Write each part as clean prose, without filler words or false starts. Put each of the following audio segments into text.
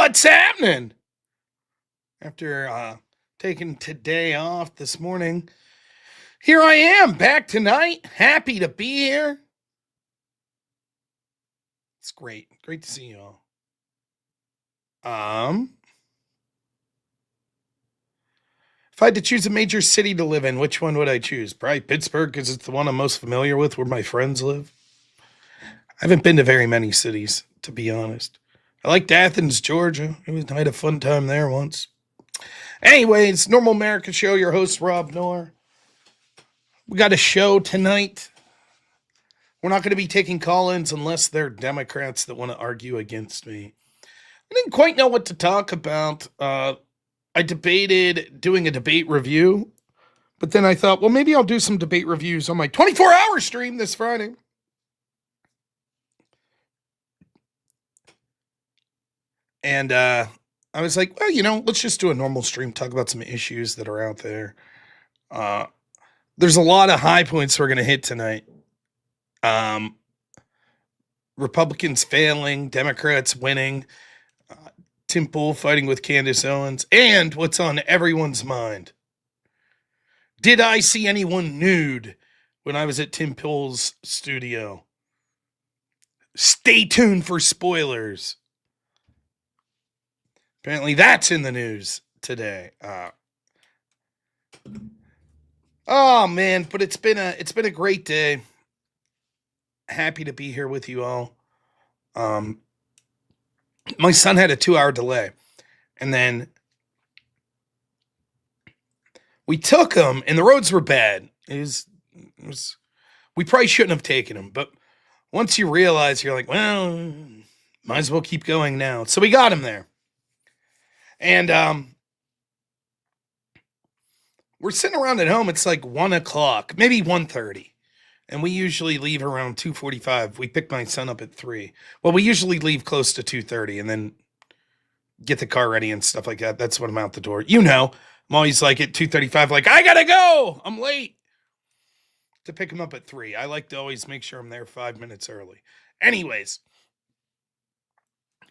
What's happening? After taking today off this morning, here I am back tonight. Happy to be here. It's great. Great to see you all. If I had to choose a major city to live in, which one would I choose? Probably Pittsburgh because it's the one I'm most familiar with where my friends live. I haven't been to very many cities, to be honest. I liked Athens, Georgia. I had a fun time there once. Anyways, Normal America Show, your host, robnoerr. We got a show tonight. We're not going to be taking call-ins unless they're Democrats that want to argue against me. I didn't quite know what to talk about. I debated doing a debate review, but then I thought, well, maybe I'll do some debate reviews on my 24-hour stream this Friday. And I was like, well, let's just do a normal stream, talk about some issues that are out there. There's a lot of high points we're going to hit tonight. Republicans failing, Democrats winning, Tim Pool fighting with Candace Owens, and what's on everyone's mind. Did I see anyone nude when I was at Tim Pool's studio? Stay tuned for spoilers. Apparently that's in the news today. Oh man, but it's been a great day. Happy to be here with you all. My son had a 2-hour delay, and then we took him, and the roads were bad. It was we probably shouldn't have taken him, but once you realize, you're like, well, might as well keep going now. So we got him there, and we're sitting around at home. It's like 1:00, maybe 1:30. And we usually leave around 2:45. We pick my son up at 3. Well, we usually leave close to 2:30 and then get the car ready and stuff like that. That's when I'm out the door. I'm always like at 2:35, like, I gotta go. I'm late to pick him up at 3. I like to always make sure I'm there 5 minutes early. Anyways,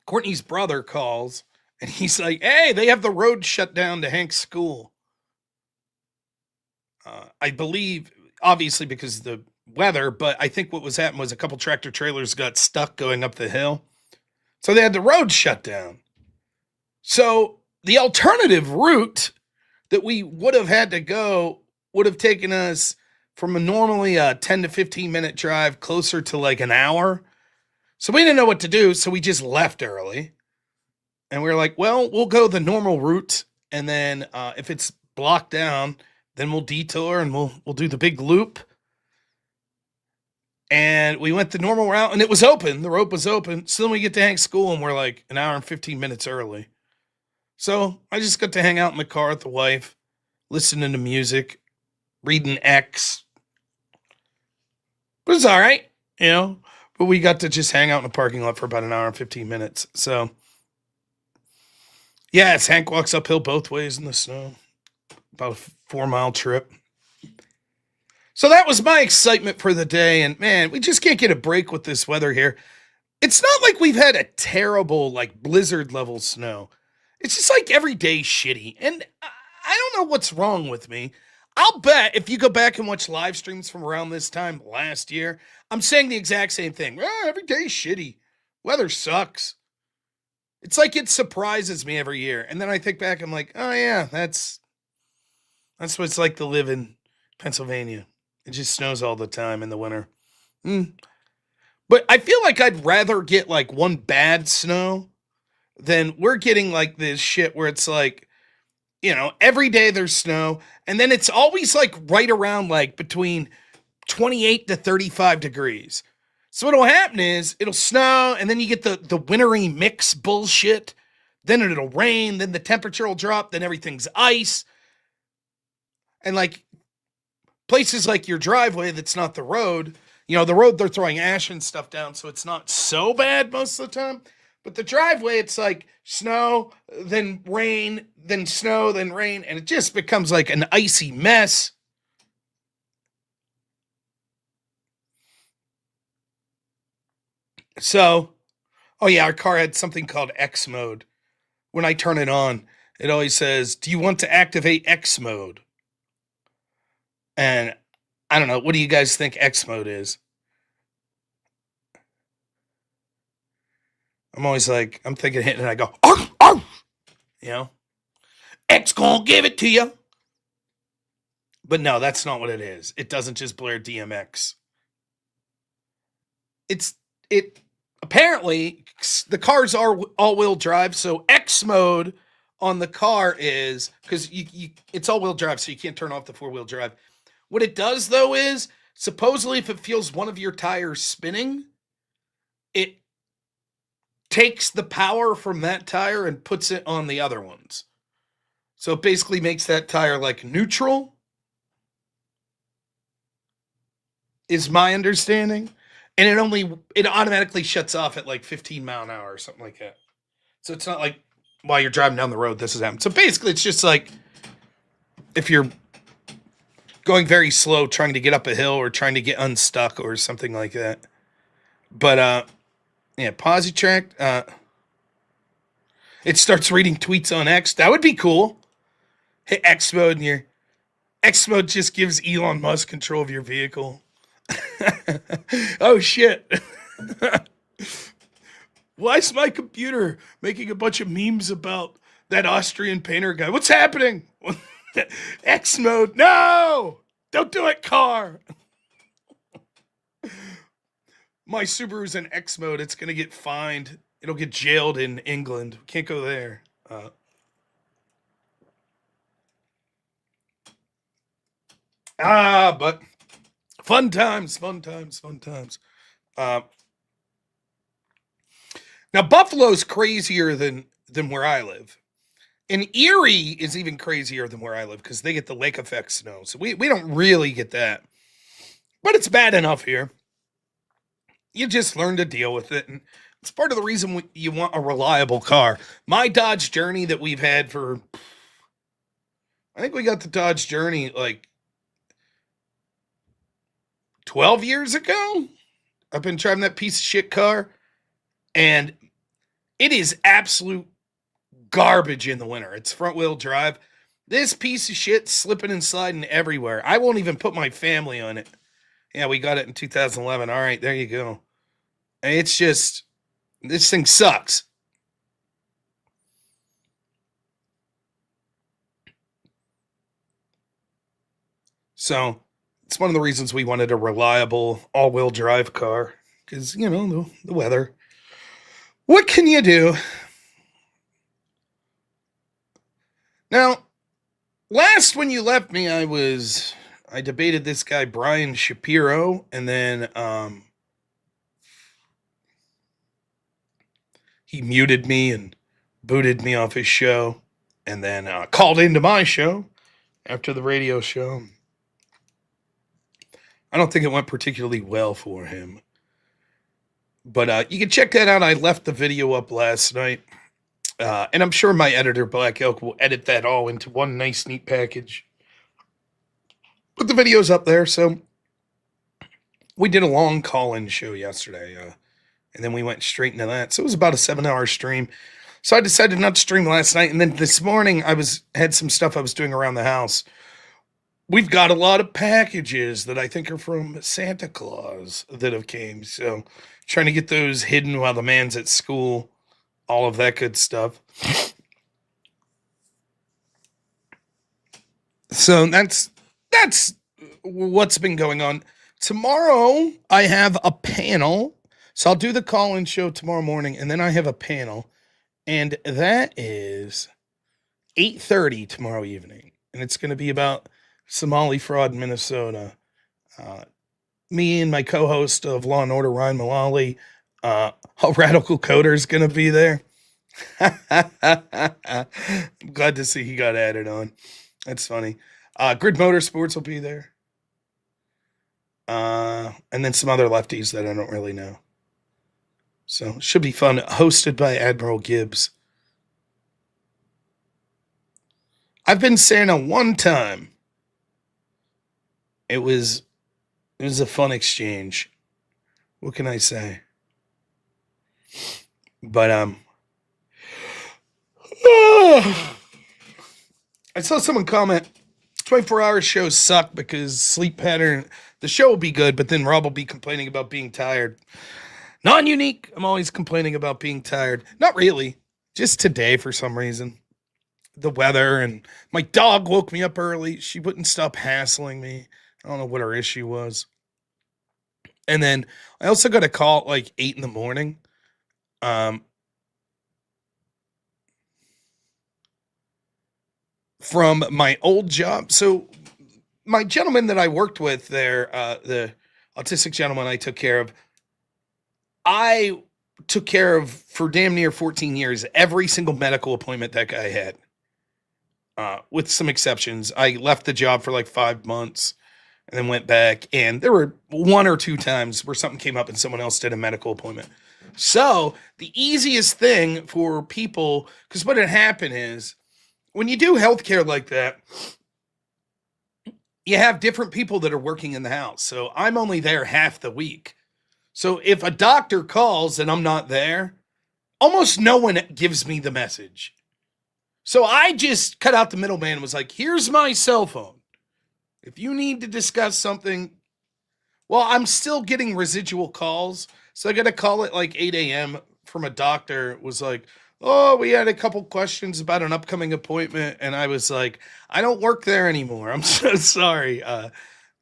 Courtney's brother calls and he's like, hey, they have the road shut down to Hank's school. I believe, obviously, because of the weather, but I think what was happening was a couple tractor trailers got stuck going up the hill. So they had the road shut down. So the alternative route that we would have had to go would have taken us from a normally 10 to 15 minute drive closer to like an hour. So we didn't know what to do. So we just left early. And we were like, well, we'll go the normal route. And then if it's blocked down, then we'll detour and we'll do the big loop. And we went the normal route and it was open. The road was open. So then we get to Hank's school and we're like an hour and 15 minutes early. So I just got to hang out in the car with the wife, listening to music, reading X. It was all right, but we got to just hang out in the parking lot for about an hour and 15 minutes. So, yes, Hank walks uphill both ways in the snow. About a 4-mile trip. So that was my excitement for the day. And man, we just can't get a break with this weather here. It's not like we've had a terrible, like blizzard level snow. It's just like every day shitty. And I don't know what's wrong with me. I'll bet if you go back and watch live streams from around this time last year, I'm saying the exact same thing. Every day shitty. Weather sucks. It's like it surprises me every year. And then I think back, I'm like, oh yeah, that's what it's like to live in Pennsylvania. It just snows all the time in the winter. But I feel like I'd rather get like one bad snow than we're getting like this shit where it's like, every day there's snow. And then it's always like right around like between 28 to 35 degrees. So what'll happen is it'll snow and then you get the wintry mix bullshit. Then it'll rain. Then the temperature will drop. Then everything's ice. And like places like your driveway that's not the road, the road they're throwing ash and stuff down, so it's not so bad most of the time. But the driveway, it's like snow, then rain, then snow, then rain, and it just becomes like an icy mess. So, oh yeah, our car had something called X mode. when I turn it on, it always says, "Do you want to activate X mode?" And I don't know. What do you guys think X mode is? I'm always like, I'm thinking hitting, and I go, "Arf, arf," you know, X gonna give it to you. But no, that's not what it is. It doesn't just blare DMX. It apparently the cars are all-wheel drive, so X mode on the car is because it's all-wheel drive, so you can't turn off the four-wheel drive. What it does though is supposedly if it feels one of your tires spinning, it takes the power from that tire and puts it on the other ones. So it basically makes that tire like neutral, is my understanding. And it automatically shuts off at like 15 mile an hour or something like that. So it's not like while you're driving down the road, this is happening. So basically it's just like if you're going very slow trying to get up a hill or trying to get unstuck or something like that. But yeah, Posy track. It starts reading tweets on X. That would be cool. Hit X mode and your X mode just gives Elon Musk control of your vehicle. Oh shit. Why is my computer making a bunch of memes about that Austrian painter guy? What's happening? X mode. No! Don't do it, car. My Subaru's in X mode. It's going to get fined. It'll get jailed in England. Can't go there. But fun times. Now Buffalo's crazier than where I live. And Erie is even crazier than where I live because they get the lake effect snow. So we don't really get that. But it's bad enough here. You just learn to deal with it. And it's part of the reason you want a reliable car. My Dodge Journey that we've had for, I think we got the Dodge Journey like 12 years ago. I've been driving that piece of shit car. And it is absolute garbage in the winter. It's front wheel drive. This piece of shit slipping and sliding everywhere. I won't even put my family on it. Yeah, we got it in 2011. All right, there you go. It's just, this thing sucks. So it's one of the reasons we wanted a reliable all-wheel drive car. Because, you know, the weather. What can you do? Now, last when you left me, I debated this guy Brian Shapiro, and then he muted me and booted me off his show, and then called into my show after the radio show. I don't think it went particularly well for him, but you can check that out. I left the video up last night. And I'm sure my editor, Black Elk, will edit that all into one nice, neat package. But the video's up there, so we did a long call-in show yesterday, and then we went straight into that. So it was about a 7-hour stream. So I decided not to stream last night, and then this morning I had some stuff I was doing around the house. We've got a lot of packages that I think are from Santa Claus that have came, so trying to get those hidden while the man's at school. All of that good stuff. So that's what's been going on. Tomorrow I have a panel. So I'll do the call-in show tomorrow morning, and then I have a panel. And that is 8:30 tomorrow evening. And it's going to be about Somali fraud in Minnesota. Me and my co-host of Law and Order, Ryan Mullally, a radical coder is going to be there. I'm glad to see he got added on. That's funny. Grid Motorsports will be there. And then some other lefties that I don't really know. So it should be fun. Hosted by Admiral Gibbs. I've been Santa one time. It was a fun exchange. What can I say? But I saw someone comment 24-hour shows suck because sleep pattern. The show will be good, but then Rob will be complaining about being tired. Non-unique. I'm always complaining about being tired. Not really. Just today for some reason. The weather and my dog woke me up early. She wouldn't stop hassling me. I don't know what her issue was. And then I also got a call at like 8 in the morning. From my old job. So my gentleman that I worked with there, the autistic gentleman I took care of, I took care of for damn near 14 years every single medical appointment that guy had. With some exceptions. I left the job for like 5 months and then went back, and there were 1 or 2 times where something came up and someone else did a medical appointment. So the easiest thing for people, because what had happened is when you do healthcare like that, you have different people that are working in the house. So I'm only there half the week. So if a doctor calls and I'm not there, almost no one gives me the message. So I just cut out the middleman and was like, here's my cell phone. If you need to discuss something, well, I'm still getting residual calls. So I got a call at like 8 a.m. from a doctor. It was like, oh, we had a couple questions about an upcoming appointment. And I was like, I don't work there anymore. I'm so sorry.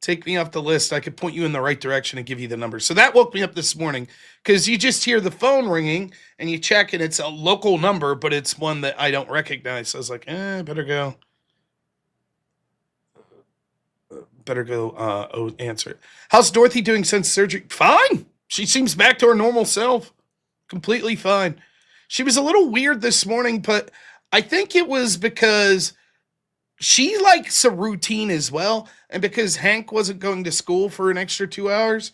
Take me off the list. I could point you in the right direction and give you the number. So that woke me up this morning because you just hear the phone ringing and you check and it's a local number, but it's one that I don't recognize. So I was like, better go. Answer it. How's Dorothy doing since surgery? Fine. She seems back to her normal self. Completely fine. She was a little weird this morning, but I think it was because she likes a routine as well. And because Hank wasn't going to school for an extra 2 hours,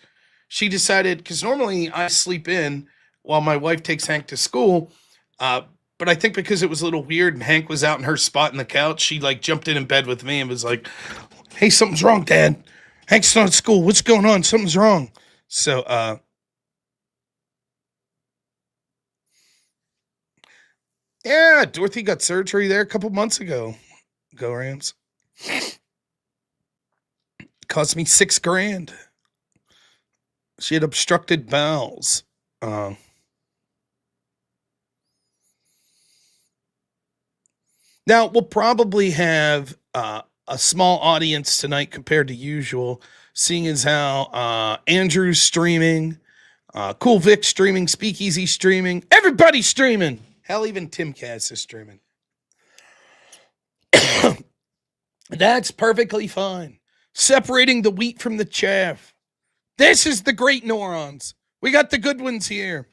she decided, because normally I sleep in while my wife takes Hank to school. But I think because it was a little weird and Hank was out in her spot in the couch, she like jumped in bed with me and was like, hey, something's wrong, Dad. Hank's not at school. What's going on? Something's wrong. So, yeah, Dorothy got surgery there a couple months ago. Go Rams. Cost me $6,000. She had obstructed bowels. Now, we'll probably have a small audience tonight compared to usual, seeing as how Andrew's streaming, Cool Vic streaming, Speakeasy streaming, everybody's streaming. Hell, even Tim Cass is streaming. That's perfectly fine. Separating the wheat from the chaff. This is the great neurons. We got the good ones here.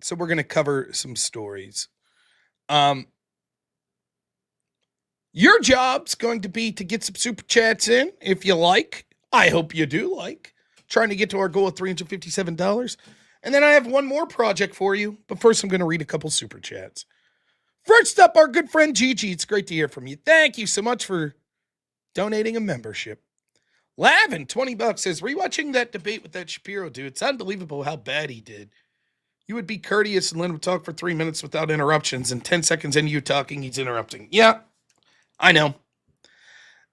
So we're going to cover some stories. Your job's going to be to get some super chats in if you like. I hope you do like. Trying to get to our goal of $357. And then I have one more project for you. But first, I'm going to read a couple super chats. First up, our good friend Gigi. It's great to hear from you. Thank you so much for donating a membership. Lavin, $20 says, rewatching that debate with that Shapiro dude. It's unbelievable how bad he did. You would be courteous and let him talk for 3 minutes without interruptions, and 10 seconds into you talking, he's interrupting. Yeah, I know.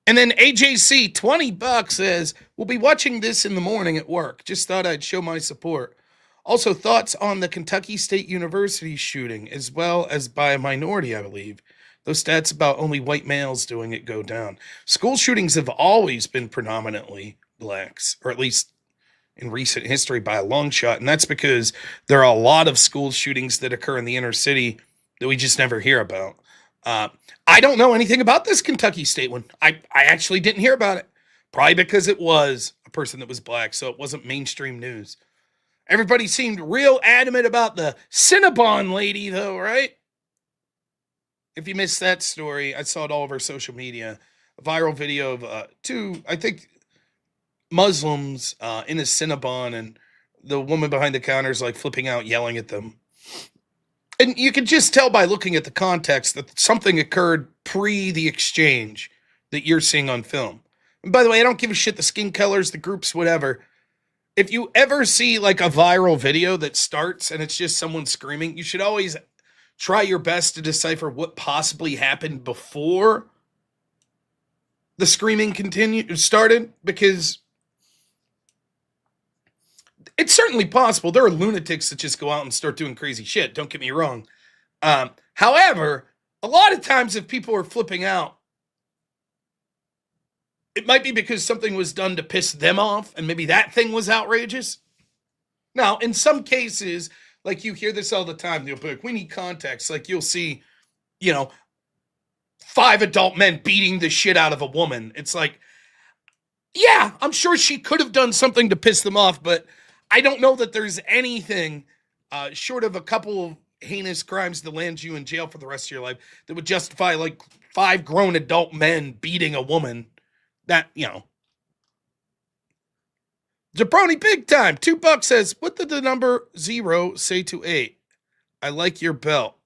And then AJC, $20 says, we'll be watching this in the morning at work. Just thought I'd show my support. Also, thoughts on the Kentucky State University shooting, as well as by a minority, I believe. Those stats about only white males doing it go down. School shootings have always been predominantly blacks, or at least in recent history by a long shot. And that's because there are a lot of school shootings that occur in the inner city that we just never hear about. I don't know anything about this Kentucky State one. I actually didn't hear about it. Probably because it was a person that was black, so it wasn't mainstream news. Everybody seemed real adamant about the Cinnabon lady, though, right? If you missed that story, I saw it all over social media. A viral video of two, I think, Muslims in a Cinnabon, and the woman behind the counter is like flipping out, yelling at them. And you can just tell by looking at the context that something occurred pre the exchange that you're seeing on film. And by the way, I don't give a shit the skin colors, the groups, whatever. if you ever see like a viral video that starts and it's just someone screaming, you should always try your best to decipher what possibly happened before the screaming started, because it's certainly possible. There are lunatics that just go out and start doing crazy shit. Don't get me wrong. However, a lot of times if people are flipping out, it might be because something was done to piss them off, and maybe that thing was outrageous. Now, in some cases, like you hear this all the time, they'll be like, we need context. Like you'll see, you know, 5 adult men beating the shit out of a woman. It's like, yeah, I'm sure she could have done something to piss them off, but I don't know that there's anything short of a couple of heinous crimes that land you in jail for the rest of your life that would justify like 5 grown adult men beating a woman. That, you know. Jabroni big time. $2 says, what did the number 0 say to 8? I like your belt.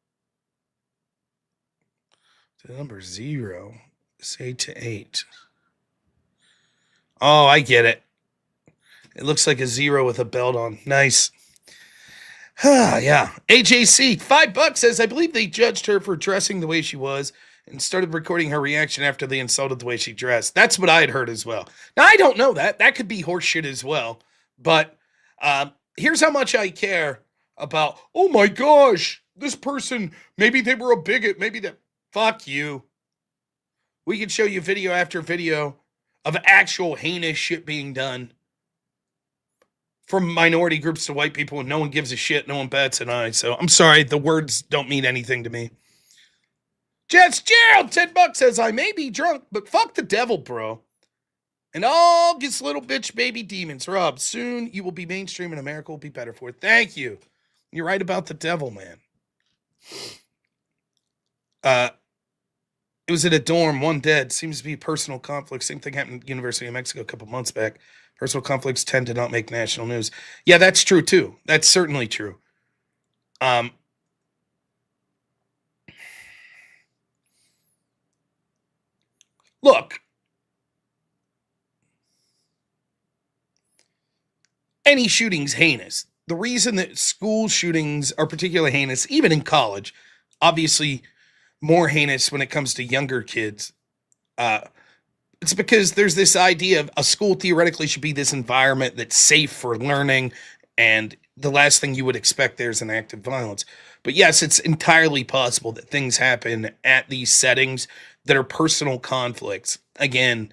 The number 0 say to 8. Oh, I get it. It looks like a 0 with a belt on. Nice. Yeah. AJC, $5 says, I believe they judged her for dressing the way she was and started recording her reaction after they insulted the way she dressed. That's what I had heard as well. Now, I don't know that. That could be horseshit as well. But here's how much I care about, oh my gosh, this person, maybe they were a bigot, maybe that. Fuck you. We can show you video after video of actual heinous shit being done from minority groups to white people, and no one gives a shit, no one bats an eye. So I'm sorry, the words don't mean anything to me. Jess Gerald, $10 says, I may be drunk, but fuck the devil, bro. And all gets little bitch baby demons. Rob, soon you will be mainstream and America will be better for it. Thank you. You're right about the devil, man. It was at a dorm, 1 dead. Seems to be personal conflict. Same thing happened at University of Mexico a couple months back. Personal conflicts tend to not make national news. Yeah, that's true too. That's certainly true. Look, any shooting's heinous. The reason that school shootings are particularly heinous, even in college, obviously more heinous when it comes to younger kids, it's because there's this idea of a school theoretically should be this environment that's safe for learning, and the last thing you would expect there is an act of violence. But yes, it's entirely possible that things happen at these settings that are personal conflicts. Again,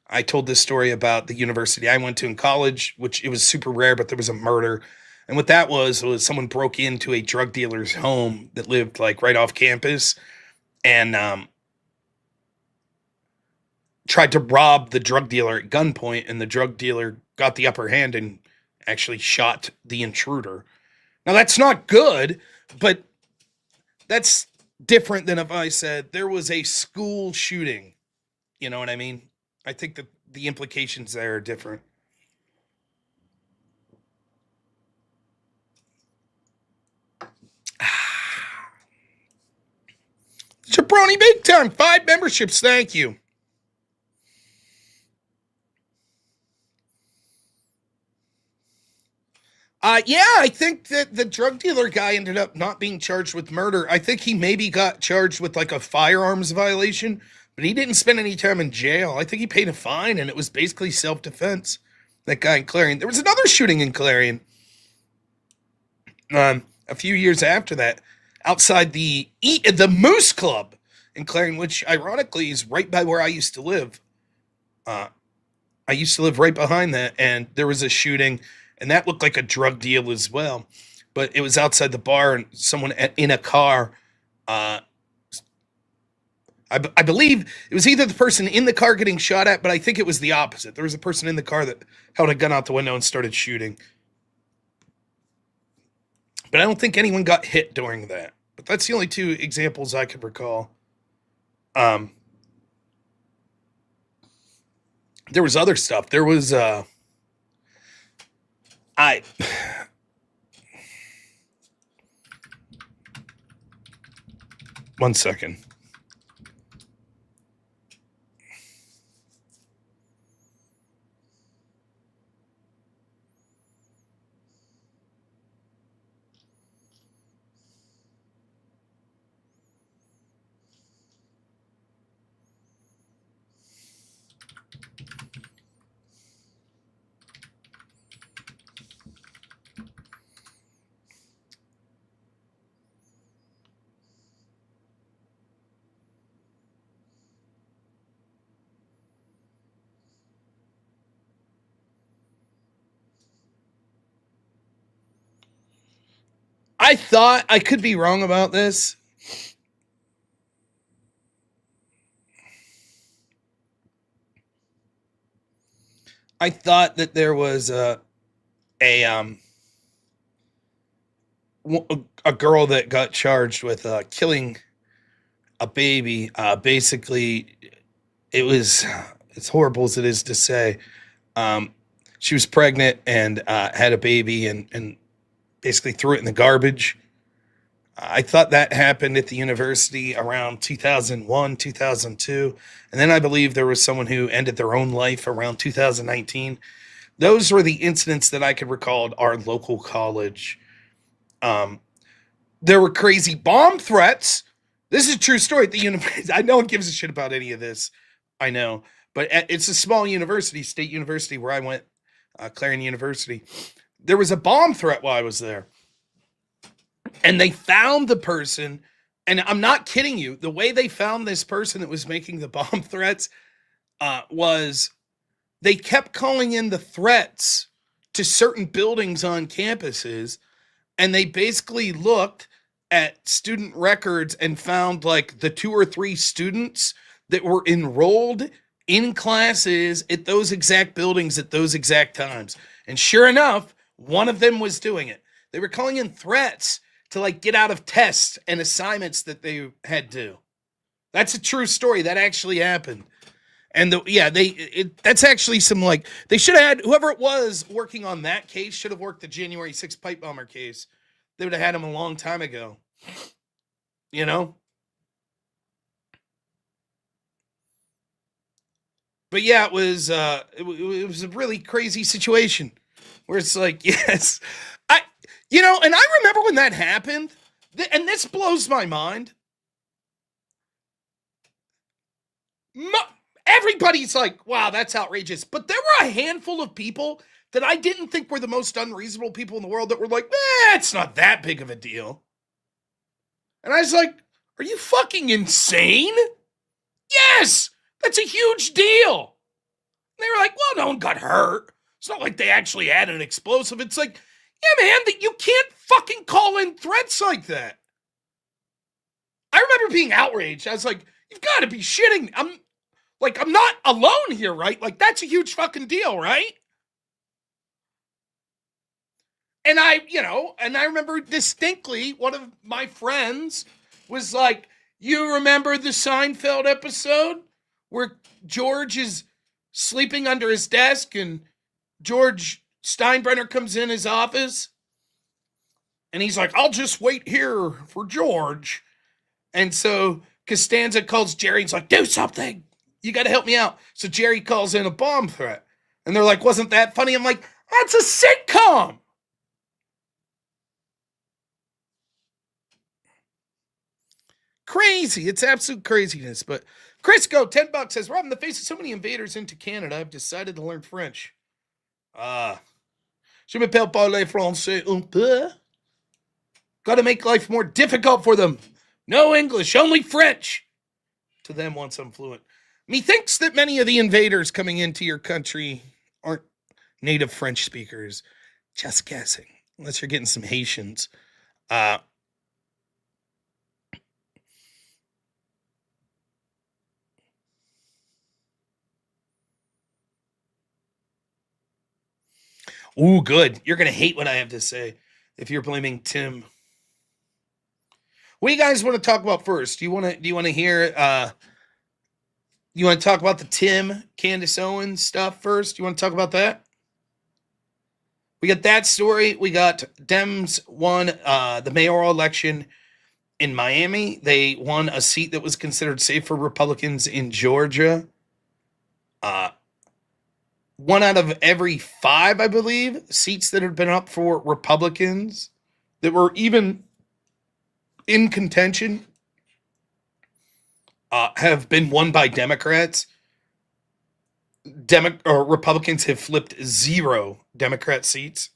I told this story about the university I went to in college, which it was super rare, but there was a murder. And what that was someone broke into a drug dealer's home that lived like right off campus and tried to rob the drug dealer at gunpoint, and the drug dealer got the upper hand and actually shot the intruder. Now, that's not good, but that's different than if I said there was a school shooting. You know what I mean? I think that the implications there are different. Jabroni big time, 5 memberships, thank you. Yeah, I think that the drug dealer guy ended up not being charged with murder. I think he maybe got charged with like a firearms violation, but he didn't spend any time in jail. I think he paid a fine, and it was basically self-defense. That guy in Clarion. There was another shooting in Clarion a few years after that, outside the Moose Club in Clarion, which ironically is right by where I used to live. I used to live right behind that, and there was a shooting, and that looked like a drug deal as well. But it was outside the bar, and someone in a car. I believe it was either the person in the car getting shot at, but I think it was the opposite. There was a person in the car that held a gun out the window and started shooting. But I don't think anyone got hit during that. But that's the only 2 examples I could recall. There was other stuff. There was one second. I thought, I could be wrong about this. I thought that there was a a girl that got charged with killing a baby. Basically, it was, as horrible as it is to say, um, she was pregnant and had a baby and basically threw it in the garbage. I thought that happened at the university around 2001, 2002. And then I believe there was someone who ended their own life around 2019. Those were the incidents that I could recall at our local college. Um, there were crazy bomb threats. This is a true story at the university. I no one gives a shit about any of this. I know. But it's a small university, state university where I went, Clarion University. There was a bomb threat while I was there. And they found the person, and I'm not kidding you. The way they found this person that was making the bomb threats was they kept calling in the threats to certain buildings on campuses, and they basically looked at student records and found like the 2 or 3 students that were enrolled in classes at those exact buildings at those exact times. And sure enough, one of them was doing it. They were calling in threats to like get out of tests and assignments that they had to. That's a true story. That actually happened. And that's actually some like, they should have had, whoever it was working on that case should have worked the January 6th pipe bomber case. They would have had him a long time ago. You know? But yeah, it was a really crazy situation where it's like, yes, and I remember when that happened, and this blows my mind. Everybody's like, wow, that's outrageous. But there were a handful of people that I didn't think were the most unreasonable people in the world that were like, it's not that big of a deal. And I was like, are you fucking insane? Yes, that's a huge deal. And they were like, well, no one got hurt. It's not like they actually had an explosive. It's like, yeah, man, that you can't fucking call in threats like that. I remember being outraged. I was like, you've got to be shitting. I'm not alone here, right? Like, that's a huge fucking deal, right? And I remember distinctly one of my friends was like, you remember the Seinfeld episode where George is sleeping under his desk and George Steinbrenner comes in his office and he's like, I'll just wait here for George. And so Costanza calls Jerry and's like, do something. You got to help me out. So Jerry calls in a bomb threat. And they're like, wasn't that funny? I'm like, that's a sitcom. Crazy. It's absolute craziness. But Crisco, $10 says, Rob, in the face of so many invaders into Canada, I've decided to learn French. Je m'appelle parler français un peu. Gotta make life more difficult for them. No English, only French. To them once I'm fluent. Methinks that many of the invaders coming into your country aren't native French speakers. Just guessing. Unless you're getting some Haitians. Ooh, good. You're going to hate what I have to say if you're blaming Tim. What do you guys want to talk about first? Do you want to hear you want to talk about the Tim Candace Owens stuff first? You want to talk about that? We got that story. We got Dems won the mayoral election in Miami. They won a seat that was considered safe for Republicans in Georgia. 1 out of every 5, I believe, seats that had been up for Republicans that were even in contention have been won by Democrats. Republicans have flipped 0 Democrat seats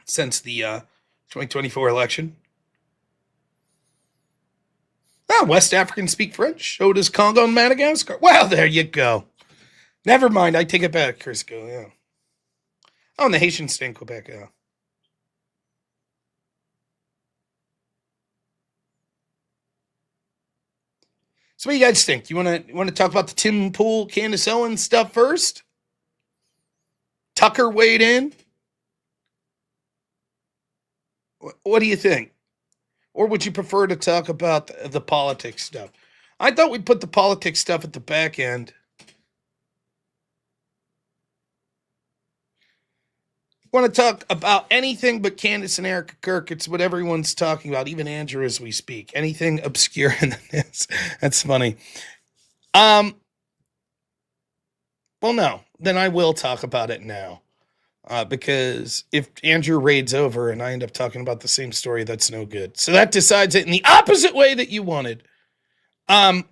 since the 2024 election. West Africans speak French. So does Congo and Madagascar. Well, there you go. Never mind. I take it back, Crisco. Yeah. Oh, and the Haitians stay in Quebec. Yeah. So what do you guys think? You want to talk about the Tim Pool, Candace Owens stuff first? Tucker weighed in. What do you think? Or would you prefer to talk about the politics stuff? I thought we'd put the politics stuff at the back end. Want to talk about anything but Candace and Erica Kirk. It's what everyone's talking about, even Andrew as we speak. Anything obscure in this. That's funny. Well, no. Then I will talk about it now. Because if Andrew raids over and I end up talking about the same story, that's no good. So that decides it in the opposite way that you wanted. I'm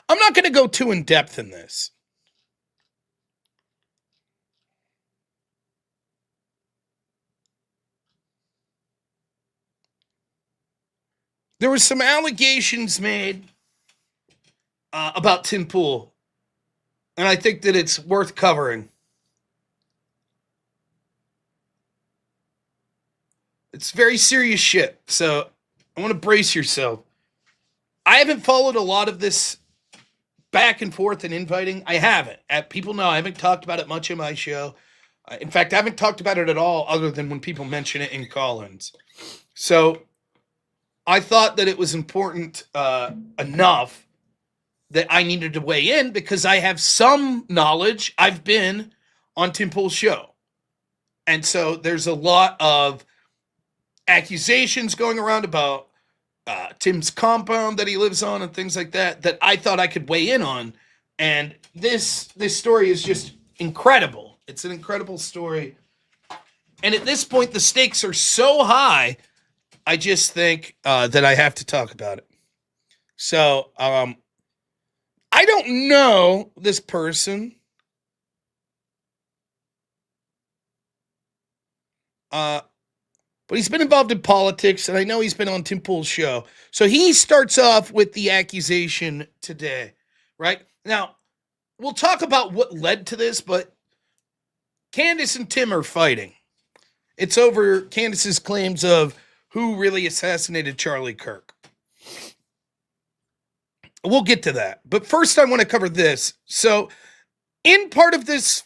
not going to go too in depth in this. There were some allegations made about Tim Pool, and I think that it's worth covering. It's very serious shit, so I want to brace yourself. I haven't followed a lot of this back and forth and inviting. I haven't. People know I haven't talked about it much in my show. In fact, I haven't talked about it at all other than when people mention it in call-ins. So I thought that it was important enough that I needed to weigh in because I have some knowledge. I've been on Tim Pool's show. And so there's a lot of accusations going around about Tim's compound that he lives on and things like that that I thought I could weigh in on. And this story is just incredible. It's an incredible story. And at this point, the stakes are so high, I just think that I have to talk about it. So I don't know this person. But he's been involved in politics, and I know he's been on Tim Pool's show. So he starts off with the accusation today, right? Now, we'll talk about what led to this, but Candace and Tim are fighting. It's over Candace's claims of who really assassinated Charlie Kirk. We'll get to that. But first, I want to cover this. So, in part of this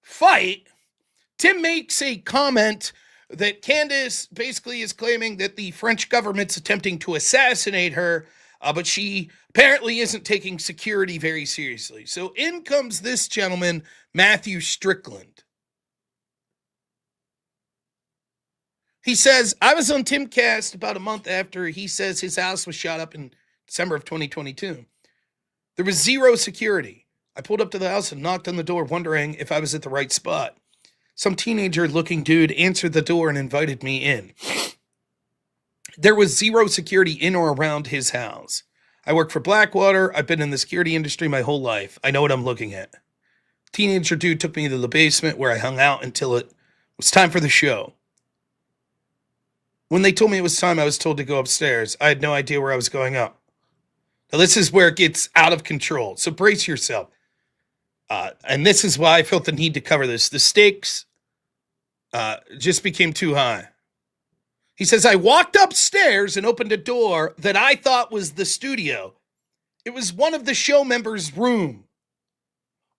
fight, Tim makes a comment that Candace basically is claiming that the French government's attempting to assassinate her, but she apparently isn't taking security very seriously. So in comes this gentleman, Matthew Strickland. He says, I was on Timcast about a month after he says his house was shot up in December of 2022. There was zero security. I pulled up to the house and knocked on the door wondering if I was at the right spot. Some teenager-looking dude answered the door and invited me in. There was zero security in or around his house. I work for Blackwater. I've been in the security industry my whole life. I know what I'm looking at. Teenager dude took me to the basement where I hung out until it was time for the show. When they told me it was time, I was told to go upstairs. I had no idea where I was going up. Now, this is where it gets out of control. So brace yourself. And this is why I felt the need to cover this. The stakes just became too high. He says, I walked upstairs and opened a door that I thought was the studio. It was one of the show members' room.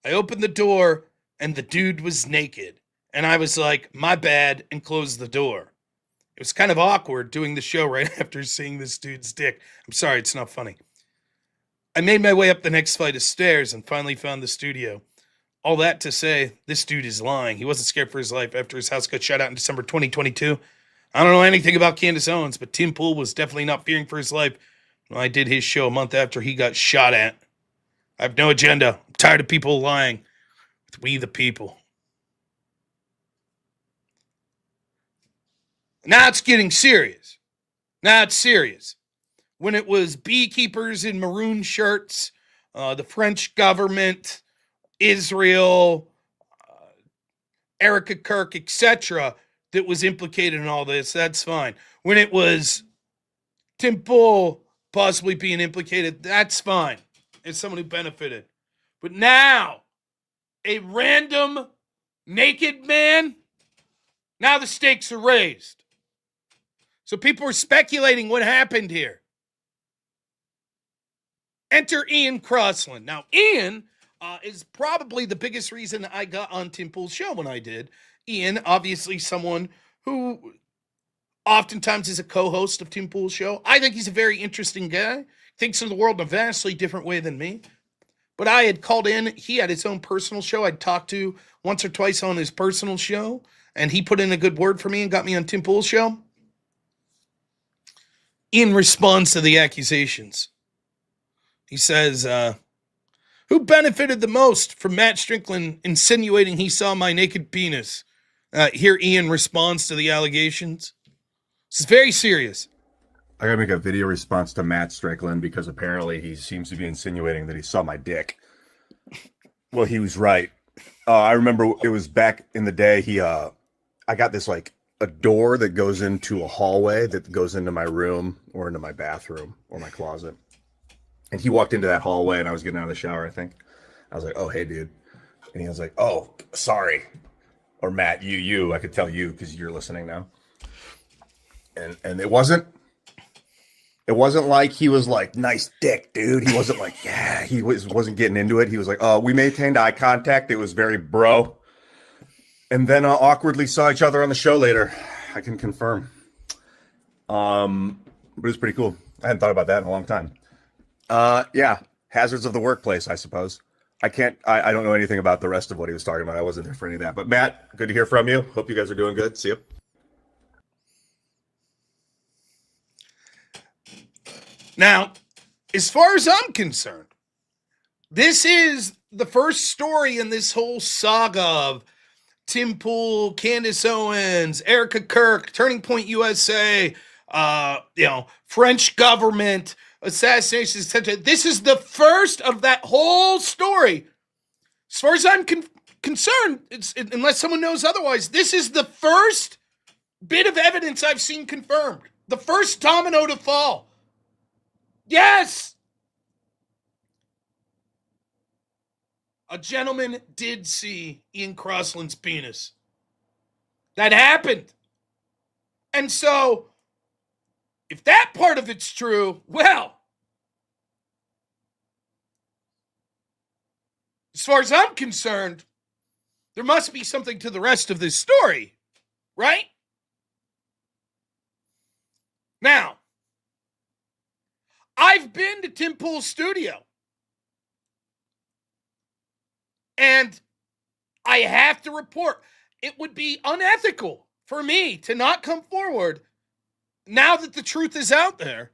I opened the door and the dude was naked. And I was like, my bad, and closed the door. It was kind of awkward doing the show right after seeing this dude's dick. I'm sorry, it's not funny. I made my way up the next flight of stairs and finally found the studio. All that to say, this dude is lying. He wasn't scared for his life after his house got shot out in December 2022. I don't know anything about Candace Owens, but Tim Pool was definitely not fearing for his life when I did his show a month after he got shot at. I have no agenda. I'm tired of people lying with we the people. Now it's getting serious. Now it's serious. When it was beekeepers in maroon shirts, the French government, Israel, Erica Kirk, etc., that was implicated in all this, that's fine. When it was Tim Pool possibly being implicated, that's fine. As someone who benefited. But now, a random naked man, now the stakes are raised. So people are speculating what happened here. Enter Ian Crossland. Now, Ian is probably the biggest reason I got on Tim Pool's show when I did. Ian, obviously someone who oftentimes is a co-host of Tim Pool's show. I think he's a very interesting guy. Thinks of the world in a vastly different way than me. But I had called in. He had his own personal show I'd talked to once or twice on his personal show. And he put in a good word for me and got me on Tim Pool's show. In response to the accusations, he says, who benefited the most from Matt Strickland insinuating he saw my naked penis? Here Ian responds to the allegations. This is very serious. I gotta make a video response to Matt Strickland because apparently he seems to be insinuating that he saw my dick. Well, he was right. I remember it was back in the day. I got this like a door that goes into a hallway that goes into my room or into my bathroom or my closet. And he walked into that hallway and I was getting out of the shower, I think. I was like, oh, hey, dude. And he was like, oh, sorry. Or Matt, you. I could tell you because you're listening now. And it wasn't like he was like, nice dick, dude. He wasn't like, yeah, he wasn't getting into it. He was like, oh, we maintained eye contact. It was very bro. And then awkwardly saw each other on the show later. I can confirm. But it was pretty cool. I hadn't thought about that in a long time. Yeah, hazards of the workplace, I suppose. I don't know anything about the rest of what he was talking about. I wasn't there for any of that. But Matt, good to hear from you. Hope you guys are doing good. See you. Now, as far as I'm concerned, this is the first story in this whole saga of Tim Pool, Candace Owens, Erica Kirk, Turning Point USA, French government, assassinations, etc. This is the first of that whole story. As far as I'm concerned, unless someone knows otherwise, this is the first bit of evidence I've seen confirmed. The first domino to fall. Yes! A gentleman did see Ian Crossland's penis. That happened. And so, if that part of it's true, well, as far as I'm concerned, there must be something to the rest of this story, right? Now, I've been to Tim Pool's studio. And I have to report, it would be unethical for me to not come forward now that the truth is out there.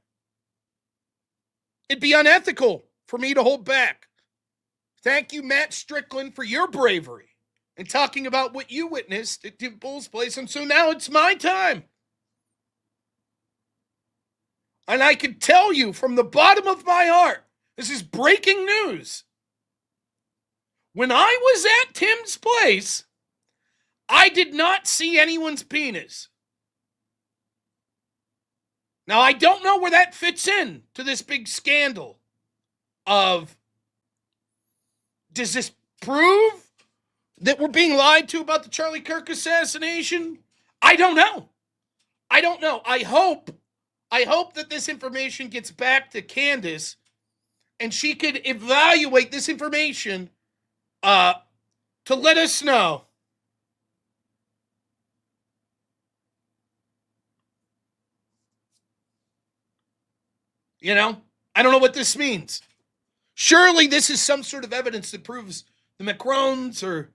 It'd be unethical for me to hold back. Thank you, Matt Strickland, for your bravery and talking about what you witnessed at Tim Pool's place. And so now it's my time. And I can tell you from the bottom of my heart, this is breaking news. When I was at Tim's place, I did not see anyone's penis. Now, I don't know where that fits in to this big scandal of, does this prove that we're being lied to about the Charlie Kirk assassination? I don't know. I hope that this information gets back to Candace and she could evaluate this information to let us know. I don't know what this means. Surely this is some sort of evidence that proves the Macrones are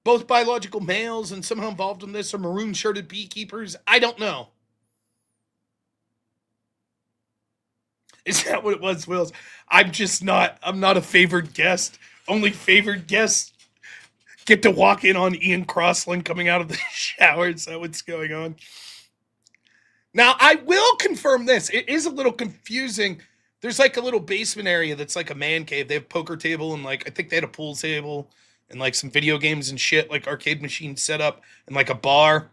both biological males and somehow involved in this, or maroon-shirted beekeepers. I don't know. Is that what it was, Wills? I'm not a favored guest. Only favored guests get to walk in on Ian Crossland coming out of the shower. Is that what's going on? Now, I will confirm this. It is a little confusing. There's like a little basement area that's like a man cave. They have a poker table and like, I think they had a pool table and like some video games and shit, like arcade machines set up and like a bar.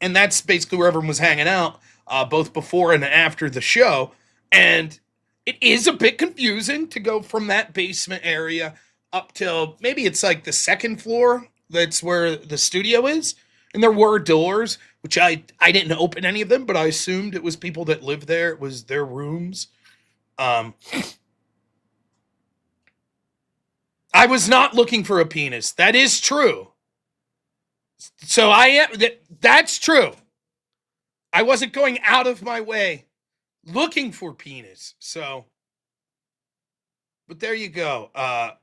And that's basically where everyone was hanging out, both before and after the show. And it is a bit confusing to go from that basement area up till maybe it's like the second floor. That's where the studio is. And there were doors which I didn't open any of them, but I assumed it was people that lived there. It was their rooms. I was not looking for a penis. That is true. So that's true. I wasn't going out of my way looking for penis. So, but there you go. I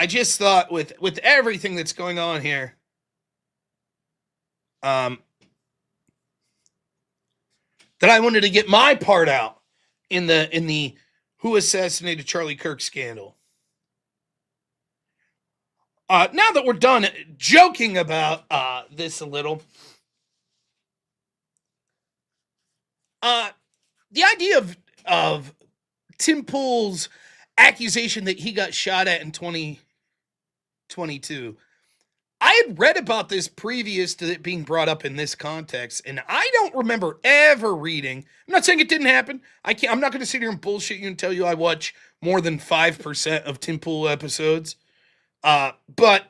just thought with everything that's going on here, that I wanted to get my part out in the who assassinated Charlie Kirk scandal. Now that we're done joking about this a little, the idea of Tim Pool's accusation that he got shot at in 2022. I had read about this previous to it being brought up in this context, and I don't remember ever reading. I'm not saying it didn't happen. I'm not going to sit here and bullshit you and tell you I watch more than 5% of Tim Pool episodes. But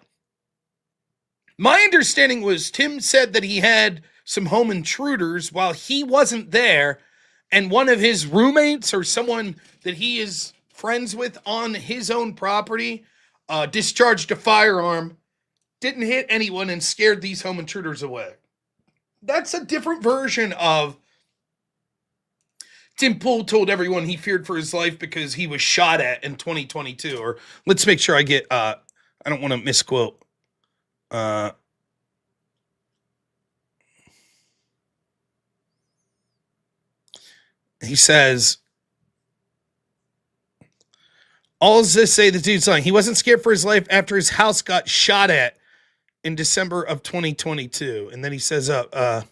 my understanding was Tim said that he had some home intruders while he wasn't there, and one of his roommates or someone that he is friends with on his own property discharged a firearm, didn't hit anyone, and scared these home intruders away. That's a different version of Tim Pool told everyone he feared for his life because he was shot at in 2022. Or let's make sure I get, I don't want to misquote. He says, all does this say the dude's lying? He wasn't scared for his life after his house got shot at in December of 2022. And then he says, about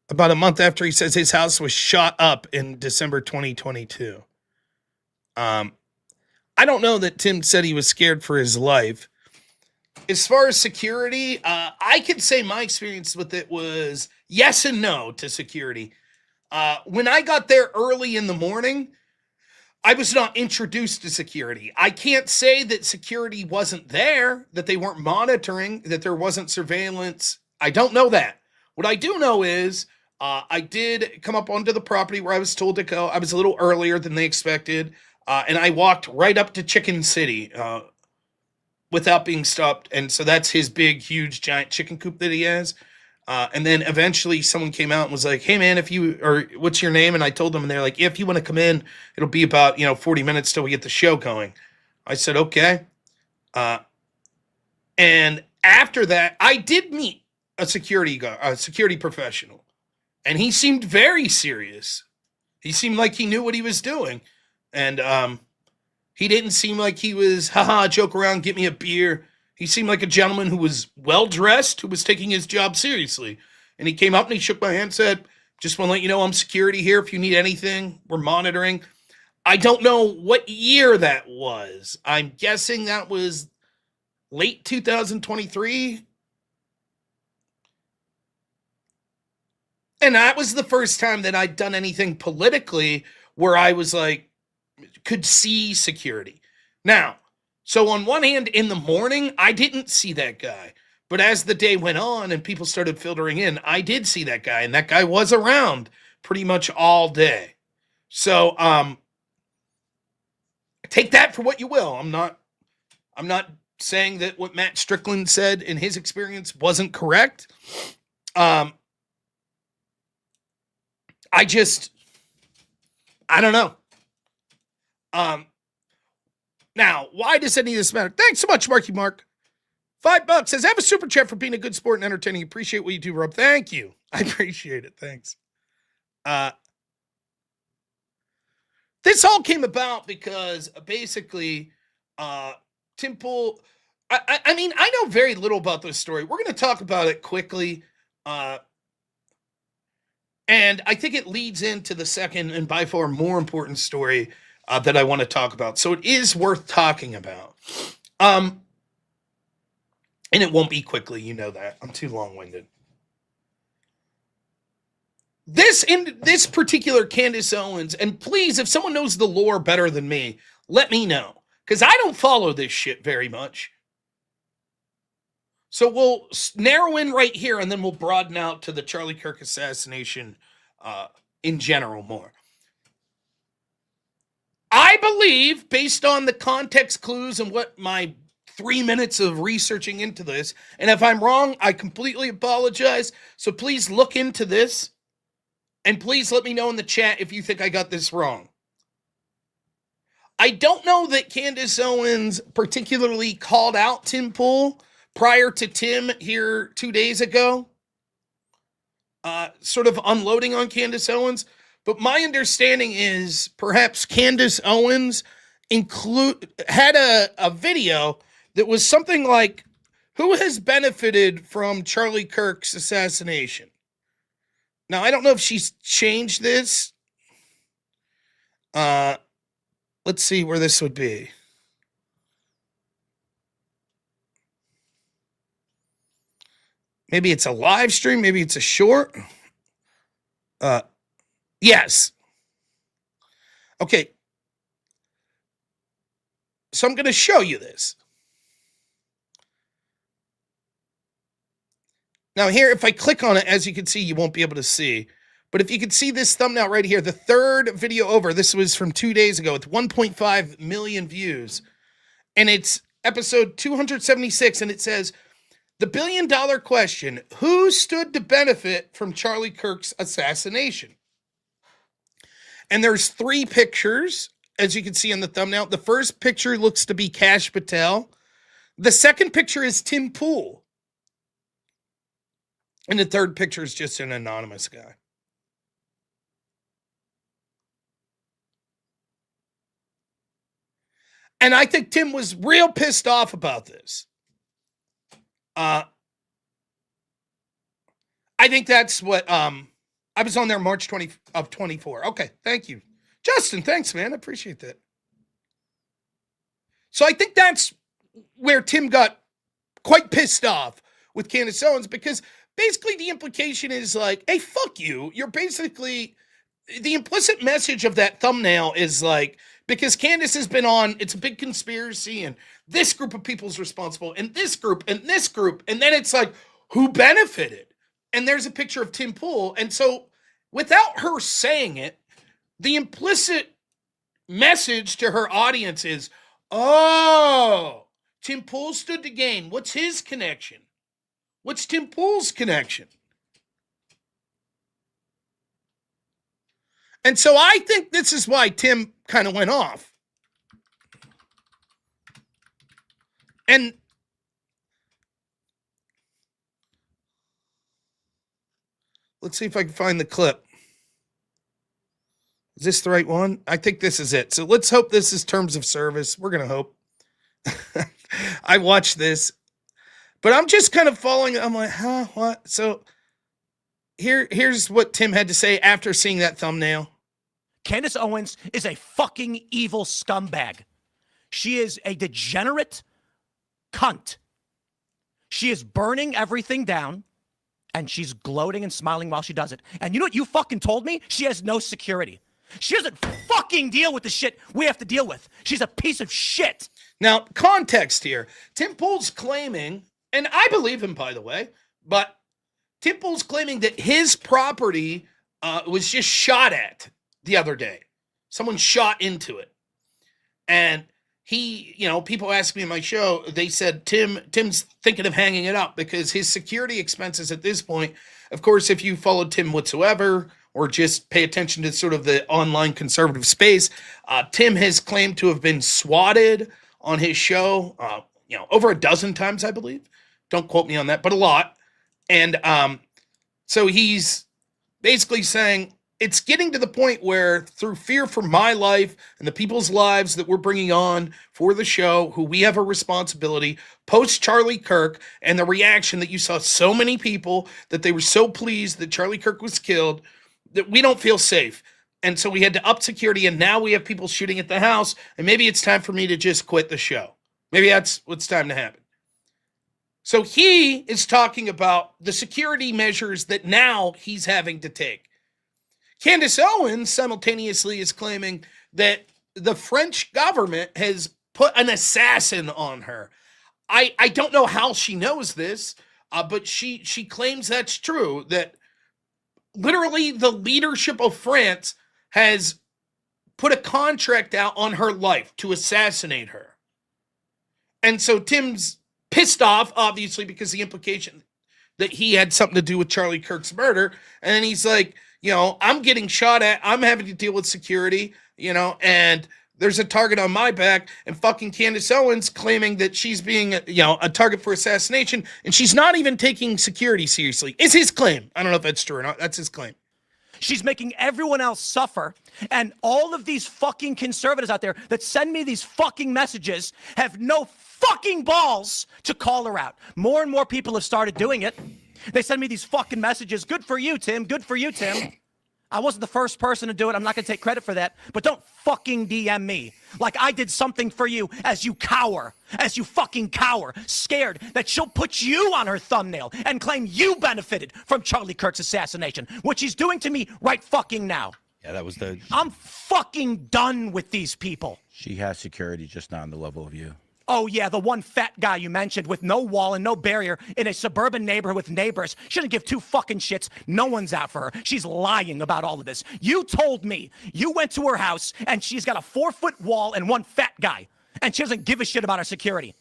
a month after, he says his house was shot up in December 2022. I don't know that Tim said he was scared for his life. As far as security, I could say my experience with it was yes and no to security. When I got there early in the morning, I was not introduced to security. I can't say that security wasn't there, that they weren't monitoring, that there wasn't surveillance. I don't know that. What I do know is I did come up onto the property where I was told to go. I was a little earlier than they expected, and I walked right up to Chicken City without being stopped. And so that's his big, huge, giant chicken coop that he has. And then eventually someone came out and was like, hey man, what's your name? And I told them, and they're like, if you want to come in, it'll be about, 40 minutes till we get the show going. I said, okay. And after that, I did meet a security professional, and he seemed very serious. He seemed like he knew what he was doing. And, he didn't seem like he was, joke around, get me a beer. He seemed like a gentleman who was well-dressed, who was taking his job seriously. And he came up and he shook my hand and said, just want to let you know I'm security here. If you need anything, we're monitoring. I don't know what year that was. I'm guessing that was late 2023. And that was the first time that I'd done anything politically where I was like, could see security. Now, so on one hand, in the morning, I didn't see that guy. But as the day went on and people started filtering in, I did see that guy. And that guy was around pretty much all day. So take that for what you will. I'm not saying that what Matt Strickland said in his experience wasn't correct. I don't know. Now, why does any of this matter? Thanks so much, Marky Mark. $5 says, have a super chat for being a good sport and entertaining. Appreciate what you do, Rob. Thank you. I appreciate it. Thanks. This all came about because basically, Tim Pool, I mean, I know very little about this story. We're going to talk about it quickly. And I think it leads into the second and by far more important story that I want to talk about. So it is worth talking about. And it won't be quickly, you know that. I'm too long-winded. This particular Candace Owens, and please, if someone knows the lore better than me, let me know. Because I don't follow this shit very much. So we'll narrow in right here, and then we'll broaden out to the Charlie Kirk assassination in general more. I believe, based on the context clues and what my 3 minutes of researching into this, and if I'm wrong, I completely apologize. So please look into this, and please let me know in the chat if you think I got this wrong. I don't know that Candace Owens particularly called out Tim Pool prior to Tim here 2 days ago, sort of unloading on Candace Owens. But my understanding is perhaps Candace Owens had a video that was something like, who has benefited from Charlie Kirk's assassination? Now, I don't know if she's changed this. Let's see where this would be. Maybe it's a live stream. Maybe it's a short. Yes. Okay. So I'm going to show you this. Now here, if I click on it, as you can see, you won't be able to see. But if you can see this thumbnail right here, the third video over, this was from 2 days ago with 1.5 million views. And it's episode 276, and it says, the $1 billion question, who stood to benefit from Charlie Kirk's assassination? And there's 3 pictures, as you can see in the thumbnail. The first picture looks to be Kash Patel. The second picture is Tim Pool. And the third picture is just an anonymous guy. And I think Tim was real pissed off about this. I think that's what I was on there March 20 of 24. Okay, thank you. Justin, thanks, man. I appreciate that. So I think that's where Tim got quite pissed off with Candace Owens, because basically the implication is like, hey, fuck you. You're basically, the implicit message of that thumbnail is like, because Candace has been on, it's a big conspiracy, and this group of people is responsible, and this group, and this group, and then it's like, who benefited? And there's a picture of Tim Pool. And so without her saying it, the implicit message to her audience is, oh, Tim Pool stood to gain. What's his connection? What's Tim Pool's connection? And so I think this is why Tim kind of went off. And let's see if I can find the clip. Is this the right one? I think this is it. So let's hope this is terms of service. We're going to hope. I watched this, but I'm just kind of following. I'm like, huh, what? So here's what Tim had to say after seeing that thumbnail. Candace Owens is a fucking evil scumbag. She is a degenerate cunt. She is burning everything down, and she's gloating and smiling while she does it. And you know what you fucking told me? She has no security. She doesn't fucking deal with the shit we have to deal with. She's a piece of shit. Now, context here. Tim Pool's claiming, and I believe him, by the way, but Tim Pool's claiming that his property was just shot at the other day. Someone shot into it. And he, you know, people asked me in my show, they said, Tim's thinking of hanging it up because his security expenses at this point, of course, if you followed Tim whatsoever, or just pay attention to sort of the online conservative space, Tim has claimed to have been swatted on his show, over a dozen times, I believe. Don't quote me on that, but a lot. And so he's basically saying it's getting to the point where, through fear for my life and the people's lives that we're bringing on for the show, who we have a responsibility, post Charlie Kirk, and the reaction that you saw so many people that they were so pleased that Charlie Kirk was killed, that we don't feel safe. And so we had to up security, and now we have people shooting at the house, and maybe it's time for me to just quit the show. Maybe that's what's time to happen. So he is talking about the security measures that now he's having to take. Candace Owens simultaneously is claiming that the French government has put an assassin on her. I don't know how she knows this, but she claims that's true, that literally the leadership of France has put a contract out on her life to assassinate her. And so Tim's pissed off, obviously, because the implication that he had something to do with Charlie Kirk's murder. And then he's like, I'm getting shot at. I'm having to deal with security, and there's a target on my back. And fucking Candace Owens claiming that she's being, a target for assassination. And she's not even taking security seriously. Is his claim. I don't know if that's true or not. That's his claim. She's making everyone else suffer. And all of these fucking conservatives out there that send me these fucking messages have no fucking balls to call her out. More and more people have started doing it. They send me these fucking messages. Good for you, Tim. Good for you, Tim. I wasn't the first person to do it. I'm not going to take credit for that. But don't fucking DM me like I did something for you as you cower, as you fucking cower, scared that she'll put you on her thumbnail and claim you benefited from Charlie Kirk's assassination, which he's doing to me right fucking now. Yeah, that was the... I'm fucking done with these people. She has security, just not on the level of you. Oh, yeah, the one fat guy you mentioned with no wall and no barrier in a suburban neighborhood with neighbors. Shouldn't give two fucking shits. No one's out for her. She's lying about all of this. You told me you went to her house and she's got a 4-foot wall and one fat guy, and she doesn't give a shit about her security.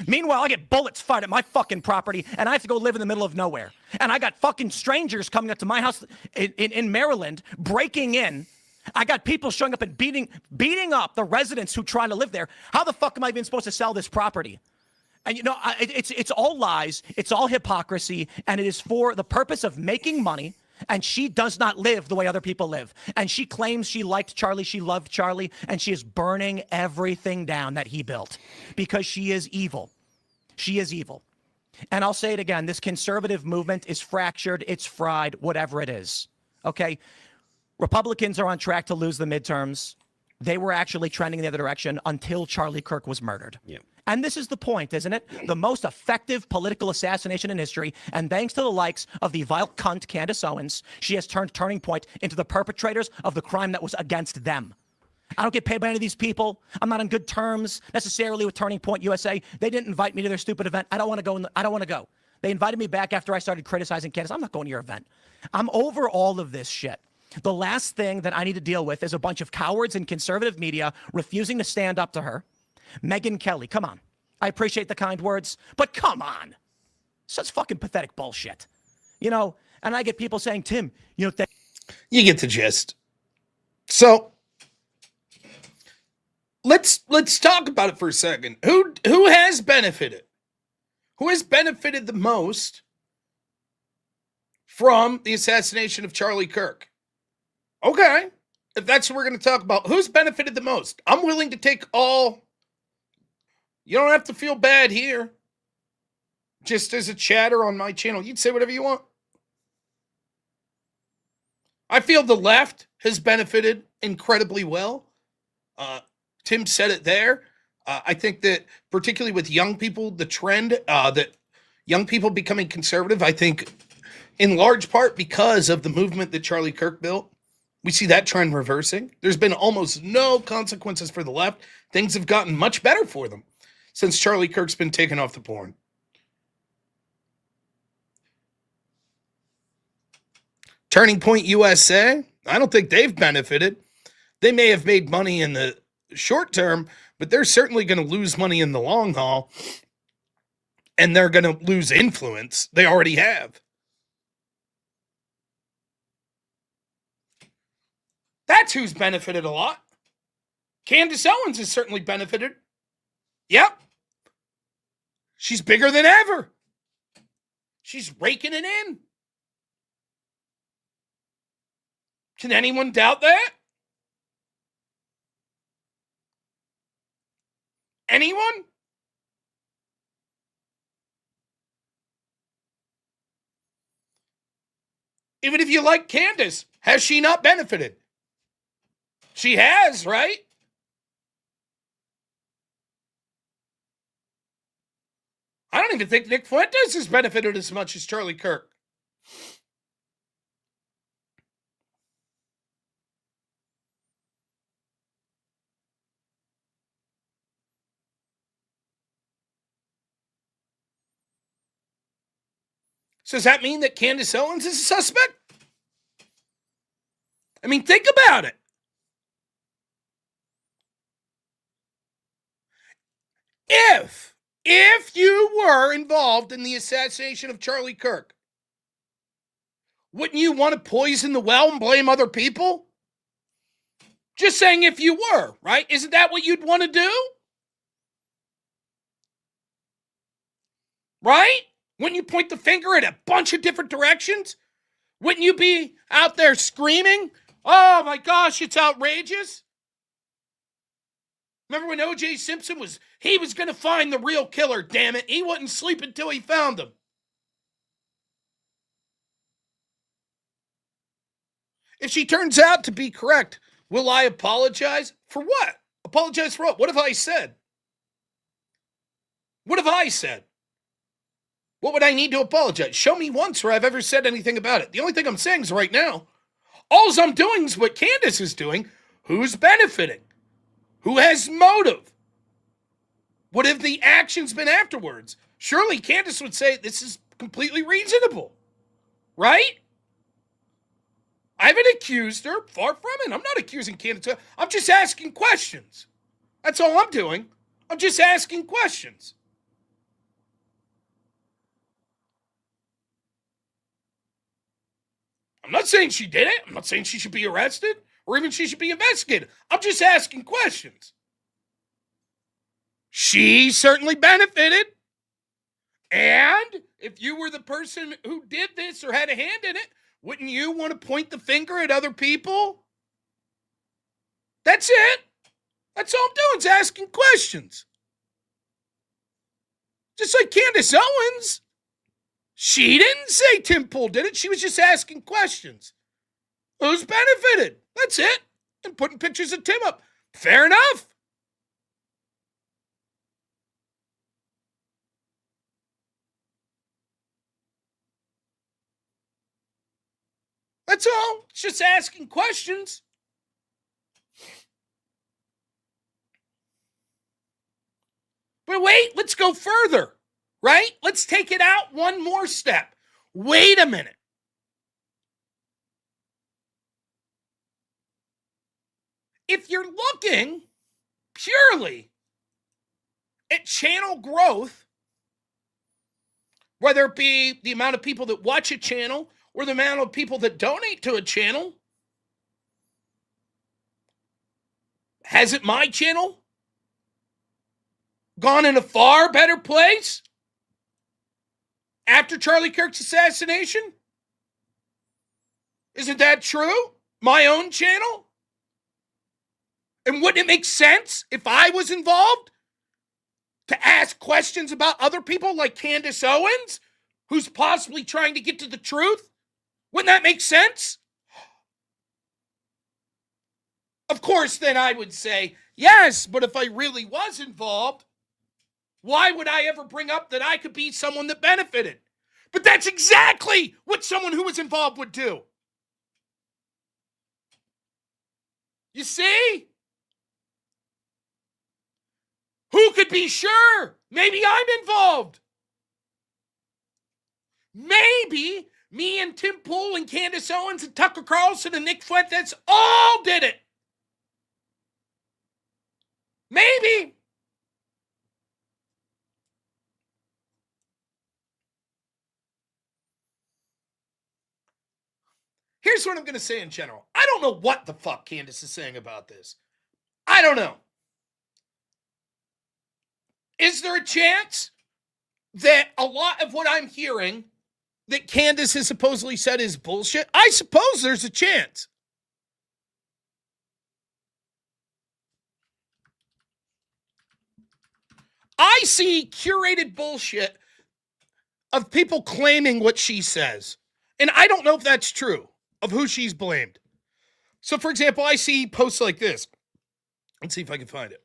Meanwhile, I get bullets fired at my fucking property, and I have to go live in the middle of nowhere. And I got fucking strangers coming up to my house in Maryland, breaking in. I got people showing up and beating up the residents who trying to live there. How the fuck am I even supposed to sell this property? And it's all lies. It's all hypocrisy, and it is for the purpose of making money. And she does not live the way other people live. And she claims she liked Charlie, she loved Charlie, and she is burning everything down that he built because she is evil. She is evil. And I'll say it again, this conservative movement is fractured, it's fried, whatever it is. Okay? Republicans are on track to lose the midterms. They were actually trending in the other direction until Charlie Kirk was murdered. Yeah. And this is the point, isn't it? The most effective political assassination in history. And thanks to the likes of the vile cunt Candace Owens, she has turned Turning Point into the perpetrators of the crime that was against them. I don't get paid by any of these people. I'm not on good terms necessarily with Turning Point USA. They didn't invite me to their stupid event. I don't want to go. I don't want to go. They invited me back after I started criticizing Candace. I'm not going to your event. I'm over all of this shit. The last thing that I need to deal with is a bunch of cowards in conservative media refusing to stand up to her. Megyn Kelly, come on. I appreciate the kind words, but come on. Such fucking pathetic bullshit. And I get people saying, Tim, you get the gist. So let's talk about it for a second. Who has benefited? Who has benefited the most from the assassination of Charlie Kirk? Okay, if that's what we're going to talk about, who's benefited the most? I'm willing to take all. You don't have to feel bad here. Just as a chatter on my channel, you'd say whatever you want. I feel the left has benefited incredibly well. Tim said it there. I think that particularly with young people, the trend that young people becoming conservative, I think in large part because of the movement that Charlie Kirk built. We see that trend reversing. There's been almost no consequences for the left. Things have gotten much better for them since Charlie Kirk's been taken off the porn. Turning Point USA, I don't think they've benefited. They may have made money in the short term, but they're certainly going to lose money in the long haul. And they're going to lose influence. They already have. That's who's benefited a lot. Candace Owens has certainly benefited. Yep. She's bigger than ever. She's raking it in. Can anyone doubt that? Anyone? Even if you like Candace, has she not benefited? She has, right? I don't even think Nick Fuentes has benefited as much as Charlie Kirk. So does that mean that Candace Owens is a suspect? I mean, think about it. If you were involved in the assassination of Charlie Kirk, wouldn't you want to poison the well and blame other people? Just saying if you were, right? Isn't that what you'd want to do? Right? Wouldn't you point the finger at a bunch of different directions? Wouldn't you be out there screaming, oh my gosh, it's outrageous? Remember when O.J. Simpson was going to find the real killer, damn it. He wouldn't sleep until he found him. If she turns out to be correct, will I apologize? For what? Apologize for what? What have I said? What have I said? What would I need to apologize? Show me once where I've ever said anything about it. The only thing I'm saying is right now, all I'm doing is what Candace is doing. Who's benefiting? Who has motive? What have the actions been afterwards? Surely Candace would say this is completely reasonable, right? I haven't accused her. Far from it. I'm not accusing Candace. I'm just asking questions. That's all I'm doing. I'm just asking questions. I'm not saying she did it. I'm not saying she should be arrested or even she should be investigated. I'm just asking questions. She certainly benefited. And if you were the person who did this or had a hand in it, wouldn't you want to point the finger at other people? That's it. That's all I'm doing is asking questions. Just like Candace Owens. She didn't say Tim Pool did it. She was just asking questions. Who's benefited? That's it. And putting pictures of Tim up. Fair enough. That's all. It's just asking questions. But wait, let's go further, right? Let's take it out one more step. Wait a minute. If you're looking purely at channel growth, whether it be the amount of people that watch a channel or the amount of people that donate to a channel, hasn't my channel gone in a far better place after Charlie Kirk's assassination? Isn't that true? My own channel? And wouldn't it make sense if I was involved to ask questions about other people like Candace Owens, who's possibly trying to get to the truth? Wouldn't that make sense? Of course, then I would say, yes, but if I really was involved, why would I ever bring up that I could be someone that benefited? But that's exactly what someone who was involved would do. You see? Who could be sure? Maybe I'm involved. Maybe me and Tim Pool and Candace Owens and Tucker Carlson and Nick Fuentes all did it. Maybe. Here's what I'm going to say in general. I don't know what the fuck Candace is saying about this. I don't know. Is there a chance that a lot of what I'm hearing that Candace has supposedly said is bullshit? I suppose there's a chance. I see curated bullshit of people claiming what she says. And I don't know if that's true of who she's blamed. So, for example, I see posts like this. Let's see if I can find it.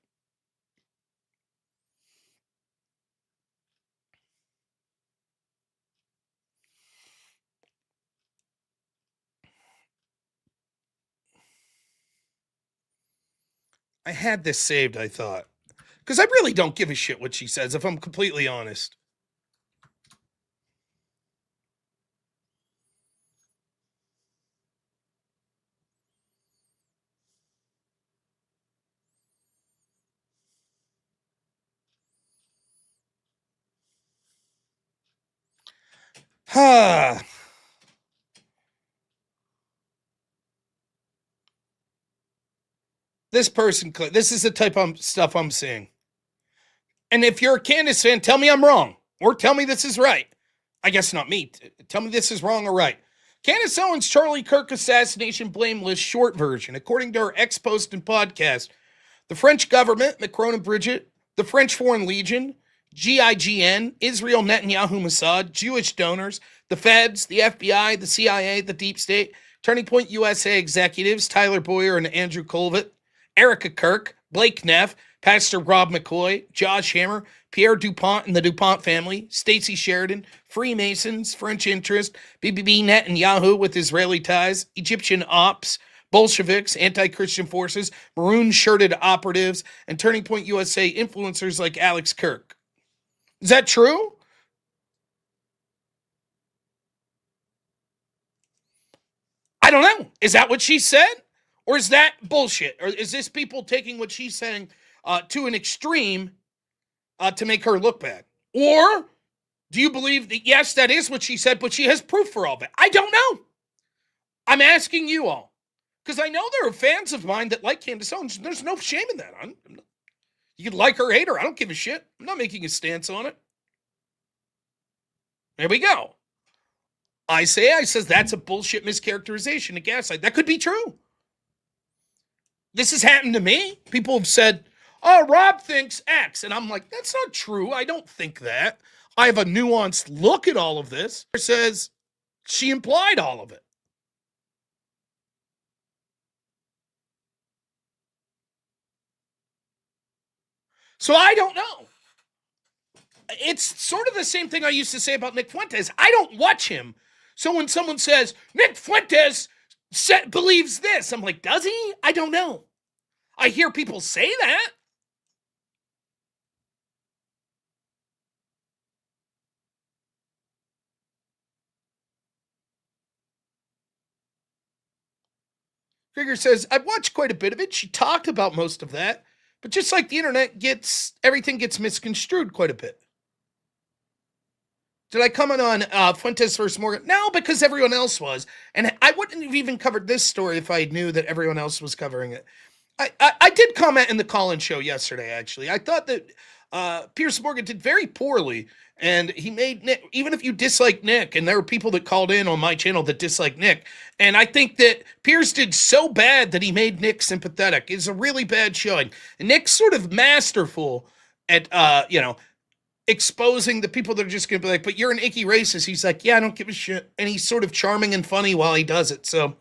I had this saved, I thought. Because I really don't give a shit what she says, if I'm completely honest. Ha. This person, this is the type of stuff I'm seeing. And if you're a Candace fan, tell me I'm wrong. Or tell me this is right. I guess not me. Tell me this is wrong or right. Candace Owens' Charlie Kirk assassination blame list short version. According to her ex-post and podcast, the French government, Macron and Brigitte, the French Foreign Legion, GIGN, Israel Netanyahu Mossad, Jewish donors, the feds, the FBI, the CIA, the Deep State, Turning Point USA executives, Tyler Boyer and Andrew Colvett, Erica Kirk, Blake Neff, Pastor Rob McCoy, Josh Hammer, Pierre DuPont and the DuPont family, Stacey Sheridan, Freemasons, French interest, BBB Netanyahu with Israeli ties, Egyptian ops, Bolsheviks, anti-Christian forces, maroon-shirted operatives, and Turning Point USA influencers like Alex Kirk. Is that true? I don't know. Is that what she said? Or is that bullshit? Or is this people taking what she's saying to an extreme to make her look bad? Or do you believe that, yes, that is what she said, but she has proof for all of it? I don't know. I'm asking you all. Because I know there are fans of mine that like Candace Owens. There's no shame in that. You can like her or hate her. I don't give a shit. I'm not making a stance on it. There we go. I says that's a bullshit mischaracterization, a gaslight. That could be true. This has happened to me. People have said, oh, Rob thinks X. And I'm like, that's not true. I don't think that. I have a nuanced look at all of this. It says she implied all of it. So I don't know. It's sort of the same thing I used to say about Nick Fuentes. I don't watch him. So when someone says, Nick Fuentes believes this, I'm like, does he? I don't know. I hear people say that. Krieger says, I've watched quite a bit of it. She talked about most of that. But just like the internet everything gets misconstrued quite a bit. Did I comment on Fuentes versus Morgan? No, because everyone else was. And I wouldn't have even covered this story if I knew that everyone else was covering it. I did comment in the call-in show yesterday, actually. I thought that Piers Morgan did very poorly. And he made Nick, even if you dislike Nick, and there were people that called in on my channel that dislike Nick, and I think that Piers did so bad that he made Nick sympathetic. It's a really bad showing. And Nick's sort of masterful at, exposing the people that are just going to be like, but you're an icky racist. He's like, yeah, I don't give a shit. And he's sort of charming and funny while he does it. So,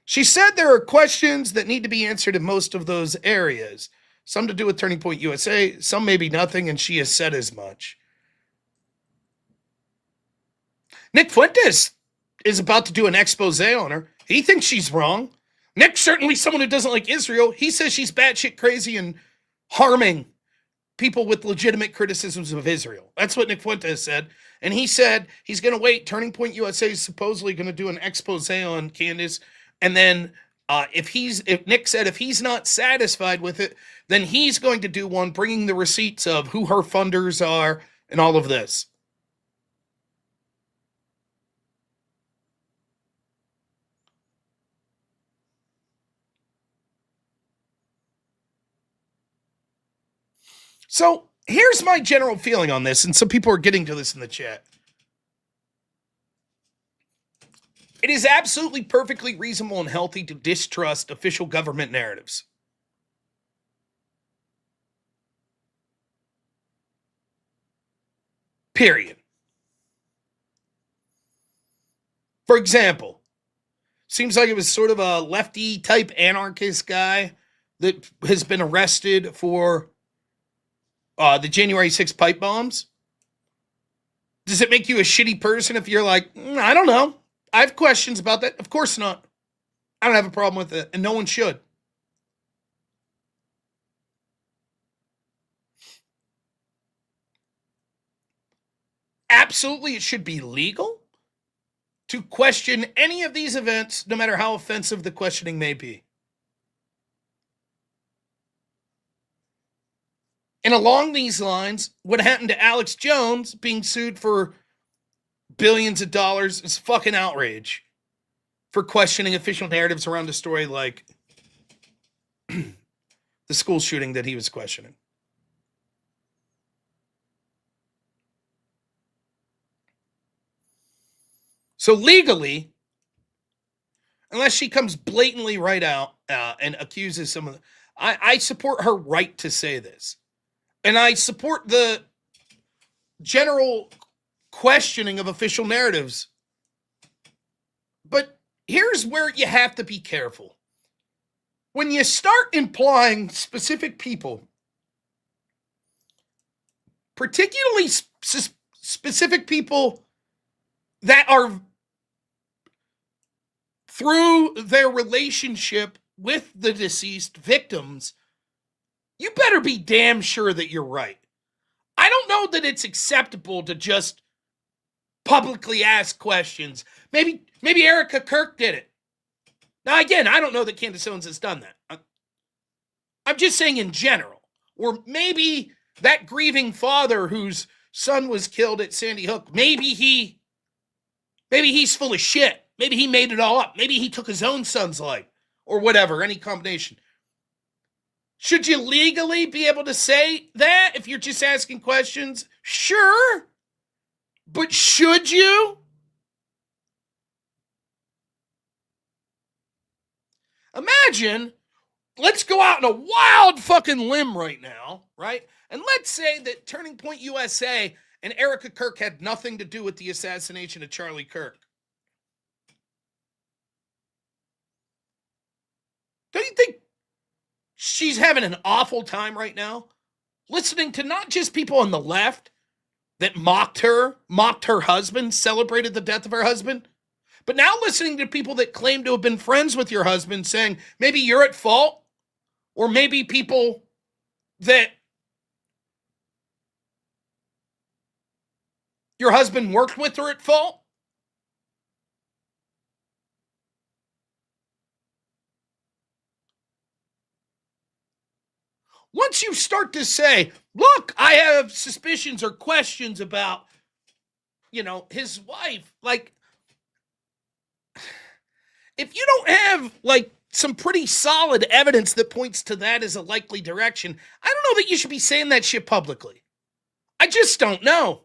she said there are questions that need to be answered in most of those areas. Some to do with Turning Point USA, some maybe nothing, and she has said as much. Nick Fuentes is about to do an expose on her. He thinks she's wrong. Nick's certainly someone who doesn't like Israel. He says she's batshit crazy and harming people with legitimate criticisms of Israel. That's what Nick Fuentes said. And he said he's going to wait. Turning Point USA is supposedly going to do an expose on Candace. And then if Nick said if he's not satisfied with it, then he's going to do one bringing the receipts of who her funders are and all of this. So here's my general feeling on this, and some people are getting to this in the chat. It is absolutely perfectly reasonable and healthy to distrust official government narratives. Period. For example, seems like it was sort of a lefty type anarchist guy that has been arrested for the January 6th pipe bombs. Does it make you a shitty person if you're like, I don't know. I have questions about that. Of course not. I don't have a problem with it, and no one should. Absolutely, it should be legal to question any of these events, no matter how offensive the questioning may be. And along these lines, what happened to Alex Jones being sued for billions of dollars is fucking outrage for questioning official narratives around a story like the school shooting that he was questioning. So legally, unless she comes blatantly right out and accuses some of the, I support her right to say this. And I support the general questioning of official narratives. But here's where you have to be careful. When you start implying specific people, particularly specific people that are through their relationship with the deceased victims, you better be damn sure that you're right. I don't know that it's acceptable to just publicly ask questions. Maybe Erica Kirk did it. Now, again, I don't know that Candace Owens has done that. I'm just saying in general. Or maybe that grieving father whose son was killed at Sandy Hook, maybe he's full of shit. Maybe he made it all up. Maybe he took his own son's life or whatever, any combination. Should you legally be able to say that if you're just asking questions? Sure. But should you? Imagine, let's go out on a wild fucking limb right now, right? And let's say that Turning Point USA and Erica Kirk had nothing to do with the assassination of Charlie Kirk. Don't you think she's having an awful time right now? Listening to not just people on the left that mocked her husband, celebrated the death of her husband, but now listening to people that claim to have been friends with your husband saying maybe you're at fault, or maybe people that your husband worked with are at fault. Once you start to say, look, I have suspicions or questions about, his wife, like, if you don't have, like, some pretty solid evidence that points to that as a likely direction, I don't know that you should be saying that shit publicly. I just don't know.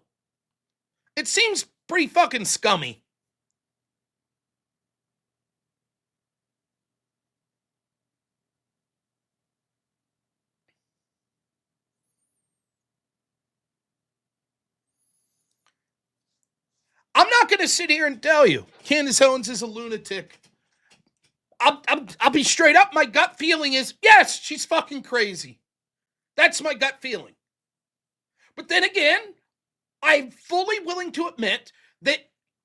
It seems pretty fucking scummy. I'm not going to sit here and tell you Candace Owens is a lunatic. I'll be straight up. My gut feeling is, yes, she's fucking crazy. That's my gut feeling. But then again, I'm fully willing to admit that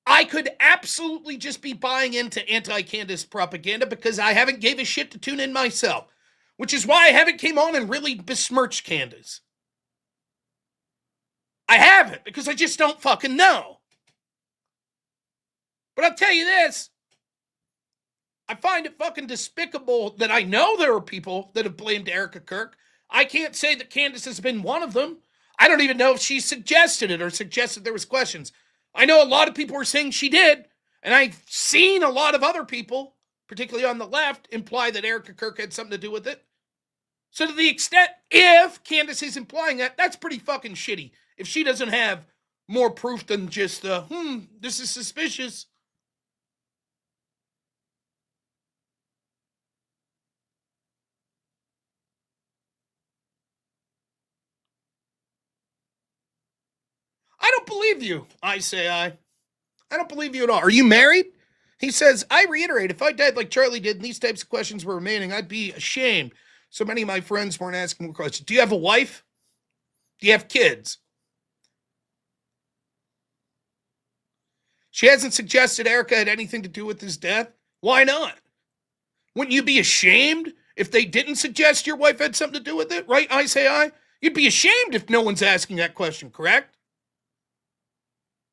I could absolutely just be buying into anti-Candace propaganda because I haven't gave a shit to tune in myself, which is why I haven't came on and really besmirched Candace. I haven't because I just don't fucking know. But I'll tell you this, I find it fucking despicable that I know there are people that have blamed Erica Kirk. I can't say that Candace has been one of them. I don't even know if she suggested it or suggested there was questions. I know a lot of people were saying she did, and I've seen a lot of other people, particularly on the left, imply that Erica Kirk had something to do with it. So to the extent, if Candace is implying that, that's pretty fucking shitty. If she doesn't have more proof than just this is suspicious. I don't believe you, I say I. I don't believe you at all. Are you married? He says, I reiterate, if I died like Charlie did and these types of questions were remaining, I'd be ashamed. So many of my friends weren't asking more questions. Do you have a wife? Do you have kids? She hasn't suggested Erica had anything to do with his death. Why not? Wouldn't you be ashamed if they didn't suggest your wife had something to do with it? Right, I say I? You'd be ashamed if no one's asking that question, correct?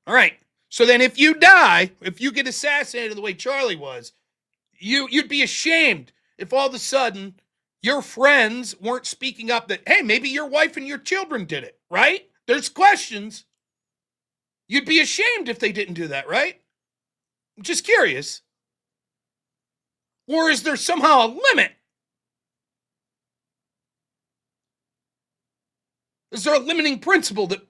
All right. So then if you die, if you get assassinated the way Charlie was, you'd be ashamed if all of a sudden your friends weren't speaking up that, hey, maybe your wife and your children did it, right? There's questions. You'd be ashamed if they didn't do that, right? I'm just curious. Or is there somehow a limit? Is there a limiting principle that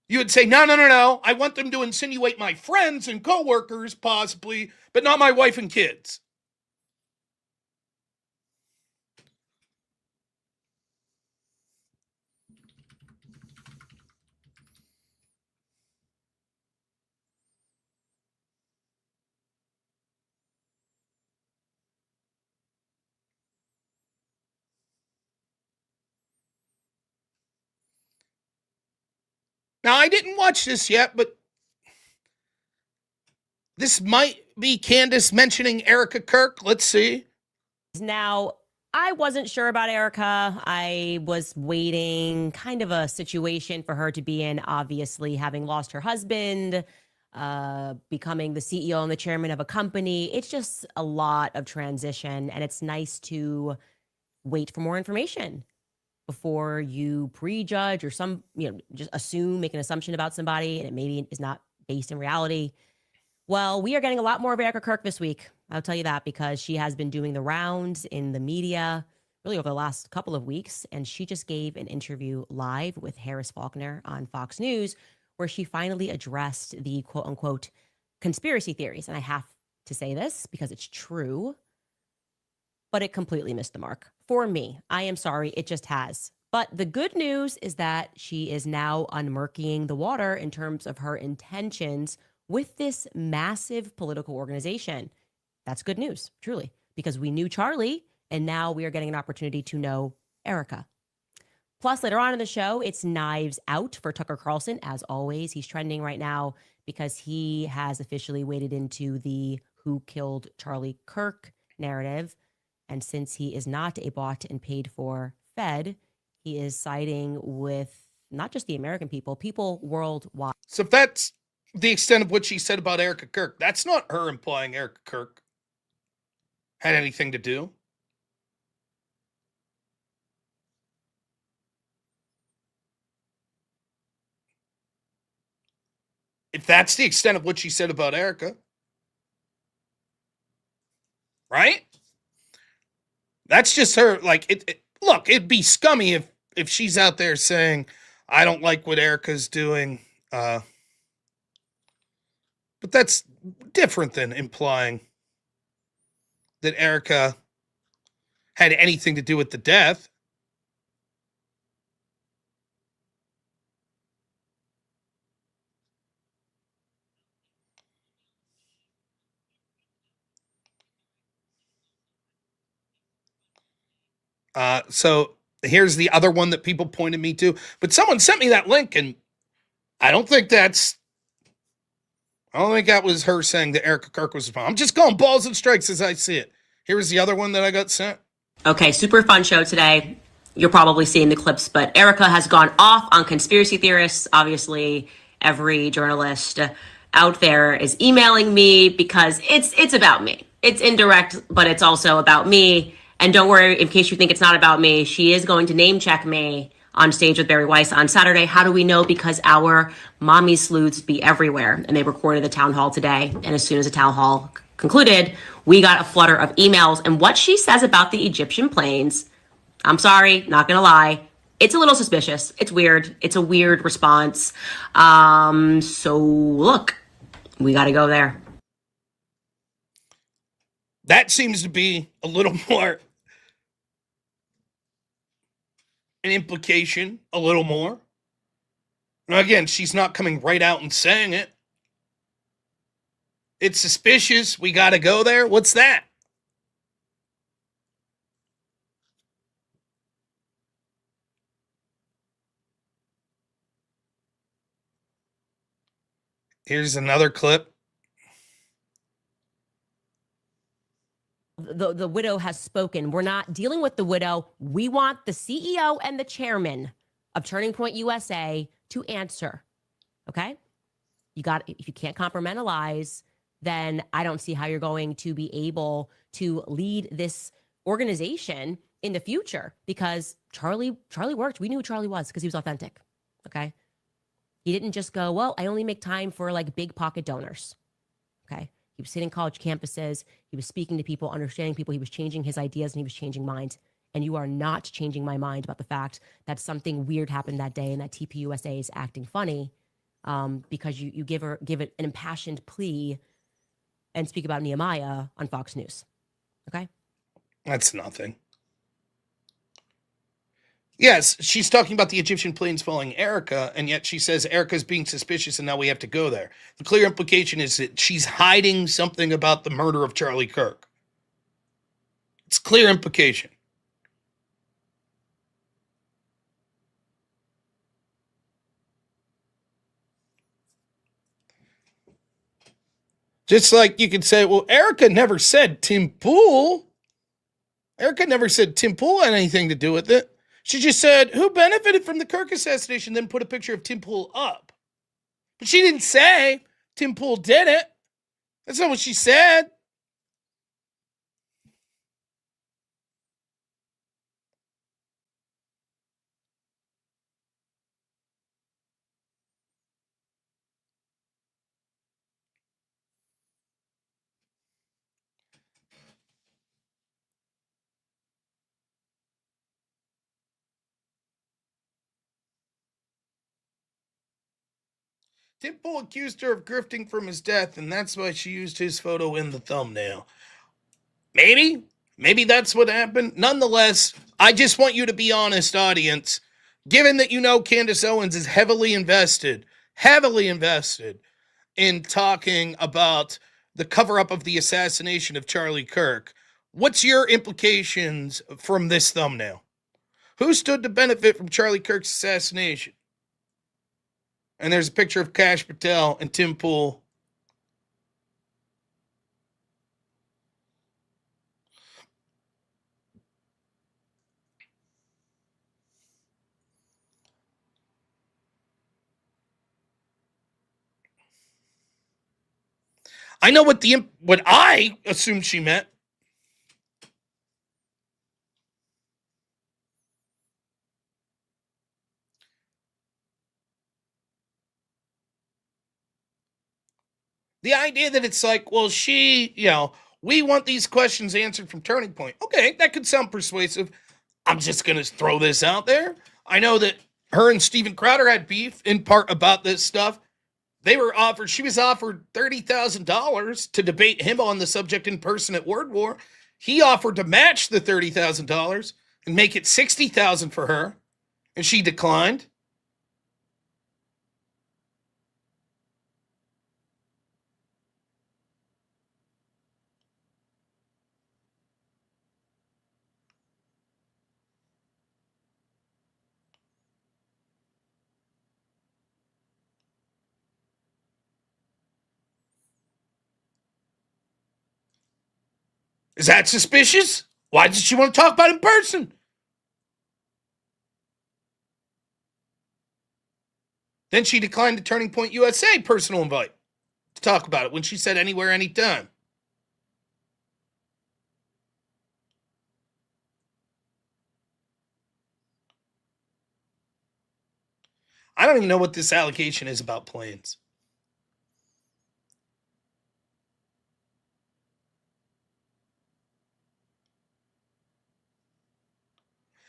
you would say, no, I want them to insinuate my friends and coworkers, possibly, but not my wife and kids? Now, I didn't watch this yet, but this might be Candace mentioning Erica Kirk. Let's see. Now, I wasn't sure about Erica. I was waiting kind of a situation for her to be in, obviously, having lost her husband, becoming the CEO and the chairman of a company. It's just a lot of transition, and it's nice to wait for more information before you prejudge or just assume, make an assumption about somebody, and it maybe is not based in reality. Well, we are getting a lot more of Erica Kirk this week. I'll tell you that, because she has been doing the rounds in the media really over the last couple of weeks. And she just gave an interview live with Harris Faulkner on Fox News, where she finally addressed the quote unquote conspiracy theories. And I have to say this because it's true, but it completely missed the mark for me. I am sorry. It just has. But the good news is that she is now unmurkying the water in terms of her intentions with this massive political organization. That's good news, truly, because we knew Charlie, and now we are getting an opportunity to know Erica. Plus, later on in the show, it's Knives Out for Tucker Carlson. As always, he's trending right now because he has officially waded into the who killed Charlie Kirk narrative. And since he is not a bought and paid for Fed, he is siding with not just the American people, people worldwide. So if that's the extent of what she said about Erica Kirk, that's not her implying Erica Kirk had anything to do. If that's the extent of what she said about Erica, right? That's just her. Like, look, it'd be scummy if she's out there saying, I don't like what Erica's doing. But that's different than implying that Erica had anything to do with the death. So here's the other one that people pointed me to. But someone sent me that link, and I don't think that was her saying that Erica Kirk was responsible. I'm just going balls and strikes as I see it. Here's the other one that I got sent. Okay, super fun show today. You're probably seeing the clips, but Erica has gone off on conspiracy theorists. Obviously, every journalist out there is emailing me because it's about me. It's indirect, but it's also about me. And don't worry, in case you think it's not about me, she is going to name check me on stage with Barry Weiss on Saturday. How do we know? Because our mommy sleuths be everywhere, and they recorded the town hall today. And as soon as the town hall concluded, we got a flutter of emails. And what she says about the Egyptian planes, I'm sorry, not gonna lie, it's a little suspicious. It's weird. It's a weird response. So look, we got to go there. That seems to be a little more an implication, a little more. Now, again, she's not coming right out and saying it. It's suspicious. We got to go there. What's that? Here's another clip. The widow has spoken. We're not dealing with the widow. We want the CEO and the chairman of Turning Point USA to answer. Okay? If you can't compartmentalize, then I don't see how you're going to be able to lead this organization in the future, because Charlie worked. We knew who Charlie was because he was authentic. Okay. He didn't just go, well, I only make time for like big pocket donors. Okay. He was hitting college campuses. He was speaking to people, understanding people. He was changing his ideas and he was changing minds. And you are not changing my mind about the fact that something weird happened that day and that TPUSA is acting funny because you give it an impassioned plea and speak about Nehemiah on Fox News. Okay. That's nothing. Yes, she's talking about the Egyptian planes following Erica, and yet she says Erica's being suspicious and now we have to go there. The clear implication is that she's hiding something about the murder of Charlie Kirk. It's clear implication. Just like you could say, well, Erica never said Tim Pool. Erica never said Tim Pool had anything to do with it. She just said, who benefited from the Kirk assassination, then put a picture of Tim Pool up. But she didn't say Tim Pool did it. That's not what she said. Tim Pool accused her of grifting from his death, and that's why she used his photo in the thumbnail. Maybe that's what happened. Nonetheless, I just want you to be honest, audience. Given that you know Candace Owens is heavily invested in talking about the cover-up of the assassination of Charlie Kirk, what's your implications from this thumbnail? Who stood to benefit from Charlie Kirk's assassination? And there's a picture of Kash Patel and Tim Pool. I know what I assumed she meant. The idea that it's like, well, we want these questions answered from Turning Point. Okay, that could sound persuasive. I'm just going to throw this out there. I know that her and Steven Crowder had beef in part about this stuff. She was offered $30,000 to debate him on the subject in person at Word War. He offered to match the $30,000 and make it $60,000 for her, and she declined. Is that suspicious? Why did she want to talk about it in person? Then she declined the Turning Point USA personal invite to talk about it when she said anywhere, anytime. I don't even know what this allegation is about planes.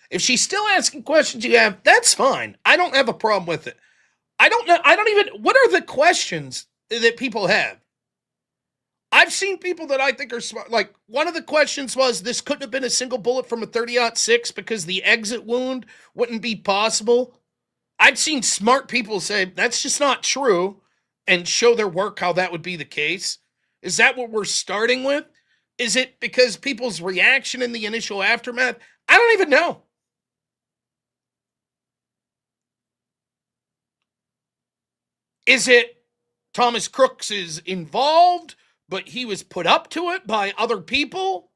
If she's still asking questions you have, that's fine. I don't have a problem with it. I don't know. What are the questions that people have? I've seen people that I think are smart. Like, one of the questions was, this couldn't have been a single bullet from a 30-06 because the exit wound wouldn't be possible. I've seen smart people say, that's just not true, and show their work how that would be the case. Is that what we're starting with? Is it because people's reaction in the initial aftermath? I don't even know. Is it Thomas Crooks is involved, but he was put up to it by other people?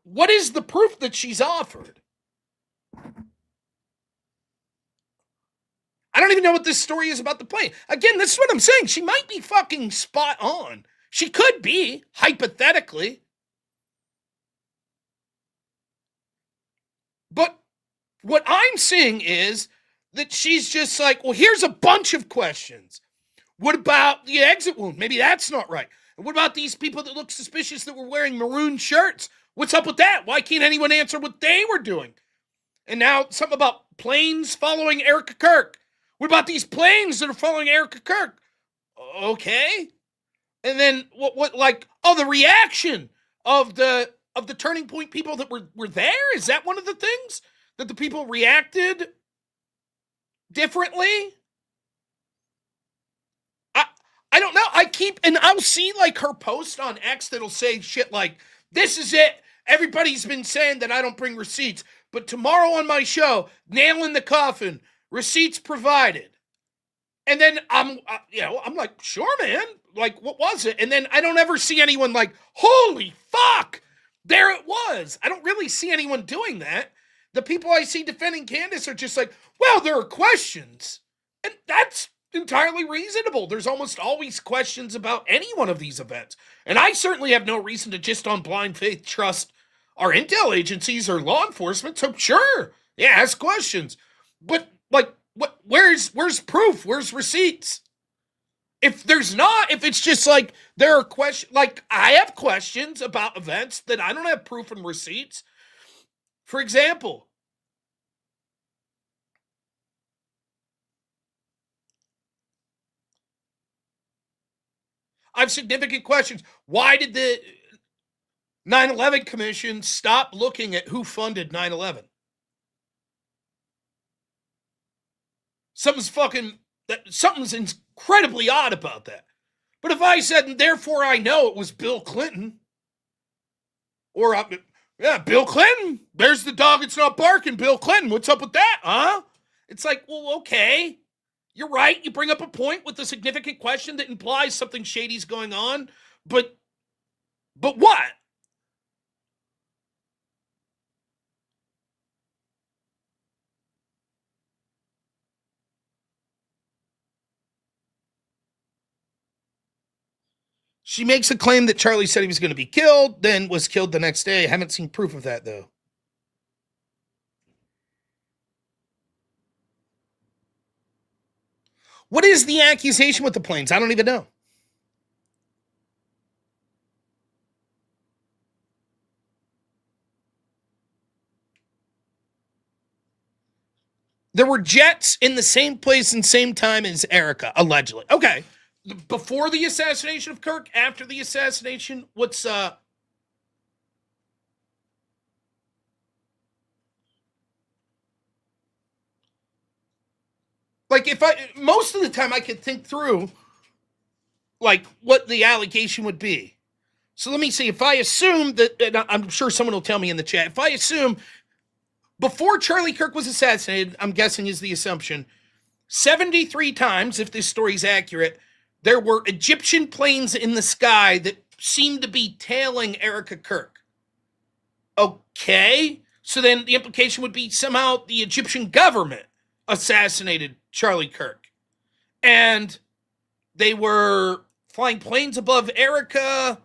What is the proof that she's offered? I don't even know what this story is about the plane. Again, this is what I'm saying. She might be fucking spot on. She could be, hypothetically. what I'm seeing is that she's just like, well, here's a bunch of questions. What about the exit wound? Maybe that's not right. And what about these people that look suspicious that were wearing maroon shirts? What's up with that? Why can't anyone answer what they were doing? And now something about planes following Erica Kirk. What about these planes that are following Erica Kirk? Okay. And then what like, oh, the reaction of the Turning Point people that were there? Is that one of the things? That the people reacted differently? I don't know. I'll see like her post on X that'll say shit like, this is it. Everybody's been saying that I don't bring receipts, but tomorrow on my show, nail in the coffin, receipts provided. And then I'm like, sure, man. Like, what was it? And then I don't ever see anyone like, holy fuck, there it was. I don't really see anyone doing that. The people I see defending Candace are just like, well, there are questions. And that's entirely reasonable. There's almost always questions about any one of these events. And I certainly have no reason to just on blind faith trust our intel agencies or law enforcement. So sure, yeah, ask questions. But like, where's proof? Where's receipts? If there's not, if it's just like there are questions, like I have questions about events that I don't have proof and receipts. For example, I have significant questions. Why did the 9/11 Commission stop looking at who funded 9/11? Something's incredibly odd about that. But if I said, and therefore I know it was Bill Clinton, or yeah, Bill Clinton. There's the dog that's not barking. Bill Clinton. What's up with that, huh? It's like, well, okay. You're right. You bring up a point with a significant question that implies something shady's going on. But what? She makes a claim that Charlie said he was going to be killed, then was killed the next day. I haven't seen proof of that, though. What is the accusation with the planes? I don't even know. There were jets in the same place and same time as Erica, allegedly. Okay. Before the assassination of Kirk, after the assassination, what's like if most of the time I could think through like what the allegation would be. So let me see. If I assume that, and I'm sure someone will tell me in the chat, if I assume before Charlie Kirk was assassinated, I'm guessing is the assumption, 73 times, if this story's accurate, there were Egyptian planes in the sky that seemed to be tailing Erica Kirk. Okay. So then the implication would be somehow the Egyptian government assassinated Charlie Kirk. And they were flying planes above Erica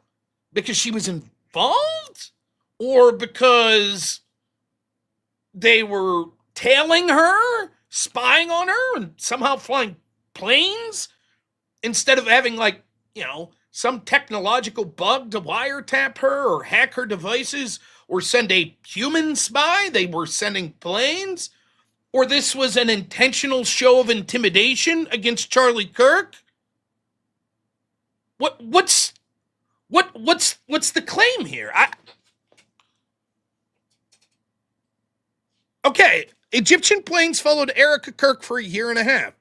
because she was involved? Or because they were tailing her, spying on her, and somehow flying planes? Instead of having, like, some technological bug to wiretap her or hack her devices or send a human spy, they were sending planes? Or this was an intentional show of intimidation against Charlie Kirk? What's the claim here? Okay, Egyptian planes followed Erica Kirk for a year and a half.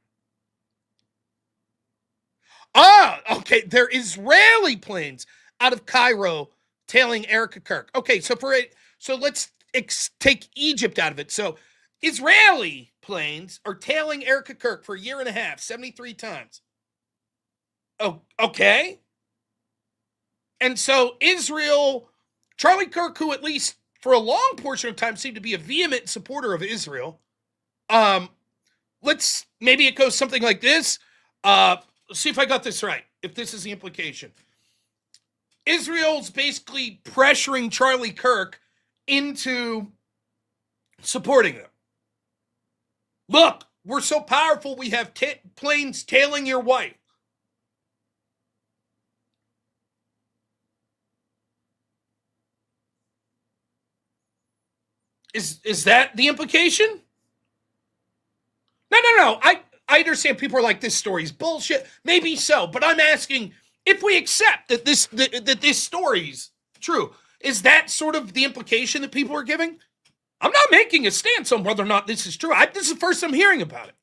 Okay, they're Israeli planes out of Cairo tailing Erica Kirk. Okay, so let's take Egypt out of it. So Israeli planes are tailing Erica Kirk for a year and a half, 73 times. Oh, okay. And so Israel, Charlie Kirk, who at least for a long portion of time seemed to be a vehement supporter of Israel. Maybe it goes something like this. Let's see if I got this right, if this is the implication. Israel's basically pressuring Charlie Kirk into supporting them. Look, we're so powerful, we have planes tailing your wife. Is that the implication? No. I understand people are like, this story's bullshit. Maybe so, but I'm asking, if we accept that this story's true, is that sort of the implication that people are giving? I'm not making a stance on whether or not this is true. This is the first I'm hearing about it.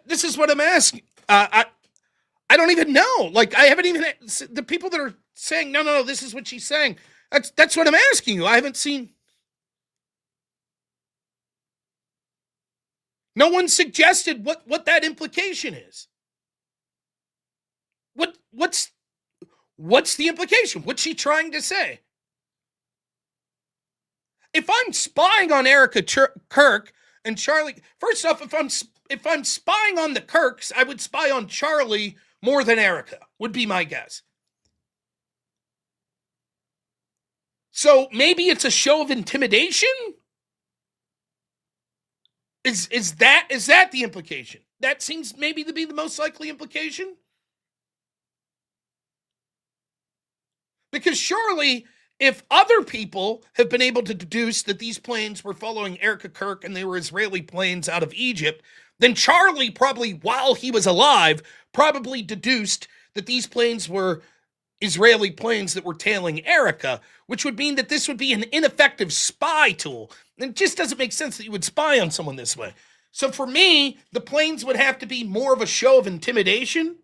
This is what I'm asking. I don't even know. Like, I haven't even, the people that are saying, no, this is what she's saying. That's what I'm asking you. I haven't seen. No one suggested what that implication is. What's the implication? What's she trying to say? If I'm spying on Erica Kirk and Charlie, first off, if I'm spying on the Kirks, I would spy on Charlie more than Erica, would be my guess. So maybe it's a show of intimidation? Is that the implication? That seems maybe to be the most likely implication. Because surely, if other people have been able to deduce that these planes were following Erica Kirk and they were Israeli planes out of Egypt, then Charlie probably, while he was alive, probably deduced that these planes were Israeli planes that were tailing Erica, which would mean that this would be an ineffective spy tool. It just doesn't make sense that you would spy on someone this way. So for me, the planes would have to be more of a show of intimidation.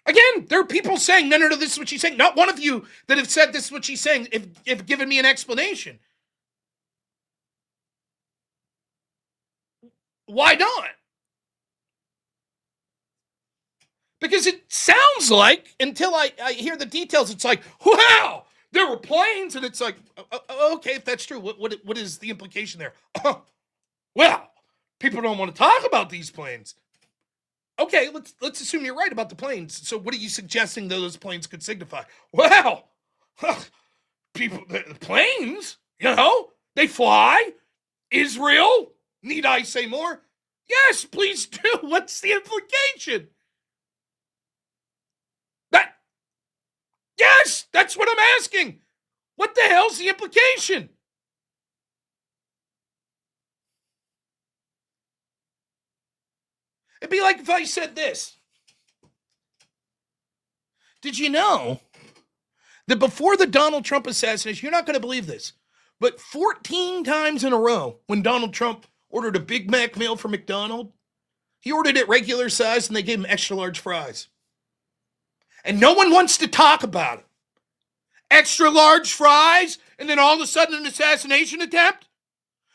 Again, there are people saying, no, this is what she's saying. Not one of you that have said this is what she's saying have given me an explanation. Why not? Because it sounds like, until I hear the details, it's like, wow, there were planes, and it's like, okay, if that's true, what is the implication there? Well, people don't want to talk about these planes. Okay, let's assume you're right about the planes. So what are you suggesting those planes could signify? Well, people, the planes, they fly. Israel, need I say more? Yes, please do. What's the implication? Yes, that's what I'm asking. What the hell's the implication? It'd be like if I said this. Did you know that before the Donald Trump assassination, you're not going to believe this, but 14 times in a row, when Donald Trump ordered a Big Mac meal from McDonald's, he ordered it regular size and they gave him extra large fries. And no one wants to talk about it. Extra large fries, and then all of a sudden an assassination attempt?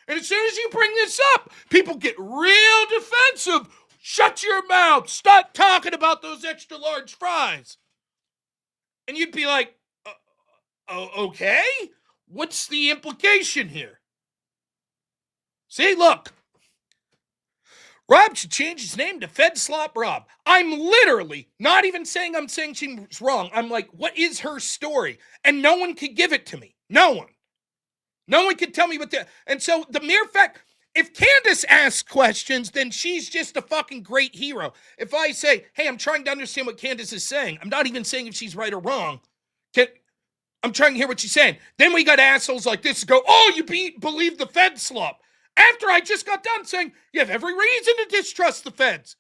And as soon as you bring this up, people get real defensive. Shut your mouth. Stop talking about those extra large fries. And you'd be like, okay, what's the implication here? See, look. Rob should change his name to Fed Slop Rob. I'm literally not even saying I'm saying she's wrong. I'm like, what is her story? And no one could give it to me. No one. No one could tell me what the... And so the mere fact... If Candace asks questions, then she's just a fucking great hero. If I say, hey, I'm trying to understand what Candace is saying, I'm not even saying if she's right or wrong. I'm trying to hear what she's saying. Then we got assholes like this go, oh, you believe the Fed slop. After I just got done saying, you have every reason to distrust the feds.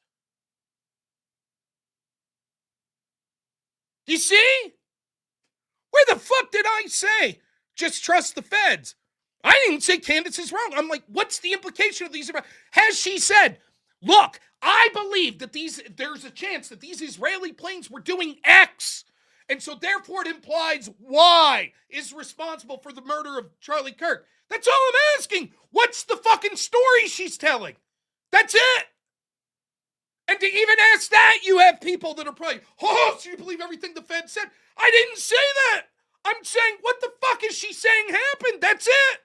You see? Where the fuck did I say, just trust the feds? I didn't say Candace is wrong. I'm like, what's the implication of these? Has she said, look, I believe that there's a chance that these Israeli planes were doing X. And so therefore it implies Y is responsible for the murder of Charlie Kirk. That's all I'm asking. What's the fucking story she's telling? That's it. And to even ask that, you have people that are probably, oh, so you believe everything the Fed said? I didn't say that. I'm saying, what the fuck is she saying happened? That's it.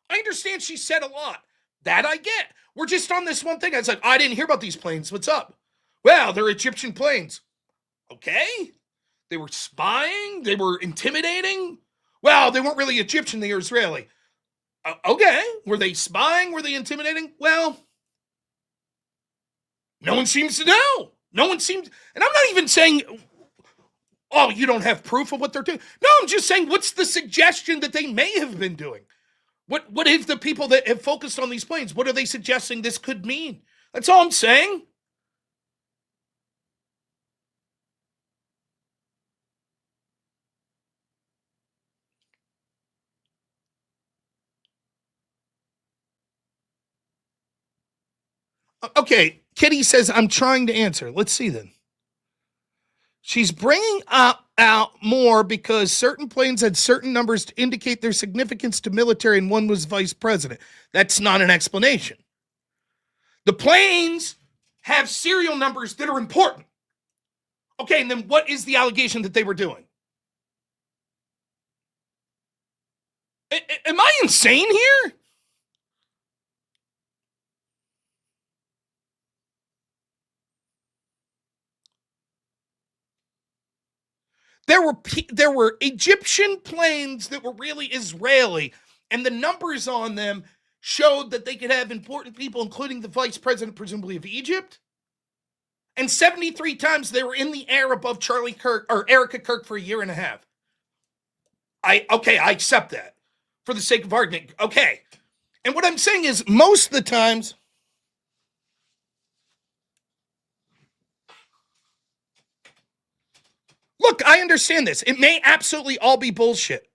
I understand she said a lot. That I get. We're just on this one thing. I was like, I didn't hear about these planes. What's up? Well, they're Egyptian planes. Okay. They were spying. They were intimidating. Well, they weren't really Egyptian. They were Israeli. Okay. Were they spying? Were they intimidating? Well, no one seems to know. No one seems, and I'm not even saying, oh, you don't have proof of what they're doing. No, I'm just saying, what's the suggestion that they may have been doing? What is the people that have focused on these planes? What are they suggesting this could mean? That's all I'm saying. Okay, Kitty says, I'm trying to answer. Let's see then. She's bringing out more because certain planes had certain numbers to indicate their significance to military, and one was vice president. That's not an explanation. The planes have serial numbers that are important. Okay, and then what is the allegation that they were doing? Am I insane here? There were Egyptian planes that were really Israeli, and the numbers on them showed that they could have important people, including the vice president, presumably of Egypt. And 73 times they were in the air above Charlie Kirk or Erica Kirk for a year and a half. I accept that for the sake of argument. Okay. And what I'm saying is most of the times, look, I understand this. It may absolutely all be bullshit.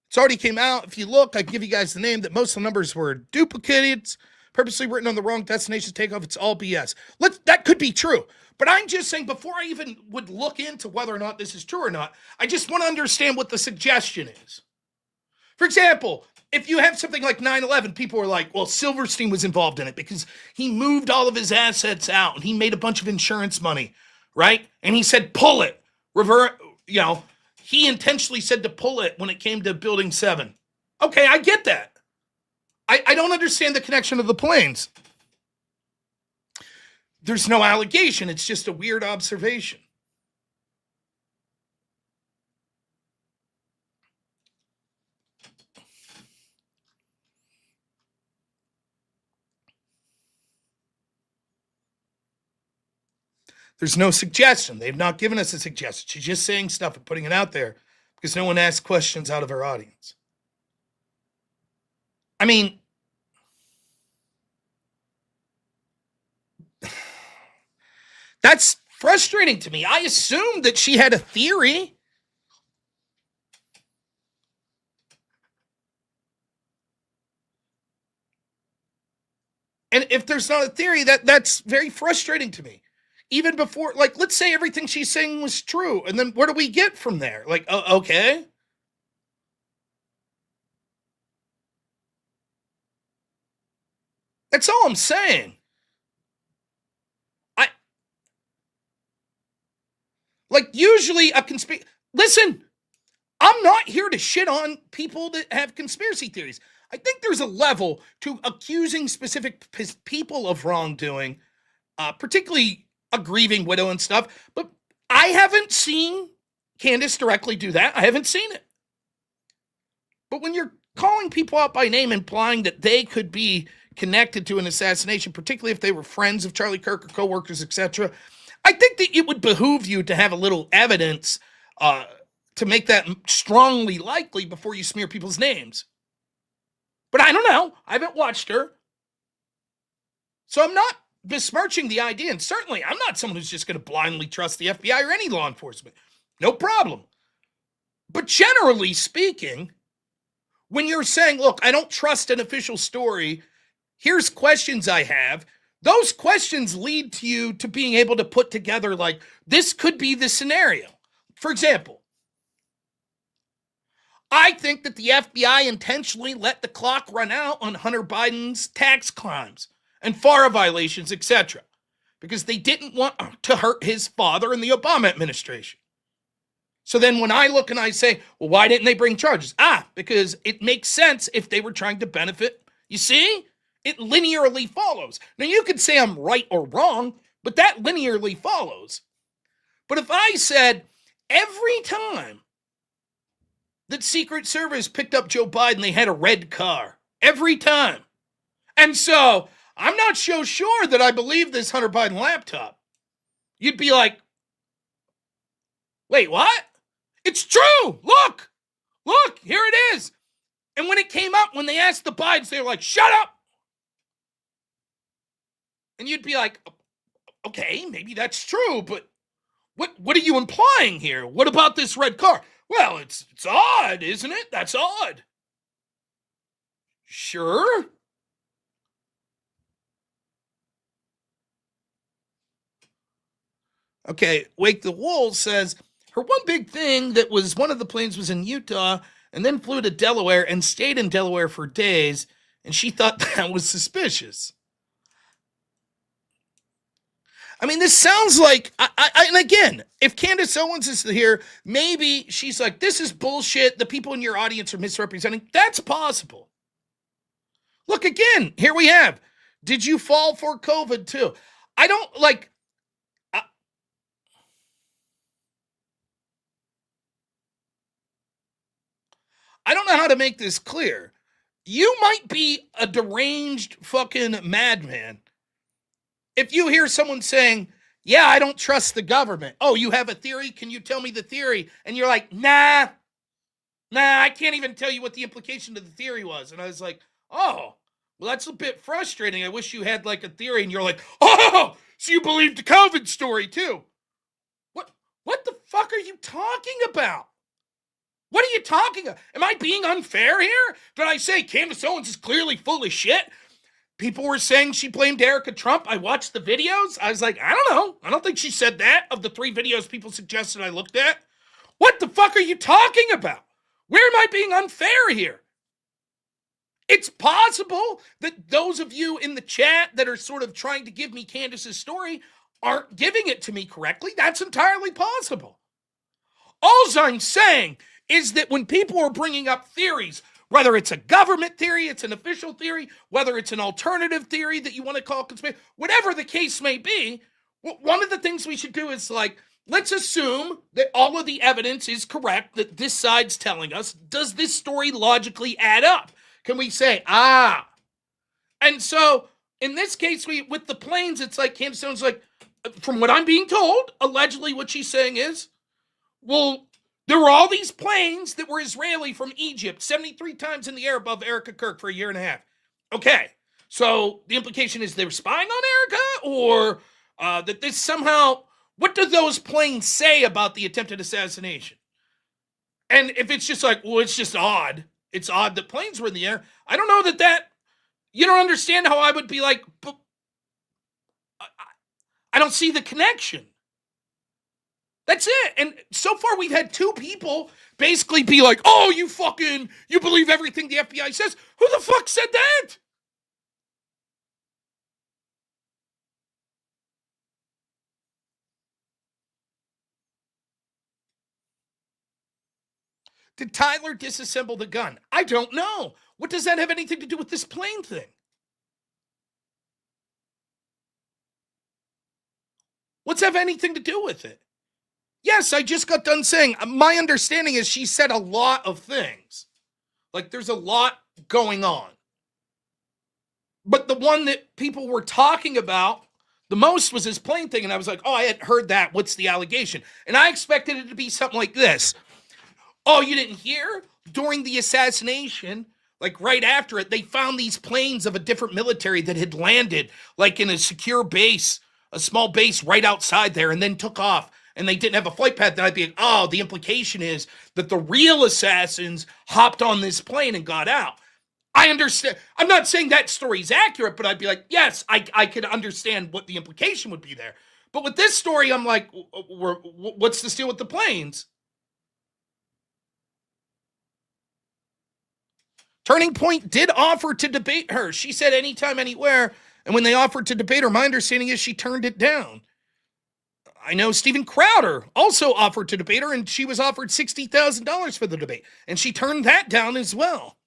It's already came out. If you look, I give you guys the name that most of the numbers were duplicated, purposely written on the wrong destination takeoff. It's all BS. That could be true. But I'm just saying, before I even would look into whether or not this is true or not, I just want to understand what the suggestion is. For example, if you have something like 9/11, people are like, well, Silverstein was involved in it because he moved all of his assets out and he made a bunch of insurance money, right? And he said, pull it. He intentionally said to pull it when it came to Building 7. Okay, I get that. I don't understand the connection of the planes. There's no allegation. It's just a weird observation. There's no suggestion. They've not given us a suggestion. She's just saying stuff and putting it out there because no one asks questions out of her audience. I mean, that's frustrating to me. I assumed that she had a theory. And if there's not a theory, that's very frustrating to me. Even before, like, let's say everything she's saying was true. And then where do we get from there? Like, okay. That's all I'm saying. Usually a conspiracy. Listen, I'm not here to shit on people that have conspiracy theories. I think there's a level to accusing specific people of wrongdoing, particularly a grieving widow and stuff. But I haven't seen Candace directly do that. I haven't seen it. But when you're calling people out by name, implying that they could be connected to an assassination, particularly if they were friends of Charlie Kirk or coworkers, etc., I think that it would behoove you to have a little evidence to make that strongly likely before you smear people's names. But I don't know. I haven't watched her. So I'm not besmirching the idea. And certainly I'm not someone who's just going to blindly trust the FBI or any law enforcement. No problem. But generally speaking, when you're saying, look, I don't trust an official story, here's questions I have, those questions lead to you to being able to put together, like, this could be the scenario. For example, I think that the FBI intentionally let the clock run out on Hunter Biden's tax crimes and FARA violations, etc., because they didn't want to hurt his father in the Obama administration. So then when I look and I say, well, why didn't they bring charges? Because it makes sense if they were trying to benefit. You see? It linearly follows. Now, you could say I'm right or wrong, but that linearly follows. But if I said every time that Secret Service picked up Joe Biden, they had a red car. Every time. And so, I'm not so sure that I believe this Hunter Biden laptop. You'd be like, wait, what? It's true! Look, here it is. And when it came up, when they asked the Bidens, they were like, shut up! And you'd be like, okay, maybe that's true, but what are you implying here? What about this red car? Well, it's odd, isn't it? That's odd. Sure. Okay, Wake the Wool says her one big thing that was one of the planes was in Utah and then flew to Delaware and stayed in Delaware for days, and she thought that was suspicious. I mean, this sounds like, and again, if Candace Owens is here, maybe she's like, this is bullshit. The people in your audience are misrepresenting. That's possible. Look, again, here we have, did you fall for COVID too? I don't like, I don't know how to make this clear. You might be a deranged fucking madman if you hear someone saying, yeah, I don't trust the government. Oh, you have a theory? Can you tell me the theory? And you're like, nah, I can't even tell you what the implication of the theory was. And I was like, oh, well, that's a bit frustrating. I wish you had like a theory. And you're like, oh, so you believe the COVID story too. What the fuck are you talking about? What are you talking about? Am I being unfair here? Did I say Candace Owens is clearly full of shit? People were saying she blamed Erica Trump. I watched the videos. I was like, I don't know. I don't think she said that of the 3 videos people suggested I looked at. What the fuck are you talking about? Where am I being unfair here? It's possible that those of you in the chat that are sort of trying to give me Candace's story aren't giving it to me correctly. That's entirely possible. All I'm saying is that when people are bringing up theories, whether it's a government theory, it's an official theory, whether it's an alternative theory that you want to call conspiracy, whatever the case may be, one of the things we should do is like, let's assume that all of the evidence is correct that this side's telling us. Does this story logically add up? Can we say, And so in this case, with the planes, it's like Candace Owens, like, from what I'm being told, allegedly what she's saying is, well, there were all these planes that were Israeli from Egypt, 73 times in the air above Erica Kirk for a year and a half. Okay, so the implication is they were spying on Erica, or that this somehow, what do those planes say about the attempted assassination? And if it's just like, well, it's just odd. It's odd that planes were in the air. I don't know that you don't understand how I would be like, but I don't see the connection. That's it. And so far we've had 2 people basically be like, oh, you believe everything the FBI says. Who the fuck said that? Did Tyler disassemble the gun? I don't know. What does that have anything to do with this plane thing? What's have anything to do with it? Yes, I just got done saying, my understanding is she said a lot of things. Like, there's a lot going on. But the one that people were talking about the most was this plane thing, and I was like, oh, I hadn't heard that. What's the allegation? And I expected it to be something like this. Oh, you didn't hear? During the assassination, like right after it, they found these planes of a different military that had landed, like in a secure base, a small base right outside there, and then took off. And they didn't have a flight path, then I'd be like, oh, the implication is that the real assassins hopped on this plane and got out. I understand. I'm not saying that story's accurate, but I'd be like, yes, I could understand what the implication would be there. But with this story, I'm like, what's the deal with the planes? Turning Point did offer to debate her. She said anytime, anywhere. And when they offered to debate her, my understanding is she turned it down. I know Steven Crowder also offered to debate her, and she was offered $60,000 for the debate. And she turned that down as well.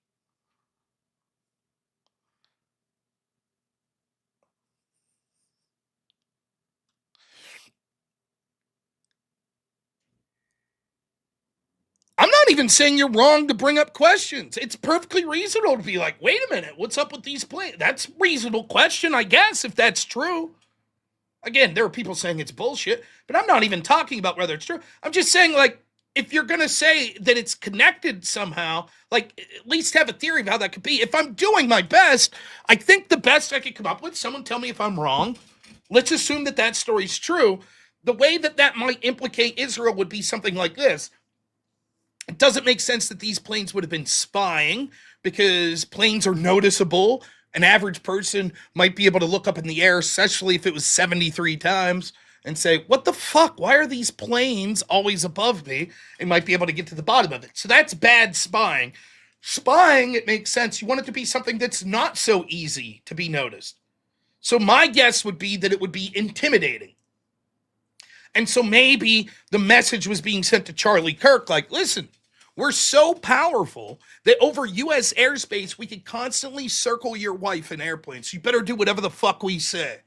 I'm not even saying you're wrong to bring up questions. It's perfectly reasonable to be like, wait a minute, what's up with these planes? That's a reasonable question, I guess, if that's true. Again, there are people saying it's bullshit, but I'm not even talking about whether it's true. I'm just saying, like, if you're going to say that it's connected somehow, like, at least have a theory of how that could be. If I'm doing my best, I think the best I could come up with, someone tell me if I'm wrong. Let's assume that that story's true. The way that that might implicate Israel would be something like this. It doesn't make sense that these planes would have been spying because planes are noticeable. An average person might be able to look up in the air, especially if it was 73 times, and say, what the fuck? Why are these planes always above me? And might be able to get to the bottom of it. So that's bad spying. Spying, it makes sense. You want it to be something that's not so easy to be noticed. So my guess would be that it would be intimidating. And so maybe the message was being sent to Charlie Kirk, like, listen, we're so powerful that over U.S. airspace, we could constantly circle your wife in airplanes. So you better do whatever the fuck we say.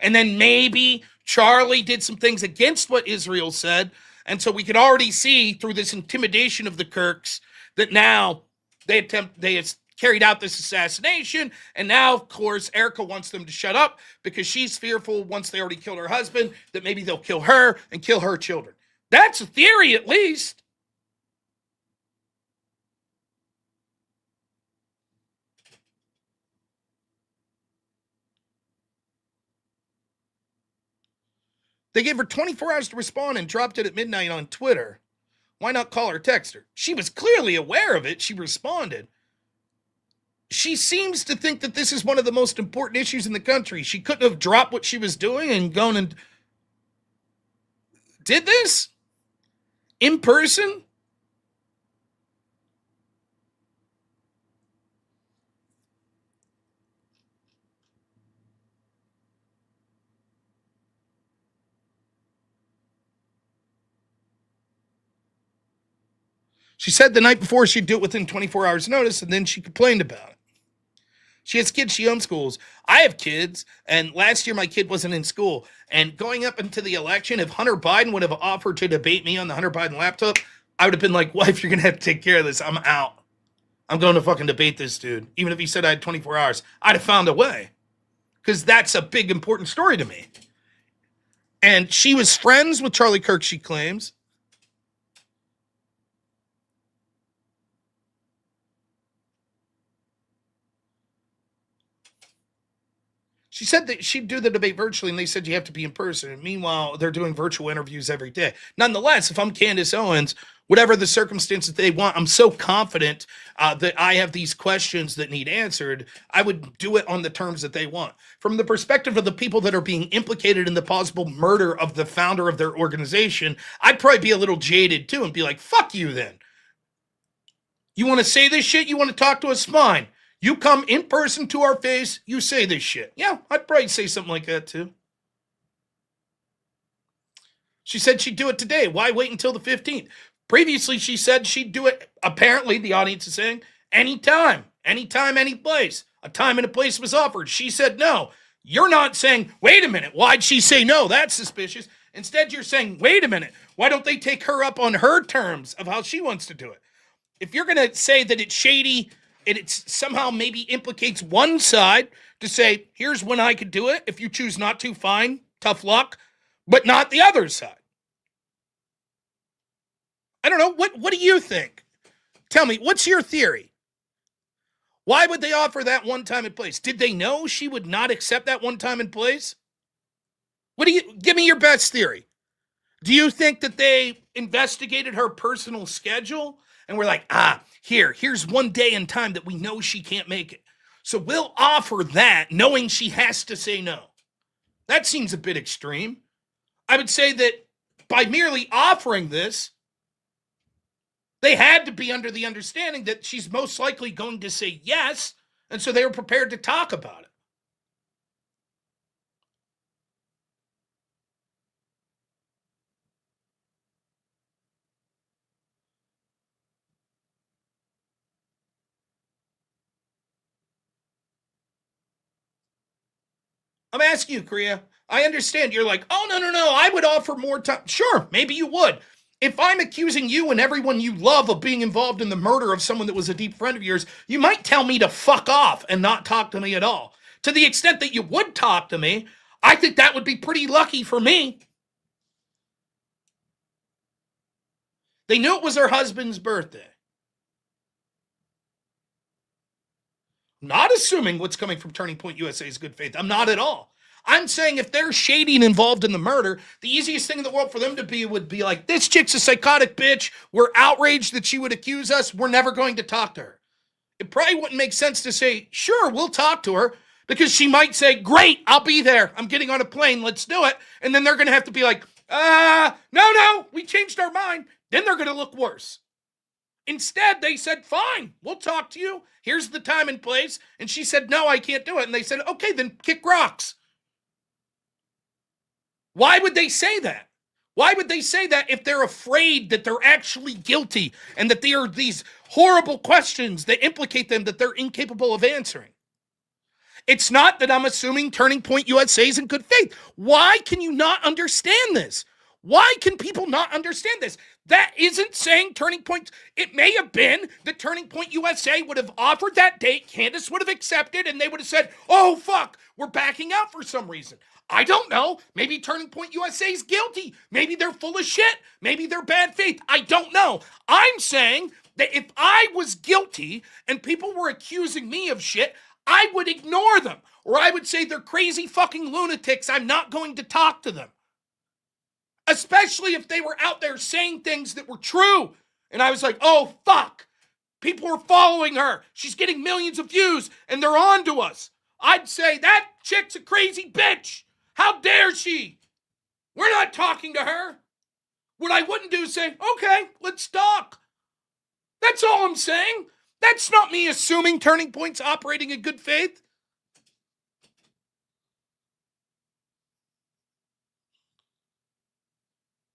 And then maybe Charlie did some things against what Israel said. And so we could already see through this intimidation of the Kirks that now they carried out this assassination. And now, of course, Erica wants them to shut up because she's fearful once they already killed her husband that maybe they'll kill her and kill her children. That's a theory, at least. They gave her 24 hours to respond and dropped it at midnight on Twitter. Why not call her or text her? She was clearly aware of it. She responded. She seems to think that this is one of the most important issues in the country. She couldn't have dropped what she was doing and gone and did this in person. She said the night before she'd do it within 24 hours notice, and then she complained about it. She has kids she homeschools. I have kids, and last year my kid wasn't in school. And going up into the election, if Hunter Biden would have offered to debate me on the Hunter Biden laptop, I would have been like, wife, you're going to have to take care of this. I'm out. I'm going to fucking debate this dude. Even if he said I had 24 hours, I'd have found a way. Because that's a big, important story to me. And she was friends with Charlie Kirk, she claims. She said that she'd do the debate virtually, and they said you have to be in person. And meanwhile, they're doing virtual interviews every day. Nonetheless, if I'm Candace Owens, whatever the circumstances they want, I'm so confident that I have these questions that need answered, I would do it on the terms that they want. From the perspective of the people that are being implicated in the possible murder of the founder of their organization, I'd probably be a little jaded too and be like, fuck you then. You want to say this shit? You want to talk to us? Fine. You come in person to our face, you say this shit. Yeah, I'd probably say something like that too. She said she'd do it today. Why wait until the 15th? Previously, she said she'd do it, apparently, the audience is saying, anytime, any place. A time and a place was offered. She said no. You're not saying, wait a minute, why'd she say no? That's suspicious. Instead, you're saying, wait a minute, why don't they take her up on her terms of how she wants to do it? If you're going to say that it's shady, and it somehow maybe implicates one side to say, here's when I could do it. If you choose not to, fine, tough luck, but not the other side. I don't know. What do you think? Tell me, what's your theory? Why would they offer that one time and place? Did they know she would not accept that one time and place? Give me your best theory. Do you think that they investigated her personal schedule and were like, here's one day and time that we know she can't make it. So we'll offer that knowing she has to say no. That seems a bit extreme. I would say that by merely offering this, they had to be under the understanding that she's most likely going to say yes, and so they were prepared to talk about it. I'm asking you, Korea. I understand you're like, oh, no, I would offer more time. Sure, maybe you would. If I'm accusing you and everyone you love of being involved in the murder of someone that was a deep friend of yours, you might tell me to fuck off and not talk to me at all. To the extent that you would talk to me, I think that would be pretty lucky for me. They knew it was her husband's birthday. Not assuming what's coming from Turning Point USA is good faith. I'm not at all. I'm saying if they're shady and involved in the murder, the easiest thing in the world for them to be would be like, this chick's a psychotic bitch. We're outraged that she would accuse us. We're never going to talk to her. It probably wouldn't make sense to say, sure, we'll talk to her, because she might say, great, I'll be there. I'm getting on a plane. Let's do it. And then they're going to have to be like, no, we changed our mind. Then they're going to look worse. Instead, they said, fine, we'll talk to you. Here's the time and place. And she said, no, I can't do it. And they said, okay, then kick rocks. Why would they say that? Why would they say that if they're afraid that they're actually guilty and that there are these horrible questions that implicate them that they're incapable of answering? It's not that I'm assuming Turning Point USA is in good faith. Why can you not understand this? Why can people not understand this? That isn't saying Turning Point. It may have been that Turning Point USA would have offered that date, Candace would have accepted, and they would have said, oh, fuck, we're backing out for some reason. I don't know. Maybe Turning Point USA is guilty. Maybe they're full of shit. Maybe they're bad faith. I don't know. I'm saying that if I was guilty and people were accusing me of shit, I would ignore them. Or I would say they're crazy fucking lunatics. I'm not going to talk to them. Especially if they were out there saying things that were true. And I was like, oh, fuck. People are following her. She's getting millions of views and they're on to us. I'd say that chick's a crazy bitch. How dare she? We're not talking to her. What I wouldn't do is say, okay, let's talk. That's all I'm saying. That's not me assuming Turning Point's operating in good faith.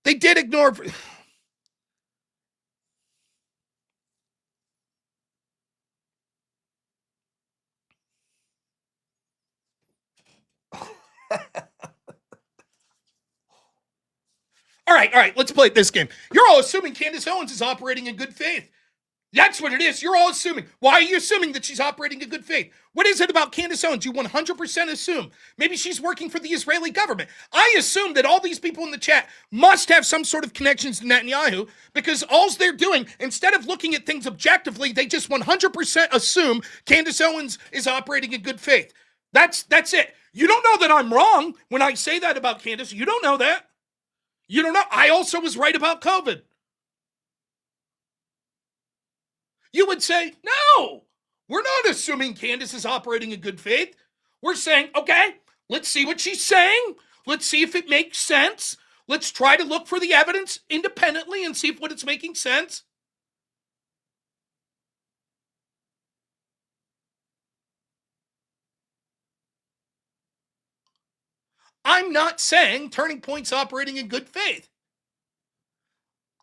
They did ignore. All right, let's play this game. You're all assuming Candace Owens is operating in good faith. That's what it is. You're all assuming. Why are you assuming that she's operating in good faith? What is it about Candace Owens you 100% assume? Maybe she's working for the Israeli government. I assume that all these people in the chat must have some sort of connections to Netanyahu, because all they're doing, instead of looking at things objectively, they just 100% assume Candace Owens is operating in good faith. That's it. You don't know that I'm wrong when I say that about Candace. You don't know that. You don't know. I also was right about COVID. You would say, no, we're not assuming Candace is operating in good faith. We're saying, okay, let's see what she's saying. Let's see if it makes sense. Let's try to look for the evidence independently and see if what it's making sense. I'm not saying Turning Point's operating in good faith.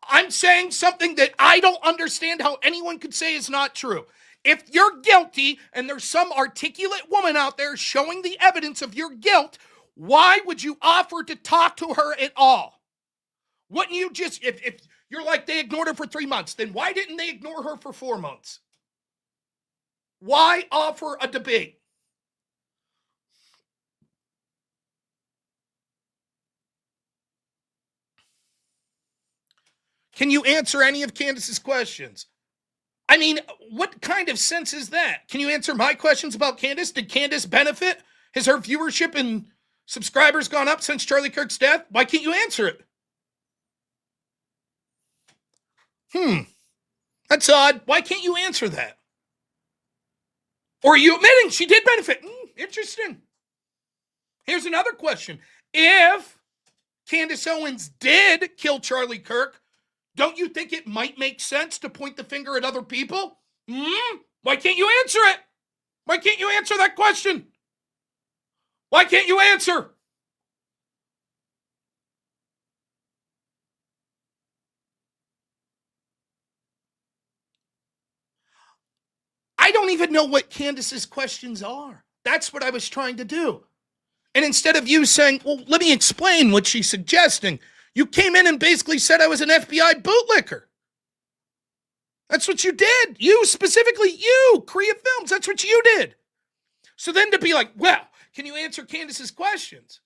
I'm saying something that I don't understand how anyone could say is not true. If you're guilty and there's some articulate woman out there showing the evidence of your guilt, why would you offer to talk to her at all? Wouldn't you just, if you're like, they ignored her for 3 months, then why didn't they ignore her for 4 months? Why offer a debate? Can you answer any of Candace's questions? I mean, what kind of sense is that? Can you answer my questions about Candace? Did Candace benefit? Has her viewership and subscribers gone up since Charlie Kirk's death? Why can't you answer it? That's odd. Why can't you answer that? Or are you admitting she did benefit? Interesting. Here's another question. If Candace Owens did kill Charlie Kirk, don't you think it might make sense to point the finger at other people? Why can't you answer it? Why can't you answer that question? Why can't you answer? I don't even know what Candace's questions are. That's what I was trying to do. And instead of you saying, well, let me explain what she's suggesting, You came in and basically said I was an FBI bootlicker. That's what you did. You, specifically you, Korea Films, that's what you did. So then to be like, well, can you answer Candace's questions?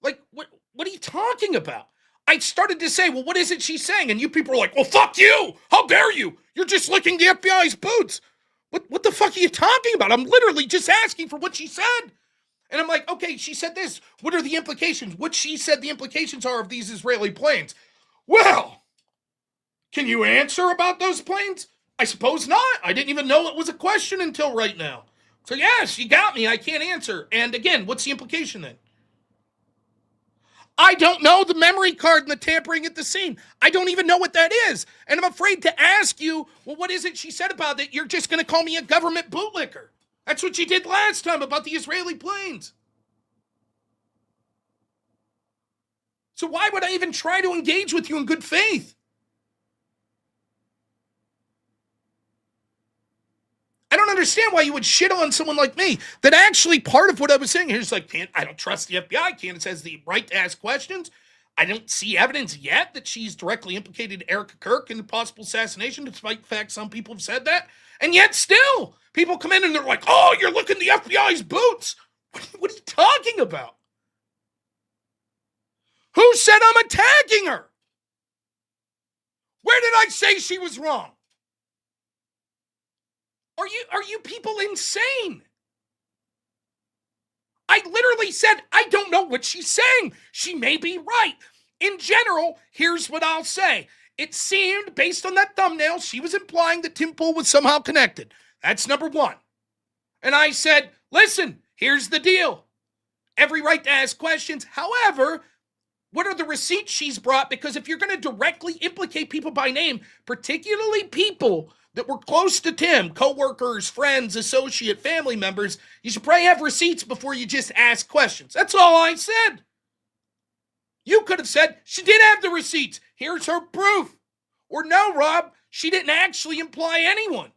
Like, what are you talking about? I started to say, well, what is it she's saying? And you people are like, well, fuck you. How dare you? You're just licking the FBI's boots. What the fuck are you talking about? I'm literally just asking for what she said. And I'm like, okay, she said this. What are the implications? What she said the implications are of these Israeli planes. Well, can you answer about those planes? I suppose not. I didn't even know it was a question until right now. So yes, you got me. I can't answer. And again, what's the implication then? I don't know the memory card and the tampering at the scene. I don't even know what that is. And I'm afraid to ask you, well, what is it she said about it? You're just going to call me a government bootlicker. That's what you did last time about the Israeli planes. So why would I even try to engage with you in good faith? I don't understand why you would shit on someone like me. That actually part of what I was saying here is like, I don't trust the FBI. Candace has the right to ask questions. I don't see evidence yet that she's directly implicated Erica Kirk in the possible assassination, despite the fact some people have said that. And yet still, people come in and they're like, oh, you're looking the FBI's boots. What are you talking about? Who said I'm attacking her? Where did I say she was wrong? Are you people insane? I literally said, I don't know what she's saying. She may be right. In general, here's what I'll say. It seemed, based on that thumbnail, she was implying that Tim Pool was somehow connected. That's number one. And I said, listen, here's the deal. Every right to ask questions. However, what are the receipts she's brought? Because if you're going to directly implicate people by name, particularly people that were close to Tim, coworkers, friends, associate, family members, you should probably have receipts before you just ask questions. That's all I said. You could have said, she did have the receipts. Here's her proof. Or no, Rob, she didn't actually imply anyone.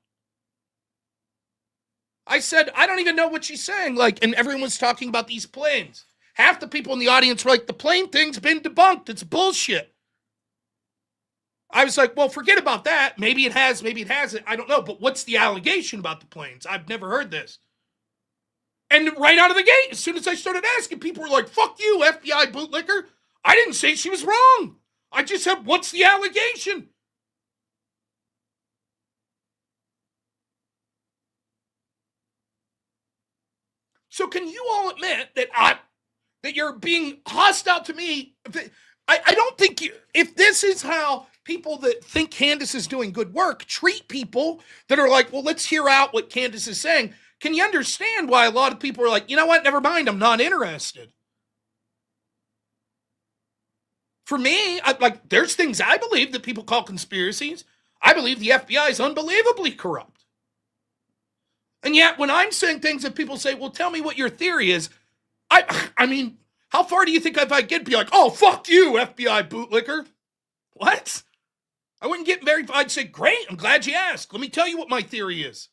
I said, I don't even know what she's saying. And everyone was talking about these planes. Half the people in the audience were like, the plane thing's been debunked. It's bullshit. I was like, well, forget about that. Maybe it has, maybe it hasn't. I don't know. But what's the allegation about the planes? I've never heard this. And right out of the gate, as soon as I started asking, people were like, fuck you, FBI bootlicker. I didn't say she was wrong. I just said, what's the allegation? So can you all admit that you're being hostile to me? I don't think if this is how people that think Candace is doing good work treat people that are like, well, let's hear out what Candace is saying. Can you understand why a lot of people are like, you know what? Never mind. I'm not interested. For me, there's things I believe that people call conspiracies. I believe the FBI is unbelievably corrupt. And yet when I'm saying things that people say, well, tell me what your theory is. I mean, how far do you think if I get be like, oh, fuck you, FBI bootlicker? What? I wouldn't get very, I'd say, great, I'm glad you asked. Let me tell you what my theory is.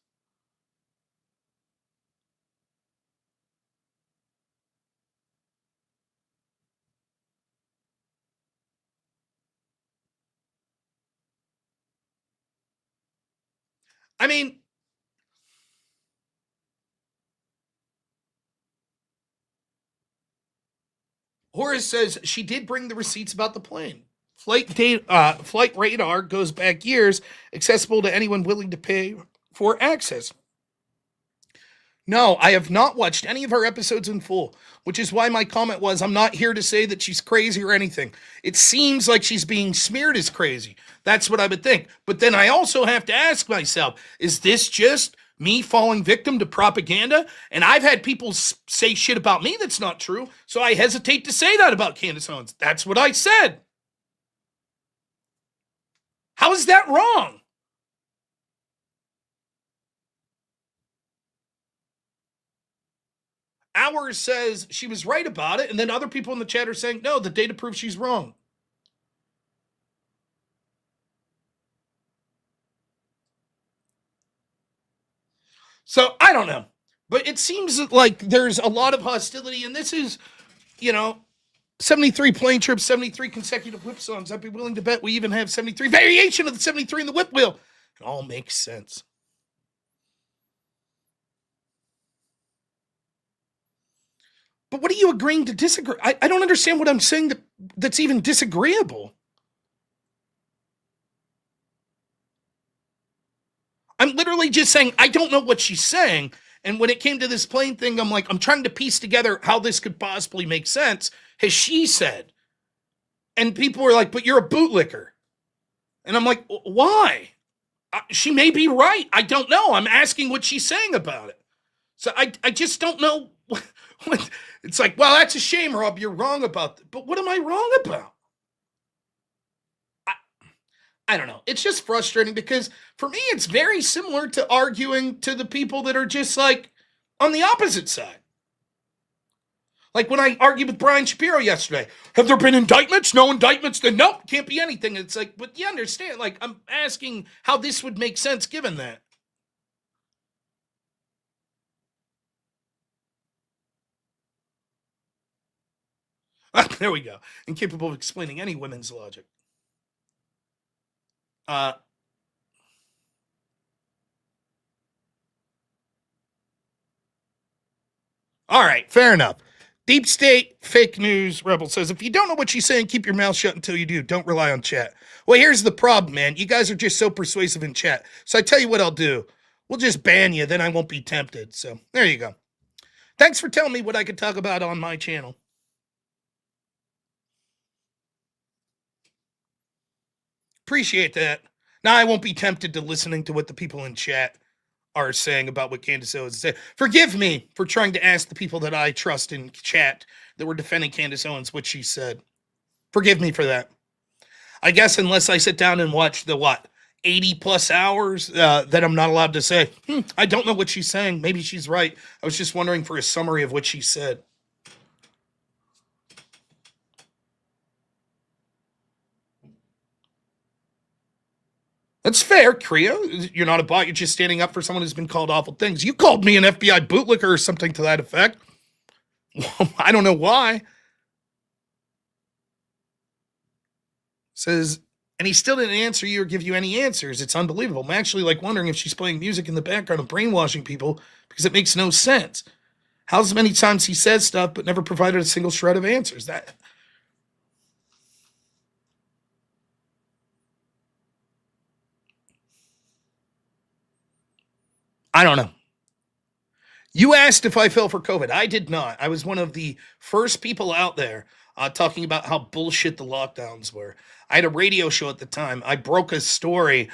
I mean, Horace says she did bring the receipts about the plane. Flight radar goes back years, accessible to anyone willing to pay for access. No, I have not watched any of her episodes in full, which is why my comment was, I'm not here to say that she's crazy or anything. It seems like she's being smeared as crazy. That's what I would think. But then I also have to ask myself, is this just me falling victim to propaganda? And I've had people say shit about me that's not true, so I hesitate to say that about Candace Owens. That's what I said. How is that wrong? Hours says she was right about it, and then other people in the chat are saying, no, the data proves she's wrong. So, I don't know. But it seems like there's a lot of hostility, and this is, 73 plane trips, 73 consecutive whip songs. I'd be willing to bet we even have 73 variation of the 73 in the whip wheel. It all makes sense. But what are you agreeing to disagree? I don't understand what I'm saying that's even disagreeable. I'm literally just saying I don't know what she's saying. And when it came to this plane thing, I'm like, I'm trying to piece together how this could possibly make sense, as she said. And people were like, but you're a bootlicker. And I'm like, why? She may be right. I don't know. I'm asking what she's saying about it. So I just don't know. It's like, well, that's a shame, Rob. You're wrong about that. But what am I wrong about? I don't know. It's just frustrating because for me, it's very similar to arguing to the people that are just like on the opposite side. Like when I argued with Brian Shapiro yesterday, have there been indictments? No indictments? Then nope, can't be anything. It's like, but you understand, like I'm asking how this would make sense given that. There we go. Incapable of explaining any women's logic. All right, fair enough. Deep State Fake News Rebel says, if you don't know what she's saying, keep your mouth shut until you do. Don't rely on chat. Well, here's the problem, man. You guys are just so persuasive in chat. So I tell you what I'll do. We'll just ban you, then I won't be tempted. So there you go. Thanks for telling me what I could talk about on my channel. Appreciate that. Now I won't be tempted to listening to what the people in chat are saying about what Candace Owens said. Forgive me for trying to ask the people that I trust in chat that were defending Candace Owens what she said. Forgive me for that. I guess unless I sit down and watch the 80 plus hours that I'm not allowed to say, I don't know what she's saying. Maybe she's right. I was just wondering for a summary of what she said. That's fair, Kriya. You're not a bot. You're just standing up for someone who's been called awful things. You called me an FBI bootlicker or something to that effect. I don't know why. Says, and he still didn't answer you or give you any answers. It's unbelievable. I'm actually wondering if she's playing music in the background and brainwashing people because it makes no sense. How's many times he says stuff but never provided a single shred of answers? That... I don't know. You asked if I fell for COVID. I did not. I was one of the first people out there talking about how bullshit the lockdowns were. I had a radio show at the time. I broke a story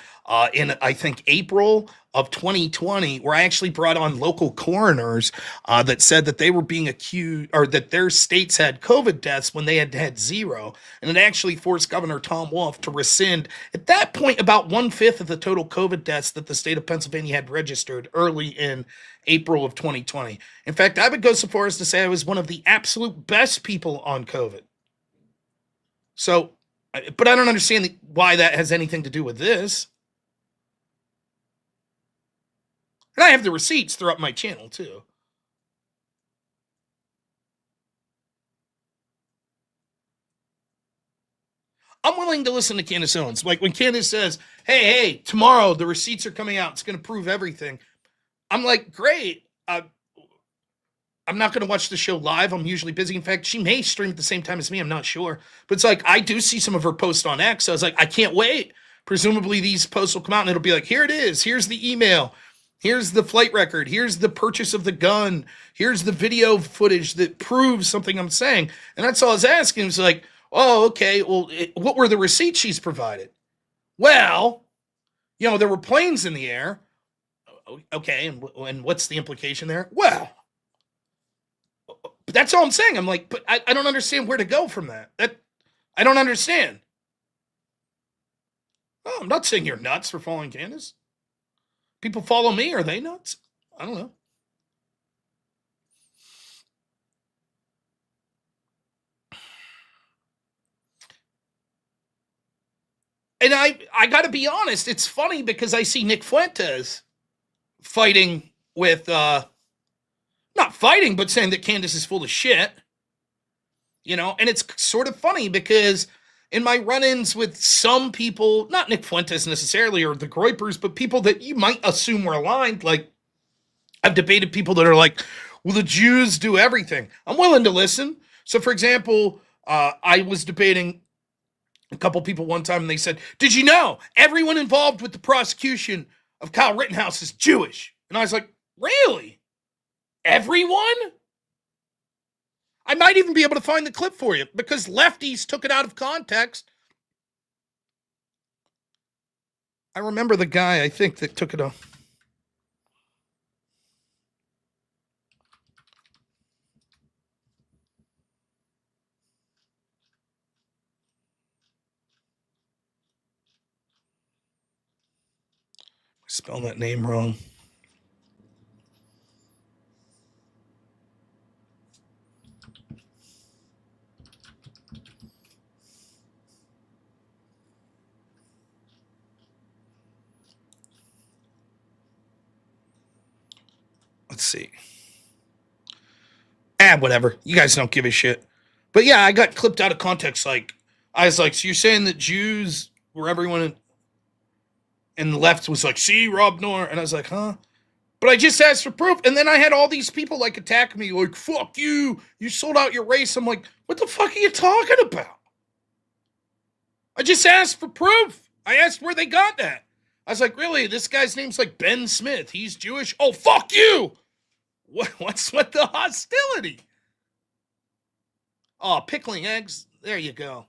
in, I think, April of 2020, where I actually brought on local coroners that said that they were being accused, or that their states had COVID deaths when they had zero. And it actually forced Governor Tom Wolf to rescind, at that point, about 1/5 of the total COVID deaths that the state of Pennsylvania had registered early in April of 2020. In fact, I would go so far as to say I was one of the absolute best people on COVID. So, but I don't understand why that has anything to do with this. And I have the receipts throughout my channel, too. I'm willing to listen to Candace Owens. Like when Candace says, hey, tomorrow the receipts are coming out. It's going to prove everything. I'm like, great. I'm not going to watch the show live. I'm usually busy. In fact, she may stream at the same time as me. I'm not sure. But it's like, I do see some of her posts on X. So I was like, I can't wait. Presumably these posts will come out and it'll be like, here it is. Here's the email. Here's the flight record. Here's the purchase of the gun. Here's the video footage that proves something I'm saying. And that's all I was asking. It was like, oh, okay. Well, what were the receipts she's provided? Well, there were planes in the air. Okay. And what's the implication there? Well, but that's all I'm saying. I'm like, but I don't understand where to go from that. I don't understand. Oh, I'm not saying you're nuts for following Candace. People follow me. Are they nuts? I don't know. And I got to be honest. It's funny because I see Nick Fuentes fighting with not fighting, but saying that Candace is full of shit. You know, and it's sort of funny because in my run-ins with some people, not Nick Fuentes necessarily or the Groypers, but people that you might assume were aligned, like I've debated people that are like, well, the Jews do everything. I'm willing to listen. So, for example, I was debating a couple people one time and they said, did you know everyone involved with the prosecution of Kyle Rittenhouse is Jewish? And I was like, really? Everyone? I might even be able to find the clip for you because lefties took it out of context. I remember the guy, I think, that took it off. I spelled that name wrong. Let's see. Whatever. You guys don't give a shit. But yeah, I got clipped out of context. Like, I was like, so you're saying that Jews were everyone and the left was like, see, robnoerr. And I was like, huh? But I just asked for proof. And then I had all these people like attack me, like, fuck you. You sold out your race. I'm like, what the fuck are you talking about? I just asked for proof. I asked where they got that. I was like, really? This guy's name's like Ben Smith. He's Jewish. Oh, fuck you. What's with the hostility? Oh, pickling eggs. There you go.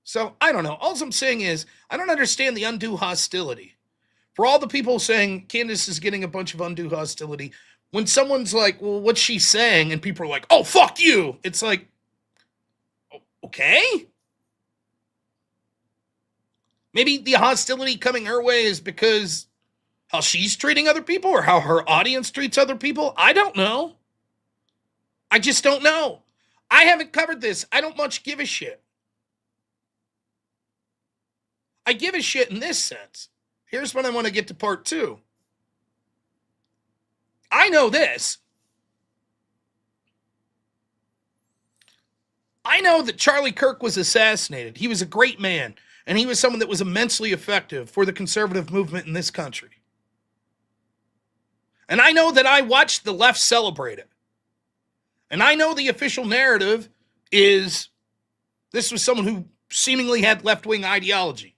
So, I don't know. All I'm saying is, I don't understand the undue hostility. For all the people saying Candace is getting a bunch of undue hostility, when someone's like, well, what's she saying? And people are like, oh, fuck you. It's like, okay. Maybe the hostility coming her way is because how she's treating other people or how her audience treats other people. I don't know. I just don't know. I haven't covered this. I don't much give a shit. I give a shit in this sense. Here's when I want to get to part 2. I know this. I know that Charlie Kirk was assassinated. He was a great man. And he was someone that was immensely effective for the conservative movement in this country. And I know that I watched the left celebrate it. And I know the official narrative is this was someone who seemingly had left-wing ideology.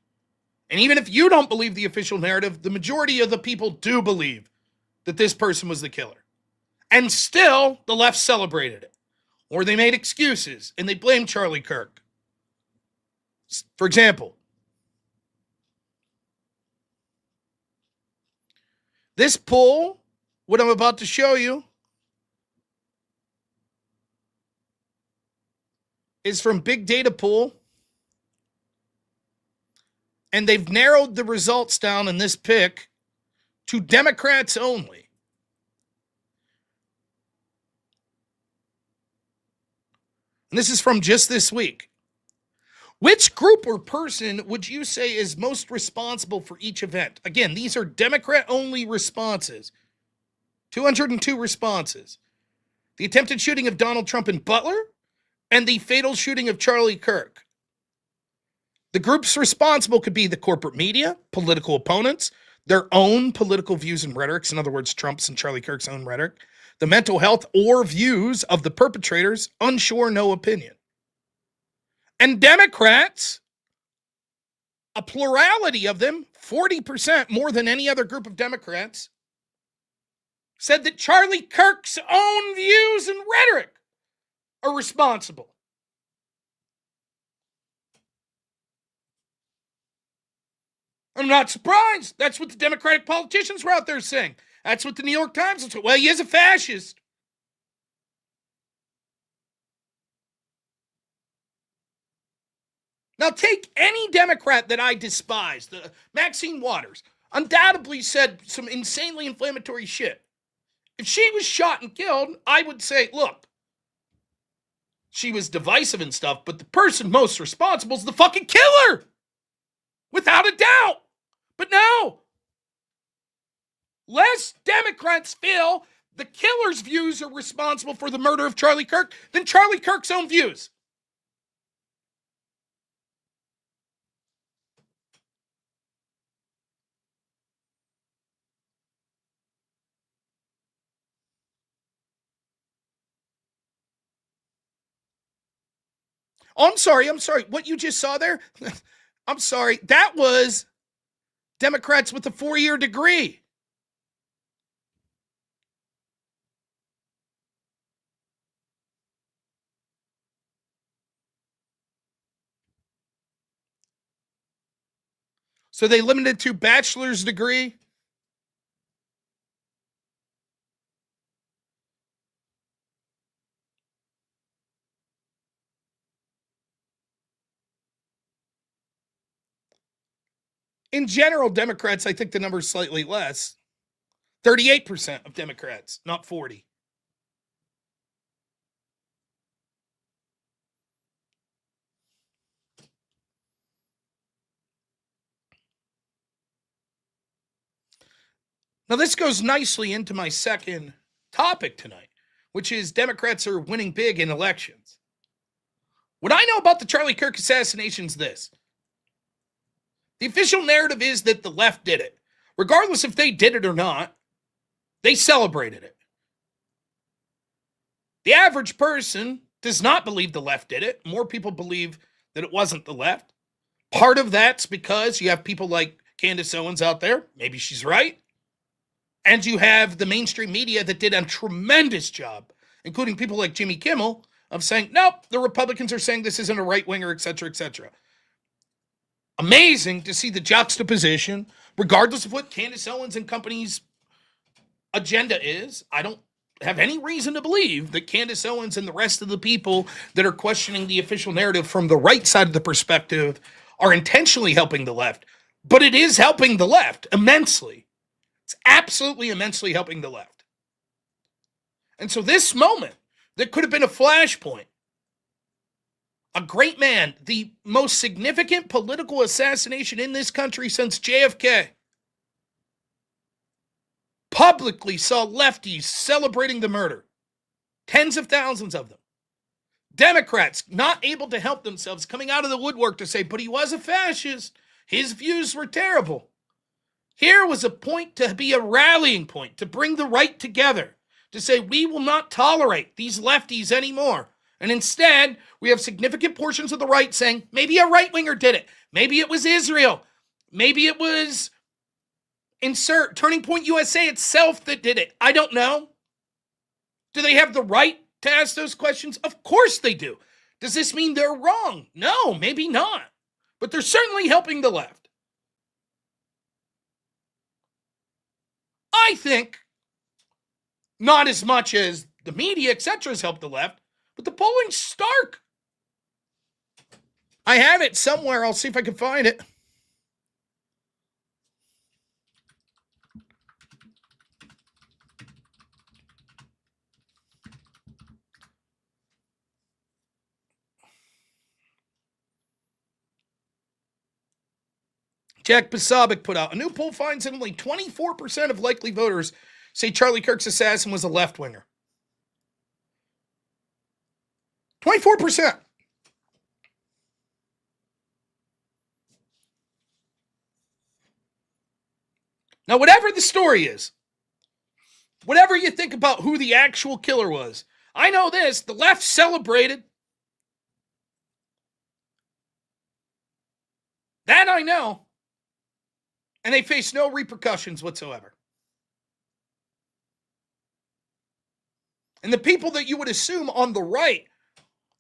And even if you don't believe the official narrative, the majority of the people do believe that this person was the killer. And still, the left celebrated it. Or they made excuses and they blamed Charlie Kirk. For example, this poll, what I'm about to show you, is from Big Data Poll. And they've narrowed the results down in this pick to Democrats only. And this is from just this week. Which group or person would you say is most responsible for each event? Again, these are Democrat-only responses. 202 responses. The attempted shooting of Donald Trump in Butler and the fatal shooting of Charlie Kirk. The groups responsible could be the corporate media, political opponents, their own political views and rhetorics, in other words, Trump's and Charlie Kirk's own rhetoric, the mental health or views of the perpetrators, unsure, no opinion. And Democrats, a plurality of them, 40% more than any other group of Democrats, said that Charlie Kirk's own views and rhetoric are responsible. I'm not surprised. That's what the Democratic politicians were out there saying. That's what the New York Times was saying. Well, he is a fascist. Now, take any Democrat that I despise. Maxine Waters undoubtedly said some insanely inflammatory shit. If she was shot and killed, I would say, look, she was divisive and stuff, but the person most responsible is the fucking killer. without a doubt. But no, less Democrats feel the killer's views are responsible for the murder of Charlie Kirk than Charlie Kirk's own views. Oh, I'm sorry. What you just saw there? I'm sorry. That was Democrats with a 4-year degree. So they limited to bachelor's degree. In general, Democrats, I think the number is slightly less. 38% of Democrats, not 40. Now, this goes nicely into my second topic tonight, which is Democrats are winning big in elections. What I know about the Charlie Kirk assassination is this. The official narrative is that the left did it. Regardless if they did it or not, they celebrated it. The average person does not believe the left did it. More people believe that it wasn't the left. Part of that's because you have people like Candace Owens out there. Maybe she's right. And you have the mainstream media that did a tremendous job, including people like Jimmy Kimmel, of saying, nope, the Republicans are saying this isn't a right-winger, et cetera, et cetera. Amazing to see the juxtaposition, regardless of what Candace Owens and company's agenda is. I don't have any reason to believe that Candace Owens and the rest of the people that are questioning the official narrative from the right side of the perspective are intentionally helping the left. But it is helping the left immensely. It's absolutely immensely helping the left. And so this moment that could have been a flashpoint, a great man, the most significant political assassination in this country since JFK, publicly saw lefties celebrating the murder. Tens of thousands of them. Democrats not able to help themselves, coming out of the woodwork to say, but he was a fascist. His views were terrible. Here was a point to be a rallying point, to bring the right together, to say we will not tolerate these lefties anymore. And instead, we have significant portions of the right saying, maybe a right-winger did it. Maybe it was Israel. Maybe it was Turning Point USA itself that did it. I don't know. Do they have the right to ask those questions? Of course they do. Does this mean they're wrong? No, maybe not. But they're certainly helping the left. I think not as much as the media, etc., has helped the left, but the polling's stark. I have it somewhere. I'll see if I can find it. Jack Posobiec put out, a new poll finds that only 24% of likely voters say Charlie Kirk's assassin was a left-winger. 24%. Now, whatever the story is, whatever you think about who the actual killer was, I know this, the left celebrated. That I know. And they face no repercussions whatsoever. And the people that you would assume on the right,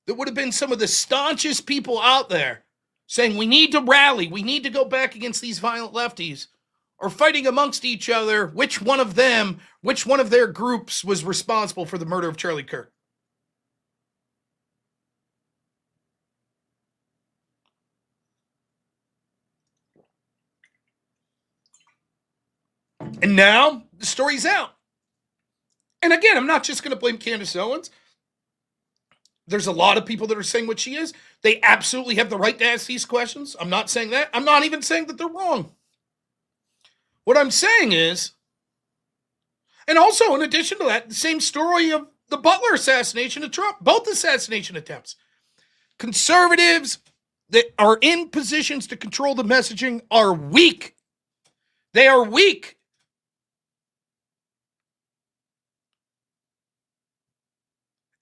that would have been some of the staunchest people out there, saying we need to rally, we need to go back against these violent lefties, are fighting amongst each other which one of their groups was responsible for the murder of Charlie Kirk. And now the story's out. And again, I'm not just going to blame Candace Owens. There's a lot of people that are saying what she is. They absolutely have the right to ask these questions. I'm not saying that. I'm not even saying that they're wrong. What I'm saying is, and also in addition to that, the same story of the Butler assassination of Trump, both assassination attempts. Conservatives that are in positions to control the messaging are weak. They are weak.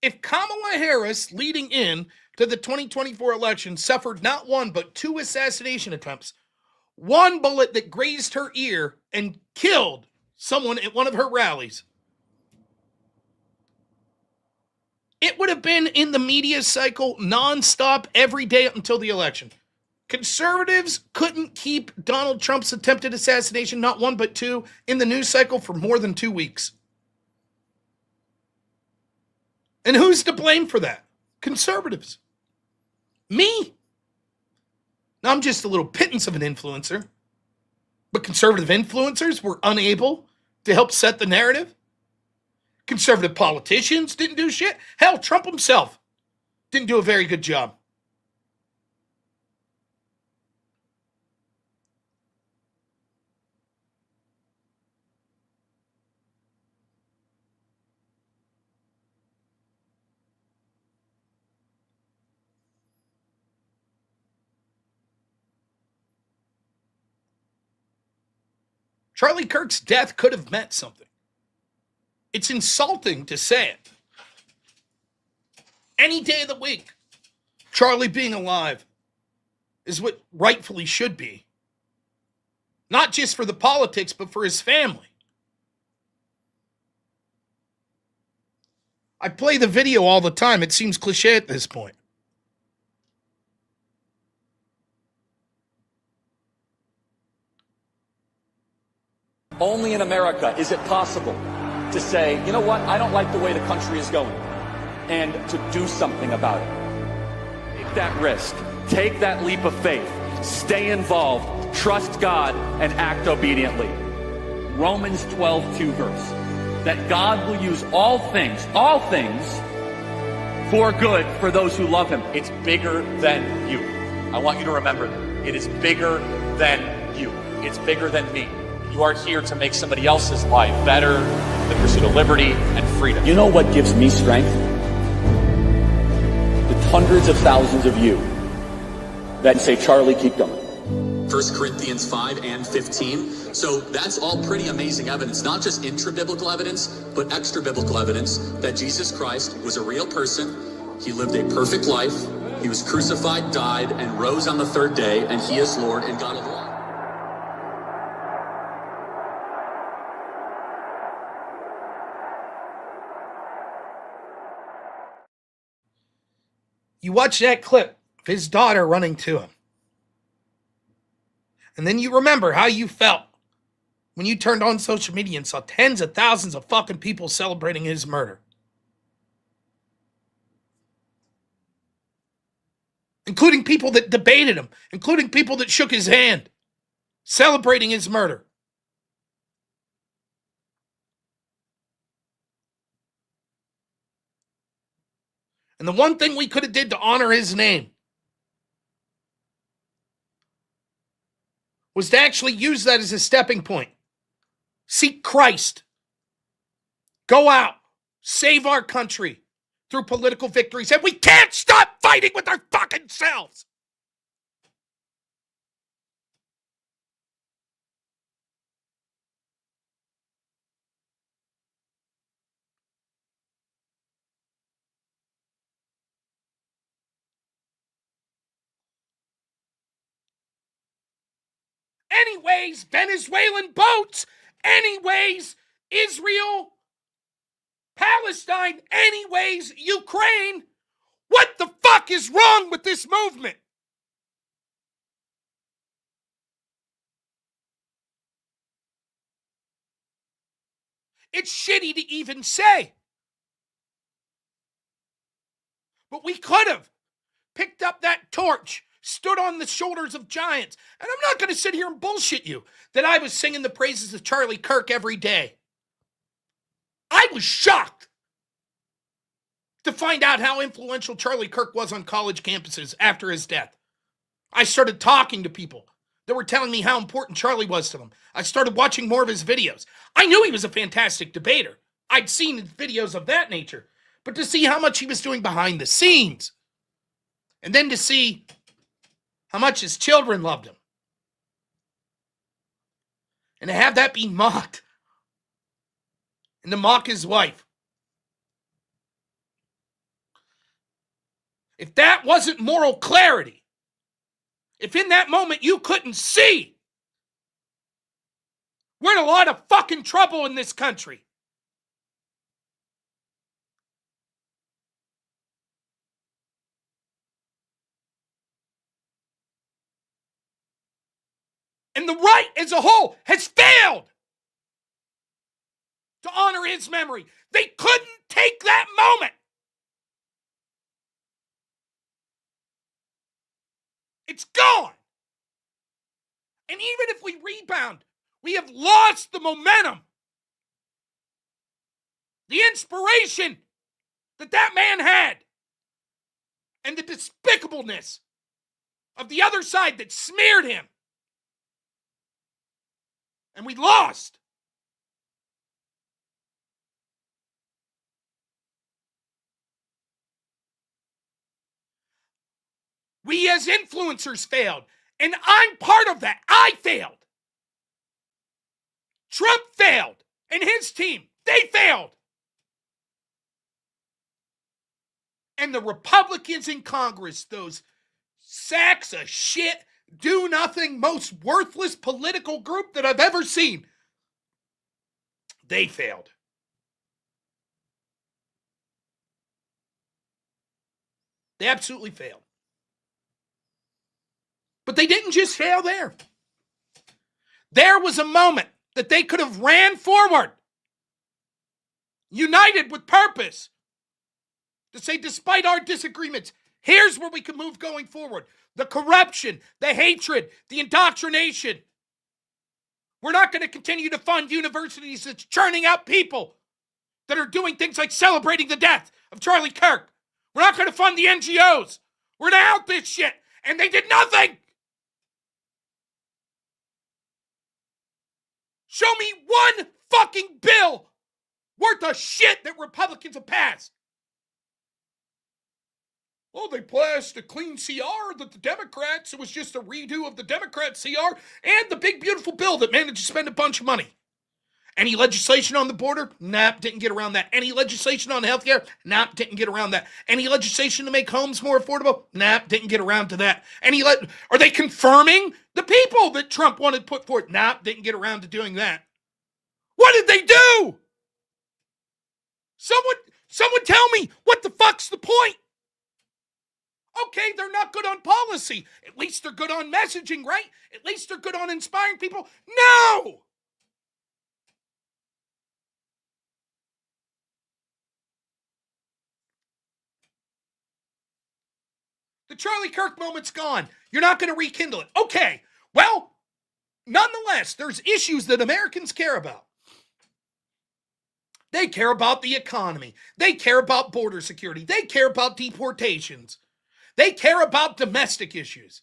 If Kamala Harris, leading in to the 2024 election, suffered not one but two assassination attempts, one bullet that grazed her ear and killed someone at one of her rallies, it would have been in the media cycle nonstop every day up until the election. Conservatives couldn't keep Donald Trump's attempted assassination, not one but two, in the news cycle for more than 2 weeks. And who's to blame for that? Conservatives. Me. Now, I'm just a little pittance of an influencer, but conservative influencers were unable to help set the narrative. Conservative politicians didn't do shit. Hell, Trump himself didn't do a very good job. Charlie Kirk's death could have meant something. It's insulting to say it. Any day of the week, Charlie being alive is what rightfully should be. Not just for the politics, but for his family. I play the video all the time. It seems cliche at this point. Only in America is it possible to say, you know what, I don't like the way the country is going, and to do something about it. Take that risk. Take that leap of faith. Stay involved. Trust God and act obediently. Romans 12:2 verse. That God will use all things for good for those who love him. It's bigger than you. I want you to remember that. It is bigger than you. It's bigger than me. You are here to make somebody else's life better, the pursuit of liberty and freedom. You know what gives me strength? The hundreds of thousands of you that say, Charlie, keep going. 1 Corinthians 5 and 15. So that's all pretty amazing evidence, not just intra-biblical evidence, but extra-biblical evidence that Jesus Christ was a real person. He lived a perfect life. He was crucified, died, and rose on the third day, and he is Lord and God of all. You watch that clip of his daughter running to him. And then you remember how you felt when you turned on social media and saw tens of thousands of fucking people celebrating his murder. Including people that debated him, including people that shook his hand, celebrating his murder. And the one thing we could have did to honor his name was to actually use that as a stepping point. Seek Christ. Go out. Save our country through political victories. And we can't stop fighting with our fucking selves. Anyways, Venezuelan boats. Anyways, Israel, Palestine. Anyways, Ukraine. What the fuck is wrong with this movement? It's shitty to even say. But we could have picked up that torch, stood on the shoulders of giants. And I'm not going to sit here and bullshit you that I was singing the praises of Charlie Kirk every day. I was shocked to find out how influential Charlie Kirk was on college campuses after his death. I started talking to people that were telling me how important Charlie was to them. I started watching more of his videos. I knew he was a fantastic debater. I'd seen videos of that nature. But to see how much he was doing behind the scenes, and then to see how much his children loved him, and to have that be mocked, and to mock his wife. If that wasn't moral clarity, if in that moment you couldn't see, we're in a lot of fucking trouble in this country. And the right as a whole has failed to honor his memory. They couldn't take that moment. It's gone. And even if we rebound, we have lost the momentum, the inspiration that man had, and the despicableness of the other side that smeared him. And we lost. We as influencers failed. And I'm part of that. I failed. Trump failed. And his team, they failed. And the Republicans in Congress, those sacks of shit, do nothing, most worthless political group that I've ever seen, they failed. They absolutely failed. But they didn't just fail there. There was a moment that they could have ran forward, united with purpose, to say, despite our disagreements, here's where we can move going forward. The corruption, the hatred, the indoctrination. We're not going to continue to fund universities that's churning out people that are doing things like celebrating the death of Charlie Kirk. We're not going to fund the NGOs. We're going to out this shit. And they did nothing. Show me one fucking bill worth of shit that Republicans have passed. Oh, they passed a clean CR that the Democrats, it was just a redo of the Democrat CR and the big beautiful bill that managed to spend a bunch of money. Any legislation on the border? Nope, didn't get around that. Any legislation on healthcare? Nope, didn't get around that. Any legislation to make homes more affordable? Nope, didn't get around to that. Are they confirming the people that Trump wanted put forth? Nope, didn't get around to doing that. What did they do? Someone tell me, what the fuck's the point? Okay, they're not good on policy. At least they're good on messaging, right? At least they're good on inspiring people. No! The Charlie Kirk moment's gone. You're not going to rekindle it. Okay, well, nonetheless, there's issues that Americans care about. They care about the economy. They care about border security. They care about deportations. They care about domestic issues.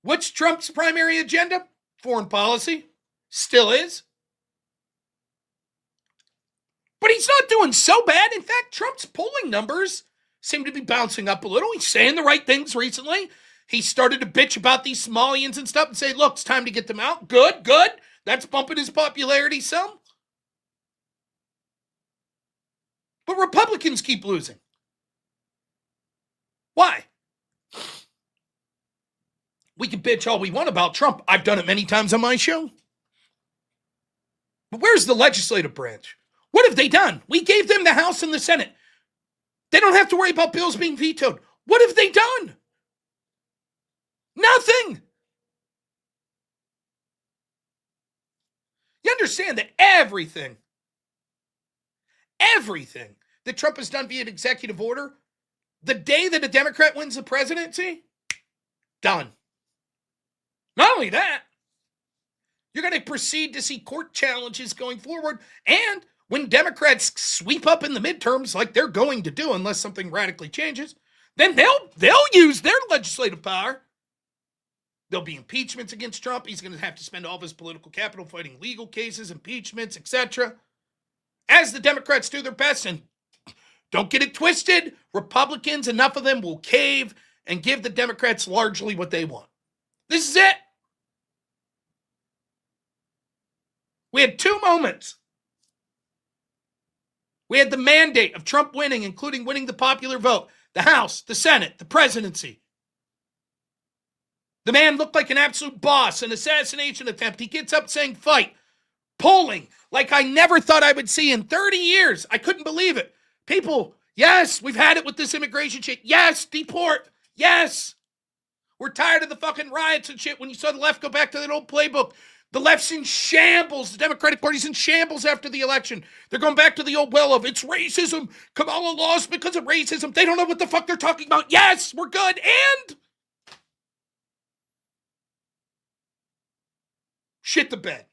What's Trump's primary agenda? Foreign policy. Still is. But he's not doing so bad. In fact, Trump's polling numbers seem to be bouncing up a little. He's saying the right things recently. He started to bitch about these Somalians and stuff and say, look, it's time to get them out. Good. That's bumping his popularity some. But Republicans keep losing. Why? We can bitch all we want about Trump. I've done it many times on my show. But where's the legislative branch? What have they done? We gave them the House and the Senate. They don't have to worry about bills being vetoed. What have they done? Nothing. You understand that everything that Trump has done via executive order, the day that a Democrat wins the presidency, done. Not only that, you're going to proceed to see court challenges going forward, and when Democrats sweep up in the midterms like they're going to do unless something radically changes, then they'll use their legislative power. There'll be impeachments against Trump. He's going to have to spend all of his political capital fighting legal cases, impeachments, etc. As the Democrats do their best, and don't get it twisted, Republicans, enough of them will cave and give the Democrats largely what they want. This is it. We had two moments. We had the mandate of Trump winning, including winning the popular vote, the House, the Senate, the presidency. The man looked like an absolute boss, an assassination attempt. He gets up saying fight. Polling like I never thought I would see in 30 years. I couldn't believe it. People, yes, we've had it with this immigration shit. Yes, deport. Yes. We're tired of the fucking riots and shit. When you saw the left go back to that old playbook, the left's in shambles. The Democratic Party's in shambles after the election. They're going back to the old well of it's racism. Kamala lost because of racism. They don't know what the fuck they're talking about. Yes, we're good. And shit the bed.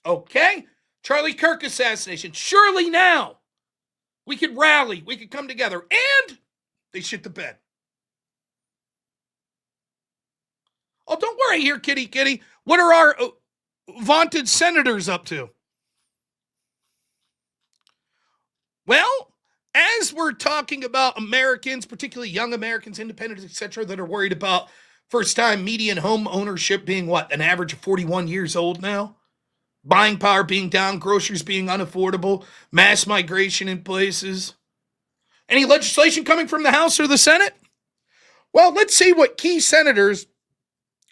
Okay? Charlie Kirk assassination. Surely now we could rally. We could come together. And they shit the bed. Oh, don't worry here, kitty kitty. What are our vaunted senators up to? Well, as we're talking about Americans, particularly young Americans, independents, etc., that are worried about first-time median home ownership being what, an average of 41 years old now? Buying power being down, groceries being unaffordable, mass migration in places. Any legislation coming from the House or the Senate? Well, let's see what key senators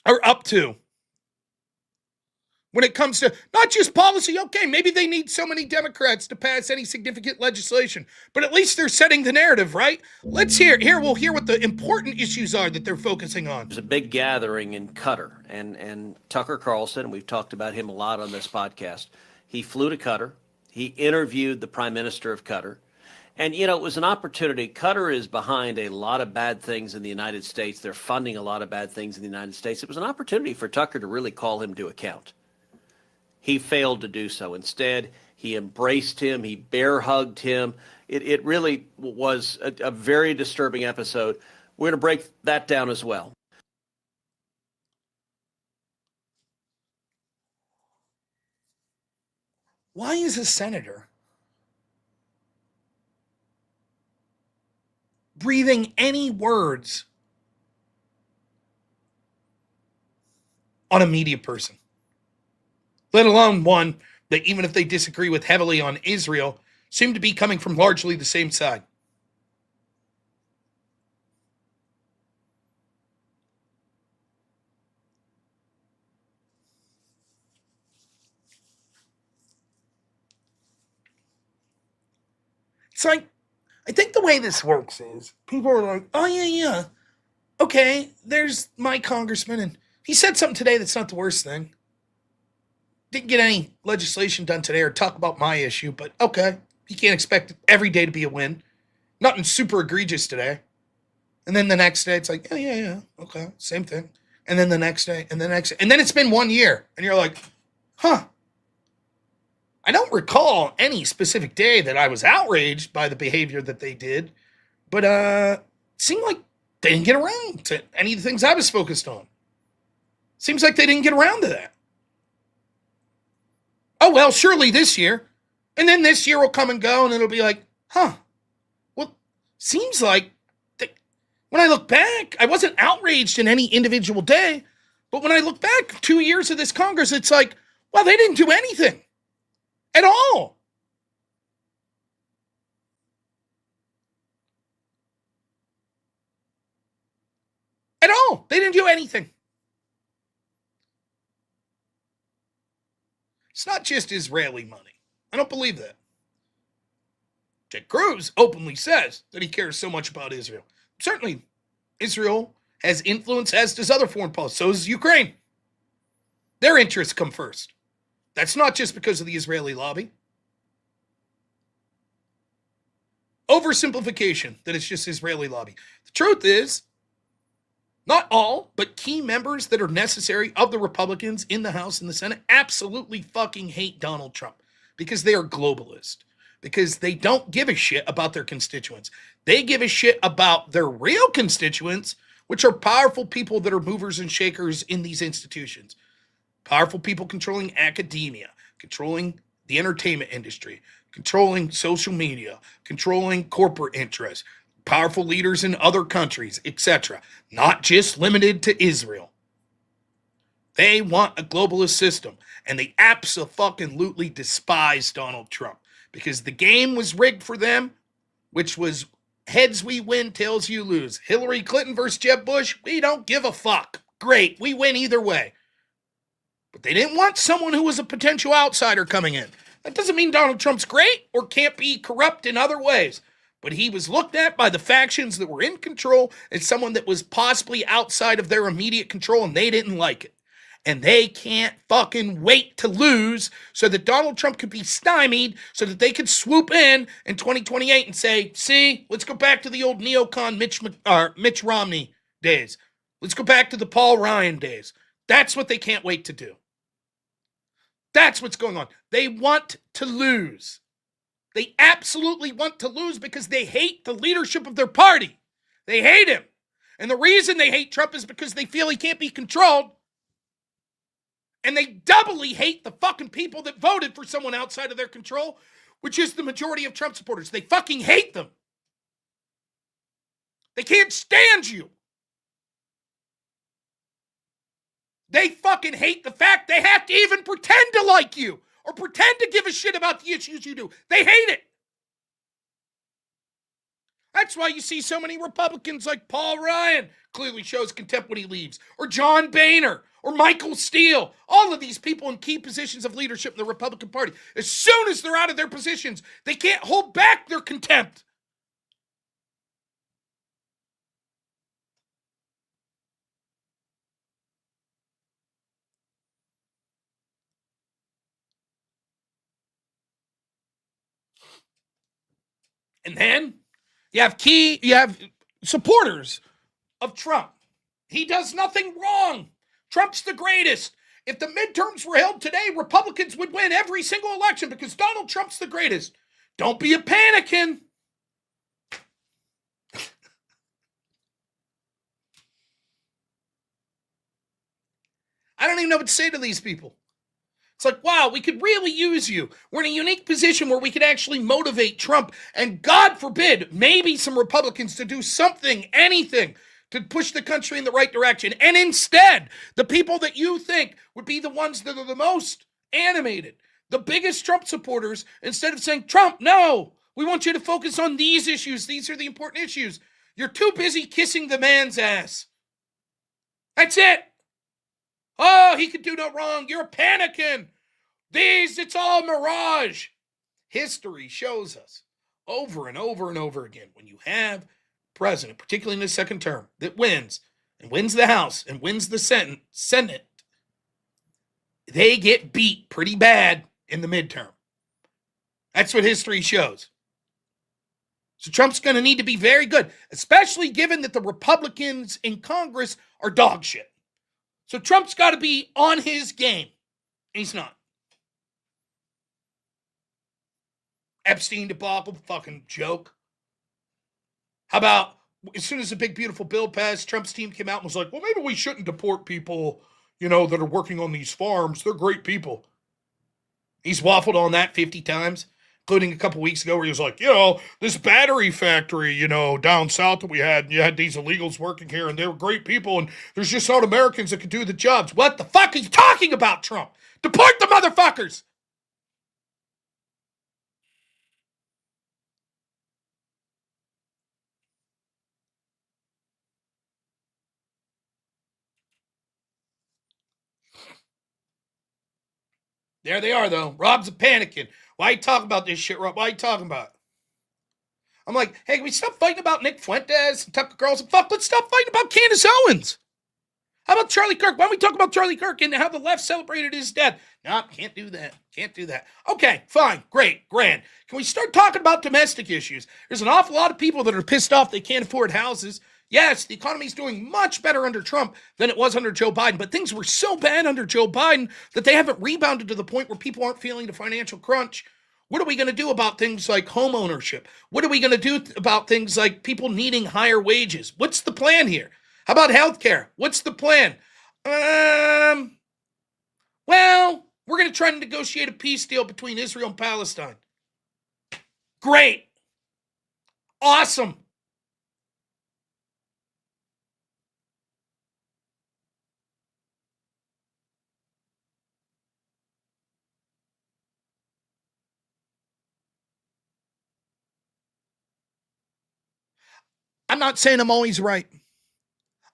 are up to when it comes to not just policy. Okay, maybe they need so many Democrats to pass any significant legislation, but at least they're setting the narrative, right? Let's hear. Here, we'll hear what the important issues are that they're focusing on. There's a big gathering in Qatar, and Tucker Carlson, we've talked about him a lot on this podcast. He flew to Qatar. He interviewed the Prime Minister of Qatar. And, you know, it was an opportunity. Qatar is behind a lot of bad things in the United States. They're funding a lot of bad things in the United States. It was an opportunity for Tucker to really call him to account. He failed to do so. Instead, he embraced him. He bear hugged him. It really was a very disturbing episode. We're going to break that down as well. Why is a senator breathing any words on a media person? Let alone one that, even if they disagree with heavily on Israel, seem to be coming from largely the same side. It's like, I think the way this works is people are like, oh, yeah. Okay, there's my congressman, and he said something today that's not the worst thing. Didn't get any legislation done today or talk about my issue, but okay. You can't expect every day to be a win. Nothing super egregious today. And then the next day, it's like, yeah, okay, same thing. And then the next day, and the next day. And then it's been 1 year, and you're like, huh. I don't recall any specific day that I was outraged by the behavior that they did, but it seemed like they didn't get around to any of the things I was focused on. Seems like they didn't get around to that. Oh, well, surely this year. And then this year will come and go, and it'll be like, huh. Well, seems like when I look back, I wasn't outraged in any individual day, but when I look back 2 years of this Congress, it's like, well, they didn't do anything. At all. At all. They didn't do anything. It's not just Israeli money. I don't believe that. Ted Cruz openly says that he cares so much about Israel. Certainly, Israel has influence, as does other foreign policy. So does Ukraine. Their interests come first. That's not just because of the Israeli lobby. Oversimplification that it's just Israeli lobby. The truth is, not all, but key members that are necessary of the Republicans in the House and the Senate absolutely fucking hate Donald Trump because they are globalist. because they don't give a shit about their constituents. They give a shit about their real constituents, which are powerful people that are movers and shakers in these institutions. Powerful people controlling academia, controlling the entertainment industry, controlling social media, controlling corporate interests, powerful leaders in other countries, etc. Not just limited to Israel. They want a globalist system, and they absolutely despise Donald Trump because the game was rigged for them, which was heads we win, tails you lose. Hillary Clinton versus Jeb Bush, we don't give a fuck. Great, we win either way. But they didn't want someone who was a potential outsider coming in. That doesn't mean Donald Trump's great or can't be corrupt in other ways. But he was looked at by the factions that were in control as someone that was possibly outside of their immediate control, and they didn't like it. And they can't fucking wait to lose so that Donald Trump could be stymied so that they could swoop in 2028 and say, see, let's go back to the old neocon Mitch Romney days. Let's go back to the Paul Ryan days. That's what they can't wait to do. That's what's going on. They want to lose. They absolutely want to lose because they hate the leadership of their party. They hate him. And the reason they hate Trump is because they feel he can't be controlled. And they doubly hate the fucking people that voted for someone outside of their control, which is the majority of Trump supporters. They fucking hate them. They can't stand you. They fucking hate the fact they have to even pretend to like you or pretend to give a shit about the issues you do. They hate it. That's why you see so many Republicans like Paul Ryan clearly shows contempt when he leaves, or John Boehner, or Michael Steele. All of these people in key positions of leadership in the Republican Party. As soon as they're out of their positions, they can't hold back their contempt. And then you have supporters of Trump. He does nothing wrong. Trump's the greatest. If the midterms were held today, Republicans would win every single election because Donald Trump's the greatest. Don't be a panicking. I don't even know what to say to these people. It's like, wow, we could really use you. We're in a unique position where we could actually motivate Trump and, God forbid, maybe some Republicans to do something, anything, to push the country in the right direction. And instead, the people that you think would be the ones that are the most animated, the biggest Trump supporters, instead of saying, Trump, no, we want you to focus on these issues. These are the important issues. You're too busy kissing the man's ass. That's it. Oh, he could do no wrong. You're panicking. It's all mirage. History shows us over and over and over again, when you have a president, particularly in his second term, that wins and wins the House and wins the Senate, they get beat pretty bad in the midterm. That's what history shows. So Trump's going to need to be very good, especially given that the Republicans in Congress are dog shit. So Trump's got to be on his game. He's not. Epstein debacle, fucking joke. How about as soon as the big beautiful bill passed, Trump's team came out and was like, well, maybe we shouldn't deport people, that are working on these farms. They're great people. He's waffled on that 50 times, including a couple weeks ago where he was like, this battery factory, down south that we had, you had these illegals working here and they were great people and there's just not Americans that could do the jobs. What the fuck are you talking about, Trump? Deport the motherfuckers! There they are, though. Rob's a panicking. Why are you talking about this shit, Rob? Why are you talking about it? I'm like, hey, can we stop fighting about Nick Fuentes and Tucker Carlson? Fuck, let's stop fighting about Candace Owens. How about Charlie Kirk? Why don't we talk about Charlie Kirk and how the left celebrated his death? No, can't do that. Can't do that. Okay, fine, great, grand. Can we start talking about domestic issues? There's an awful lot of people that are pissed off they can't afford houses. Yes, the economy's doing much better under Trump than it was under Joe Biden, but things were so bad under Joe Biden that they haven't rebounded to the point where people aren't feeling the financial crunch What are we going to do about things like home ownership? What are we going to do about things like people needing higher wages? What's the plan here? How about healthcare? What's the plan? Well, we're going to try to negotiate a peace deal between Israel and Palestine. Great. Awesome. I'm not saying I'm always right.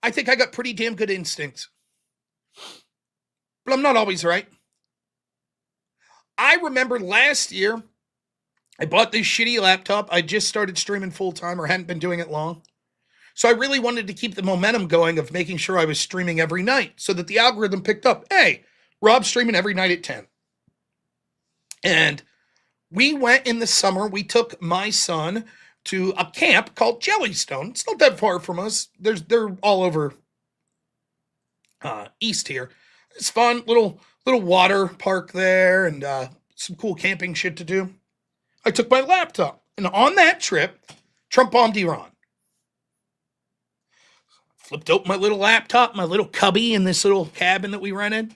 I think I got pretty damn good instincts. But I'm not always right. I remember last year, I bought this shitty laptop. I just started streaming full time or hadn't been doing it long. So I really wanted to keep the momentum going of making sure I was streaming every night so that the algorithm picked up, hey, Rob's streaming every night at 10. And we went in the summer, we took my son to a camp called Jellystone. It's not that far from us. They're all over east here. It's fun, little water park there and some cool camping shit to do. I took my laptop, and on that trip, Trump bombed Iran. Flipped open my little laptop, my little cubby in this little cabin that we rented.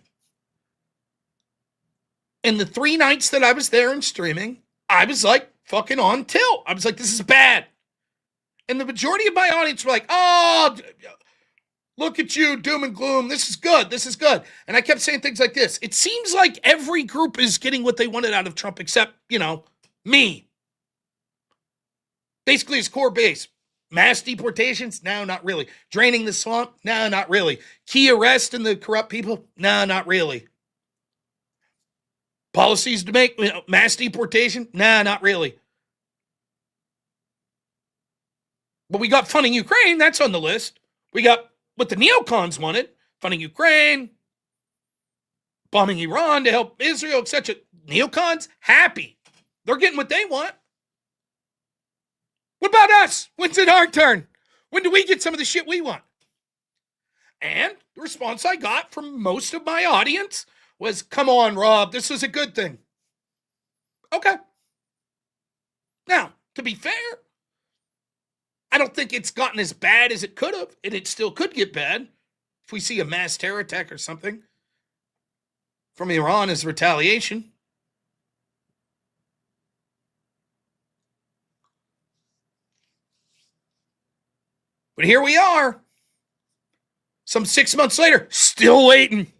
And the 3 nights that I was there and streaming, I was like fucking on tilt. I was like, this is bad. And the majority of my audience were like, oh, look at you, doom and gloom. This is good. This is good. And I kept saying things like this. It seems like every group is getting what they wanted out of Trump except, me. Basically, his core base. Mass deportations? No, not really. Draining the swamp? No, not really. Key arrest and the corrupt people? No, not really. Policies to make mass deportation? No, not really. But we got funding Ukraine. That's on the list. We got what the neocons wanted. Funding Ukraine. Bombing Iran to help Israel, etc. Neocons? Happy. They're getting what they want. What about us? When's it our turn? When do we get some of the shit we want? And the response I got from most of my audience was, come on, Rob, this was a good thing. Okay. Now, to be fair, I don't think it's gotten as bad as it could have, and it still could get bad if we see a mass terror attack or something from Iran as retaliation. But here we are, some 6 months later, still waiting.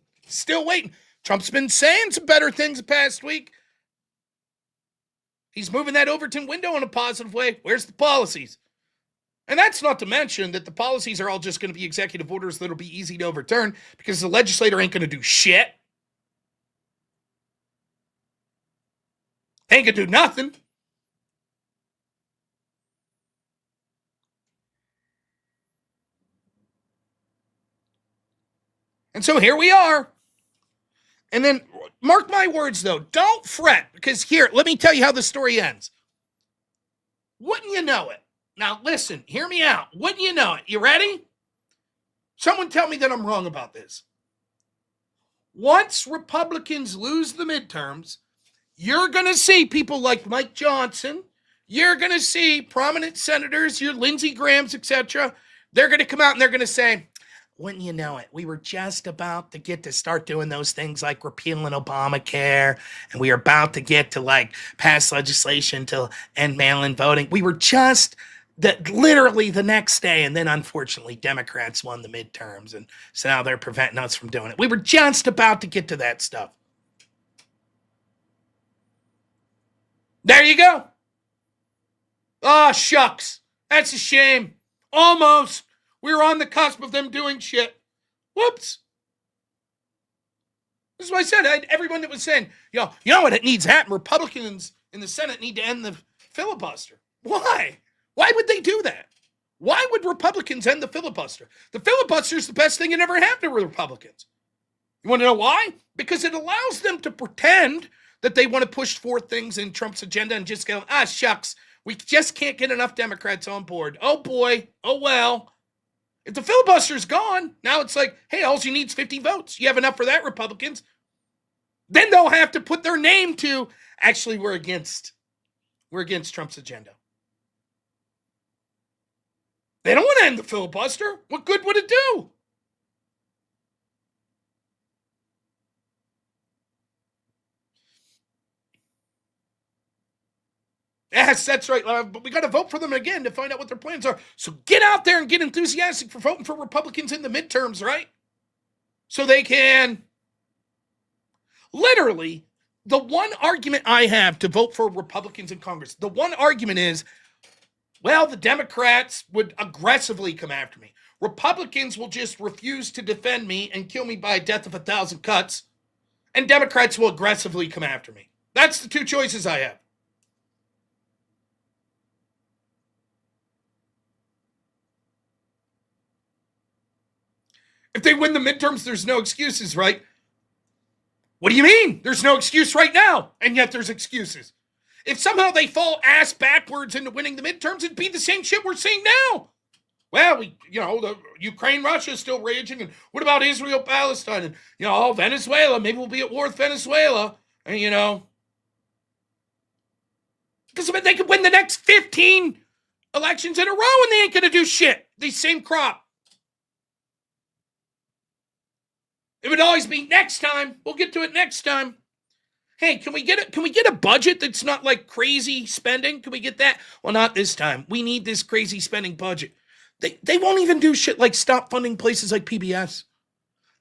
Trump's been saying some better things the past week. He's moving that Overton window in a positive way. Where's the policies? And that's not to mention that the policies are all just going to be executive orders that'll be easy to overturn because the legislator ain't going to do shit. Ain't going to do nothing. And so here we are. And then, mark my words, though, don't fret, because here, let me tell you how the story ends. Wouldn't you know it? Now, listen, hear me out. Wouldn't you know it? You ready? Someone tell me that I'm wrong about this. Once Republicans lose the midterms, you're going to see people like Mike Johnson. You're going to see prominent senators, your Lindsey Grahams, etc. They're going to come out and they're going to say, wouldn't you know it? We were just about to get to start doing those things like repealing Obamacare, and we are about to get to pass legislation to end mail-in voting. We were just literally the next day, and then unfortunately Democrats won the midterms, and so now they're preventing us from doing it. We were just about to get to that stuff. There you go. Oh, shucks. That's a shame. Almost. We were on the cusp of them doing shit. Whoops. This is what I said. Everyone that was saying, you know what it needs to happen? Republicans in the Senate need to end the filibuster. Why? Why would they do that? Why would Republicans end the filibuster? The filibuster is the best thing that ever happened to Republicans. You want to know why? Because it allows them to pretend that they want to push forth things in Trump's agenda and just go, shucks, we just can't get enough Democrats on board. Oh, boy. Oh, well. If the filibuster's gone, now it's like, hey, all you need is 50 votes. You have enough for that, Republicans. Then they'll have to put their name to, actually, we're against Trump's agenda. They don't want to end the filibuster. What good would it do? Yes, that's right. But we got to vote for them again to find out what their plans are. So get out there and get enthusiastic for voting for Republicans in the midterms, right? So they can. Literally, the one argument I have to vote for Republicans in Congress, the one argument is, well, the Democrats would aggressively come after me. Republicans will just refuse to defend me and kill me by a death of 1,000 cuts. And Democrats will aggressively come after me. That's the two choices I have. If they win the midterms, there's no excuses, right? What do you mean? There's no excuse right now, and yet there's excuses. If somehow they fall ass backwards into winning the midterms, it'd be the same shit we're seeing now. Well, the Ukraine-Russia is still raging, and what about Israel-Palestine? And, Venezuela, maybe we'll be at war with Venezuela, and, because they could win the next 15 elections in a row, and they ain't going to do shit. The same crop. It would always be next time. We'll get to it next time. Hey, can we get a budget that's not like crazy spending? Can we get that? Well, not this time. We need this crazy spending budget. They won't even do shit like stop funding places like PBS.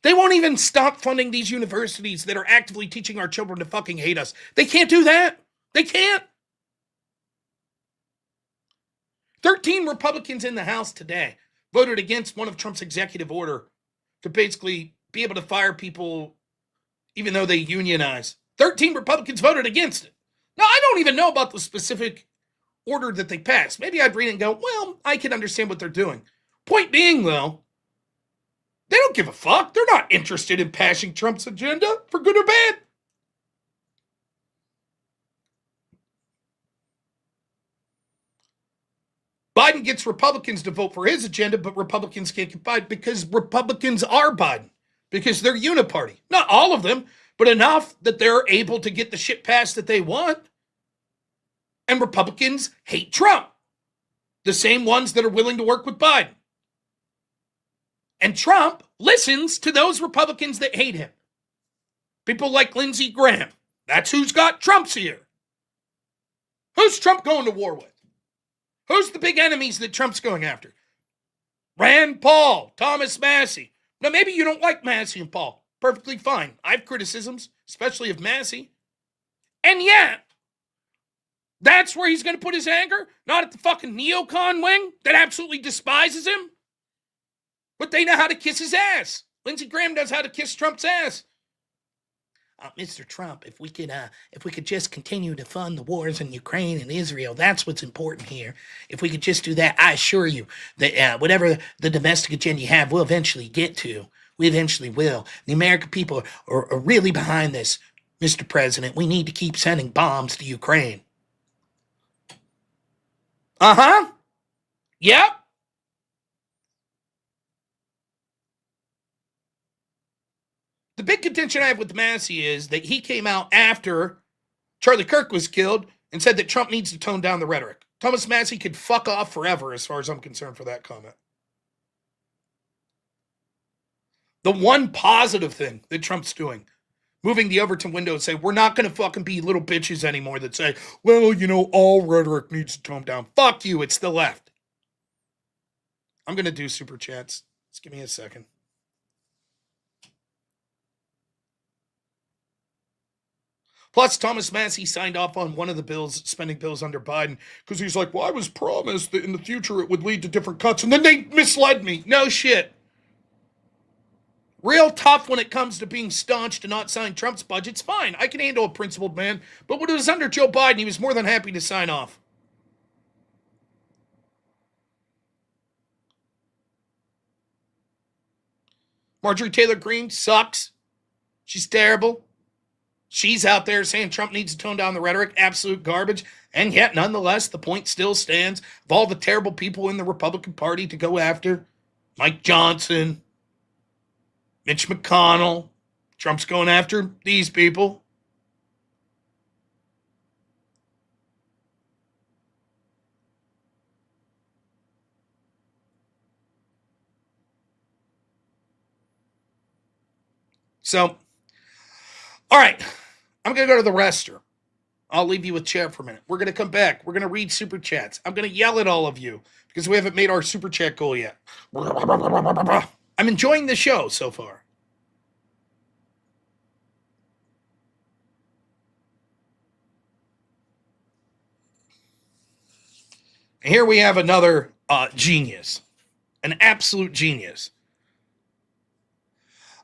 They won't even stop funding these universities that are actively teaching our children to fucking hate us. They can't do that. They can't. 13 Republicans in the House today voted against one of Trump's executive order to basically be able to fire people even though they unionize. 13 Republicans voted against it. Now, I don't even know about the specific order that they passed. Maybe I'd read it and go, well, I can understand what they're doing. Point being, though, they don't give a fuck. They're not interested in passing Trump's agenda, for good or bad. Biden gets Republicans to vote for his agenda, but Republicans can't get Biden because Republicans are Biden. Because they're uniparty. Not all of them, but enough that they're able to get the shit passed that they want. And Republicans hate Trump. The same ones that are willing to work with Biden. And Trump listens to those Republicans that hate him. People like Lindsey Graham. That's who's got Trump's ear. Who's Trump going to war with? Who's the big enemies that Trump's going after? Rand Paul, Thomas Massie. Now, maybe you don't like Massie and Paul. Perfectly fine. I have criticisms, especially of Massie. And yet, that's where he's going to put his anger? Not at the fucking neocon wing that absolutely despises him? But they know how to kiss his ass. Lindsey Graham knows how to kiss Trump's ass. Mr. Trump, if we could just continue to fund the wars in Ukraine and Israel, that's what's important here. If we could just do that, I assure you that whatever the domestic agenda you have, we'll eventually get to. We eventually will. The American people are really behind this, Mr. President. We need to keep sending bombs to Ukraine. Uh-huh. Yep. The big contention I have with Massie is that he came out after Charlie Kirk was killed and said that Trump needs to tone down the rhetoric. Thomas Massie could fuck off forever as far as I'm concerned for that comment. The one positive thing that Trump's doing, moving the Overton window and say, we're not going to fucking be little bitches anymore that say, well, all rhetoric needs to tone down. Fuck you, it's the left. I'm going to do super chats. Just give me a second. Plus, Thomas Massie signed off on one of the spending bills under Biden, because he's like, well, I was promised that in the future it would lead to different cuts, and then they misled me. No shit. Real tough when it comes to being staunch to not sign Trump's budget's fine. I can handle a principled man, but when it was under Joe Biden, he was more than happy to sign off. Marjorie Taylor Greene sucks. She's terrible. She's out there saying Trump needs to tone down the rhetoric. Absolute garbage. And yet, nonetheless, the point still stands of all the terrible people in the Republican Party to go after. Mike Johnson, Mitch McConnell, Trump's going after these people. So, all right, I'm going to go to the rester. I'll leave you with chat for a minute. We're going to come back. We're going to read super chats. I'm going to yell at all of you because we haven't made our super chat goal yet. I'm enjoying the show so far. And here we have another genius, an absolute genius.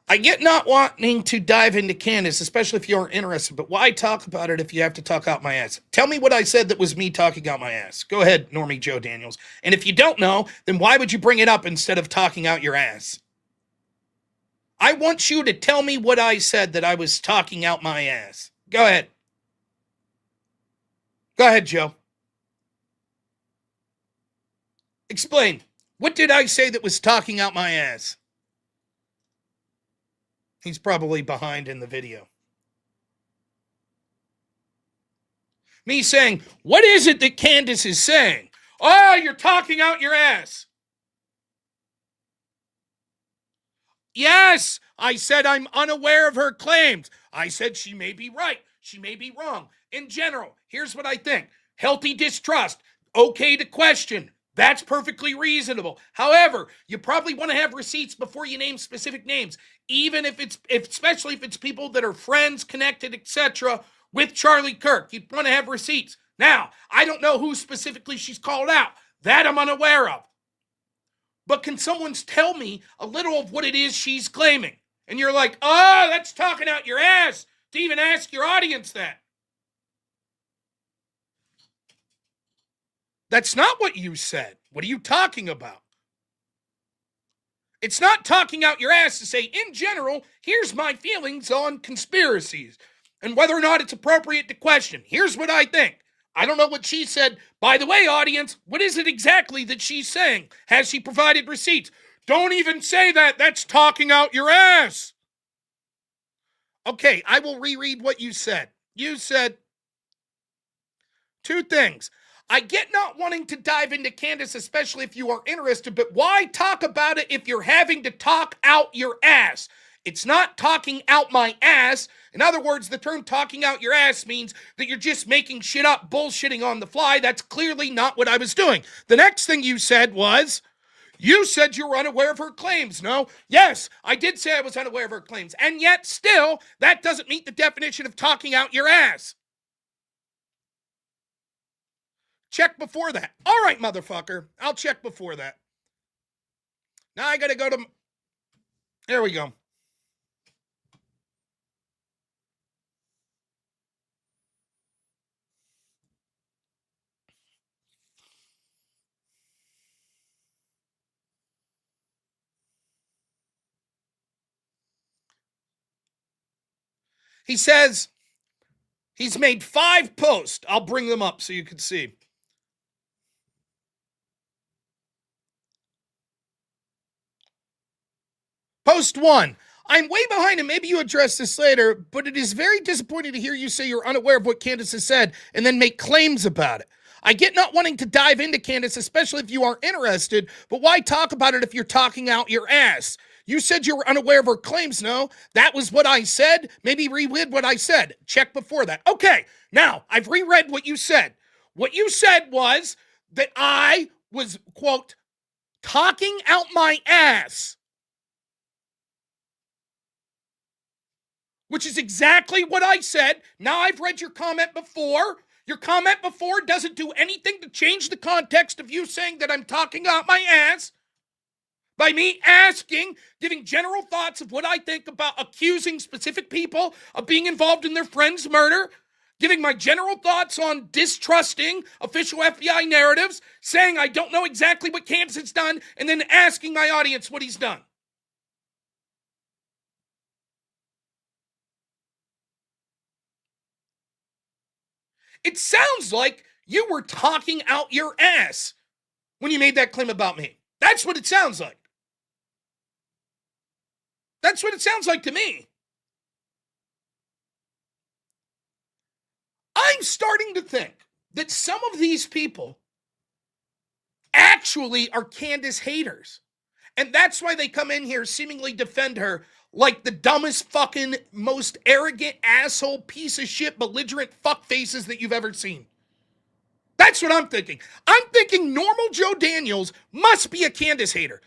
I get not wanting to dive into Candace, especially if you're interested, but why talk about it if you have to talk out my ass? Tell me what I said that was me talking out my ass. Go ahead, Normie Joe Daniels. And if you don't know, then why would you bring it up instead of talking out your ass? I want you to tell me what I said that I was talking out my ass. Go ahead. Go ahead, Joe. Explain. What did I say that was talking out my ass? He's probably behind in the video. Me saying, what is it that Candace is saying? Oh, you're talking out your ass. Yes, I said I'm unaware of her claims. I said she may be right. She may be wrong. In general, here's what I think. Healthy distrust. Okay to question. That's perfectly reasonable. However, you probably want to have receipts before you name specific names, even especially if it's people that are friends, connected, etc. with Charlie Kirk. You'd want to have receipts. Now, I don't know who specifically she's called out. That I'm unaware of. But can someone tell me a little of what it is she's claiming? And you're like, oh, that's talking out your ass to even ask your audience that. That's not what you said. What are you talking about? It's not talking out your ass to say, in general, here's my feelings on conspiracies and whether or not it's appropriate to question. Here's what I think. I don't know what she said. By the way, audience, what is it exactly that she's saying? Has she provided receipts? Don't even say that. That's talking out your ass. Okay, I will reread what you said. You said two things. I get not wanting to dive into Candace, especially if you are interested, but why talk about it if you're having to talk out your ass? It's not talking out my ass. In other words, the term talking out your ass means that you're just making shit up, bullshitting on the fly. That's clearly not what I was doing. The next thing you said was, you said you were unaware of her claims. No, yes, I did say I was unaware of her claims. And yet still, that doesn't meet the definition of talking out your ass. Check before that. All right, motherfucker. I'll check before that. Now I got to go to... There we go. He says he's made 5 posts. I'll bring them up so you can see. Post 1. I'm way behind and maybe you address this later, but it is very disappointing to hear you say you're unaware of what Candace has said and then make claims about it. I get not wanting to dive into Candace, especially if you are interested, but why talk about it if you're talking out your ass? You said you were unaware of her claims, no? That was what I said? Maybe reread what I said. Check before that. Okay, now, I've reread what you said. What you said was that I was, quote, talking out my ass. Which is exactly what I said. Now I've read your comment before. Your comment before doesn't do anything to change the context of you saying that I'm talking out my ass. By me asking, giving general thoughts of what I think about accusing specific people of being involved in their friend's murder, giving my general thoughts on distrusting official FBI narratives, saying I don't know exactly what Candace has done, and then asking my audience what he's done. It sounds like you were talking out your ass when you made that claim about me. That's what it sounds like. That's what it sounds like to me. I'm starting to think that some of these people actually are Candace haters. And that's why they come in here seemingly defend her like the dumbest fucking most arrogant asshole piece of shit belligerent fuck faces that you've ever seen. That's what I'm thinking. I'm thinking normal Joe Daniels must be a Candace hater.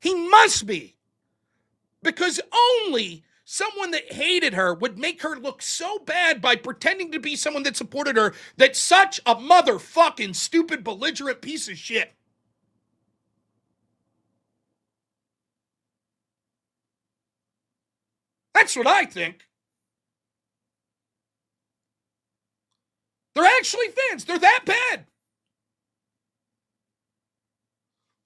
He must be. Because only someone that hated her would make her look so bad by pretending to be someone that supported her that's such a motherfucking stupid belligerent piece of shit. That's what I think. They're actually fans. They're that bad.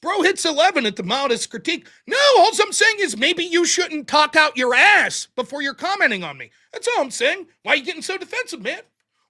Bro hits 11 at the mildest critique. No, all I'm saying is maybe you shouldn't talk out your ass before you're commenting on me. That's all I'm saying. Why are you getting so defensive, man?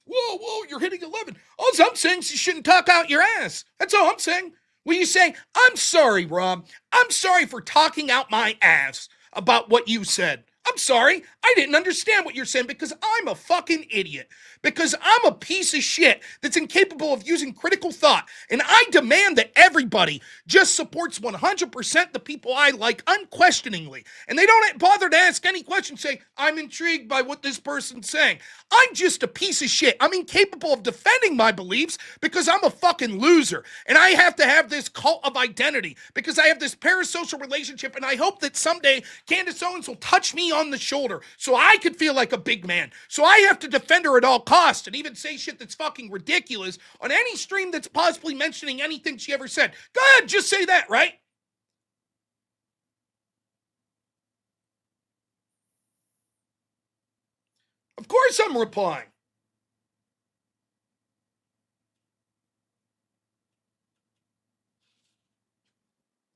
Whoa, you're hitting 11. All I'm saying is you shouldn't talk out your ass. That's all I'm saying. When you say, I'm sorry, Rob. I'm sorry for talking out my ass about what you said. I'm sorry. I didn't understand what you're saying because I'm a fucking idiot. Because I'm a piece of shit that's incapable of using critical thought. And I demand that everybody just supports 100% the people I like unquestioningly. And they don't bother to ask any questions, say, I'm intrigued by what this person's saying. I'm just a piece of shit. I'm incapable of defending my beliefs because I'm a fucking loser. And I have to have this cult of identity because I have this parasocial relationship. And I hope that someday Candace Owens will touch me on the shoulder so I could feel like a big man. So I have to defend her at all costs and even say shit that's fucking ridiculous on any stream that's possibly mentioning anything she ever said. Go ahead, just say that, right? Of course I'm replying.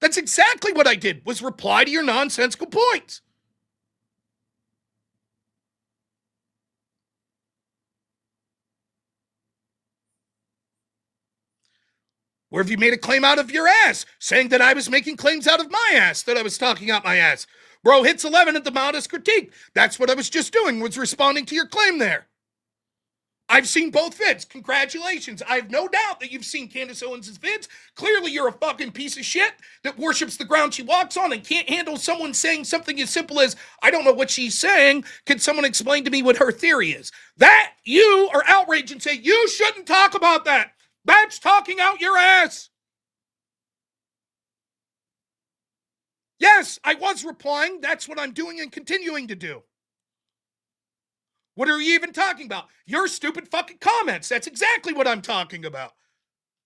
That's exactly what I did, was reply to your nonsensical points. Where have you made a claim out of your ass, saying that I was making claims out of my ass, that I was talking out my ass? Bro hits 11 at the mildest critique. That's what I was just doing, was responding to your claim there. I've seen both vids. Congratulations. I have no doubt that you've seen Candace Owens' vids. Clearly, you're a fucking piece of shit that worships the ground she walks on and can't handle someone saying something as simple as, I don't know what she's saying. Can someone explain to me what her theory is? That you are outraged and say, you shouldn't talk about that. That's talking out your ass. Yes, I was replying. That's what I'm doing and continuing to do. What are you even talking about? Your stupid fucking comments. That's exactly what I'm talking about.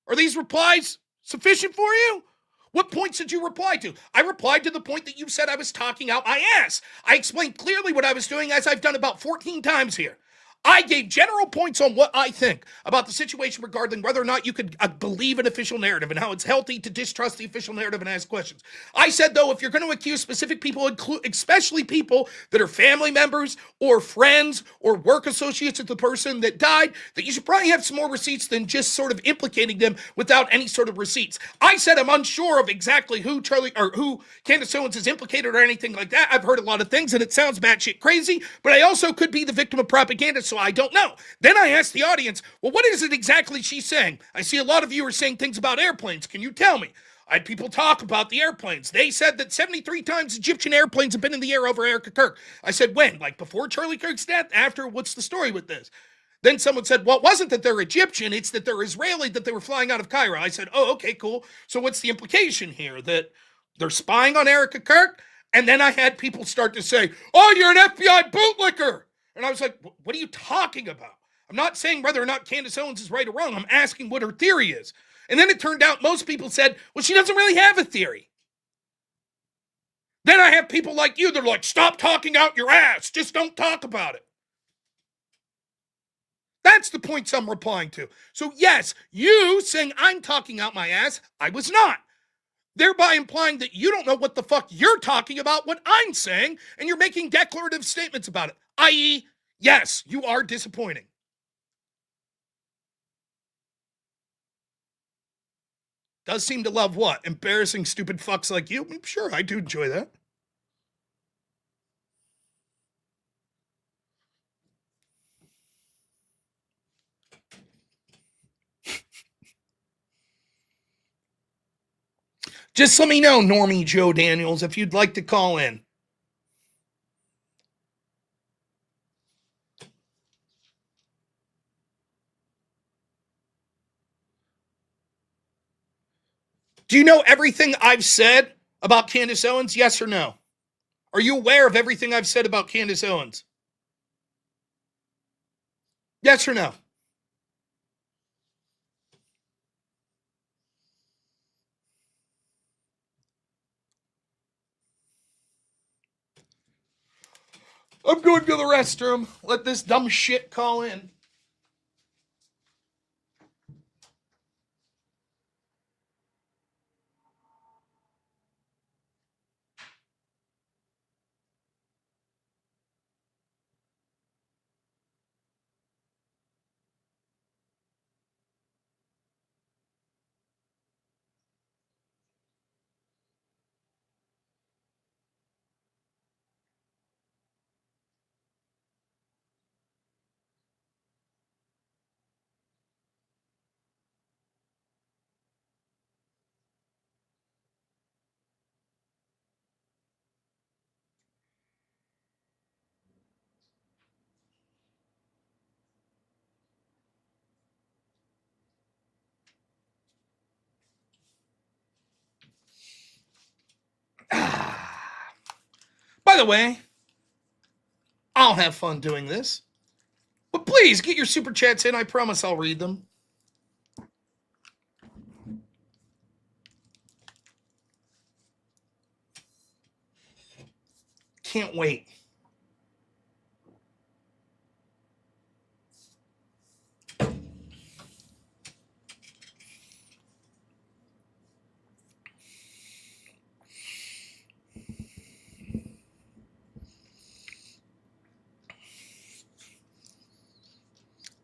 Are these replies sufficient for you? What points did you reply to? I replied to the point that you said I was talking out my ass. I explained clearly what I was doing, as I've done about 14 times here. I gave general points on what I think about the situation regarding whether or not you could believe an official narrative and how it's healthy to distrust the official narrative and ask questions. I said, though, if you're going to accuse specific people, especially people that are family members or friends or work associates of the person that died, that you should probably have some more receipts than just sort of implicating them without any sort of receipts. I said I'm unsure of exactly who Candace Owens is implicated or anything like that. I've heard a lot of things and it sounds batshit crazy, but I also could be the victim of propaganda, so I don't know. Then I asked the audience, well, what is it exactly she's saying? I see a lot of you are saying things about airplanes. Can you tell me? I had people talk about the airplanes. They said that 73 times Egyptian airplanes have been in the air over Erica Kirk. I said, when? Like before Charlie Kirk's death? After? What's the story with this? Then someone said, well, it wasn't that they're Egyptian, it's that they're Israeli, that they were flying out of Cairo. I said, oh, okay, cool. So what's the implication here? That they're spying on Erica Kirk? And then I had people start to say, oh, you're an FBI bootlicker. And I was like, what are you talking about? I'm not saying whether or not Candace Owens is right or wrong. I'm asking what her theory is. And then it turned out most people said, well, she doesn't really have a theory. Then I have people like you that are like, stop talking out your ass. Just don't talk about it. That's the points I'm replying to. So yes, you saying I'm talking out my ass, I was not. Thereby implying that you don't know what the fuck you're talking about, what I'm saying, and you're making declarative statements about it. I.e., yes, you are disappointing. Does seem to love what? Embarrassing stupid fucks like you? Sure, I do enjoy that. Just let me know, Normie Joe Daniels, if you'd like to call in. Do you know everything I've said about Candace Owens? Yes or no? Are you aware of everything I've said about Candace Owens? Yes or no? I'm going to the restroom. Let this dumb shit call in. By the way, I'll have fun doing this. But please get your super chats in. I promise I'll read them. Can't wait.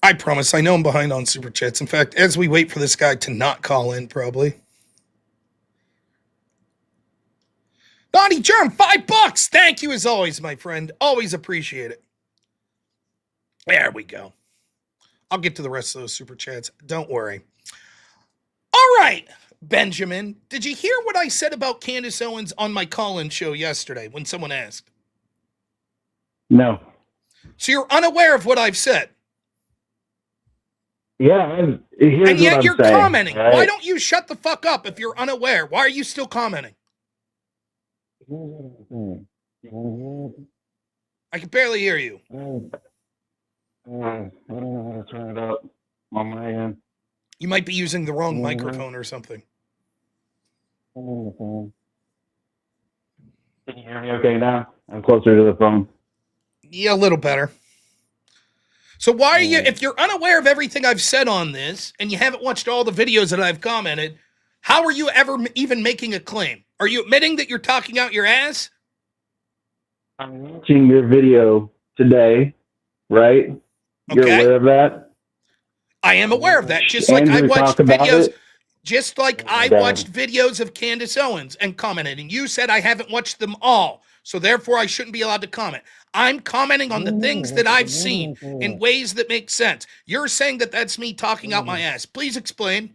I promise. I know I'm behind on super chats. In fact, as we wait for this guy to not call in, probably. Donnie Germ, $5. Thank you as always, my friend. Always appreciate it. There we go. I'll get to the rest of those super chats. Don't worry. All right, Benjamin. Did you hear what I said about Candace Owens on my call-in show yesterday when someone asked? No. So you're unaware of what I've said? Yeah, here's and yet what you're I'm saying, commenting. right? Why don't you shut the fuck up if you're unaware? Why are you still commenting? I can barely hear you. I don't know how to turn it up on my end. You might be using the wrong microphone or something. Can you hear me okay now? I'm closer to the phone. Yeah, a little better. So why are you, if you're unaware of everything I've said on this, and you haven't watched all the videos that I've commented, how are you ever even making a claim? Are you admitting that you're talking out your ass? I'm watching your video today, right? You're aware of that? I am aware of that. Just like I watched videos, just like I watched videos of Candace Owens and commented, and you said I haven't watched them all, so therefore I shouldn't be allowed to comment. I'm commenting on the things that I've seen in ways that make sense. You're saying that that's me talking out my ass. Please explain.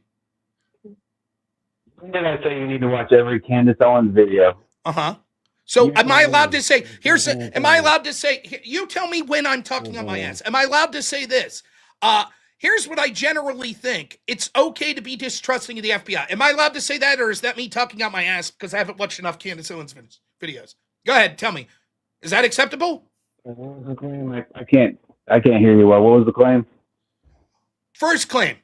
When did I say you need to watch every Candace Owens video? Uh-huh. So am I allowed to say, am I allowed to say, you tell me when I'm talking on my ass. Am I allowed to say this? Here's what I generally think. It's okay to be distrusting of the FBI. Am I allowed to say that, or is that me talking out my ass because I haven't watched enough Candace Owens videos? Go ahead, tell me. Is that acceptable? What was the claim? I can't hear you well. What was the claim? First claim.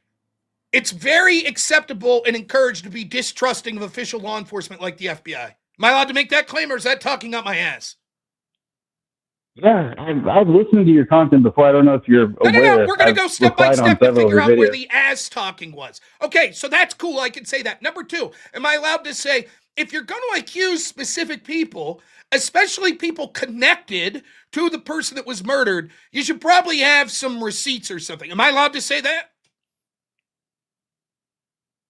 It's very acceptable and encouraged to be distrusting of official law enforcement like the FBI. Am I allowed to make that claim, or is that talking out my ass? Yeah, I've listened to your content before. I don't know if you're aware. No. We're going to go step by step and figure out where the ass talking was. Okay, so that's cool. I can say that. Number two, am I allowed to say, if you're going to accuse specific people, especially people connected to the person that was murdered, you should probably have some receipts or something. Am I allowed to say that?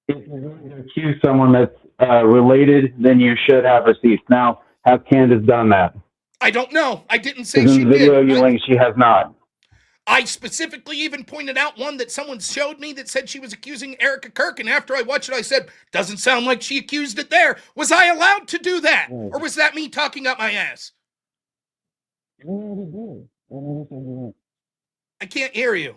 If you're going to accuse someone that's related, then you should have receipts. Now, has Candace done that? I don't know. I didn't say she she did. In the video did. you linked, she has not. I specifically even pointed out one that someone showed me that said she was accusing Erica Kirk, and after I watched it, I said, doesn't sound like she accused it there. Was I allowed to do that? Or was that me talking up my ass? I can't hear you.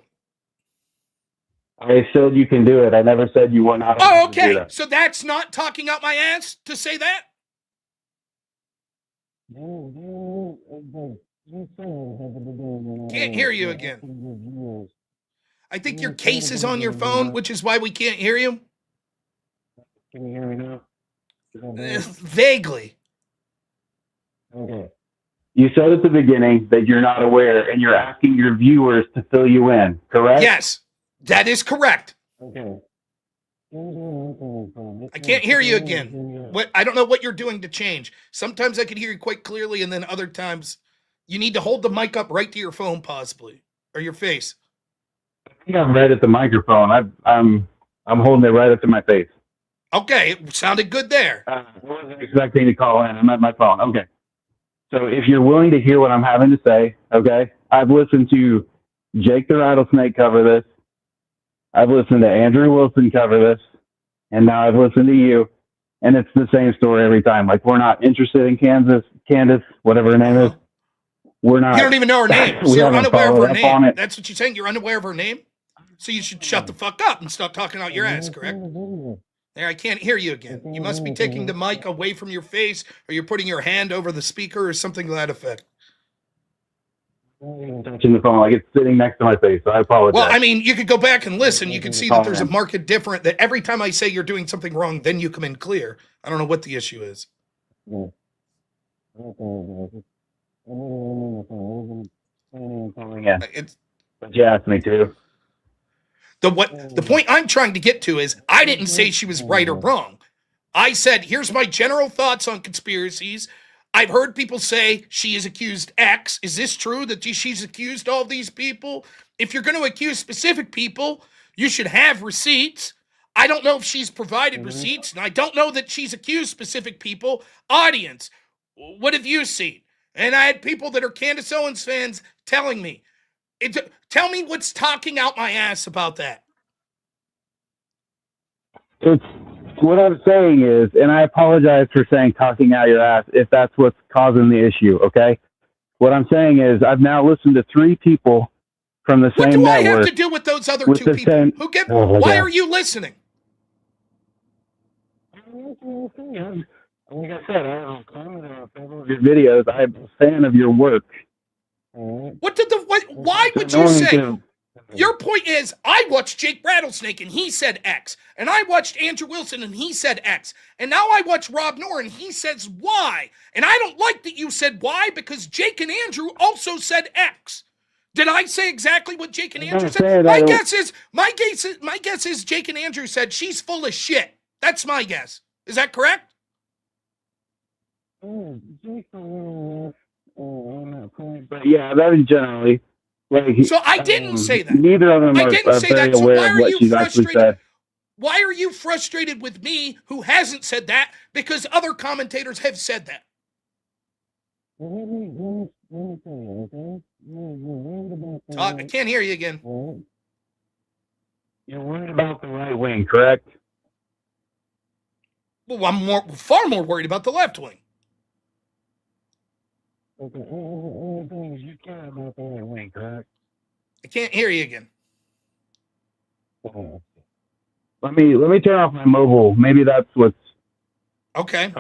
I said you can do it. I never said you were not. Oh, okay. So that's not talking out my ass to say that? Can't hear you again. I think your case is on your phone, which is why we can't hear you. Can you hear me now? Vaguely. Okay. You said at the beginning that you're not aware, and you're asking your viewers to fill you in, correct? Yes, that is correct. Okay. I can't hear you again. What? I don't know what you're doing to change. Sometimes I can hear you quite clearly, and then other times you need to hold the mic up right to your phone, possibly, or your face. I think I'm right at the microphone. I'm holding it right up to my face. Okay, it sounded good there. I wasn't expecting to call in. I'm at my phone. Okay. So if you're willing to hear what I'm having to say, okay, I've listened to Jake the Rattlesnake cover this. I've listened to Andrew Wilson cover this, and now I've listened to you, and it's the same story every time. Like, we're not interested in Candace, whatever her name is. We're not. You don't even know her name. So you're unaware of her name. It. That's what you're saying? You're unaware of her name? So you should shut the fuck up and stop talking out your ass, correct? There, I can't hear you again. You must be taking the mic away from your face, or you're putting your hand over the speaker or something to that effect. I'm touching the phone like it's sitting next to my face, so I apologize. Well, I mean, you could go back and listen. You can see that there's a marked difference, that every time I say you're doing something wrong, then you come in clear. I don't know what the issue is. But you asked me to. The point I'm trying to get to is I didn't say she was right or wrong. I said, here's my general thoughts on conspiracies. I've heard people say she is accused X. Is this true that she's accused all these people? If you're going to accuse specific people, you should have receipts. I don't know if she's provided receipts, and I don't know that she's accused specific people. Audience, what have you seen? And I had people that are Candace Owens fans telling me, tell me what's talking out my ass about that. It's what I'm saying is, and I apologize for saying talking out your ass if that's what's causing the issue, okay? What I'm saying is I've now listened to 3 people from the same network. What do I have to do with those other 2 people? Why are you listening? Like I said, I commented on several of your videos. I'm a fan of your work. Why would you say? Your point is, I watched Jake Rattlesnake and he said X, and I watched Andrew Wilson and he said X, and now I watch robnoerr and he says Y, and I don't like that you said Y because Jake and Andrew also said X. Did I say exactly what Jake and Andrew said? My guess is Jake and Andrew said she's full of shit. That's my guess. Is that correct? But yeah, that is generally. So I didn't say that. Neither of them are very aware of what she's actually said. Why are you frustrated with me who hasn't said that? Because other commentators have said that. I can't hear you again. You're worried about the right wing, correct? Well, I'm far more worried about the left wing. Okay, you care about the right wing, correct? I can't hear you again. Let me turn off my mobile. Maybe that's what's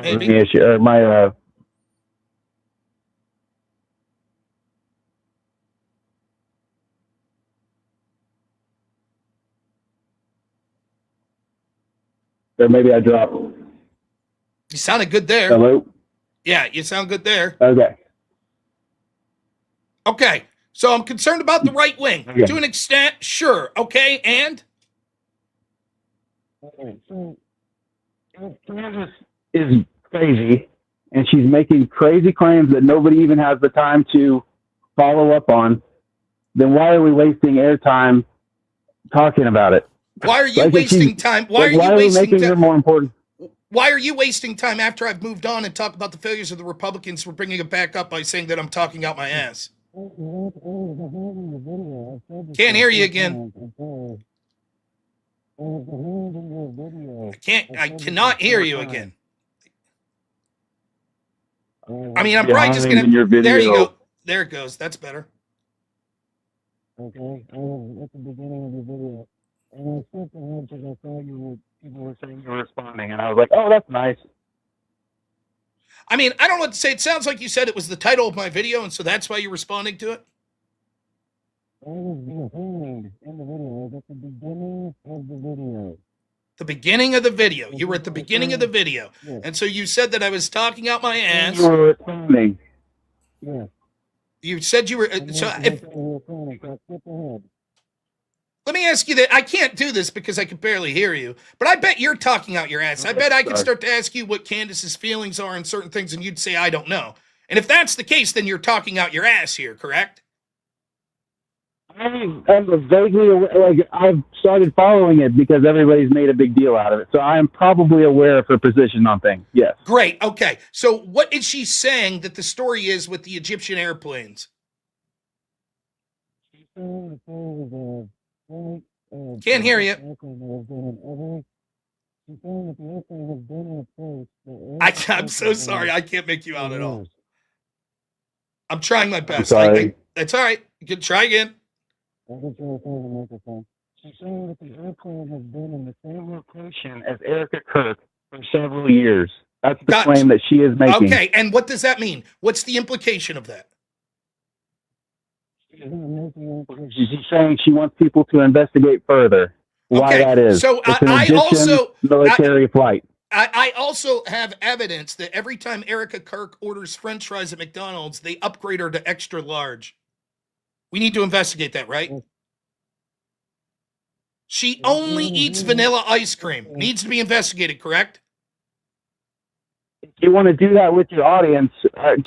maybe the issue. Or my or maybe I dropped. You sounded good there. Hello? Yeah, you sound good there. Okay. Okay, so I'm concerned about the right wing. Okay. To an extent, sure. Okay, and? Candace is crazy, and she's making crazy claims that nobody even has the time to follow up on. Then why are we wasting airtime talking about it? Why are you wasting time? Why are you wasting time? More important? Why are you wasting time after I've moved on and talked about the failures of the Republicans for bringing it back up by saying that I'm talking out my ass? Can't hear you again. I cannot hear you again. I mean, I'm probably just gonna. There you go. There it goes. That's better. Okay, I was at the beginning of the video, and I sent the head because I saw people were saying you were responding, and I was like, oh, that's nice. I mean, I don't know what to say. It sounds like you said it was the title of my video, and so that's why you're responding to it. I was behind in the video. I was at the beginning of the video. The beginning of the video. You were at the beginning of the video, and so you said that I was talking out my ass. You were responding. Yeah. You said you were. So if, let me ask you that. I can't do this because I can barely hear you, but I bet you're talking out your ass. I bet I could start to ask you what Candace's feelings are on certain things, and you'd say, I don't know. And if that's the case, then you're talking out your ass here, correct? I'm vaguely aware, like I've started following it because everybody's made a big deal out of it. So I am probably aware of her position on things. Yes. Great. Okay. So what is she saying that the story is with the Egyptian airplanes? Can't hear you. I'm so sorry. I can't make you out at all. I'm trying my best. That's all right. You can try again. She's saying that the airplane has been in the same location as Erica Kirk for several years. That's the claim that she is making. Okay, and what does that mean? What's the implication of that? She's saying she wants people to investigate further why that is. So it's an Egyptian military flight. I also have evidence that every time Erica Kirk orders French fries at McDonald's, they upgrade her to extra large. We need to investigate that, right? She only eats vanilla ice cream. Needs to be investigated, correct? If you want to do that with your audience,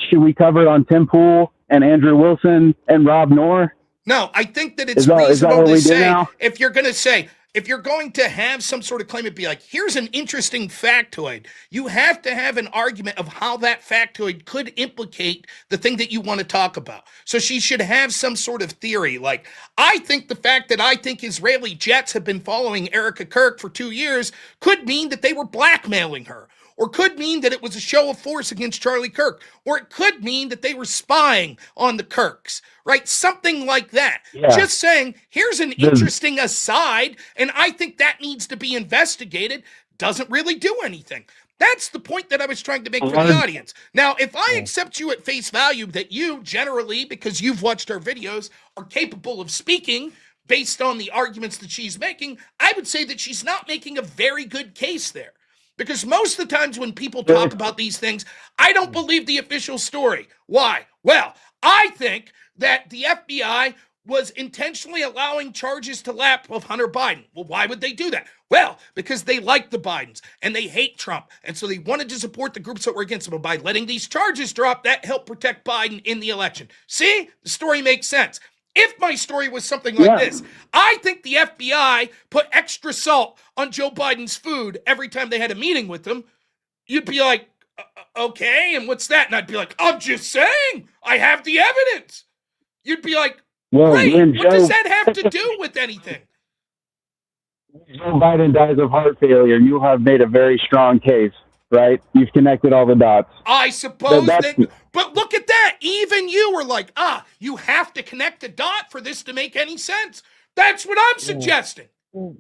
should we cover it on Tim Pool and Andrew Wilson and Robnoerr? No, I think that it's reasonable to say, if you're going to have some sort of claim, it'd be like, here's an interesting factoid. You have to have an argument of how that factoid could implicate the thing that you want to talk about. So she should have some sort of theory. Like, I think the fact that I think Israeli jets have been following Erica Kirk for 2 years could mean that they were blackmailing her. Or could mean that it was a show of force against Charlie Kirk. Or it could mean that they were spying on the Kirks, right? Something like that. Yeah. Just saying, here's an interesting aside, and I think that needs to be investigated, doesn't really do anything. That's the point that I was trying to make for the audience. Now, if I accept you at face value that you generally, because you've watched our videos, are capable of speaking based on the arguments that she's making, I would say that she's not making a very good case there. Because most of the times when people talk about these things, I don't believe the official story. Why? Well, I think that the FBI was intentionally allowing charges to lapse of Hunter Biden. Well, why would they do that? Well, because they like the Bidens and they hate Trump. And so they wanted to support the groups that were against him. And by letting these charges drop, that helped protect Biden in the election. See? The story makes sense. If my story was something like this, I think the FBI put extra salt on Joe Biden's food every time they had a meeting with him. You'd be like, okay, and what's that? And I'd be like, I'm just saying, I have the evidence. You'd be like, great, what does that have to do with anything? Joe Biden dies of heart failure. You have made a very strong case, right? You've connected all the dots. I suppose that, but look at that. Even you were like, you have to connect a dot for this to make any sense. That's what I'm suggesting. The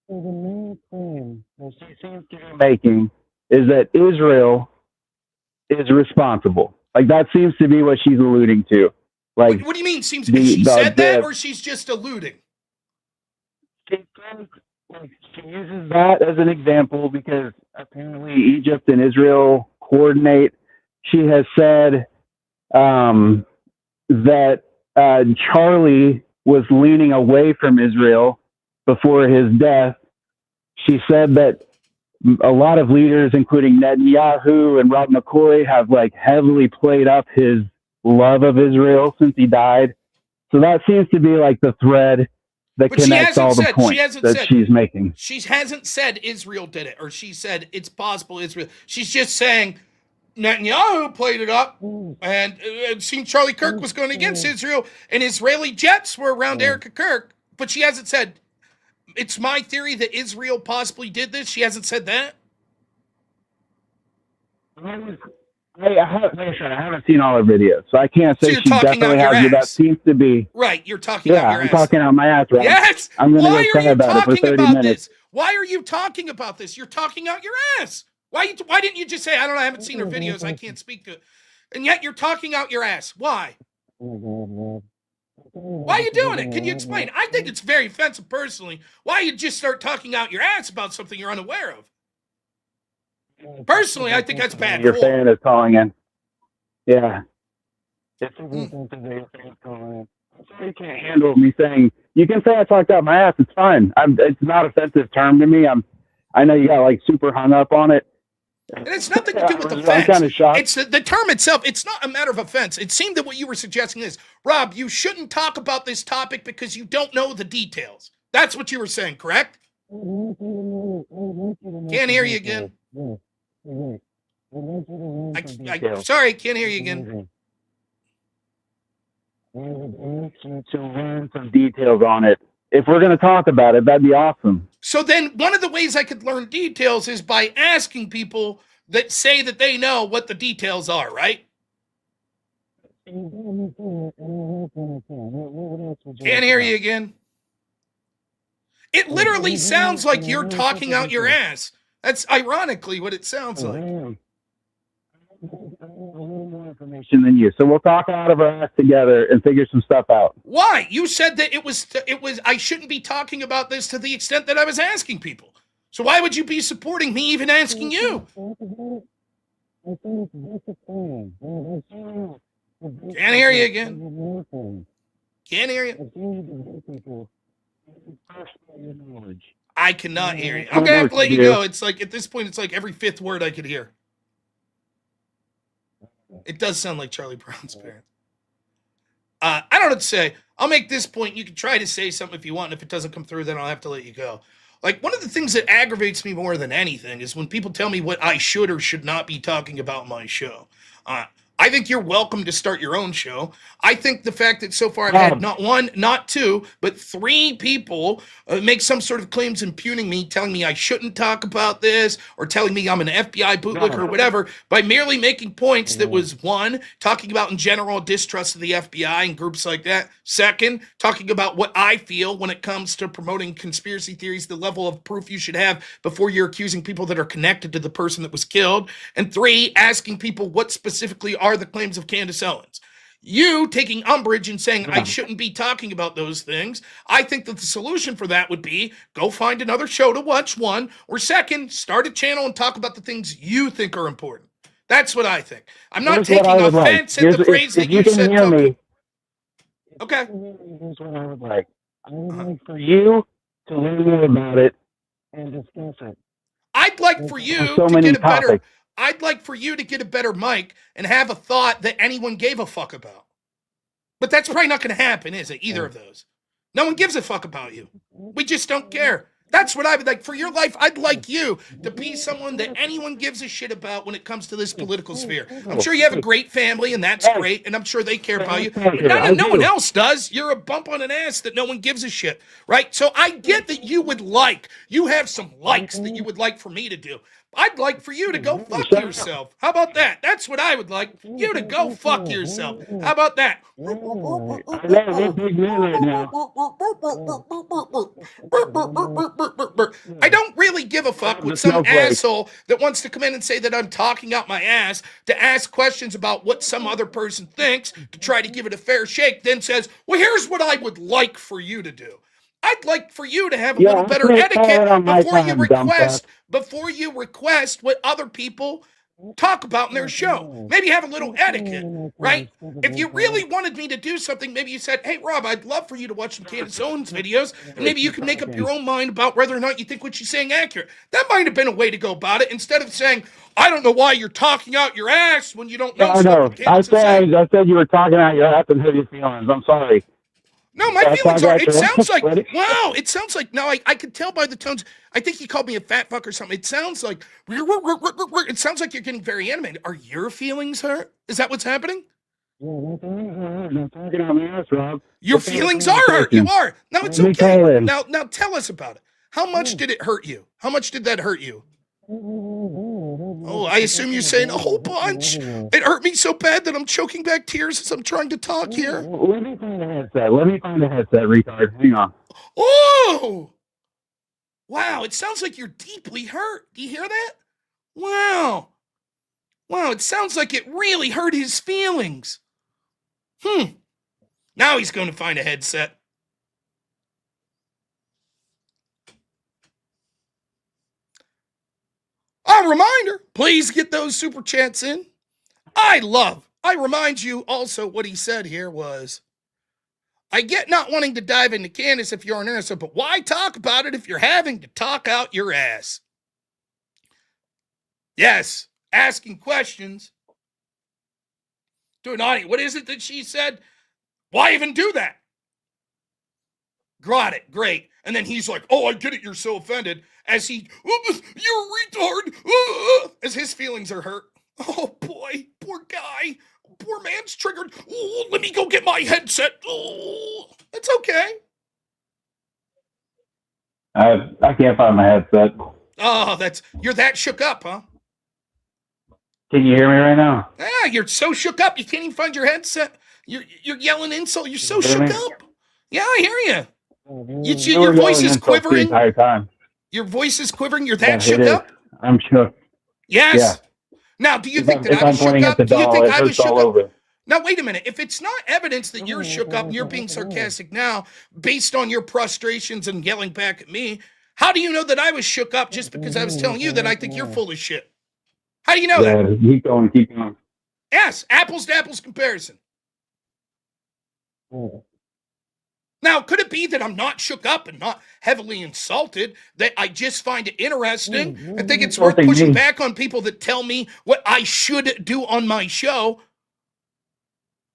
main claim that she seems to be making is that Israel is responsible. Like, that seems to be what she's alluding to. Like, what do you mean? Seems she said that, or she's just alluding? She uses that as an example because apparently Egypt and Israel coordinate. She has said that Charlie was leaning away from Israel before his death. She said that a lot of leaders, including Netanyahu and Rob McCoy, have like heavily played up his love of Israel since he died. So that seems to be like the thread that connects all the points that she's making. She hasn't said Israel did it, or she said it's possible Israel. She's just saying Netanyahu played it up, and it seemed Charlie Kirk was going against Israel, and Israeli jets were around Erica Kirk, but she hasn't said, it's my theory that Israel possibly did this. She hasn't said that. Like I said, I haven't seen all her videos, so I can't say So she definitely has. But that seems to be right. You're talking out your I'm ass. talking out my ass, right? Yes. I'm going to Why go are say you about it for talking 30 about minutes. this? Why are you talking about this? You're talking out your ass. Why didn't you just say, I don't know, I haven't seen her videos, I can't speak to it. And yet you're talking out your ass. Why? Why are you doing it? Can you explain? I think it's very offensive personally. Why you just start talking out your ass about something you're unaware of? Personally, I think that's bad. Your fan is calling in. Yeah. You can't handle me saying, you can say I talked out my ass, it's fine. It's not an offensive term to me. I know you got like super hung up on it. And it's nothing to do with offense. I'm kind of shocked. It's the term itself. It's not a matter of offense. It seemed that what you were suggesting is, Rob, you shouldn't talk about this topic because you don't know the details. That's what you were saying, correct? Can't hear you again. Sorry, can't hear you again. To learn some details on it. If we're going to talk about it, that'd be awesome. So then one of the ways I could learn details is by asking people that say that they know what the details are, right? Can't hear you again. It literally sounds like you're talking out your ass. That's ironically what it sounds like. More information than you, so we'll talk out of our ass together and figure some stuff out. Why? You said that it was I shouldn't be talking about this to the extent that I was asking people. So why would you be supporting me even asking you? Can't hear you again. Can't hear you. I cannot hear you. I'm gonna have to let you go. It's like at this point, it's like every fifth word I could hear. It does sound like Charlie Brown's parents. I don't know what to say. I'll make this point. You can try to say something if you want, and if it doesn't come through, then I'll have to let you go. Like, one of the things that aggravates me more than anything is when people tell me what I should or should not be talking about in my show. I think you're welcome to start your own show. I think the fact that so far I've had not one, not two, but three people make some sort of claims impugning me, telling me I shouldn't talk about this, or telling me I'm an FBI bootlicker or whatever, by merely making points that was, one, talking about in general distrust of the FBI and groups like that. Second, talking about what I feel when it comes to promoting conspiracy theories, the level of proof you should have before you're accusing people that are connected to the person that was killed. And three, asking people what specifically are the claims of Candace Owens. You taking umbrage and saying I shouldn't be talking about those things. I think that the solution for that would be go find another show to watch, one, or second, start a channel and talk about the things you think are important. That's what I think. I'm not taking offense at the phrase that you said. Hear me. Okay. Here's what I would like. I would like for you to learn more about it and discuss it. I'd like for you to get a better. I'd like for you to get a better mic and have a thought that anyone gave a fuck about. But that's probably not going to happen, is it? Either of those. No one gives a fuck about you. We just don't care. That's what I would like for your life. I'd like you to be someone that anyone gives a shit about when it comes to this political sphere. I'm sure you have a great family, and that's great, and I'm sure they care about you. But no one else does. You're a bump on an ass that no one gives a shit, right? So I get that you have some likes that you would like for me to do. I'd like for you to go fuck yourself. How about that? That's what I would like. You to go fuck yourself. How about that? I don't really give a fuck with some asshole that wants to come in and say that I'm talking out my ass to ask questions about what some other person thinks to try to give it a fair shake, then says, well, here's what I would like for you to do. I'd like for you to have a little better etiquette before you request what other people talk about in their show. Maybe have a little etiquette, right? If you really wanted me to do something, maybe you said, hey, Rob, I'd love for you to watch some Candace Owens videos, and maybe you can make up your own mind about whether or not you think what she's saying accurate. That might have been a way to go about it, instead of saying, I don't know why you're talking out your ass when you don't know stuff. I said you were talking out your ass and heavy feelings. I'm sorry. No, my That's feelings not are. right, It Joe. sounds like Ready? wow. It sounds like no. I could tell by the tones. I think he called me a fat fuck or something. It sounds like it sounds like you're getting very animated. Are your feelings hurt? Is that what's happening? I'm talking on my ass, Rob. Your feelings are hurt. You are. Now it's Let me okay. call in. Now tell us about it. How much did it hurt you? How much did that hurt you? Oh, I assume you're saying a whole bunch. It hurt me so bad that I'm choking back tears as I'm trying to talk here. Let me find a headset. Retard. Hang on. Oh! Wow, it sounds like you're deeply hurt. Do you hear that? Wow. Wow, it sounds like it really hurt his feelings. Now he's going to find a headset. A reminder, please get those super chats in. I remind you also what he said here was, I get not wanting to dive into Candace if you're an innocent, but why talk about it if you're having to talk out your ass? Yes, asking questions to an audience. What is it that she said? Why even do that? Got it, great. And then he's like, oh, I get it, you're so offended. As he, you're a retard. As his feelings are hurt. Oh boy, poor guy. Poor man's triggered. Oh, let me go get my headset. Oh, it's okay. I can't find my headset. Oh, you're that shook up, huh? Can you hear me right now? Yeah, you're so shook up. You can't even find your headset. You're yelling insult. You're so shook up. Yeah, I hear you. Your voice is quivering. The entire time. Your voice is quivering. You're that Yeah, shook up? I'm shook. Yes. Yeah. Now, do you think that I was shook up? Do you think I was shook up? Now, wait a minute. If it's not evidence that you're shook up and you're being sarcastic now, based on your frustrations and yelling back at me, how do you know that I was shook up just because I was telling you that I think you're full of shit? How do you know that? Keep going. Yes, apples to apples comparison. Now, could it be that I'm not shook up and not heavily insulted, that I just find it interesting and think it's worth pushing back on people that tell me what I should do on my show?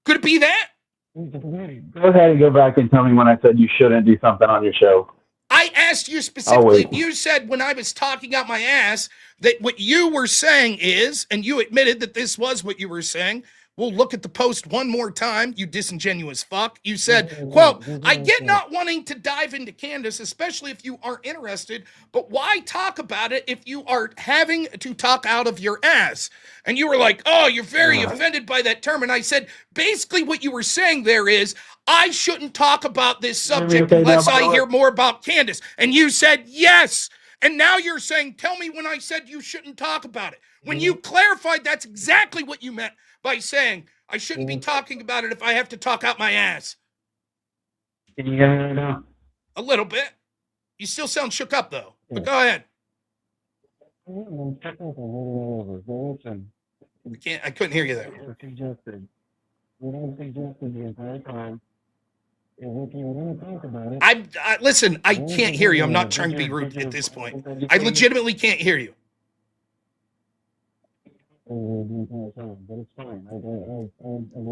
Could it be that? Go ahead and go back and tell me when I said you shouldn't do something on your show. I asked you specifically. You said when I was talking out my ass that what you were saying is, and you admitted that this was what you were saying. We'll look at the post one more time, you disingenuous fuck. You said, quote, I get not wanting to dive into Candace, especially if you aren't interested, but why talk about it if you are having to talk out of your ass? And you were like, oh, you're very offended by that term. And I said, basically what you were saying there is, I shouldn't talk about this subject unless I hear more about Candace. And you said, yes. And now you're saying, tell me when I said you shouldn't talk about it. When you clarified, that's exactly what you meant by saying I shouldn't be talking about it if I have to talk out my ass. Can you hear me right now? A little bit. You still sound shook up, though. But go ahead. I couldn't hear you there. Listen, I can't hear you. I'm not trying to be rude at this point. I legitimately can't hear you.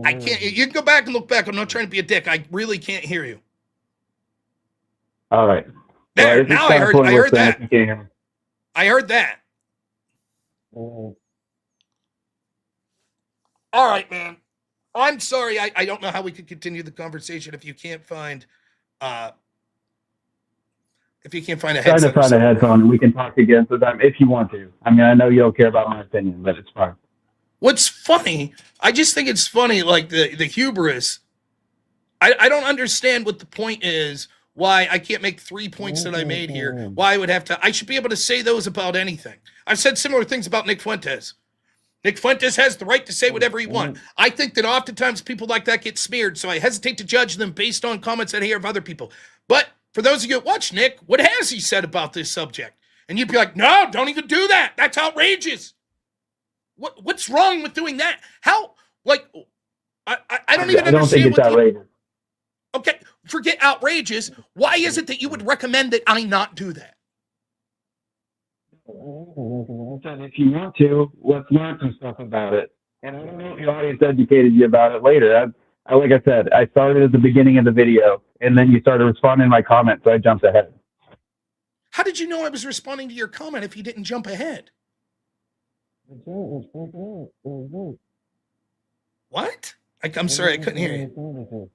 I can't. You can go back and look back. I'm not trying to be a dick. I really can't hear you. All right. There. Now I heard that. I heard that. All right, man. I'm sorry. I don't know how we could continue the conversation if you can't find a headset. Try to find a headphone and we can talk again sometime if you want to. I mean, I know you don't care about my opinion, but it's fine. What's funny, I just think it's funny, like the hubris. I don't understand what the point is, why I can't make 3 points that I made here, why I would have to. I should be able to say those about anything. I've said similar things about Nick Fuentes. Nick Fuentes has the right to say whatever he wants. I think that oftentimes people like that get smeared, so I hesitate to judge them based on comments that I hear of other people. But for those of you that watch Nick, what has he said about this subject? And you'd be like, no, don't even do that. That's outrageous. What's wrong with doing that? How, like, I don't even understand. I don't think it's outrageous. Okay, forget outrageous. Why is it that you would recommend that I not do that? If you want to, let's learn some stuff about it. And I don't know if the audience educated you about it later. Like I said, I started at the beginning of the video, and then you started responding to my comment, so I jumped ahead. How did you know I was responding to your comment if you didn't jump ahead? What? I'm sorry, I couldn't hear you.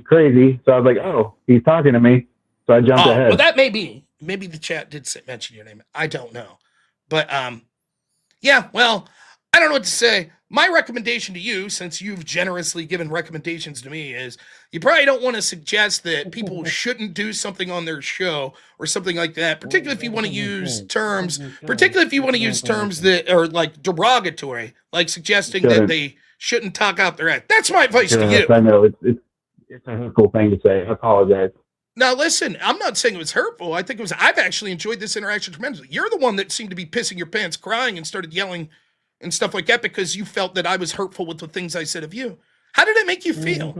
Crazy, so I was like, oh, he's talking to me, so I jumped ahead. Well, that may be. Maybe the chat did mention your name. I don't know. But, yeah, well, I don't know what to say. My recommendation to you, since you've generously given recommendations to me, is you probably don't want to suggest that people shouldn't do something on their show or something like that, particularly if you want to use terms, that are like derogatory, like suggesting that they shouldn't talk out their ass. That's my advice to you. I know, it's a hurtful thing to say. I apologize. Now, listen, I'm not saying it was hurtful. I think I've actually enjoyed this interaction tremendously. You're the one that seemed to be pissing your pants, crying, and started yelling and stuff like that because you felt that I was hurtful with the things I said of you. How did it make you feel?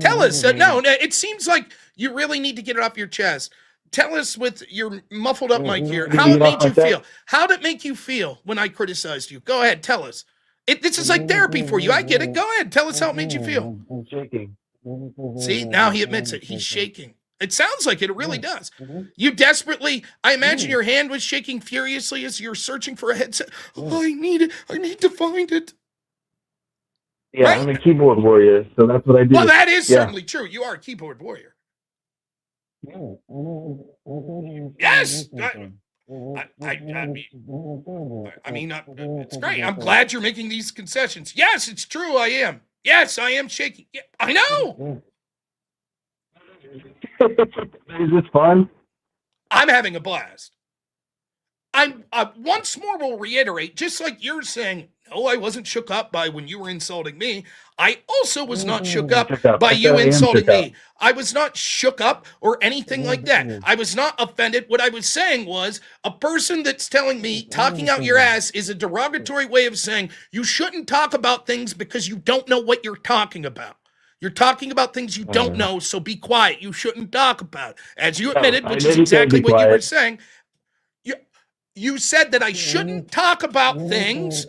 Tell us. No, it seems like you really need to get it off your chest. Tell us with your muffled up mic here how it made you feel. How did it make you feel when I criticized you? Go ahead, tell us. This is like therapy for you. I get it. Go ahead. Tell us how it made you feel. I'm shaking. See, now he admits it. He's shaking. It sounds like it. It really does. You desperately, I imagine your hand was shaking furiously as you're searching for a headset. Oh, I need it. I need to find it. Yeah, right? I'm a keyboard warrior, so that's what I do. Well, that is certainly true. You are a keyboard warrior. Yes. I mean, it's great. I'm glad you're making these concessions. Yes, it's true. I am. Yes, I am shaking. Yeah, I know. Is this fun? I'm having a blast. I'm once more will reiterate, just like you're saying, no, I wasn't shook up by when you were insulting me. I also was not shook up by you insulting me. I was not shook up or anything like that. I was not offended. What I was saying was a person that's telling me talking out your ass is a derogatory way of saying you shouldn't talk about things because you don't know what you're talking about. You're talking about things you don't know, so be quiet. You shouldn't talk about it. As you admitted, which is exactly what you were saying. You said that I shouldn't talk about things.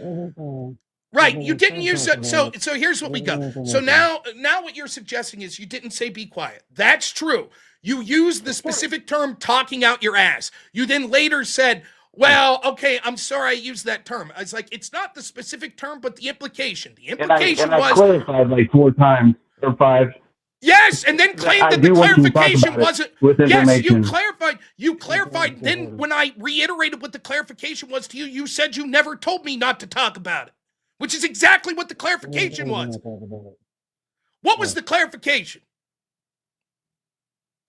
Right, you didn't use it. So here's what we go. So now what you're suggesting is you didn't say be quiet. That's true. You used the specific term talking out your ass. You then later said, well, okay, I'm sorry I used that term. I was like, it's not the specific term, but the implication. The implication was... I clarified like 4 times or 5. Yes, and then claimed that the clarification wasn't... Yes, you clarified. Then when I reiterated what the clarification was to you, you said you never told me not to talk about it, which is exactly what the clarification was. What was the clarification?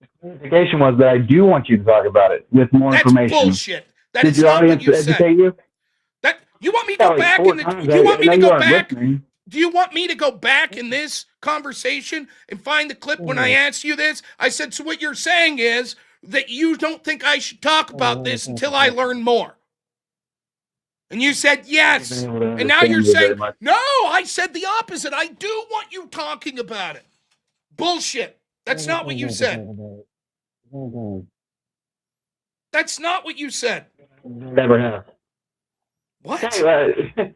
The clarification was that I do want you to talk about it with more information. That's bullshit. That is not what you said. You want me to go back in the... You want me to go back... Do you want me to go back in this conversation and find the clip when I asked you this? I said, so what you're saying is that you don't think I should talk about this until I learn more. And you said yes. And now you're saying, no, I said the opposite. I do want you talking about it. Bullshit. That's not what you said. That's not what you said. Never have. What? Hey,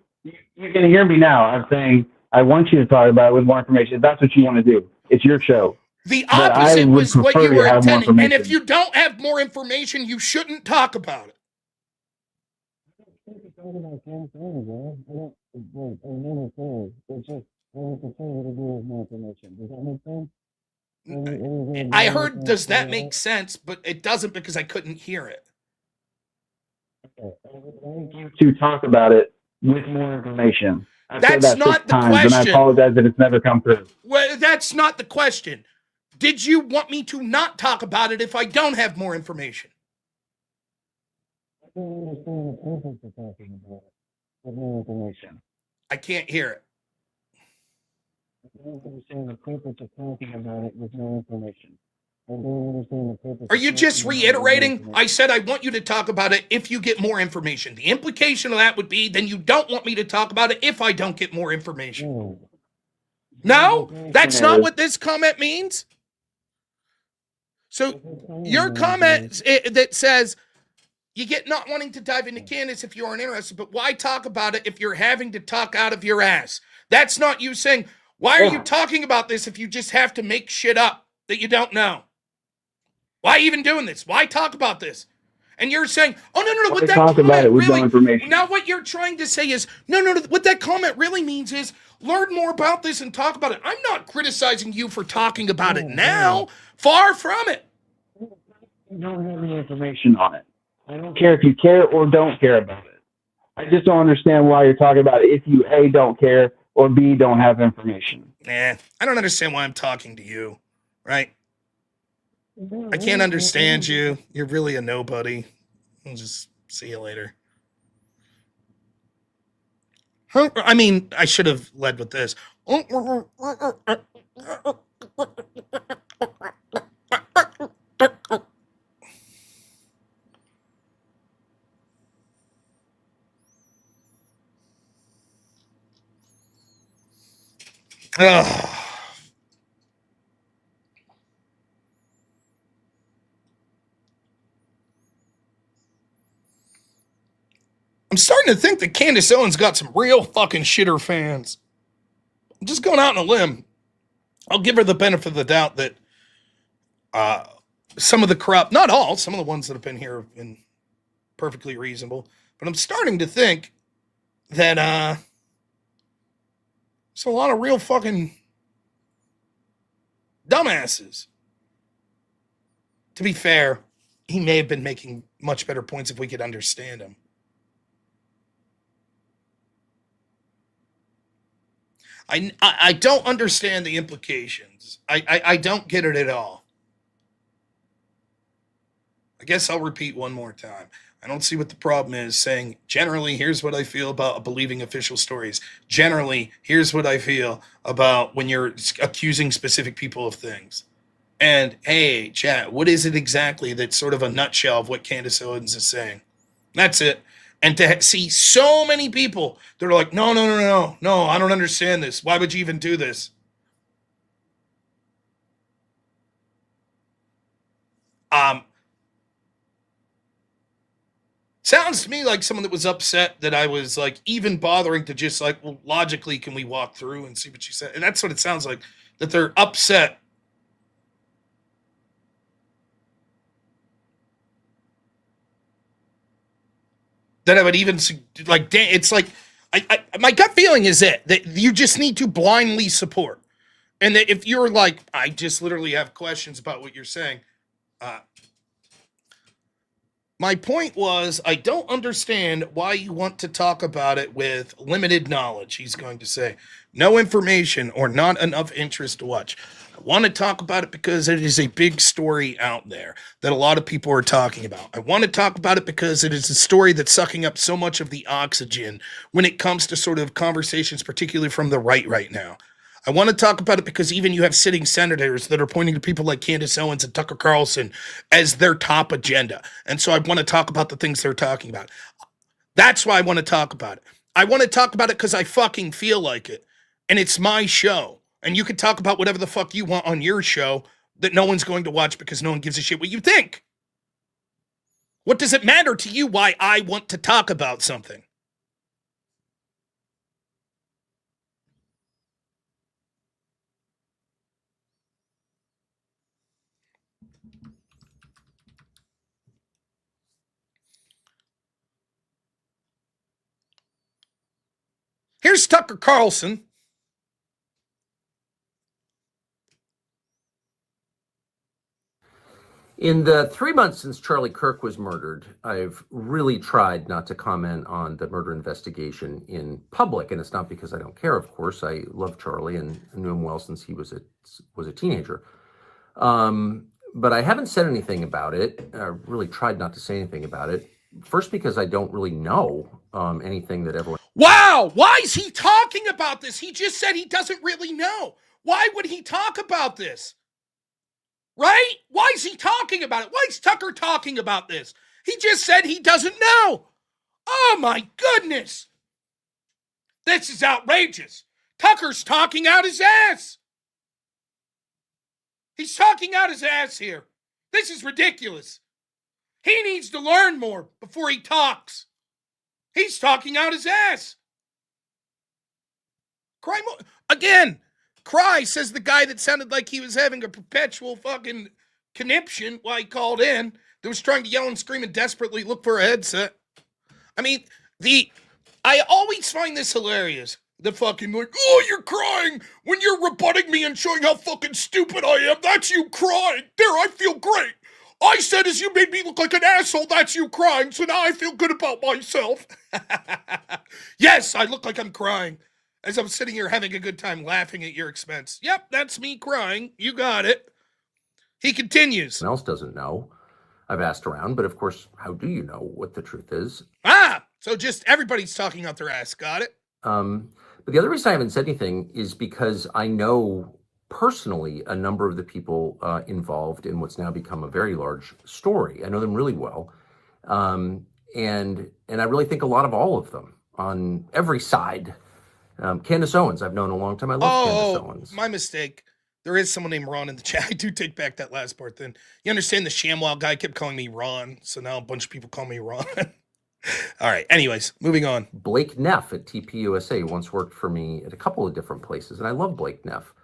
you can hear me now. I'm saying I want you to talk about it with more information. That's what you want to do. It's your show. The opposite was what you were intending. And if you don't have more information, you shouldn't talk about it. I heard, does that make sense? But it doesn't because I couldn't hear it. To talk about it with more information. That's not the question. And I apologize that it's never come through. Well, that's not the question. Did you want me to not talk about it if I don't have more information? I can't hear it. Are you just reiterating? I said I want you to talk about it if you get more information. The implication of that would be then you don't want me to talk about it if I don't get more information. No, that's not what this comment means. So your comment that says you get not wanting to dive into Candace if you aren't interested, but why talk about it if you're having to talk out of your ass? That's not you saying, why are you talking about this if you just have to make shit up that you don't know? Why even doing this? Why talk about this? And you're saying, oh, no. What that Talk about it comment with no really, information. now what you're trying to say is, no, what that comment really means is learn more about this and talk about it. I'm not criticizing you for talking about it now. Far from it. You don't have any information on it. I don't care if you care or don't care about it. I just don't understand why you're talking about it if you A, don't care, or B, don't have information. I don't understand why I'm talking to you, right? I can't understand you. You're really a nobody. I'll just see you later. I mean, I should have led with this. Ugh. I'm starting to think that Candace Owens got some real fucking shitter fans. I'm just going out on a limb. I'll give her the benefit of the doubt that some of the corrupt, not all, some of the ones that have been here have been perfectly reasonable. But I'm starting to think that there's a lot of real fucking dumbasses. To be fair, he may have been making much better points if we could understand him. I don't understand the implications. I don't get it at all. I guess I'll repeat one more time. I don't see what the problem is saying, generally, here's what I feel about believing official stories. Generally, here's what I feel about when you're accusing specific people of things. And, hey, chat, what is it exactly that's sort of a nutshell of what Candace Owens is saying? That's it. And to see so many people that are like, no, I don't understand this. Why would you even do this? Sounds to me like someone that was upset that I was like even bothering to just like, well, logically, can we walk through and see what she said? And that's what it sounds like, that they're upset. That I would even like, it's like, my gut feeling is that you just need to blindly support. And that if you're like, I just literally have questions about what you're saying. My point was, I don't understand why you want to talk about it with limited knowledge, he's going to say. No information or not enough interest to watch. I want to talk about it because it is a big story out there that a lot of people are talking about. I want to talk about it because it is a story that's sucking up so much of the oxygen when it comes to sort of conversations, particularly from the right now. I want to talk about it because even you have sitting senators that are pointing to people like Candace Owens and Tucker Carlson as their top agenda. And so I want to talk about the things they're talking about. That's why I want to talk about it. I want to talk about it because I fucking feel like it. And it's my show. And you can talk about whatever the fuck you want on your show that no one's going to watch because no one gives a shit what you think. What does it matter to you why I want to talk about something? Here's Tucker Carlson. In the 3 months since Charlie Kirk was murdered, I've really tried not to comment on the murder investigation in public, and it's not because I don't care. Of course, I love Charlie and knew him well since he was a teenager. But I haven't said anything about it. I really tried not to say anything about it. First, because I don't really know anything that everyone. Wow, why is he talking about this? He just said he doesn't really know. Why would he talk about this? Right? Why is he talking about it? Why is Tucker talking about this? He just said he doesn't know. Oh my goodness. This is outrageous. Tucker's talking out his ass. He's talking out his ass here. This is ridiculous. He needs to learn more before he talks. He's talking out his ass. Cry more. Again, cry, says the guy that sounded like he was having a perpetual fucking conniption while he called in, that was trying to yell and scream and desperately look for a headset. I mean, I always find this hilarious. The fucking like, oh, you're crying when you're rebutting me and showing how fucking stupid I am. That's you crying. There, I feel great. I said as you made me look like an asshole, that's you crying, so now I feel good about myself. Yes, I look like I'm crying as I'm sitting here having a good time laughing at your expense. Yep, that's me crying. You got it. He continues. Else doesn't know. I've asked around, but of course, how do you know what the truth is? So just everybody's talking out their ass. Got it? But the other reason I haven't said anything is because I know personally a number of the people involved in what's now become a very large story. I know them really well. And I really think a lot of all of them on every side. Candace Owens, I've known a long time. I love Candace Owens. My mistake. There is someone named Ron in the chat. I do take back that last part then. You understand the ShamWow guy kept calling me Ron, so now a bunch of people call me Ron. All right, anyways, moving on. Blake Neff at TPUSA once worked for me at a couple of different places, and I love Blake Neff.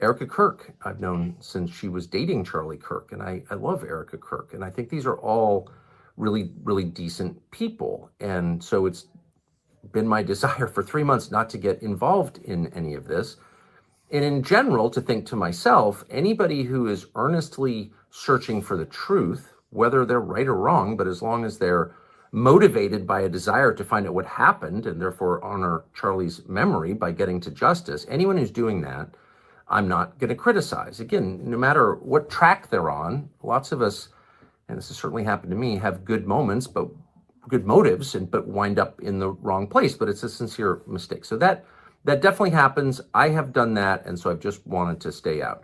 Erica Kirk, I've known since she was dating Charlie Kirk, and I love Erica Kirk, and I think these are all really, really decent people. And so it's been my desire for 3 months not to get involved in any of this. And in general, to think to myself, anybody who is earnestly searching for the truth, whether they're right or wrong, but as long as they're motivated by a desire to find out what happened and therefore honor Charlie's memory by getting to justice, anyone who's doing that, I'm not going to criticize. Again, no matter what track they're on, lots of us, and this has certainly happened to me, have good moments, but good motives, but wind up in the wrong place. But it's a sincere mistake. So that definitely happens. I have done that, and so I've just wanted to stay out.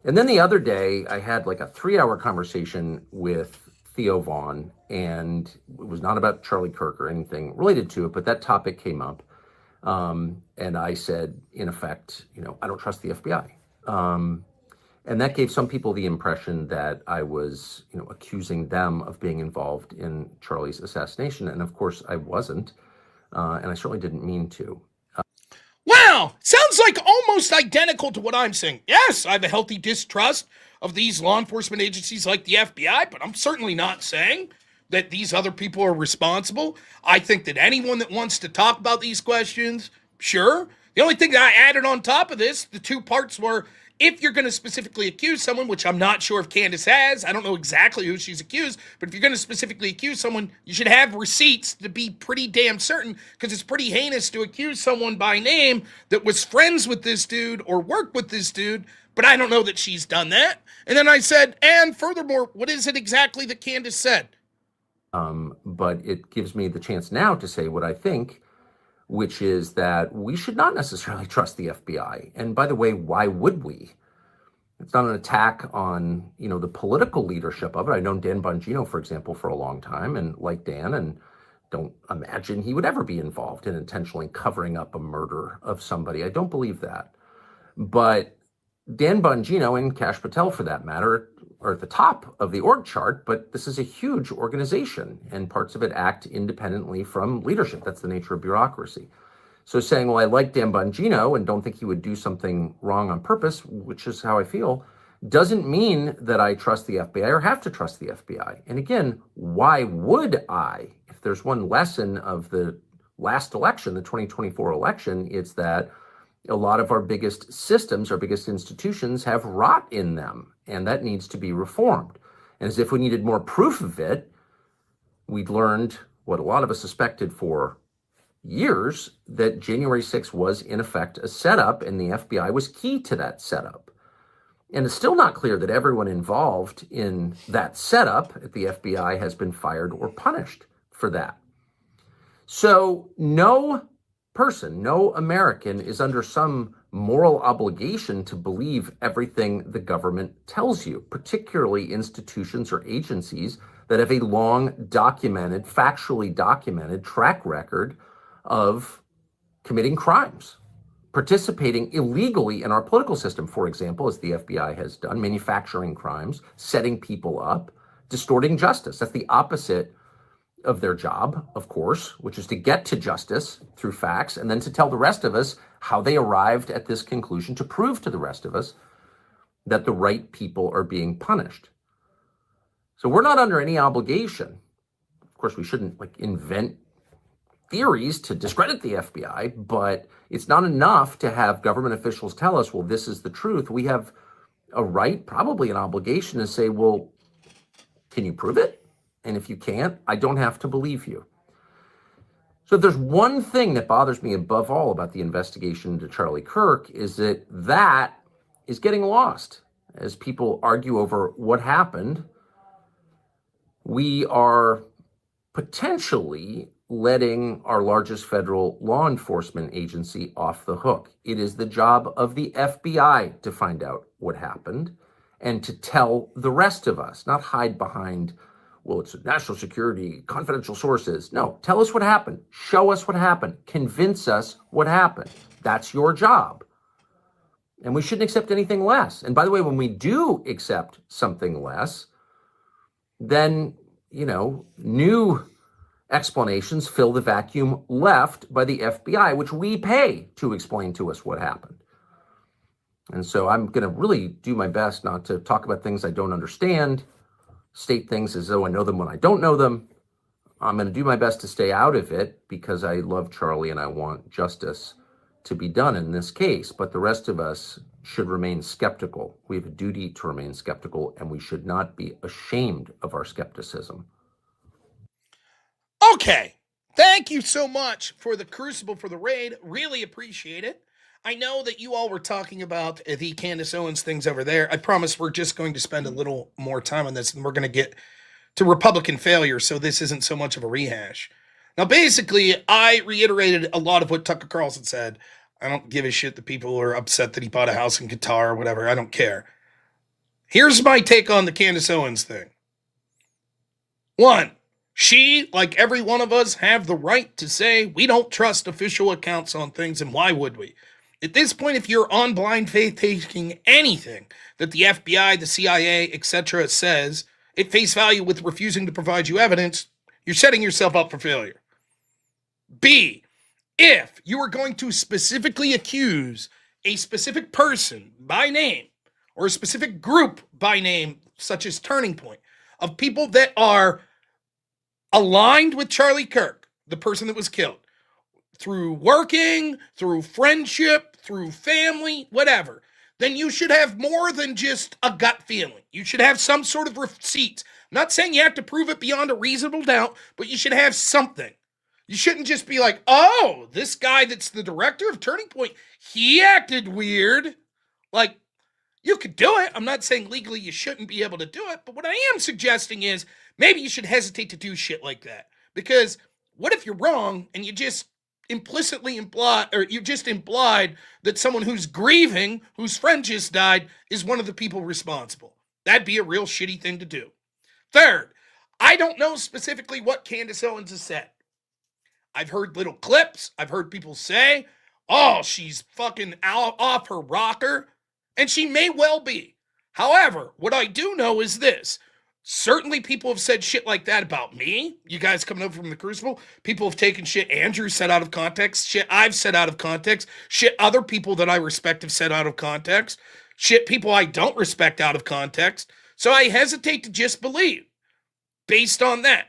And then the other day, I had like a 3-hour conversation with Theo Vaughn, and it was not about Charlie Kirk or anything related to it, but that topic came up. And I said, in effect, I don't trust the FBI. And that gave some people the impression that I was, accusing them of being involved in Charlie's assassination. And of course, I wasn't. And I certainly didn't mean to. Wow, sounds like almost identical to what I'm saying. Yes, I have a healthy distrust of these law enforcement agencies like the FBI, but I'm certainly not saying that these other people are responsible. I think that anyone that wants to talk about these questions, sure. The only thing that I added on top of this, the two parts were, if you're going to specifically accuse someone, which I'm not sure if Candace has, I don't know exactly who she's accused, but if you're going to specifically accuse someone, you should have receipts to be pretty damn certain, because it's pretty heinous to accuse someone by name that was friends with this dude or worked with this dude, but I don't know that she's done that. And then I said, and furthermore, what is it exactly that Candace said? But it gives me the chance now to say what I think, which is that we should not necessarily trust the FBI. And by the way, why would we? It's not an attack on, the political leadership of it. I've known Dan Bongino, for example, for a long time, and like Dan, and don't imagine he would ever be involved in intentionally covering up a murder of somebody. I don't believe that. But Dan Bongino and Kash Patel, for that matter, are at the top of the org chart, but this is a huge organization, and parts of it act independently from leadership. That's the nature of bureaucracy. So saying, well, I like Dan Bongino and don't think he would do something wrong on purpose, which is how I feel, doesn't mean that I trust the FBI or have to trust the FBI. And again, why would I? If there's one lesson of the last election, the 2024 election, it's that a lot of our biggest systems, our biggest institutions have rot in them, and that needs to be reformed. And as if we needed more proof of it, we'd learned what a lot of us suspected for years, that January 6th was in effect a setup, and the FBI was key to that setup. And it's still not clear that everyone involved in that setup at the FBI has been fired or punished for that. So no person, no American is under some moral obligation to believe everything the government tells you, particularly institutions or agencies that have a long documented, factually documented track record of committing crimes, participating illegally in our political system, for example, as the FBI has done, manufacturing crimes, setting people up, distorting justice. That's the opposite of their job, of course, which is to get to justice through facts and then to tell the rest of us how they arrived at this conclusion to prove to the rest of us that the right people are being punished. So we're not under any obligation. Of course, we shouldn't invent theories to discredit the FBI, but it's not enough to have government officials tell us, well, this is the truth. We have a right, probably an obligation, to say, well, can you prove it? And if you can't, I don't have to believe you. So if there's one thing that bothers me above all about the investigation into Charlie Kirk, is that is getting lost. As people argue over what happened, we are potentially letting our largest federal law enforcement agency off the hook. It is the job of the FBI to find out what happened and to tell the rest of us, not hide behind, well, it's national security, confidential sources. No, tell us what happened. Show us what happened. Convince us what happened. That's your job. And we shouldn't accept anything less. And by the way, when we do accept something less, then, new explanations fill the vacuum left by the FBI, which we pay to explain to us what happened. And so I'm going to really do my best not to talk about things I don't understand, state things as though I know them when I don't know them. I'm going to do my best to stay out of it because I love Charlie and I want justice to be done in this case. But the rest of us should remain skeptical. We have a duty to remain skeptical, and we should not be ashamed of our skepticism. Okay. Thank you so much for the Crucible, for the raid. Really appreciate it. I know that you all were talking about the Candace Owens things over there. I promise we're just going to spend a little more time on this, and we're going to get to Republican failure, so this isn't so much of a rehash. Now, basically, I reiterated a lot of what Tucker Carlson said. I don't give a shit that people are upset that he bought a house in Qatar or whatever. I don't care. Here's my take on the Candace Owens thing. One, she, like every one of us, have the right to say we don't trust official accounts on things, and why would we? At this point, if you're on blind faith taking anything that the FBI, the CIA, etc. says at face value with refusing to provide you evidence, you're setting yourself up for failure. B, if you are going to specifically accuse a specific person by name or a specific group by name, such as Turning Point, of people that are aligned with Charlie Kirk, the person that was killed, through working, through friendship, through family, whatever, then you should have more than just a gut feeling. You should have some sort of receipts. I'm not saying you have to prove it beyond a reasonable doubt, but you should have something. You shouldn't just be like, oh, this guy that's the director of Turning Point, he acted weird. Like, you could do it. I'm not saying legally you shouldn't be able to do it, but what I am suggesting is maybe you should hesitate to do shit like that. Because what if you're wrong and you just implicitly implied that someone who's grieving, whose friend just died, is one of the people responsible? That'd be a real shitty thing to do. Third, I don't know specifically what Candace Owens has said. I've heard little clips. I've heard people say, oh, she's fucking off her rocker. And she may well be. However, what I do know is this. Certainly people have said shit like that about me. You guys coming over from the Crucible. People have taken shit Andrew said out of context. Shit I've said out of context. Shit other people that I respect have said out of context. Shit people I don't respect out of context. So I hesitate to just believe based on that.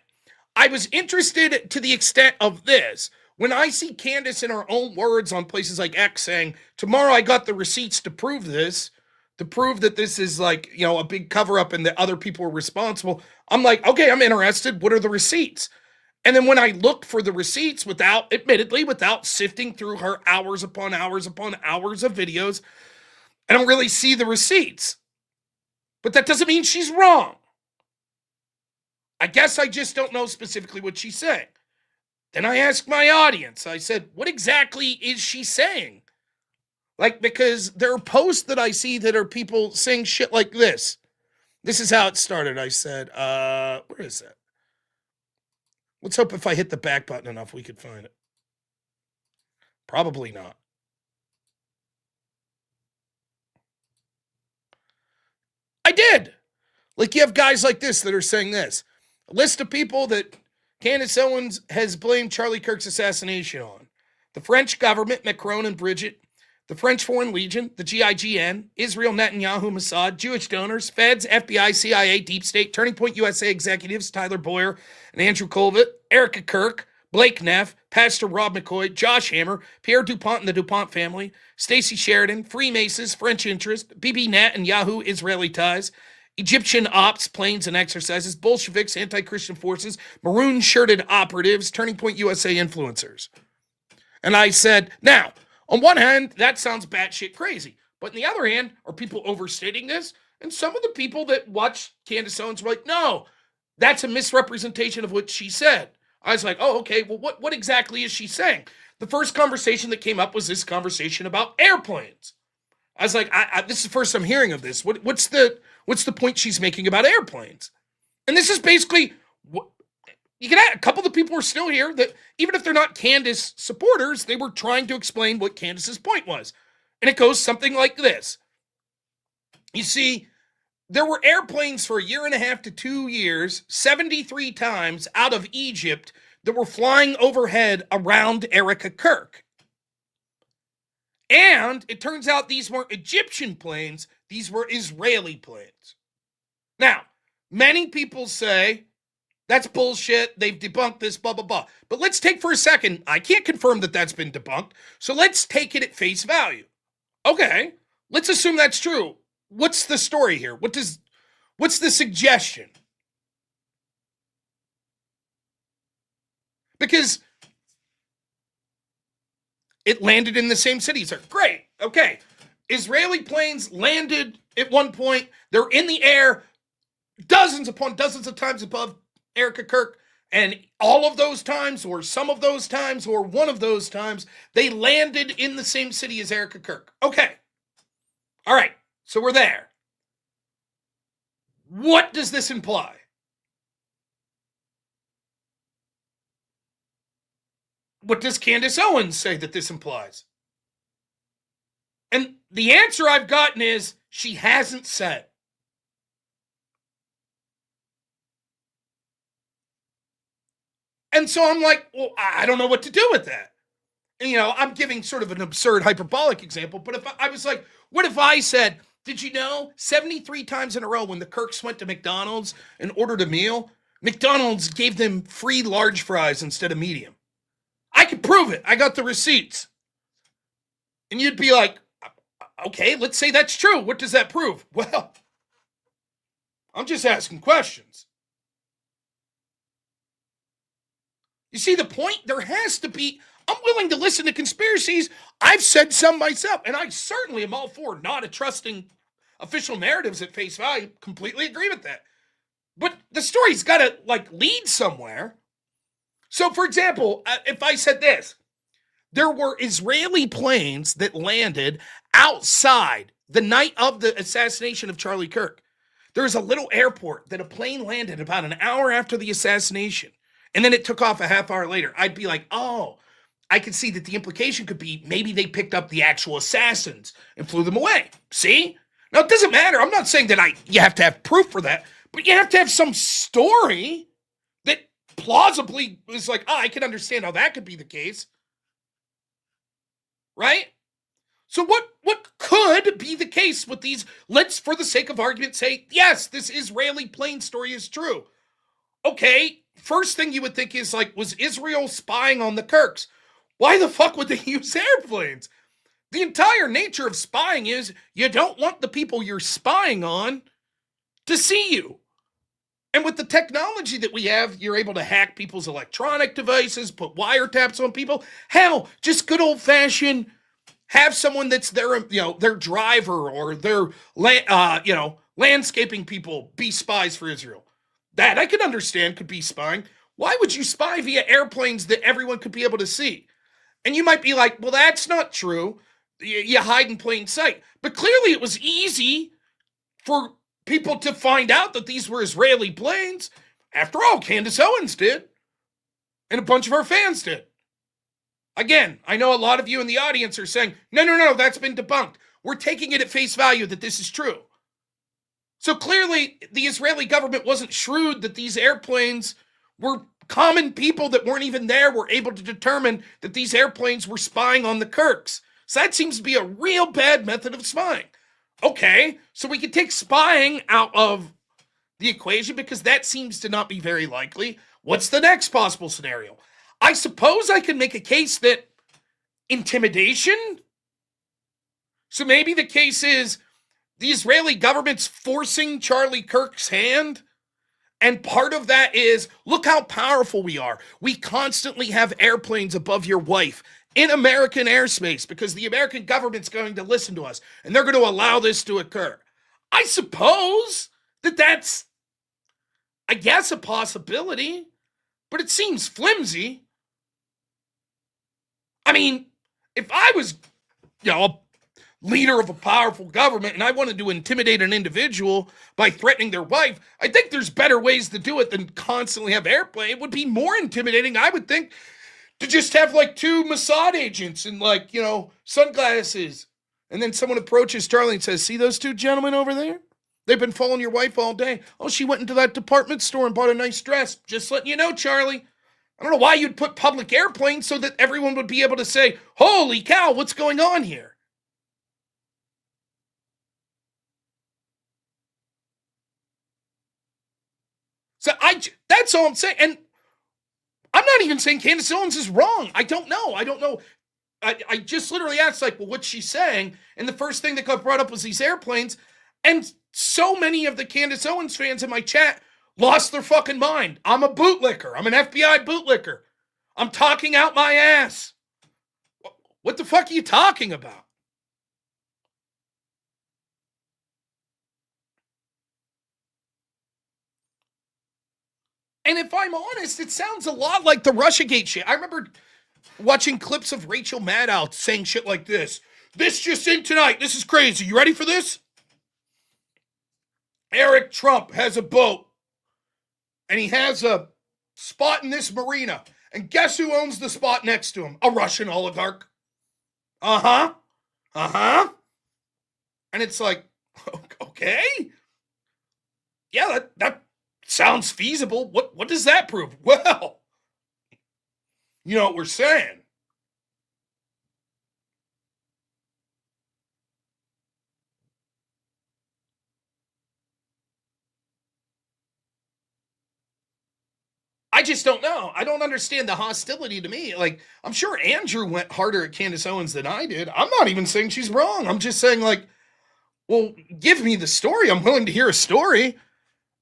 I was interested to the extent of this. When I see Candace in her own words on places like X saying, tomorrow I got the receipts to prove this, to prove that this is like, a big cover up and that other people are responsible. I'm like, okay, I'm interested. What are the receipts? And then when I look for the receipts without sifting through her hours upon hours upon hours of videos, I don't really see the receipts. But that doesn't mean she's wrong. I guess I just don't know specifically what she's saying. Then I asked my audience, I said, what exactly is she saying? Because there are posts that I see that are people saying shit like this. This is how it started. I said, where is that? Let's hope if I hit the back button enough, we could find it. Probably not. I did. You have guys like this that are saying this. A list of people that Candace Owens has blamed Charlie Kirk's assassination on. The French government, Macron and Brigitte, the French Foreign Legion, the GIGN, Israel, Netanyahu, Mossad, Jewish donors, Feds, FBI, CIA, Deep State, Turning Point USA executives, Tyler Boyer and Andrew Colvett, Erica Kirk, Blake Neff, Pastor Rob McCoy, Josh Hammer, Pierre DuPont and the DuPont family, Stacey Sheridan, Freemasons, French interest, Bibi Nat and Yahoo Israeli ties, Egyptian ops, planes and exercises, Bolsheviks, anti-Christian forces, maroon-shirted operatives, Turning Point USA influencers. And I said, now, on one hand, that sounds batshit crazy. But on the other hand, are people overstating this? And some of the people that watch Candace Owens were like, no, that's a misrepresentation of what she said. I was like, oh, okay, well, what exactly is she saying? The first conversation that came up was this conversation about airplanes. I was like, this is the first I'm hearing of this. What's the point she's making about airplanes? And this is basically, you can add, a couple of the people are still here that even if they're not Candace supporters, they were trying to explain what Candace's point was. And it goes something like this. You see, there were airplanes for 1.5 to 2 years, 73 times out of Egypt that were flying overhead around Erica Kirk. And it turns out these weren't Egyptian planes, these were Israeli planes. Now, many people say, that's bullshit, they've debunked this, blah, blah, blah. But let's take for a second, I can't confirm that that's been debunked, so let's take it at face value. Okay, let's assume that's true. What's the story here? What's the suggestion? Because it landed in the same cities. Great. Okay. Israeli planes landed at one point. They're in the air dozens upon dozens of times above Erica Kirk. And all of those times, or some of those times, or one of those times, they landed in the same city as Erica Kirk. Okay. All right. So we're there. What does this imply? What does Candace Owens say that this implies? And the answer I've gotten is she hasn't said. And so I'm like, well, I don't know what to do with that. And, you know, I'm giving sort of an absurd hyperbolic example, but if I was like, what if I said, did you know 73 times in a row when the Kirks went to McDonald's and ordered a meal, McDonald's gave them free large fries instead of medium? I could prove it. I got the receipts. And you'd be like, okay, let's say that's true. What does that prove? Well, I'm just asking questions. You see the point? There has to be, I'm willing to listen to conspiracies. I've said some myself, and I certainly am all for not trusting official narratives at face value. Completely agree with that. But the story's got to, lead somewhere. So, for example, if I said this, there were Israeli planes that landed outside the night of the assassination of Charlie Kirk. There's a little airport that a plane landed about an hour after the assassination, and then it took off a half hour later. I'd be like, oh, I could see that the implication could be maybe they picked up the actual assassins and flew them away. See? Now, it doesn't matter. I'm not saying that you have to have proof for that, but you have to have some story that plausibly is like, I can understand how that could be the case. Right? So what could be the case with these? Let's, for the sake of argument, say, yes, this Israeli plane story is true. Okay, first thing you would think is was Israel spying on the Kirks? Why the fuck would they use airplanes? The entire nature of spying is you don't want the people you're spying on to see you. And with the technology that we have, you're able to hack people's electronic devices, put wiretaps on people. Hell, just good old-fashioned have someone that's their driver or their landscaping people be spies for Israel. That I could understand could be spying. Why would you spy via airplanes that everyone could be able to see? And you might be like, well, that's not true. You hide in plain sight. But clearly it was easy for people to find out that these were Israeli planes. After all, Candace Owens did. And a bunch of her fans did. Again, I know a lot of you in the audience are saying, no, that's been debunked. We're taking it at face value that this is true. So clearly, the Israeli government wasn't shrewd that these airplanes were common people that weren't even there were able to determine that these airplanes were spying on the Kirks. So that seems to be a real bad method of spying. Okay, so we could take spying out of the equation because that seems to not be very likely. What's the next possible scenario? I suppose I can make a case that intimidation. So maybe the case is the Israeli government's forcing Charlie Kirk's hand. And part of that is, look how powerful we are. We constantly have airplanes above your wife in American airspace because the American government's going to listen to us and they're going to allow this to occur. I suppose that that's, I guess, a possibility, but it seems flimsy. I mean, if I was, a leader of a powerful government and I wanted to intimidate an individual by threatening their wife, I think there's better ways to do it than constantly have airplane. It would be more intimidating, I would think, to just have like 2 Mossad agents and sunglasses. And then someone approaches Charlie and says, see those 2 gentlemen over there? They've been following your wife all day. Oh, she went into that department store and bought a nice dress. Just letting you know, Charlie. I don't know why you'd put public airplanes so that everyone would be able to say, holy cow, what's going on here? So that's all I'm saying. And I'm not even saying Candace Owens is wrong. I don't know. I just literally asked, well, what's she saying? And the first thing that got brought up was these airplanes. And so many of the Candace Owens fans in my chat lost their fucking mind. I'm a bootlicker. I'm an FBI bootlicker. I'm talking out my ass. What the fuck are you talking about? And if I'm honest, it sounds a lot like the Russiagate shit. I remember watching clips of Rachel Maddow saying shit like this. This just in tonight. This is crazy. You ready for this? Eric Trump has a boat. And he has a spot in this marina. And guess who owns the spot next to him? A Russian oligarch. Uh-huh. Uh-huh. And it's like, okay. Yeah, that sounds feasible. What does that prove? Well, you know what we're saying. I just don't know. I don't understand the hostility to me. Like, I'm sure Andrew went harder at Candace Owens than I did. I'm not even saying she's wrong. I'm just saying, well, give me the story. I'm willing to hear a story.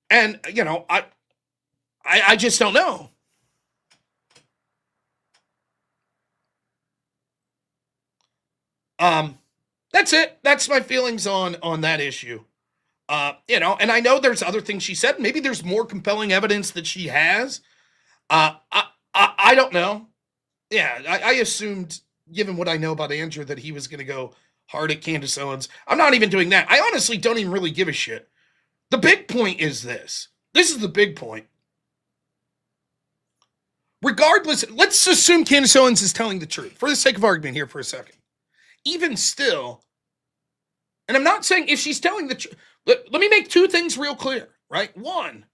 And, I just don't know. That's it. That's my feelings on that issue. And I know there's other things she said. Maybe there's more compelling evidence that she has. I don't know. Yeah, I assumed, given what I know about Andrew, that he was going to go hard at Candace Owens. I'm not even doing that. I honestly don't even really give a shit. The big point is this. This is the big point. Regardless, let's assume Candace Owens is telling the truth, for the sake of argument here for a second. Even still, and I'm not saying if she's telling the truth, let me make 2 things real clear, right? 1,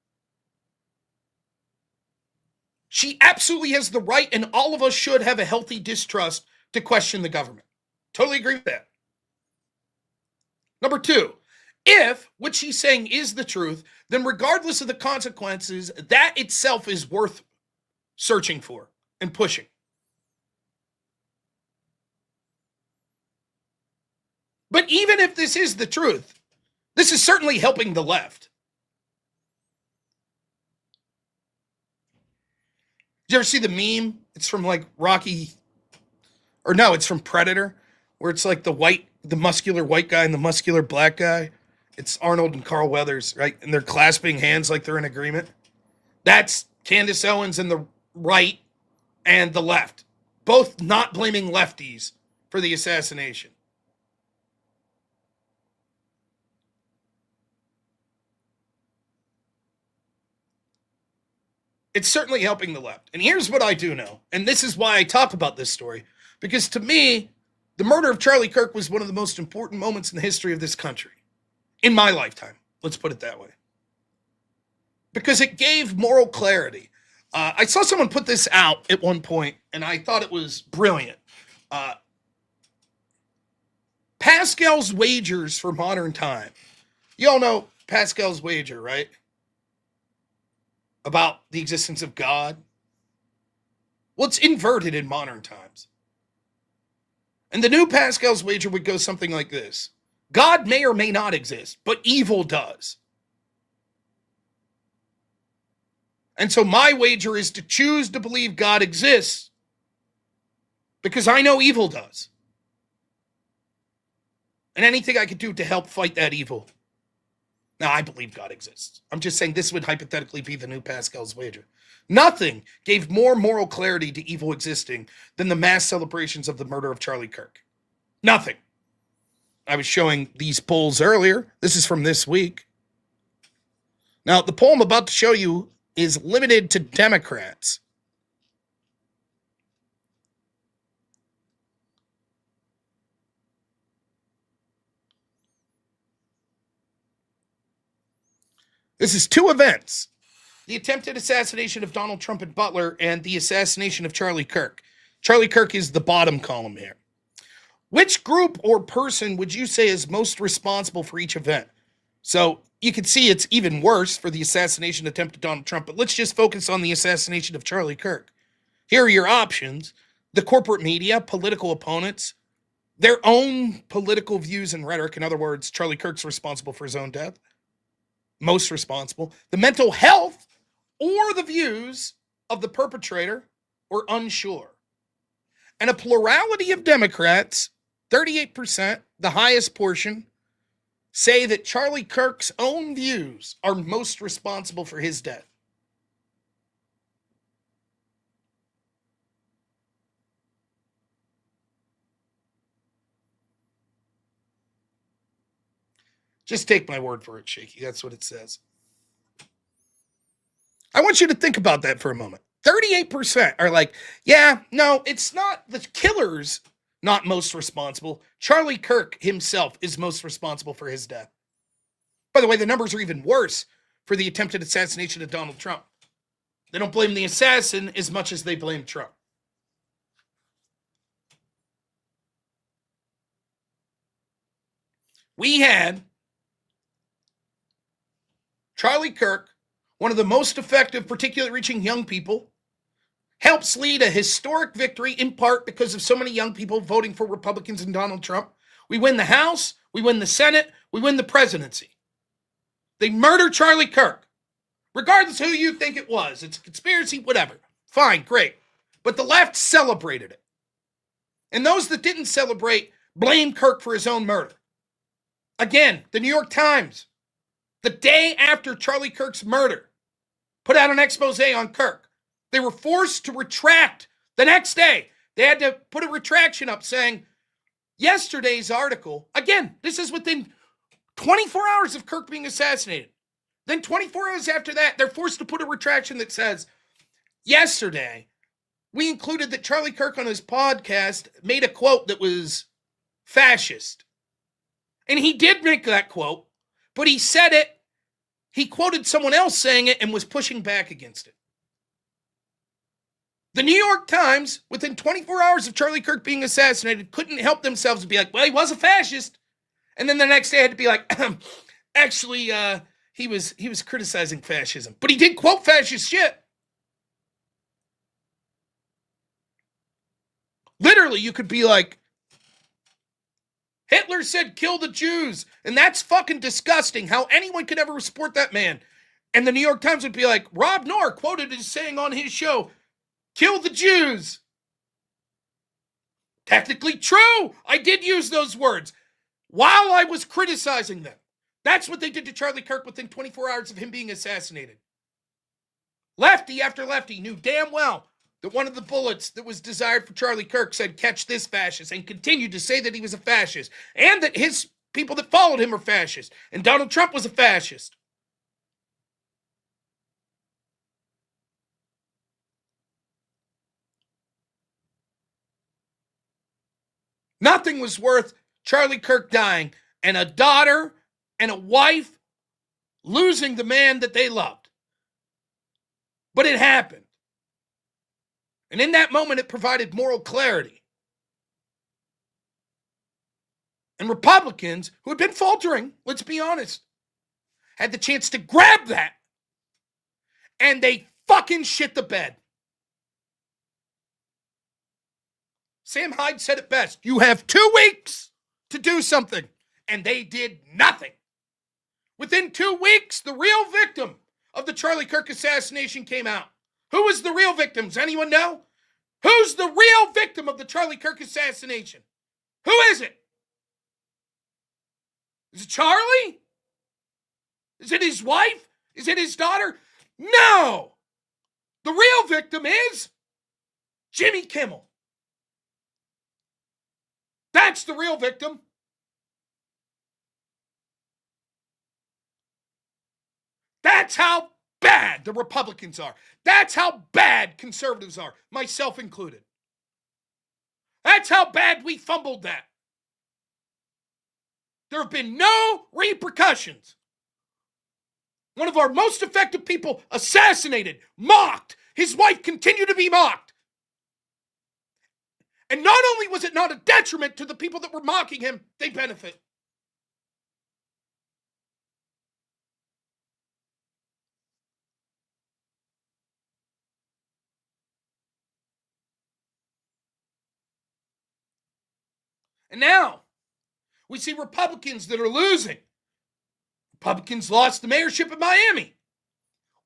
she absolutely has the right, and all of us should have a healthy distrust to question the government. Totally agree with that. Number 2, if what she's saying is the truth, then regardless of the consequences, that itself is worth searching for and pushing. But even if this is the truth, this is certainly helping the left. Did you ever see the meme? It's from it's from Predator, where it's like the muscular white guy and the muscular black guy. It's Arnold and Carl Weathers, right? And they're clasping hands like they're in agreement. That's Candace Owens and the right and the left, both not blaming lefties for the assassination. It's certainly helping the left. And here's what I do know. And this is why I talk about this story. Because to me, the murder of Charlie Kirk was one of the most important moments in the history of this country. In my lifetime. Let's put it that way. Because it gave moral clarity. I saw someone put this out at one point, and I thought it was brilliant. Pascal's wagers for modern time. You all know Pascal's wager, right? About the existence of God. Well, it's inverted in modern times. And the new Pascal's wager would go something like this. God may or may not exist, but evil does. And so my wager is to choose to believe God exists because I know evil does. And anything I could do to help fight that evil. Now, I believe God exists. I'm just saying this would hypothetically be the new Pascal's wager. Nothing gave more moral clarity to evil existing than the mass celebrations of the murder of Charlie Kirk. Nothing. I was showing these polls earlier. This is from this week. Now, the poll I'm about to show you is limited to Democrats. This is two events. The attempted assassination of Donald Trump and Butler and the assassination of Charlie Kirk. Charlie Kirk is the bottom column here. Which group or person would you say is most responsible for each event? So you can see it's even worse for the assassination attempt of Donald Trump, but let's just focus on the assassination of Charlie Kirk. Here are your options. The corporate media, political opponents, their own political views and rhetoric. In other words, Charlie Kirk's responsible for his own death. Most responsible. The mental health or the views of the perpetrator or unsure. And a plurality of Democrats, 38%, the highest portion, say that Charlie Kirk's own views are most responsible for his death. Just take my word for it, Shaky. That's what it says. I want you to think about that for a moment. 38% are like, yeah, no, it's not the killer's not most responsible. Charlie Kirk himself is most responsible for his death. By the way, the numbers are even worse for the attempted assassination of Donald Trump. They don't blame the assassin as much as they blame Trump. We had Charlie Kirk, one of the most effective, particularly reaching young people, helps lead a historic victory in part because of so many young people voting for Republicans and Donald Trump. We win the House, we win the Senate, we win the presidency. They murder Charlie Kirk. Regardless who you think it was, it's a conspiracy, whatever. Fine, great. But the left celebrated it. And those that didn't celebrate blame Kirk for his own murder. Again, the New York Times, the day after Charlie Kirk's murder, put out an expose on Kirk. They were forced to retract the next day. They had to put a retraction up saying, yesterday's article, again, this is within 24 hours of Kirk being assassinated. Then 24 hours after that, they're forced to put a retraction that says, yesterday, we included that Charlie Kirk on his podcast made a quote that was fascist. And he did make that quote, but he said it, he quoted someone else saying it and was pushing back against it. The New York Times, within 24 hours of Charlie Kirk being assassinated, couldn't help themselves to be like, well, he was a fascist. And then the next day had to be like, actually, he was criticizing fascism. But he did quote fascist shit. Literally, you could be like, Hitler said kill the Jews, and that's fucking disgusting how anyone could ever support that man. And the New York Times would be like, robnoerr quoted as saying on his show, kill the Jews. Technically true. I did use those words while I was criticizing them. That's what they did to Charlie Kirk within 24 hours of him being assassinated. Lefty after lefty knew damn well that one of the bullets that was desired for Charlie Kirk said, catch this fascist, and continued to say that he was a fascist, and that his people that followed him were fascists, and Donald Trump was a fascist. Nothing was worth Charlie Kirk dying and a daughter and a wife losing the man that they loved. But it happened. And in that moment, it provided moral clarity. And Republicans, who had been faltering, let's be honest, had the chance to grab that, and they fucking shit the bed. Sam Hyde said it best. You have 2 weeks to do something, and they did nothing. Within 2 weeks, the real victim of the Charlie Kirk assassination came out. Who was the real victim? Does anyone know? Who's the real victim of the Charlie Kirk assassination? Who is it? Is it Charlie? Is it his wife? Is it his daughter? No! The real victim is Jimmy Kimmel. That's the real victim. That's how bad the Republicans are. That's how bad conservatives are, myself included. That's how bad we fumbled that. There have been no repercussions. One of our most effective people assassinated, mocked. His wife continued to be mocked. And not only was it not a detriment to the people that were mocking him, they benefit. And now, we see Republicans that are losing. Republicans lost the mayorship of Miami.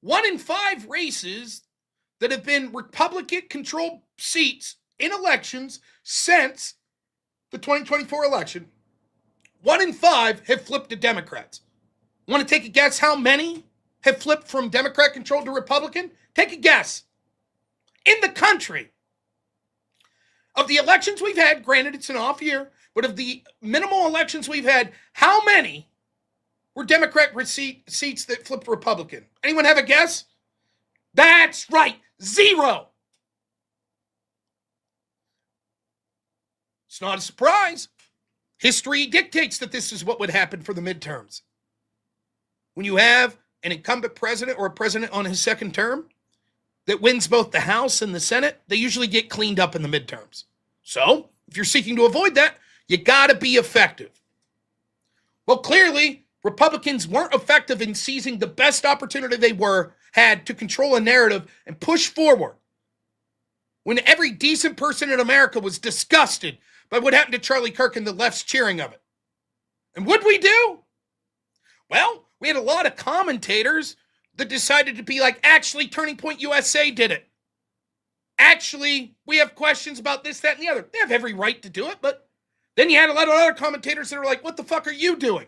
1 in 5 races that have been Republican-controlled seats in elections since the 2024 election, 1 in 5 have flipped to Democrats. Want to take a guess how many have flipped from Democrat-controlled to Republican? Take a guess. In the country, of the elections we've had, granted it's an off year, but of the minimal elections we've had, how many were Democrat seats that flipped Republican? Anyone have a guess? That's right, 0. It's not a surprise. History dictates that this is what would happen for the midterms. When you have an incumbent president or a president on his second term that wins both the House and the Senate, they usually get cleaned up in the midterms. So, if you're seeking to avoid that, you gotta be effective. Well, clearly, Republicans weren't effective in seizing the best opportunity they had to control a narrative and push forward. When every decent person in America was disgusted by what happened to Charlie Kirk and the left's cheering of it. And what'd we do? Well, we had a lot of commentators that decided to be like, actually, Turning Point USA did it. Actually, we have questions about this, that, and the other. They have every right to do it, but then you had a lot of other commentators that are like, what the fuck are you doing?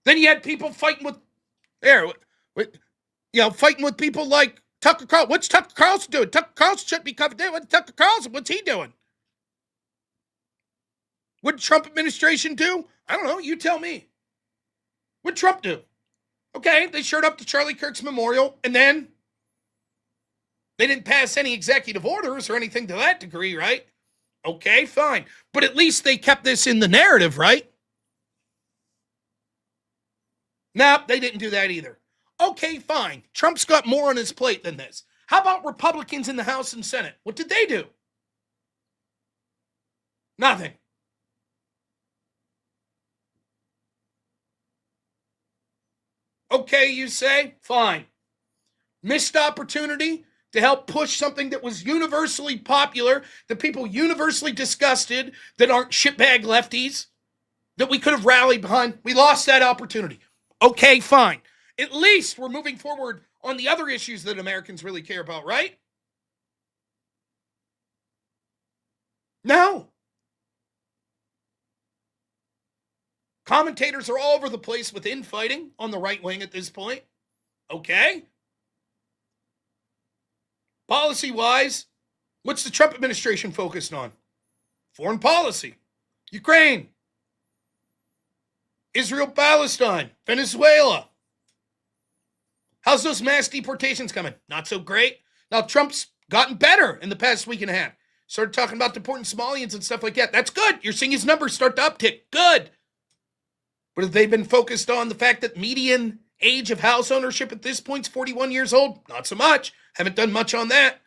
Then you had people fighting with, fighting with people like Tucker Carlson. What's Tucker Carlson doing? Tucker Carlson shouldn't be covered there. What's Tucker Carlson? What's he doing? What did Trump administration do? I don't know. You tell me. What did Trump do? Okay, they showed up to Charlie Kirk's memorial, and then they didn't pass any executive orders or anything to that degree, right? Okay, fine. But at least they kept this in the narrative, right? Nope, they didn't do that either. Okay, fine. Trump's got more on his plate than this. How about Republicans in the House and Senate? What did they do? Nothing. Okay, you say? Fine. Missed opportunity to help push something that was universally popular, that people universally disgusted, that aren't shitbag lefties, that we could have rallied behind. We lost that opportunity. Okay, fine. At least we're moving forward on the other issues that Americans really care about, right? No. Commentators are all over the place with infighting on the right wing at this point. Okay. Policy-wise, what's the Trump administration focused on? Foreign policy. Ukraine. Israel, Palestine. Venezuela. How's those mass deportations coming? Not so great. Now, Trump's gotten better in the past week and a half. Started talking about deporting Somalians and stuff like that. That's good. You're seeing his numbers start to uptick. Good. But have they been focused on the fact that median age of house ownership at this point is 41 years old? Not so much. Haven't done much on that.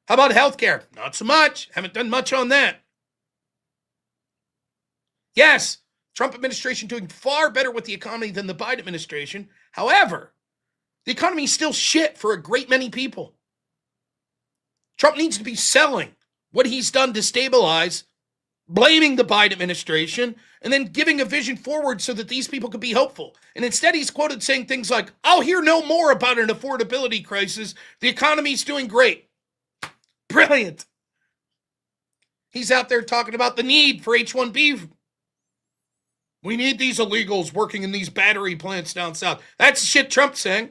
How about healthcare? Not so much. Haven't done much on that. Yes, Trump administration doing far better with the economy than the Biden administration. However, the economy is still shit for a great many people. Trump needs to be selling what he's done to stabilize, blaming the Biden administration, and then giving a vision forward so that these people could be hopeful. And instead, he's quoted saying things like, I'll hear no more about an affordability crisis. The economy's doing great. Brilliant. He's out there talking about the need for H-1B. We need these illegals working in these battery plants down south. That's the shit Trump's saying.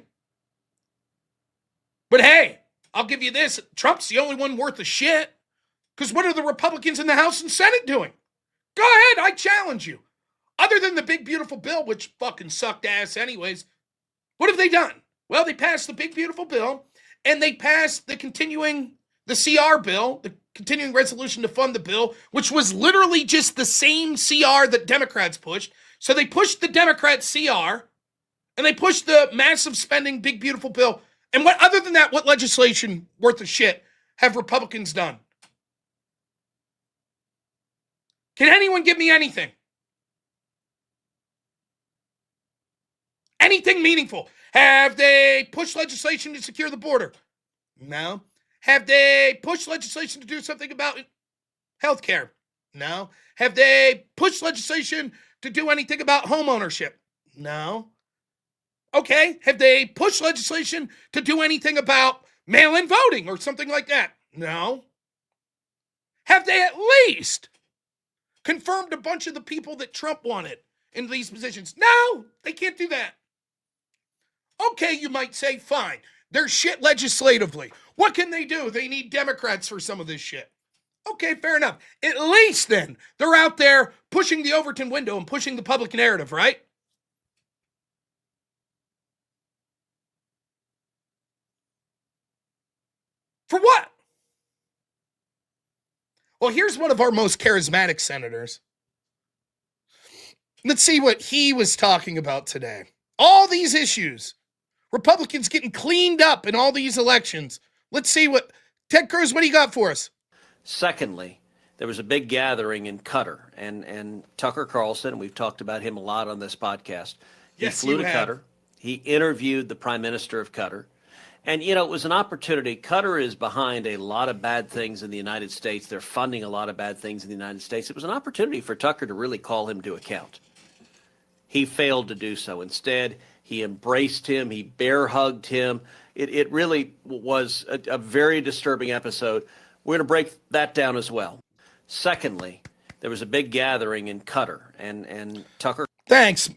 But hey, I'll give you this. Trump's the only one worth a shit. Because what are the Republicans in the House and Senate doing? Go ahead, I challenge you. Other than the big, beautiful bill, which fucking sucked ass anyways, what have they done? Well, they passed the big, beautiful bill, and they passed the CR bill, the continuing resolution to fund the bill, which was literally just the same CR that Democrats pushed. So they pushed the Democrat CR, and they pushed the massive spending, big, beautiful bill. And what, other than that, what legislation worth of shit have Republicans done? Can anyone give me anything? Anything meaningful? Have they pushed legislation to secure the border? No. Have they pushed legislation to do something about healthcare? No. Have they pushed legislation to do anything about home ownership? No. Okay. Have they pushed legislation to do anything about mail-in voting or something like that? No. Have they at least confirmed a bunch of the people that Trump wanted in these positions? No, they can't do that. Okay, you might say, fine. They're shit legislatively. What can they do? They need Democrats for some of this shit. Okay, fair enough. At least then, they're out there pushing the Overton window and pushing the public narrative, right? For what? Well, here's one of our most charismatic senators. Let's see what he was talking about today. All these issues. Republicans getting cleaned up in all these elections. Let's see what, Ted Cruz, what do you got for us? Secondly, there was a big gathering in Qatar, and Tucker Carlson, and we've talked about him a lot on this podcast. He flew to Qatar. He interviewed the Prime Minister of Qatar. And, you know, it was an opportunity. Qatar is behind a lot of bad things in the United States. They're funding a lot of bad things in the United States. It was an opportunity for Tucker to really call him to account. He failed to do so. Instead, he embraced him. He bear hugged him. It really was a very disturbing episode. We're going to break that down as well. Secondly, there was a big gathering in Qatar, and Tucker. Thanks,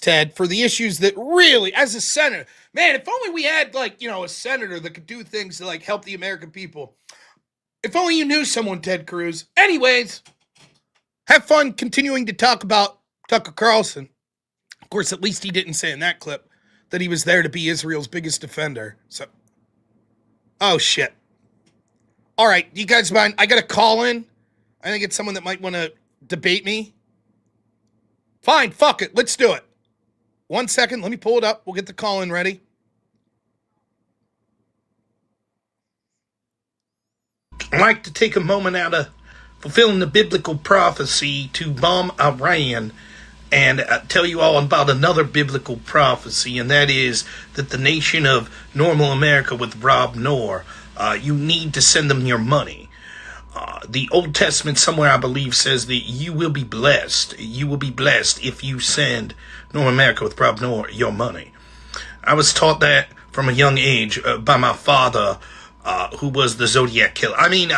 Ted, for the issues that really, as a senator, man, if only we had, like, you know, a senator that could do things to, like, help the American people. If only you knew someone, Ted Cruz. Anyways, have fun continuing to talk about Tucker Carlson. Of course, at least he didn't say in that clip that he was there to be Israel's biggest defender. So, oh, shit. All right, you guys mind? I got to call in. I think it's someone that might want to debate me. Fine, fuck it. Let's do it. 1 second. Let me pull it up. We'll get the call in ready. I'd like to take a moment out of fulfilling the biblical prophecy to bomb Iran and tell you all about another biblical prophecy, and that is that the nation of normal America with robnoerr, you need to send them your money. The Old Testament somewhere, I believe, says that you will be blessed. You will be blessed if you send Normal America with robnoerr your money. I was taught that from a young age by my father, who was the Zodiac killer. I mean,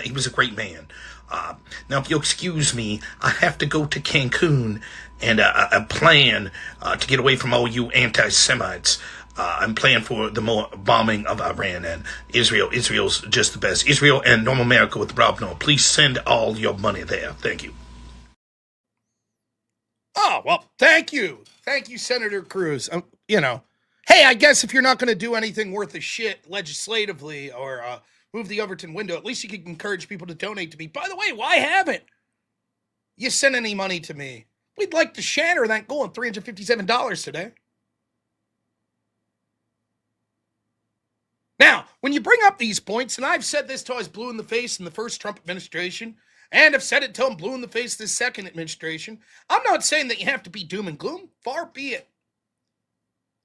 he was a great man. Now, if you'll excuse me, I have to go to Cancun and plan to get away from all you anti-Semites. I'm planning for the more bombing of Iran and Israel. Israel's just the best. Israel and Normal America with robnoerr. Please send all your money there. Thank you. Oh, well, thank you. Thank you, Senator Cruz. You know, hey, I guess if you're not going to do anything worth a shit legislatively or move the Overton window, at least you can encourage people to donate to me. By the way, why haven't you sent any money to me? We'd like to shatter that goal of $357 today. Now, when you bring up these points, and I've said this till I was blue in the face in the first Trump administration, And I've said it till I'm blue in the face this second administration. I'm not saying that you have to be doom and gloom. Far be it.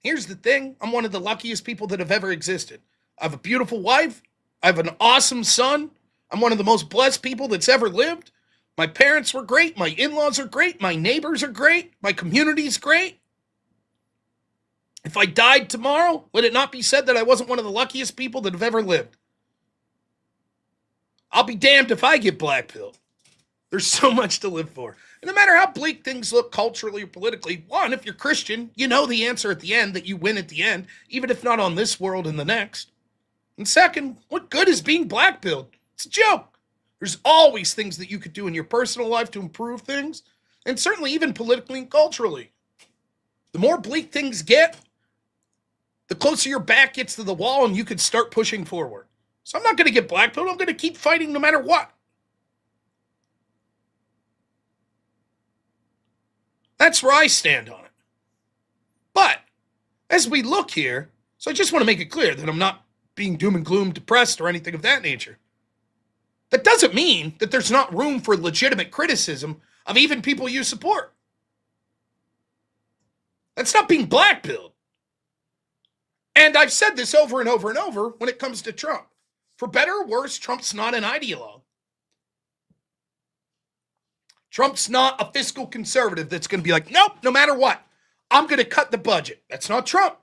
Here's the thing. I'm one of the luckiest people that have ever existed. I have a beautiful wife. I have an awesome son. I'm one of the most blessed people that's ever lived. My parents were great. My in-laws are great. My neighbors are great. My community's great. If I died tomorrow, let it not be said that I wasn't one of the luckiest people that have ever lived. I'll be damned if I get blackpilled. There's so much to live for. And no matter how bleak things look culturally or politically, one, if you're Christian, you know the answer at the end, that you win at the end, even if not on this world and the next. And second, what good is being blackpilled? It's a joke. There's always things that you could do in your personal life to improve things, and certainly even politically and culturally. The more bleak things get, the closer your back gets to the wall and you can start pushing forward. So I'm not going to get blackpilled. I'm going to keep fighting no matter what. That's where I stand on it. But as we look here, so I just want to make it clear that I'm not being doom and gloom depressed or anything of that nature. That doesn't mean that there's not room for legitimate criticism of even people you support. That's not being blackpilled. And I've said this over and over and over when it comes to Trump. For better or worse, Trump's not an ideologue. Trump's not a fiscal conservative that's going to be like, nope, no matter what, I'm going to cut the budget. That's not Trump.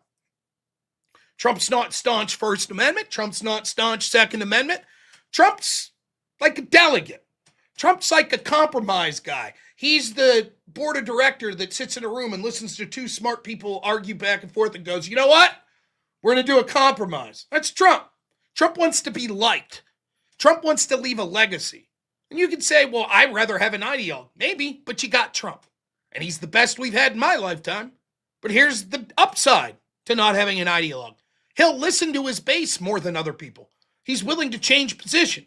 Trump's not staunch First Amendment. Trump's not staunch Second Amendment. Trump's like a delegate. Trump's like a compromise guy. He's the board of director that sits in a room and listens to two smart people argue back and forth and goes, you know what? We're going to do a compromise. That's Trump. Trump wants to be liked. Trump wants to leave a legacy. And you can say, well, I'd rather have an ideologue. Maybe, but you got Trump. And he's the best we've had in my lifetime. But here's the upside to not having an ideologue. He'll listen to his base more than other people. He's willing to change position.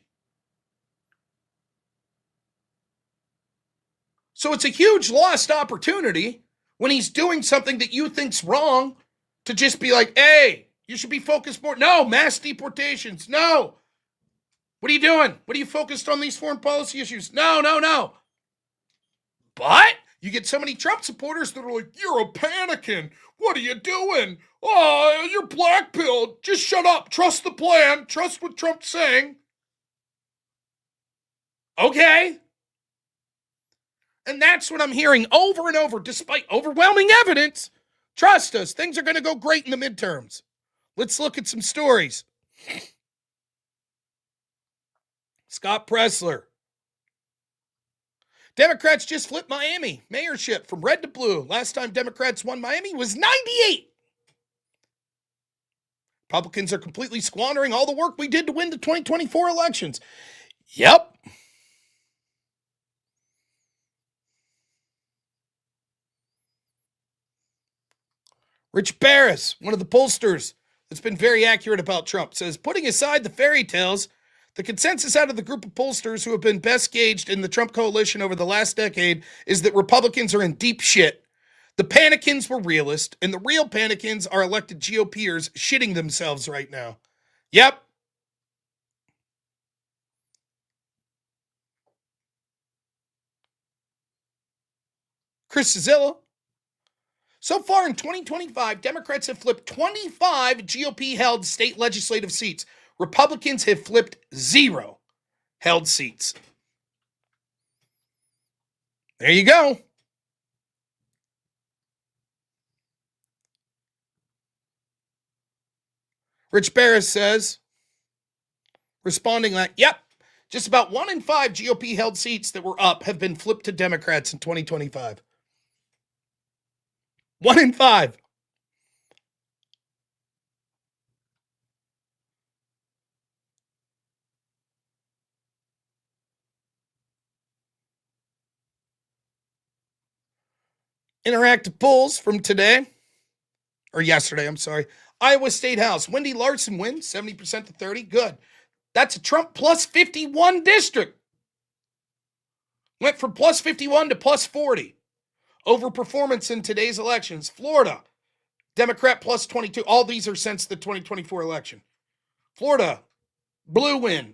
So it's a huge lost opportunity when he's doing something that you think's wrong to just be like, hey, you should be focused more. No, mass deportations. No. What are you doing? What are you focused on these foreign policy issues? No. But you get so many Trump supporters that are like, you're a panicking. What are you doing? Oh, you're blackpilled. Just shut up. Trust the plan. Trust what Trump's saying. Okay. And that's what I'm hearing over and over, despite overwhelming evidence. Trust us. Things are going to go great in the midterms. Let's look at some stories. Scott Pressler. Democrats just flipped Miami mayorship from red to blue. Last time Democrats won Miami was 98. Republicans are completely squandering all the work we did to win the 2024 elections. Yep. Rich Barris, one of the pollsters that's been very accurate about Trump, says, putting aside the fairy tales, the consensus out of the group of pollsters who have been best gauged in the Trump coalition over the last decade is that Republicans are in deep shit. The panicins were realist, and the real panicins are elected GOPers shitting themselves right now. Yep. Chris Cizilla. So far in 2025, Democrats have flipped 25 GOP-held state legislative seats. Republicans have flipped 0 held seats. There you go. Rich Barris says, responding like, yep, just about 1 in 5 GOP-held seats that were up have been flipped to Democrats in 2025. 1 in 5. Interactive polls from today, or yesterday, I'm sorry. Iowa State House, Wendy Larson wins 70% to 30. Good. That's a Trump plus 51 district. Went from plus 51 to plus 40. Overperformance in today's elections. Florida, Democrat plus 22. All these are since the 2024 election. Florida, blue win.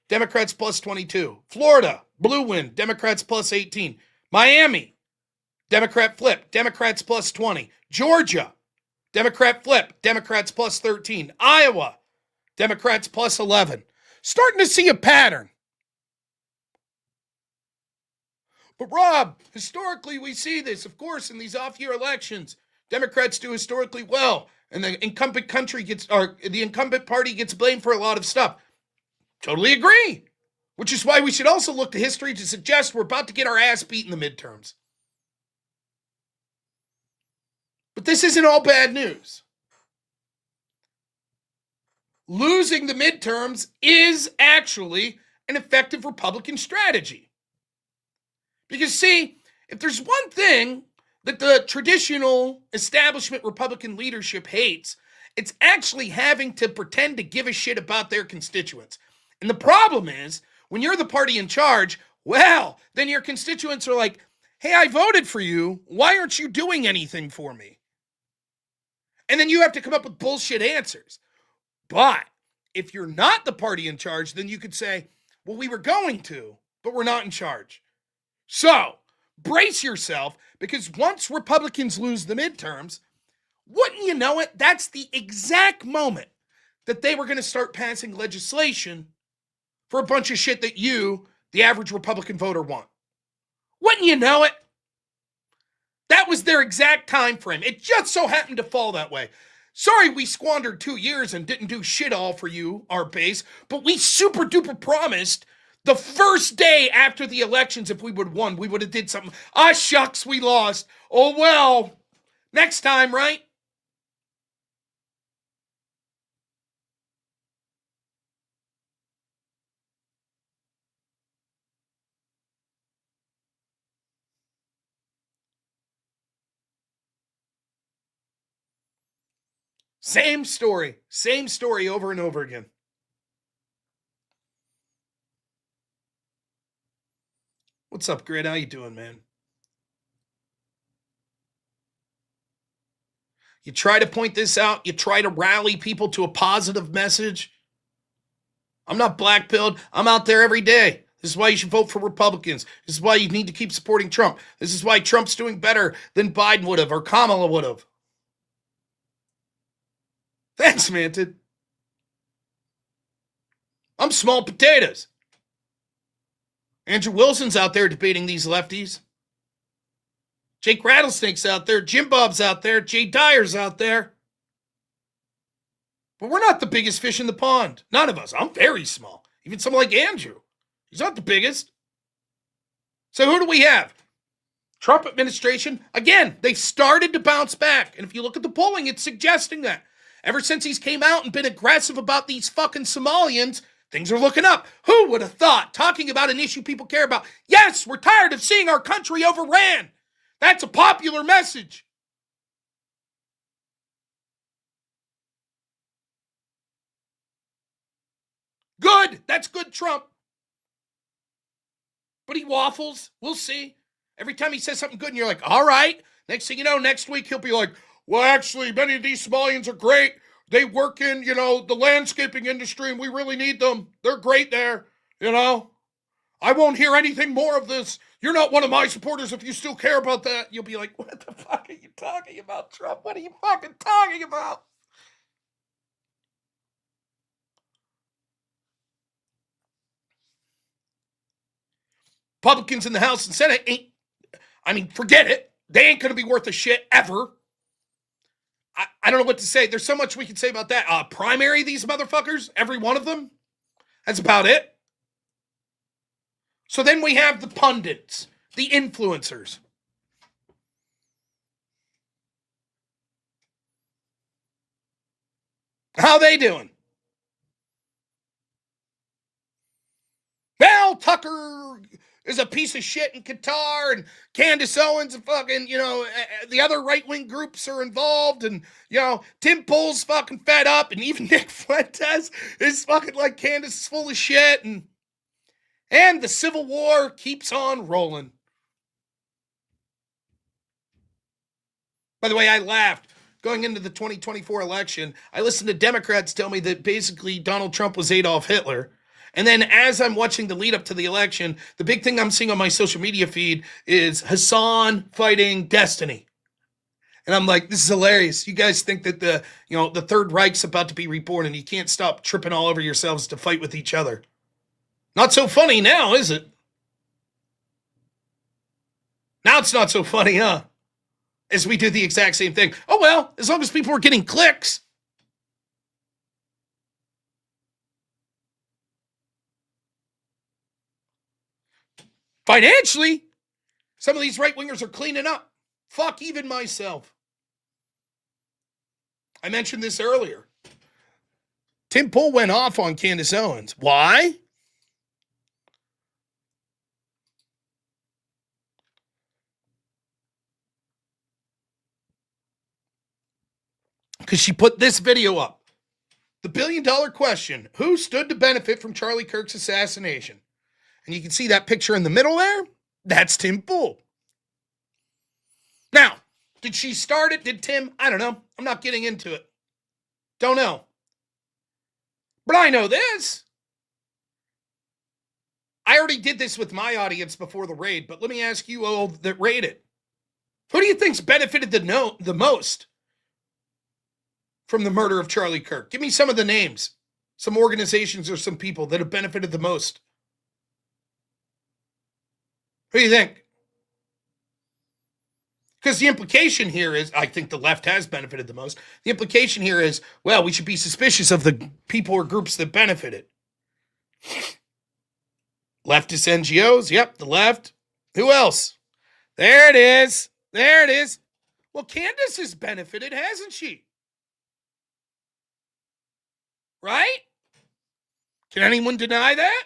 Democrats plus 22. Florida, Blue win, Democrats plus 18. Miami, Democrat flip, Democrats plus 20. Georgia, Democrat flip, Democrats plus 13. Iowa, Democrats plus 11. Starting to see a pattern. But Rob, historically we see this, of course, in these off-year elections. Democrats do historically well, and the incumbent party gets blamed for a lot of stuff. Totally agree. Which is why we should also look to history to suggest we're about to get our ass beat in the midterms. But this isn't all bad news. Losing the midterms is actually an effective Republican strategy. Because, see, if there's one thing that the traditional establishment Republican leadership hates, it's actually having to pretend to give a shit about their constituents. And the problem is, when you're the party in charge, well, then your constituents are like, hey, I voted for you. Why aren't you doing anything for me? And then you have to come up with bullshit answers. But if you're not the party in charge, then you could say, well, we were going to, but we're not in charge. So, brace yourself, because once Republicans lose the midterms, wouldn't you know it, that's the exact moment that they were going to start passing legislation for a bunch of shit that you, the average Republican voter, want. Wouldn't you know it? That was their exact time frame. It just so happened to fall that way. Sorry we squandered 2 years and didn't do shit all for you, our base, but we super duper promised the first day after the elections, if we would have won, we would have did something. Ah, shucks, we lost. Oh, well, next time, right? Same story over and over again. What's up, Grid? How you doing, man? You try to point this out. You try to rally people to a positive message. I'm not black-pilled. I'm out there every day. This is why you should vote for Republicans. This is why you need to keep supporting Trump. This is why Trump's doing better than Biden would have or Kamala would have. Thanks, Manted. I'm small potatoes. Andrew Wilson's out there debating these lefties. Jake Rattlesnake's out there. Jim Bob's out there. Jay Dyer's out there. But we're not the biggest fish in the pond. None of us. I'm very small. Even someone like Andrew. He's not the biggest. So who do we have? Trump administration. Again, they started to bounce back. And if you look at the polling, it's suggesting that. Ever since he's came out and been aggressive about these fucking Somalians, things are looking up. Who would have thought? Talking about an issue people care about. Yes, we're tired of seeing our country overran. That's a popular message. Good. That's good, Trump. But he waffles. We'll see. Every time he says something good and you're like, all right. Next thing you know, next week he'll be like, well, actually, many of these Somalians are great. They work in, the landscaping industry, and we really need them. They're great there, I won't hear anything more of this. You're not one of my supporters if you still care about that. You'll be like, what the fuck are you talking about, Trump? What are you fucking talking about? Republicans in the House and Senate forget it. They ain't going to be worth a shit ever. I don't know what to say. There's so much we can say about that. Primary these motherfuckers, every one of them. That's about it. So then we have the pundits, the influencers. How they doing? Well, Tucker is a piece of shit in Qatar, and Candace Owens and fucking, the other right-wing groups are involved, and, Tim Pool's fucking fed up, and even Nick Fuentes is fucking like Candace is full of shit, and the Civil War keeps on rolling. By the way, I laughed. Going into the 2024 election, I listened to Democrats tell me that basically Donald Trump was Adolf Hitler. And then as I'm watching the lead up to the election, the big thing I'm seeing on my social media feed is Hassan fighting Destiny. And I'm like, this is hilarious. You guys think that the Third Reich's about to be reborn and you can't stop tripping all over yourselves to fight with each other. Not so funny now, is it? Now it's not so funny, huh? As we do the exact same thing. Oh, well, as long as people are getting clicks. Financially, some of these right-wingers are cleaning up. Fuck even myself. I mentioned this earlier. Tim Pool went off on Candace Owens. Why? Because she put this video up. The billion-dollar question, who stood to benefit from Charlie Kirk's assassination? And you can see that picture in the middle there. That's Tim Pool. Now, did she start it? Did Tim? I don't know. I'm not getting into it. Don't know. But I know this. I already did this with my audience before the raid, but let me ask you all that raided. Who do you think's benefited the most from the murder of Charlie Kirk? Give me some of the names. Some organizations or some people that have benefited the most. Who do you think? Because the implication here is, I think the left has benefited the most. The implication here is, well, we should be suspicious of the people or groups that benefited. Leftist NGOs, yep, the left. Who else? There it is. There it is. Well, Candace has benefited, hasn't she? Right? Can anyone deny that?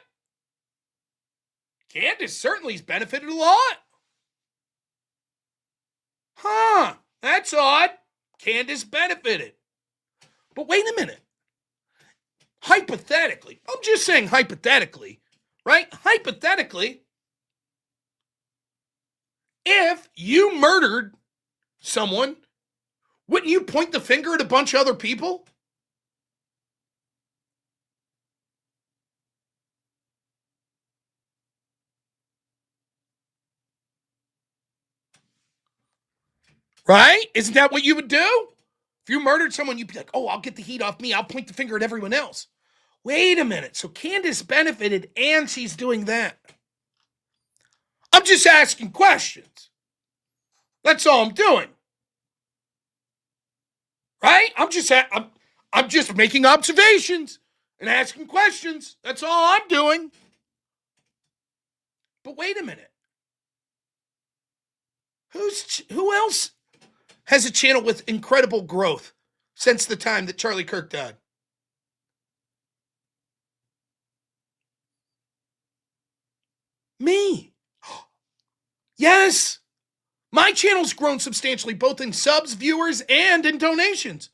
Candace certainly has benefited a lot. Huh, that's odd. Candace benefited. But wait a minute. Hypothetically, I'm just saying hypothetically, right? Hypothetically, if you murdered someone, wouldn't you point the finger at a bunch of other people? Right? Isn't that what you would do? If you murdered someone, you'd be like, oh, I'll get the heat off me. I'll point the finger at everyone else. Wait a minute. So Candace benefited and she's doing that. I'm just asking questions. That's all I'm doing. Right? I'm just making observations and asking questions. That's all I'm doing. But wait a minute. Who else has a channel with incredible growth since the time that Charlie Kirk died? Me. Yes. My channel's grown substantially, both in subs, viewers, and in donations.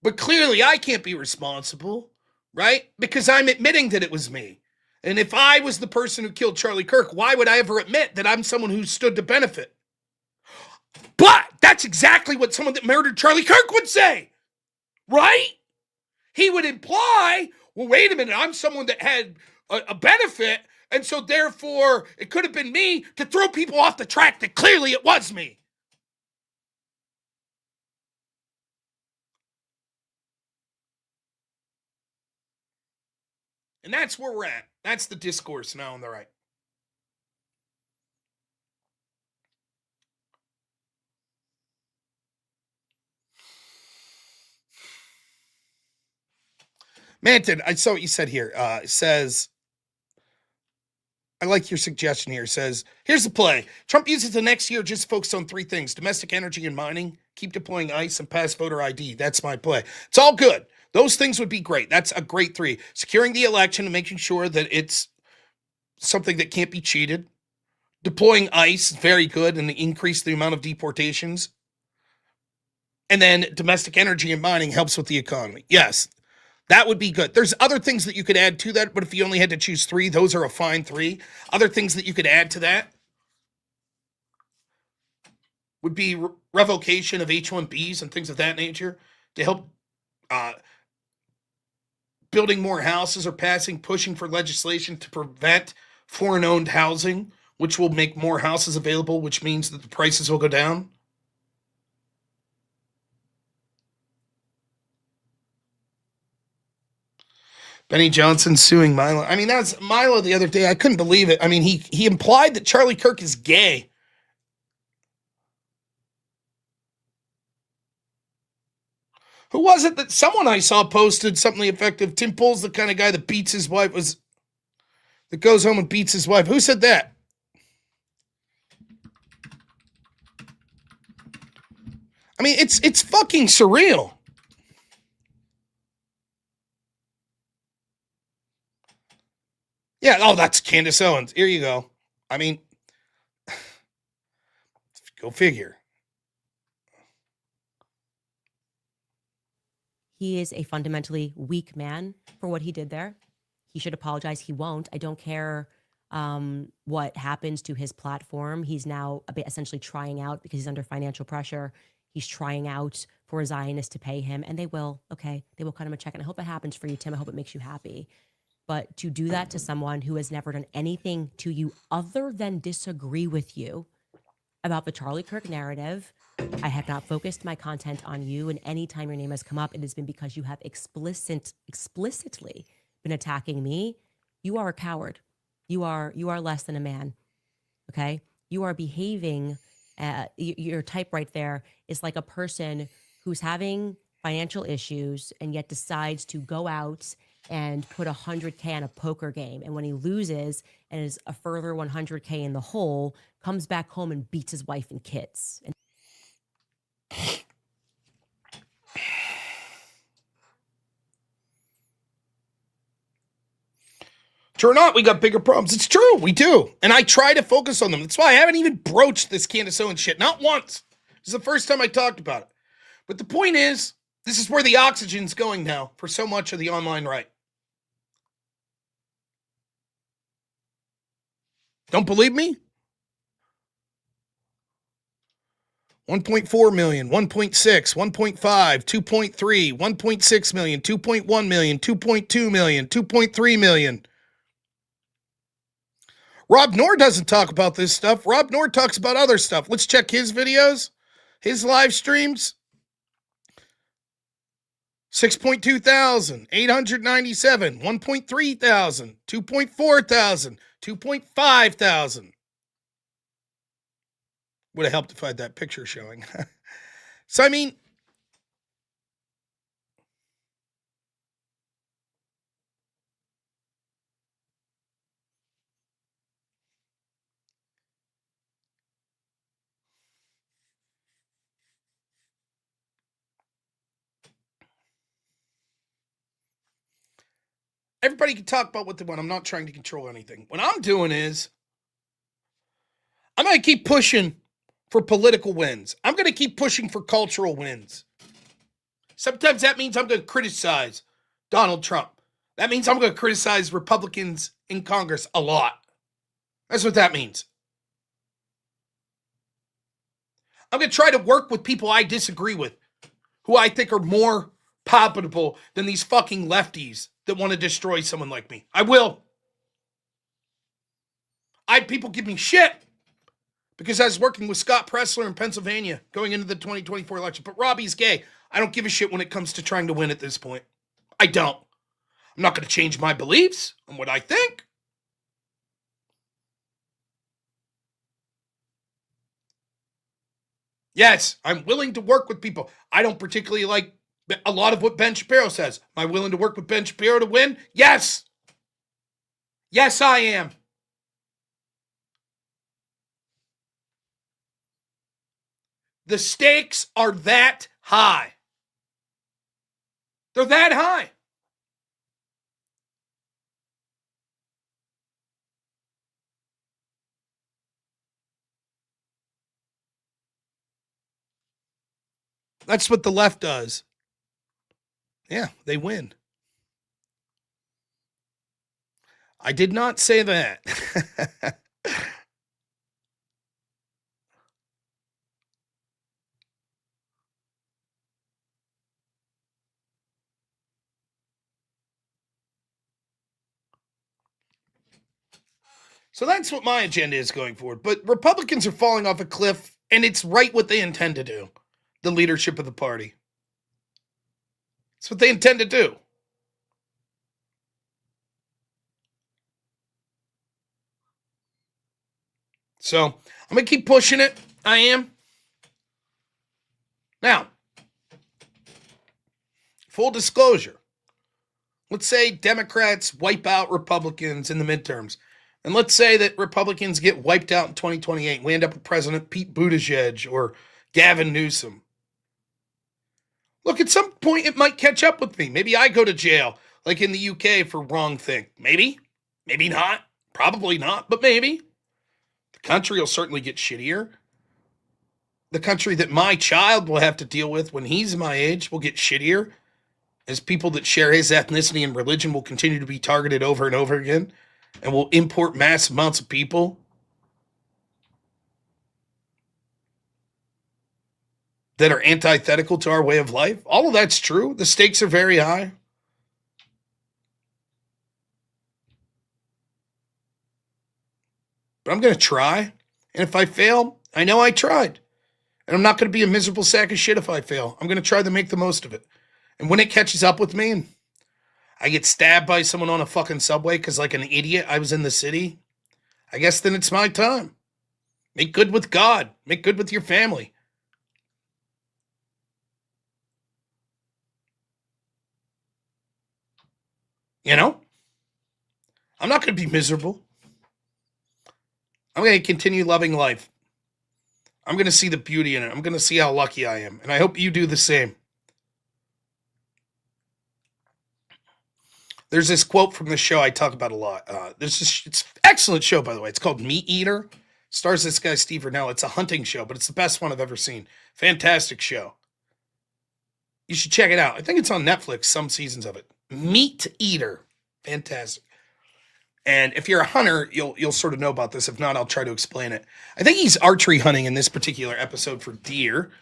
But clearly I can't be responsible, right? Because I'm admitting that it was me. And if I was the person who killed Charlie Kirk, why would I ever admit that I'm someone who stood to benefit? But that's exactly what someone that murdered Charlie Kirk would say, right? He would imply, well, wait a minute, I'm someone that had a benefit, and so therefore it could have been me to throw people off the track that clearly it was me. And that's where we're at. That's the discourse now on the right. Manton, I saw what you said here. It says, I like your suggestion here. It says, here's the play. Trump uses the next year just focused on three things: domestic energy and mining, keep deploying ICE, and pass voter ID. That's my play. It's all good. Those things would be great. That's a great three. Securing the election and making sure that it's something that can't be cheated. Deploying ICE, very good, and increase the amount of deportations. And then domestic energy and mining helps with the economy. Yes, that would be good. There's other things that you could add to that, but if you only had to choose three, those are a fine three. Other things that you could add to that would be revocation of H-1Bs and things of that nature to help building more houses or pushing for legislation to prevent foreign-owned housing, which will make more houses available, which means that the prices will go down. Benny Johnson suing Milo. I mean, that's Milo the other day. I couldn't believe it. I mean, he implied that Charlie Kirk is gay. Who was it that someone I saw posted something effective? Tim Pool's the kind of guy that beats his wife, that goes home and beats his wife. Who said that? I mean, it's fucking surreal. Yeah, oh, that's Candace Owens. Here you go. I mean, go figure. He is a fundamentally weak man for what he did there. He should apologize. He won't. I don't care what happens to his platform. He's now essentially trying out because he's under financial pressure. He's trying out for a Zionist to pay him, and they will. Okay, they will cut him a check, and I hope it happens for you, Tim. I hope it makes you happy. But to do that to someone who has never done anything to you other than disagree with you about the Charlie Kirk narrative, I have not focused my content on you, and anytime your name has come up, it has been because you have explicitly been attacking me. You are a coward. You are less than a man. Okay? You are behaving. Your type right there is like a person who's having financial issues and yet decides to go out and put 100K on a poker game. And when he loses and is a further 100K in the hole, comes back home and beats his wife and kids. True or not, we got bigger problems. It's true, we do. And I try to focus on them. That's why I haven't even broached this Candace Owens shit. Not once. This is the first time I talked about it. But the point is, this is where the oxygen's going now for so much of the online right. Don't believe me? 1.4 million, 1.6, 1.5, 2.3, 1.6 million, 2.1 million, 2.2 million, 2.3 million. Robnoerr doesn't talk about this stuff. Robnoerr talks about other stuff. Let's check his videos, his live streams. 6.2 thousand, 897, 1.3 thousand, 2.4 thousand, 2.5 thousand. Would have helped if I had that picture showing. So, I mean, everybody can talk about what they want. I'm not trying to control anything. What I'm doing is I'm going to keep pushing for political wins. I'm going to keep pushing for cultural wins. Sometimes that means I'm going to criticize Donald Trump. That means I'm going to criticize Republicans in Congress a lot. That's what that means. I'm going to try to work with people I disagree with, who I think are more palpable than these fucking lefties that want to destroy someone like me. I will. People give me shit because I was working with Scott Pressler in Pennsylvania going into the 2024 election. But Robbie's gay. I don't give a shit when it comes to trying to win at this point. I don't. I'm not going to change my beliefs on what I think. Yes, I'm willing to work with people. I don't particularly like a lot of what Ben Shapiro says. Am I willing to work with Ben Shapiro to win? Yes. Yes, I am. The stakes are that high. They're that high. That's what the left does. Yeah, they win. I did not say that. So that's what my agenda is going forward. But Republicans are falling off a cliff, and it's right what they intend to do. The leadership of the party. It's what they intend to do. So I'm going to keep pushing it. I am. Now, full disclosure. Let's say Democrats wipe out Republicans in the midterms. And let's say that Republicans get wiped out in 2028. We end up with President Pete Buttigieg or Gavin Newsom. Look, at some point it might catch up with me. Maybe I go to jail, like in the UK, for wrong thing. Maybe. Maybe not. Probably not, but maybe. The country will certainly get shittier. The country that my child will have to deal with when he's my age will get shittier, as people that share his ethnicity and religion will continue to be targeted over and over again, and will import mass amounts of people. That are antithetical to our way of life. All of that's true. The stakes are very high. But I'm going to try. And if I fail, I know I tried. And I'm not going to be a miserable sack of shit if I fail. I'm going to try to make the most of it. And when it catches up with me and I get stabbed by someone on a fucking subway because like an idiot I was in the city, I guess then it's my time. Make good with God. Make good with your family. You know? I'm not going to be miserable. I'm going to continue loving life. I'm going to see the beauty in it. I'm going to see how lucky I am. And I hope you do the same. There's this quote from the show I talk about a lot. It's an excellent show, by the way. It's called Meat Eater. Stars this guy, Steve Rinella. It's a hunting show, but it's the best one I've ever seen. Fantastic show. You should check it out. I think it's on Netflix, some seasons of it. Meat Eater. Fantastic. And if you're a hunter, you'll sort of know about this. If not, I'll try to explain it. I think he's archery hunting in this particular episode for deer,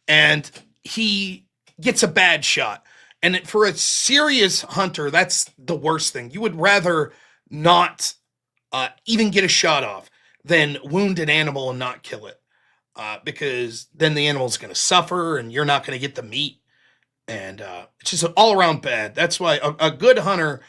and he gets a bad shot. And for a serious hunter, that's the worst thing. You would rather not even get a shot off than wound an animal and not kill it, because then the animal's going to suffer and you're not going to get the meat. And it's just all around bad. That's why a good hunter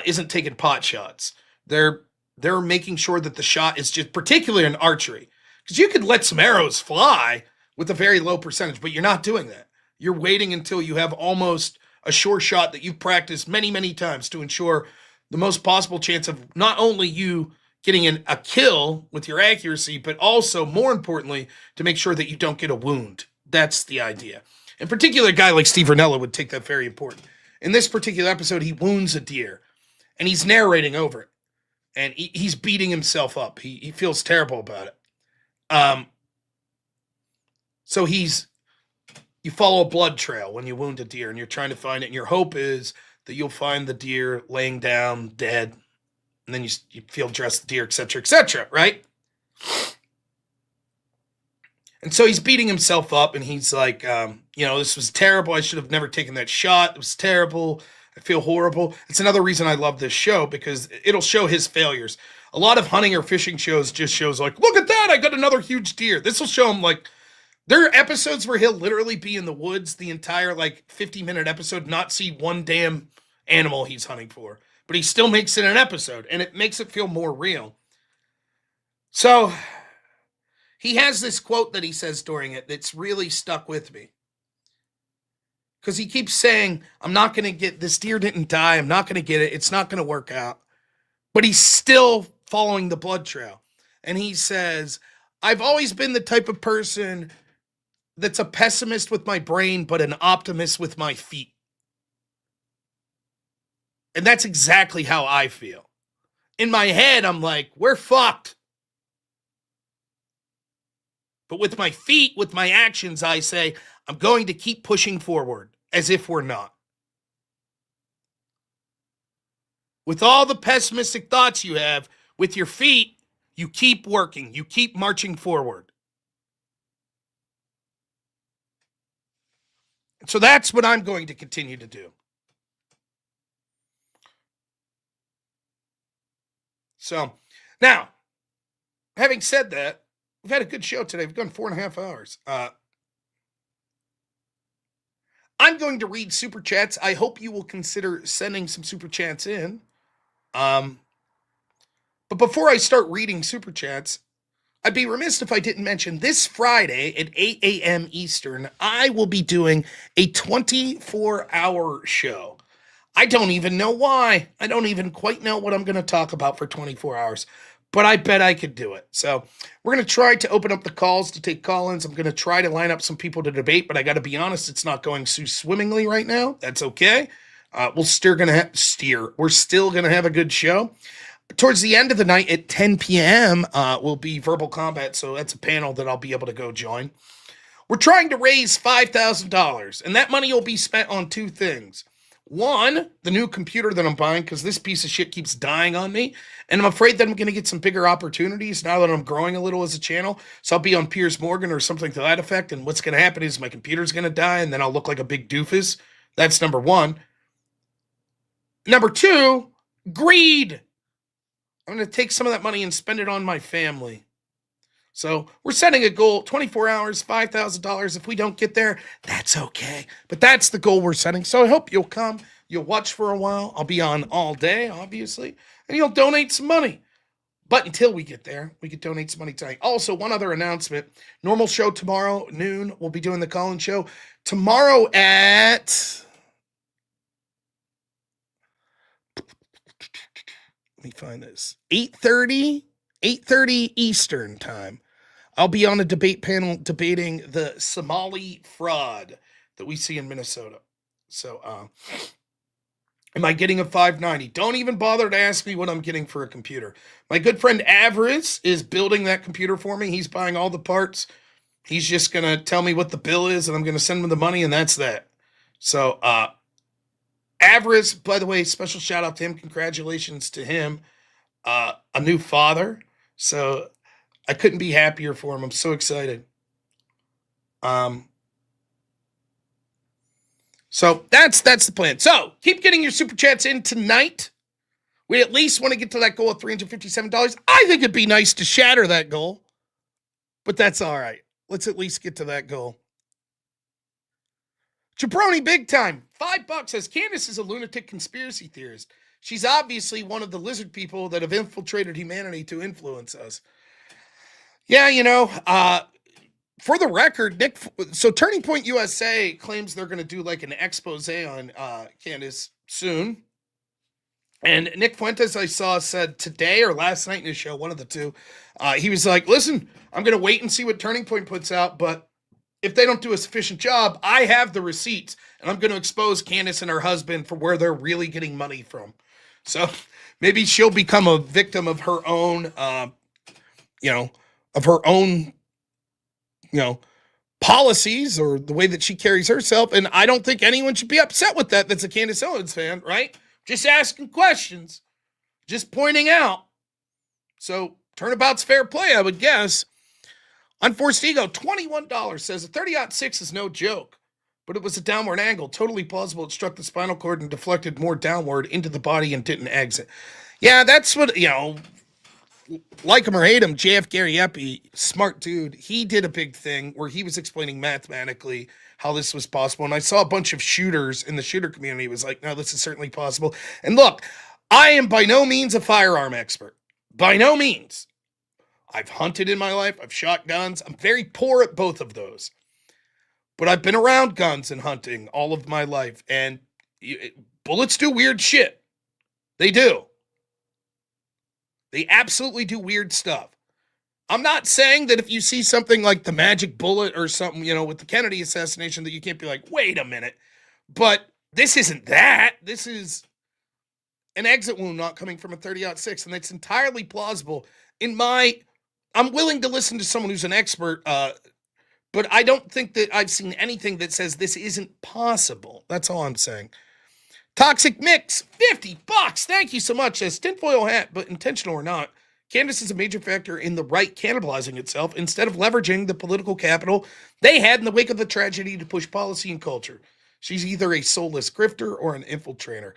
isn't taking pot shots. They're making sure that the shot is just, particularly in archery, because you could let some arrows fly with a very low percentage, but you're not doing that. You're waiting until you have almost a sure shot that you've practiced many, many times to ensure the most possible chance of not only you getting a kill with your accuracy, but also, more importantly, to make sure that you don't get a wound. That's the idea. In particular, a guy like Steve Rinella would take that very important. In this particular episode, he wounds a deer, and he's narrating over it. And he's beating himself up. He feels terrible about it. So you follow a blood trail when you wound a deer, and you're trying to find it, and your hope is that you'll find the deer laying down, dead, and then you field dress the deer, etc., right? And so he's beating himself up, and he's like, this was terrible. I should have never taken that shot. It was terrible. I feel horrible. It's another reason I love this show, because it'll show his failures. A lot of hunting or fishing shows just shows like, look at that, I got another huge deer. This will show him, like, there are episodes where he'll literally be in the woods the entire 50-minute episode, not see one damn animal he's hunting for. But he still makes it an episode, and it makes it feel more real. So he has this quote that he says during it that's really stuck with me. Because he keeps saying, I'm not going to get, this deer didn't die. I'm not going to get it. It's not going to work out. But he's still following the blood trail. And he says, I've always been the type of person that's a pessimist with my brain, but an optimist with my feet. And that's exactly how I feel. In my head, I'm like, we're fucked. But with my feet, with my actions, I say, I'm going to keep pushing forward as if we're not. With all the pessimistic thoughts you have, with your feet, you keep working. You keep marching forward. So that's what I'm going to continue to do. So, now, having said that, we've had a good show today. We've gone 4.5 hours. I'm going to read super chats. I hope you will consider sending some super chats in. But before I start reading super chats, I'd be remiss if I didn't mention this Friday at 8 a.m. Eastern, I will be doing a 24-hour show. I don't even know why. I don't even quite know what I'm going to talk about for 24 hours, but I bet I could do it. So we're going to try to open up the calls to take call-ins. I'm going to try to line up some people to debate, but I got to be honest, it's not going so swimmingly right now. That's okay. We're still going to have a good show. Towards the end of the night at 10 p.m. Will be Verbal Combat, so that's a panel that I'll be able to go join. We're trying to raise $5,000, and that money will be spent on two things. One, the new computer that I'm buying, because this piece of shit keeps dying on me, and I'm afraid that I'm going to get some bigger opportunities now that I'm growing a little as a channel. So I'll be on Piers Morgan or something to that effect, and what's going to happen is my computer's going to die, and then I'll look like a big doofus. That's number one. Number two, greed. I'm going to take some of that money and spend it on my family. So we're setting a goal, 24 hours, $5,000. If we don't get there, that's okay. But that's the goal we're setting. So I hope you'll come. You'll watch for a while. I'll be on all day, obviously. And you'll donate some money. But until we get there, we could donate some money tonight. Also, one other announcement. Normal show tomorrow, noon. We'll be doing the call-in show. Tomorrow at... Let me find this. 8:30 Eastern time. I'll be on a debate panel debating the Somali fraud that we see in Minnesota. So, am I getting a 590? Don't even bother to ask me what I'm getting for a computer. My good friend Avarice is building that computer for me. He's buying all the parts. He's just going to tell me what the bill is, and I'm going to send him the money, and that's that. So, Avarice, by the way, special shout out to him. Congratulations to him. A new father. So I couldn't be happier for him. I'm so excited. So that's the plan. So keep getting your super chats in tonight. We at least want to get to that goal of $357. I think it'd be nice to shatter that goal, but that's all right. Let's at least get to that goal. Jabroni big time. $5 says Candace is a lunatic conspiracy theorist. She's obviously one of the lizard people that have infiltrated humanity to influence us. Yeah, for the record, so Turning Point USA claims they're going to do like an expose on Candace soon. And Nick Fuentes, I saw, said today or last night in his show, one of the two, he was like, listen, I'm going to wait and see what Turning Point puts out, but if they don't do a sufficient job, I have the receipts, and I'm going to expose Candace and her husband for where they're really getting money from. So maybe she'll become a victim of her own, policies or the way that she carries herself. And I don't think anyone should be upset with that. That's a Candace Owens fan, right? Just asking questions, just pointing out. So turnabout's fair play, I would guess. Unforced Ego, $21 says a 30-06 is no joke, but it was a downward angle. Totally plausible. It struck the spinal cord and deflected more downward into the body and didn't exit. Yeah, that's what, like him or hate him, JF Gary Eppie, smart dude, he did a big thing where he was explaining mathematically how this was possible. And I saw a bunch of shooters in the shooter community was like, no, this is certainly possible. And look, I am by no means a firearm expert. By no means. I've hunted in my life. I've shot guns. I'm very poor at both of those. But I've been around guns and hunting all of my life. And bullets do weird shit. They do. They absolutely do weird stuff. I'm not saying that if you see something like the magic bullet or something, with the Kennedy assassination, that you can't be like, wait a minute. But this isn't that. This is an exit wound not coming from a 30-06. And that's entirely plausible. I'm willing to listen to someone who's an expert, but I don't think that I've seen anything that says this isn't possible. That's all I'm saying. Toxic Mix, $50. Thank you so much. As tinfoil hat, but intentional or not, Candace is a major factor in the right cannibalizing itself instead of leveraging the political capital they had in the wake of the tragedy to push policy and culture. She's either a soulless grifter or an infiltrator.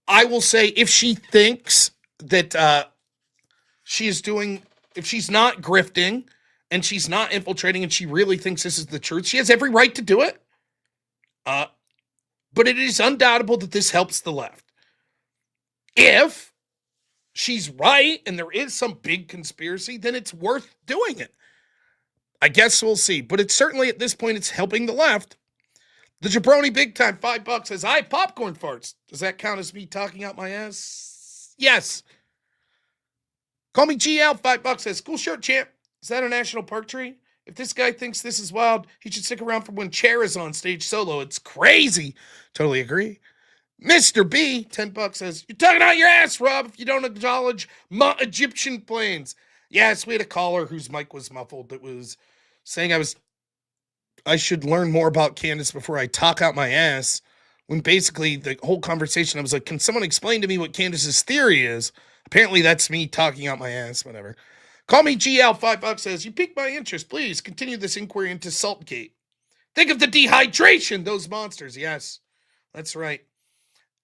I will say if she thinks that she is doing if she's not grifting and she's not infiltrating and she really thinks this is the truth, she has every right to do it. But it is undoubtable that this helps the left. If she's right and there is some big conspiracy, then it's worth doing it. I guess we'll see. But it's certainly at this point, it's helping the left. The Jabroni Big Time, $5 says, I popcorn farts. Does that count as me talking out my ass? Yes. Call me GL, $5 says, cool shirt, champ. Is that a national park tree? If this guy thinks this is wild, he should stick around for when Cher is on stage solo. It's crazy. Totally agree. Mr. B, $10 says, you're talking out your ass, Rob, if you don't acknowledge Egyptian planes. Yes, we had a caller whose mic was muffled that was saying I should learn more about Candace before I talk out my ass. When basically the whole conversation, I was like, can someone explain to me what Candace's theory is? Apparently that's me talking out my ass, whatever. Call me GL, $5 says, you piqued my interest. Please continue this inquiry into Saltgate. Think of the dehydration, those monsters. Yes, that's right.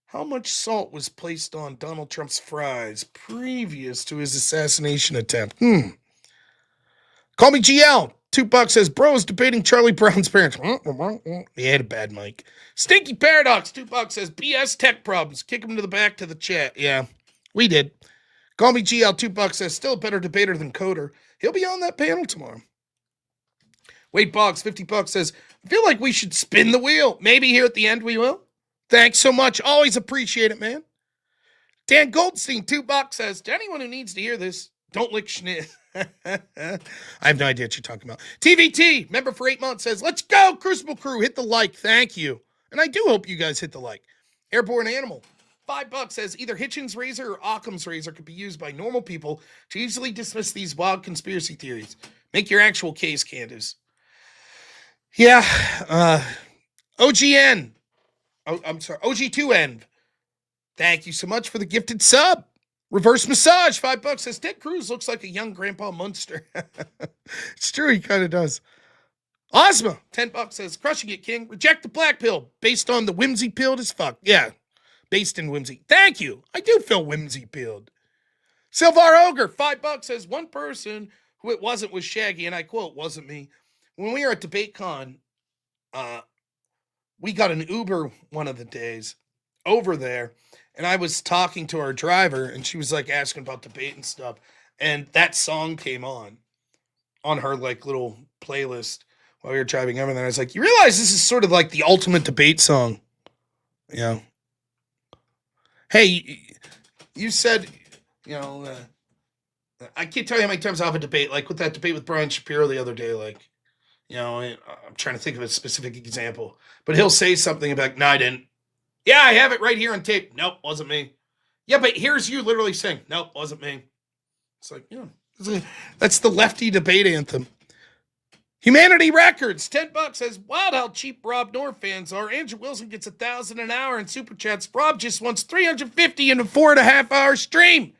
How much salt was placed on Donald Trump's fries previous to his assassination attempt? Call me GL. $2 says, bros debating Charlie Brown's parents. He had a bad mic. Stinky Paradox, $2 says, BS tech problems. Kick him to the back to the chat. Yeah, we did. Call me GL, $2 says, still a better debater than Coder. He'll be on that panel tomorrow. Wade Boggs, $50 says, I feel like we should spin the wheel. Maybe here at the end we will. Thanks so much. Always appreciate it, man. Dan Goldstein, $2 says, to anyone who needs to hear this, don't lick schnitt. I have no idea what you're talking about. TVT, member for 8 months, says, let's go, Crucible Crew. Hit the like. Thank you. And I do hope you guys hit the like. Airborne Animal, $5 says, either Hitchens' razor or Occam's razor could be used by normal people to easily dismiss these wild conspiracy theories. Make your actual case, Candace. Yeah. OGN. Oh, I'm sorry. OG2N. Thank you so much for the gifted sub. Reverse Massage, $5 says, Ted Cruz looks like a young Grandpa Munster. It's true, he kind of does. Ozma, $10 says, crushing it, King. Reject the black pill based on the whimsy pilled as fuck. Yeah, based in whimsy. Thank you. I do feel whimsy pilled. Silvar Ogre, $5 says, one person who it wasn't was Shaggy, and I quote, wasn't me. When we were at DebateCon, we got an Uber one of the days over there, and I was talking to our driver, and she was like asking about debate and stuff, and that song came on her like little playlist while we were driving over there. I was like, you realize this is sort of like the ultimate debate song? Yeah. Hey, you said, I can't tell you how many times I'll have a debate, like with that debate with Brian Shapiro the other day, like, I'm trying to think of a specific example, but he'll say something about, no, I didn't. Yeah, I have it right here on tape. Nope, wasn't me. Yeah, but here's you literally saying, nope, wasn't me. It's like, that's the lefty debate anthem. Humanity Records, $10 says, wild how cheap Rob Noerr fans are. Andrew Wilson gets $1,000 an hour in super chats. Rob just wants $350 in a 4.5 hour stream.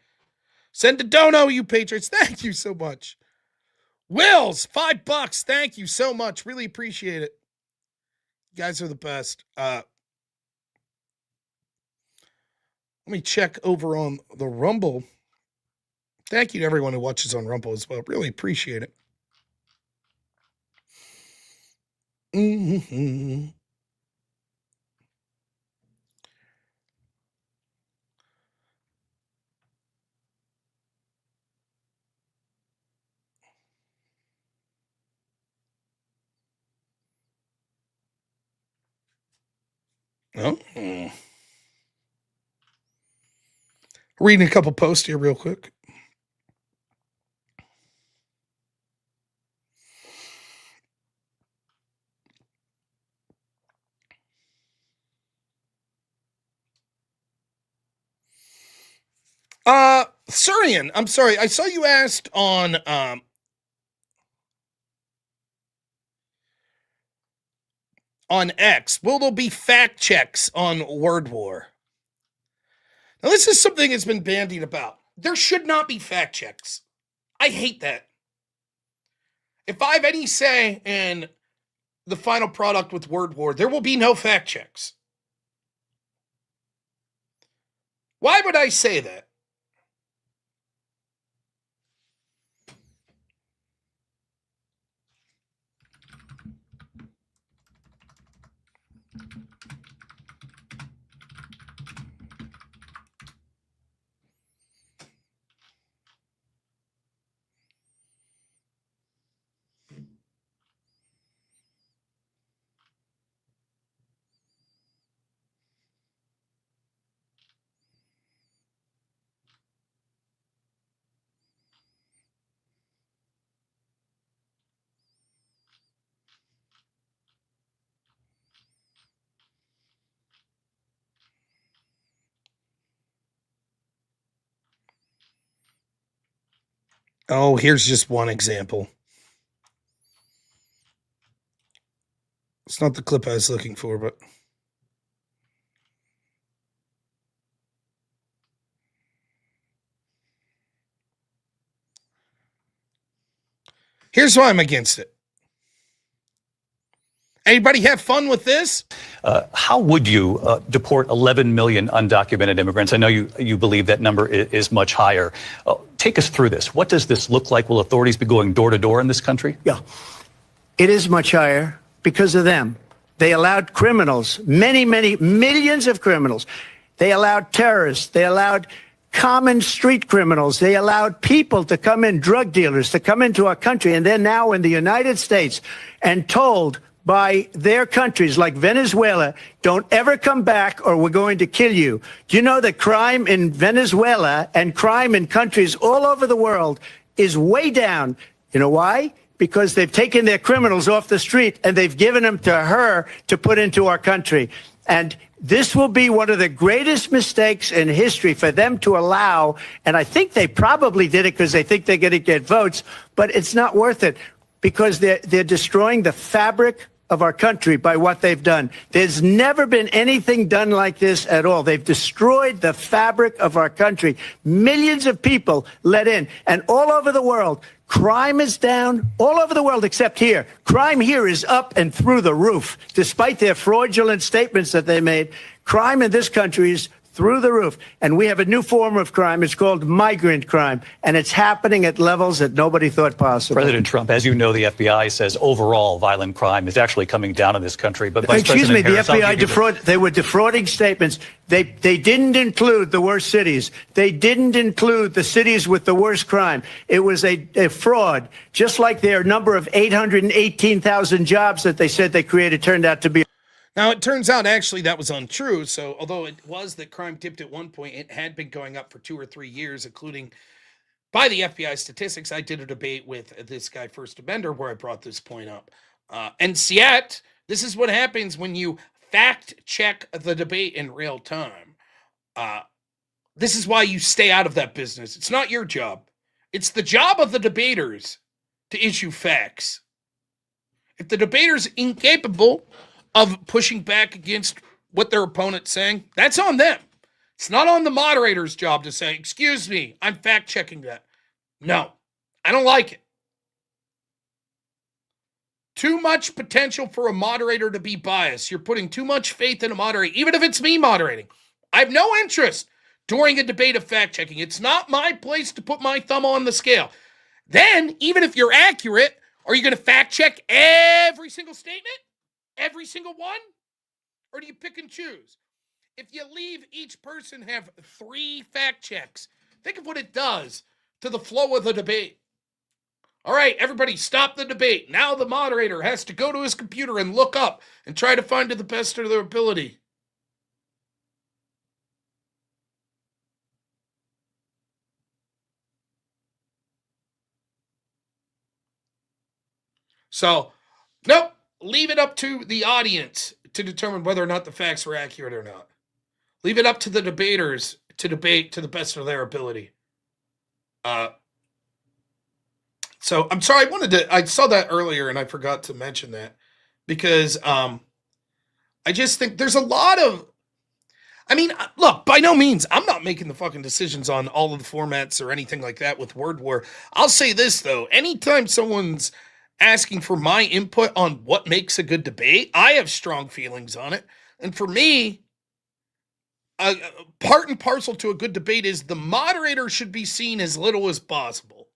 Send a dono, you patriots. Thank you so much. Wills, $5. Thank you so much. Really appreciate it. You guys are the best. Let me check over on the Rumble. Thank you to everyone who watches on Rumble as well. Really appreciate it. Mm-hmm. Oh. Reading a couple posts here real quick. Surian, I'm sorry. I saw you asked on X, will there be fact checks on word war? Now, this is something that's been bandied about. There should not be fact checks. I hate that. If I have any say in the final product with word war, there will be no fact checks. Why would I say that? Oh, here's just one example. It's not the clip I was looking for, but here's why I'm against it. Anybody have fun with this? How would you deport 11 million undocumented immigrants? I know you believe that number is much higher. Take us through this. What does this look like? Will authorities be going door to door in this country? Yeah, it is much higher because of them. They allowed criminals, many millions of criminals. They allowed terrorists. They allowed common street criminals. They allowed people to come in, drug dealers, to come into our country. And they're now in the United States and told by their countries like Venezuela, don't ever come back or we're going to kill you. Do you know that crime in Venezuela and crime in countries all over the world is way down? You know why? Because they've taken their criminals off the street and they've given them to her to put into our country. And this will be one of the greatest mistakes in history for them to allow. And I think they probably did it because they think they're going to get votes, but it's not worth it because they're destroying the fabric of our country by what they've done. There's never been anything done like this at all. They've destroyed the fabric of our country. Millions of people let in, and all over the world, crime is down all over the world except here. Crime here is up and through the roof. Despite their fraudulent statements that they made, crime in this country is through the roof. And we have a new form of crime. It's called migrant crime. And it's happening at levels that nobody thought possible. President Trump, as you know, the FBI says overall violent crime is actually coming down in this country. But Vice Excuse me, President the Harris, FBI they were defrauding statements. They didn't include the worst cities. They didn't include the cities with the worst crime. It was a fraud, just like their number of 818,000 jobs that they said they created turned out to be. Now, it turns out actually that was untrue. So although it was that crime dipped at one point, it had been going up for 2 or 3 years, including by the FBI statistics. I did a debate with this guy, First Amender, where I brought this point up. And yet, this is what happens when you fact check the debate in real time. This is why you stay out of that business. It's not your job. It's the job of the debaters to issue facts. If the debater's incapable of pushing back against what their opponent's saying, that's on them. It's not on the moderator's job to say, excuse me, I'm fact checking that. No, I don't like it. Too much potential for a moderator to be biased. You're putting too much faith in a moderator, even if it's me moderating. I have no interest during a debate of fact checking. It's not my place to put my thumb on the scale. Then, even if you're accurate, are you going to fact check every single statement? Every single one? Or do you pick and choose? If you leave each person have 3 fact checks, think of what it does to the flow of the debate. All right, everybody stop the debate. Now the moderator has to go to his computer and look up and try to find to the best of their ability. So, nope. Leave it up to the audience to determine whether or not the facts were accurate or not. Leave it up to the debaters to debate to the best of their ability. So I'm sorry, I saw that earlier and I forgot to mention that because I just think there's a lot of, look, by no means, I'm not making the fucking decisions on all of the formats or anything like that with Word War. I'll say this though, anytime someone's asking for my input on what makes a good debate, I have strong feelings on it. And for me, part and parcel to a good debate is the moderator should be seen as little as possible.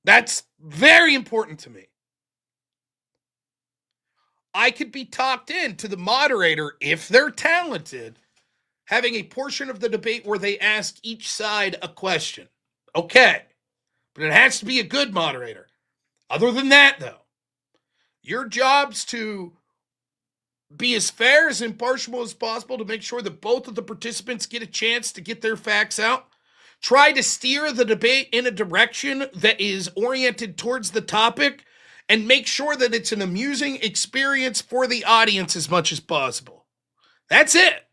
That's very important to me. I could be talked in to the moderator, if they're talented, having a portion of the debate where they ask each side a question. Okay. But it has to be a good moderator. Other than that, though, your job's to be as fair, as impartial as possible to make sure that both of the participants get a chance to get their facts out. Try to steer the debate in a direction that is oriented towards the topic and make sure that it's an amusing experience for the audience as much as possible. That's it.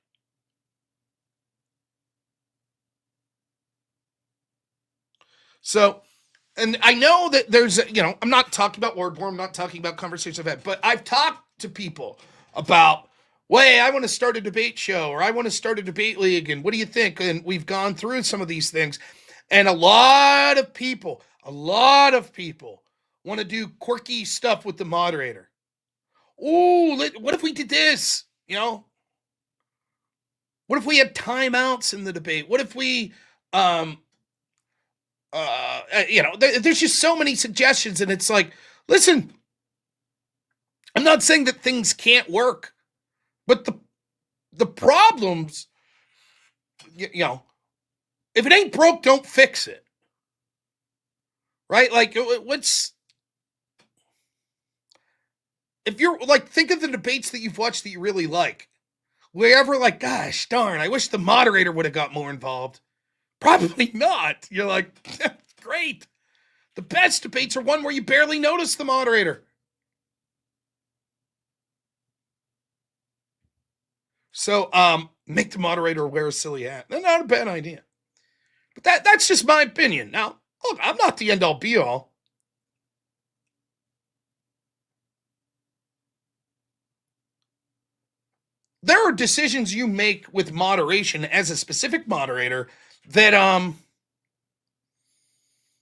So, and I know that there's, I'm not talking about wordborne, I'm not talking about conversations I've had, but I've talked to people about, hey, I want to start a debate show, or I want to start a debate league, and what do you think? And we've gone through some of these things, and a lot of people want to do quirky stuff with the moderator. Ooh, what if we did this? What if we had timeouts in the debate? What if we, there's just so many suggestions, and it's like, listen, I'm not saying that things can't work, but the problems, if it ain't broke, don't fix it. Right? Like, if you're like, think of the debates that you've watched that you really like. Were you ever like, gosh darn, I wish the moderator would have got more involved? Probably not. You're like, great. The best debates are one where you barely notice the moderator. So, make the moderator wear a silly hat. Not a bad idea. But that's just my opinion. Now, look, I'm not the end-all be-all. There are decisions you make with moderation as a specific moderator that,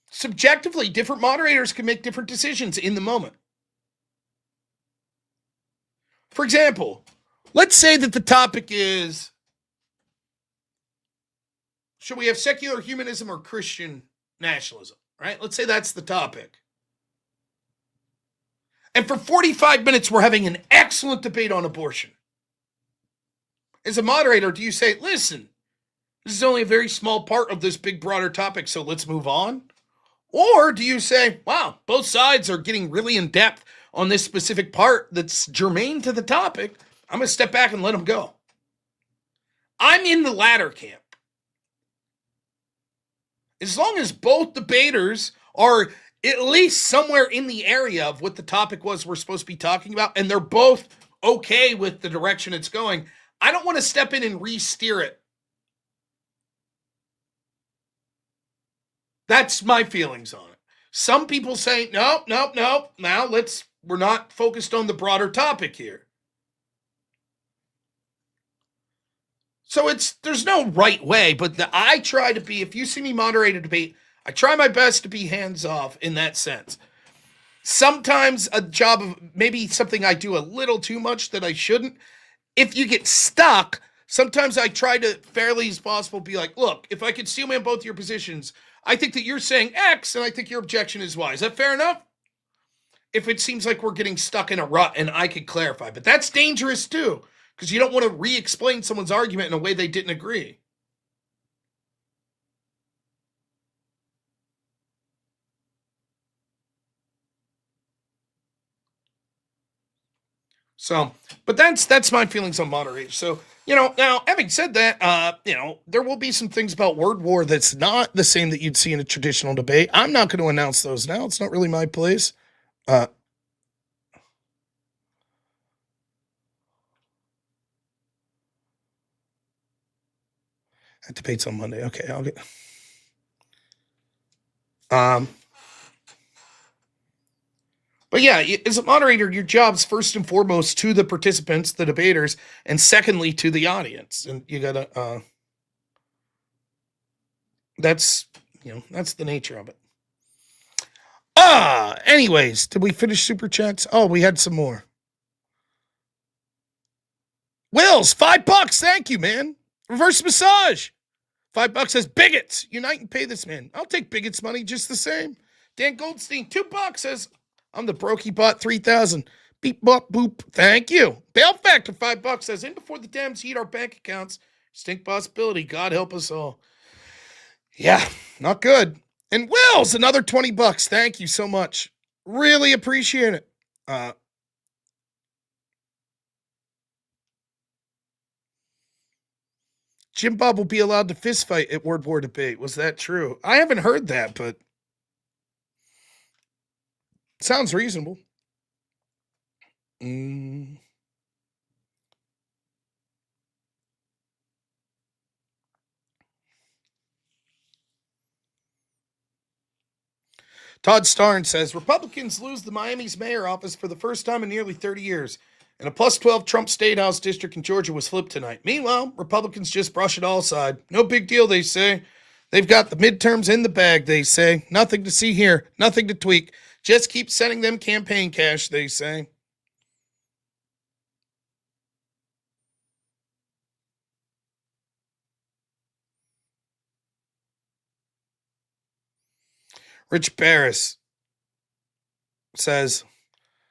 subjectively, different moderators can make different decisions in the moment. For example, let's say that the topic is, should we have secular humanism or Christian nationalism, right? Let's say that's the topic. And for 45 minutes, we're having an excellent debate on abortion. As a moderator, do you say, listen, this is only a very small part of this big, broader topic, so let's move on? Or do you say, wow, both sides are getting really in depth on this specific part that's germane to the topic. I'm going to step back and let them go. I'm in the latter camp. As long as both debaters are at least somewhere in the area of what the topic was we're supposed to be talking about, and they're both okay with the direction it's going, I don't want to step in and re-steer it. That's my feelings on it. Some people say, no. Now we're not focused on the broader topic here. So there's no right way, but I try to be, if you see me moderate a debate, I try my best to be hands off in that sense. Sometimes a job of maybe something I do a little too much that I shouldn't. If you get stuck, sometimes I try to fairly as possible be like, look, if I could steel man both your positions, I think that you're saying X and I think your objection is Y. Is that fair enough? If it seems like we're getting stuck in a rut and I could clarify, but that's dangerous too, because you don't want to re-explain someone's argument in a way they didn't agree. So, but that's my feelings on moderation. So, now having said that, there will be some things about word war that's not the same that you'd see in a traditional debate. I'm not going to announce those now. It's not really my place. That debate's on Monday. Okay, I'll get. But yeah, as a moderator, your job's first and foremost to the participants, the debaters, and secondly to the audience. And you gotta, that's the nature of it. Anyways, did we finish super chats? Oh, we had some more. Wills, $5. Thank you, man. Reverse massage. $5 says bigots. Unite and pay this man. I'll take bigots money just the same. Dan Goldstein, $2 says I'm the brokey bot 3,000. Beep bop boop. Thank you. Bail Factor, $5 says in before the Dems heat our bank accounts. Stink possibility. God help us all. Yeah, not good. And Wills, another $20. Thank you so much. Really appreciate it. Jim Bob will be allowed to fist fight at Word War debate. Was that true? I haven't heard that, but sounds reasonable. Todd Starnes says Republicans lose the Miami's mayor office for the first time in nearly 30 years. And a plus 12 Trump State House district in Georgia was flipped tonight. Meanwhile, Republicans just brush it all aside. No big deal, they say. They've got the midterms in the bag, they say. Nothing to see here, nothing to tweak. Just keep sending them campaign cash, they say. Rich Barris says,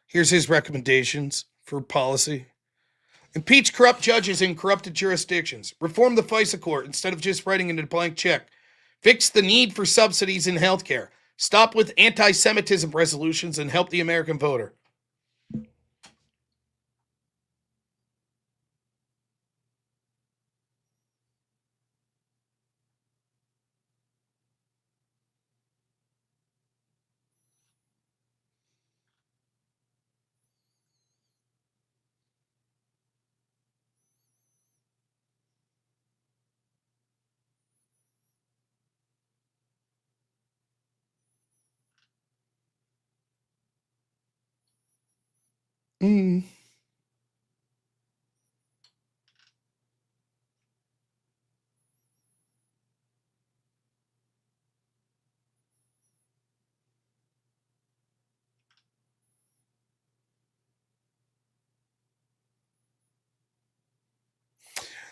here's his recommendations for policy. Impeach corrupt judges in corrupted jurisdictions. Reform the FISA court instead of just writing in a blank check. Fix the need for subsidies in healthcare. Stop with anti-Semitism resolutions and help the American voter.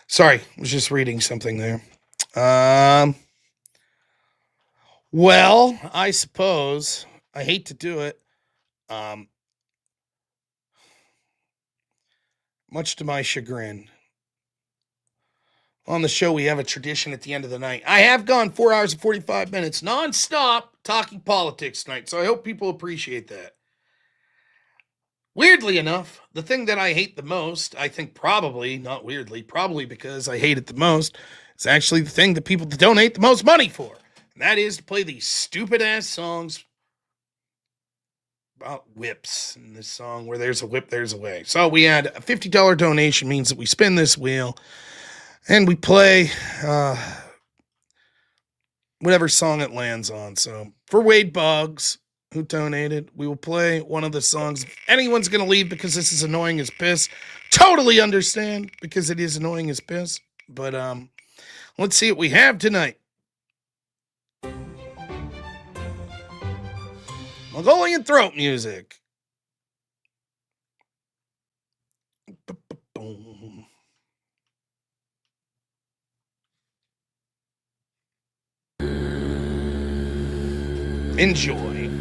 Sorry, I was just reading something there. Well, I suppose I hate to do it. Much to my chagrin. On the show, we have a tradition at the end of the night. I have gone 4 hours and 45 minutes nonstop talking politics tonight, so I hope people appreciate that. Weirdly enough, the thing that I hate the most, I think probably, not weirdly, probably because I hate it the most, is actually the thing that people donate the most money for. And that is to play these stupid-ass songs about whips. In this song, where there's a whip, there's a way. So we had a $50 donation, means that we spin this wheel, and we play whatever song it lands on. So for Wade Boggs, who donated, we will play one of the songs. If anyone's going to leave because this is annoying as piss, totally understand, because it is annoying as piss. But let's see what we have tonight. Mongolian throat music. Enjoy.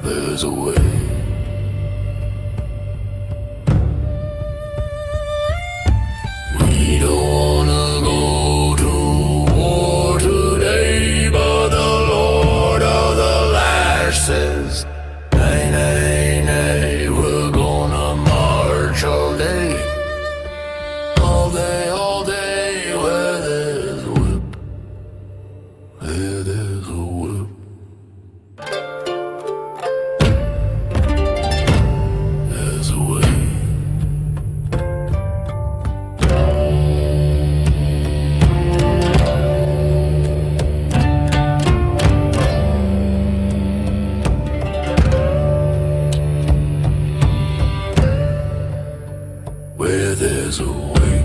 There's a way. We don't wanna go to war today, but the Lord of the Lash says, nay, nay, nay, we're gonna march all day. All day, where there's a whip, where there's a whip. There's a way. Where there's a way.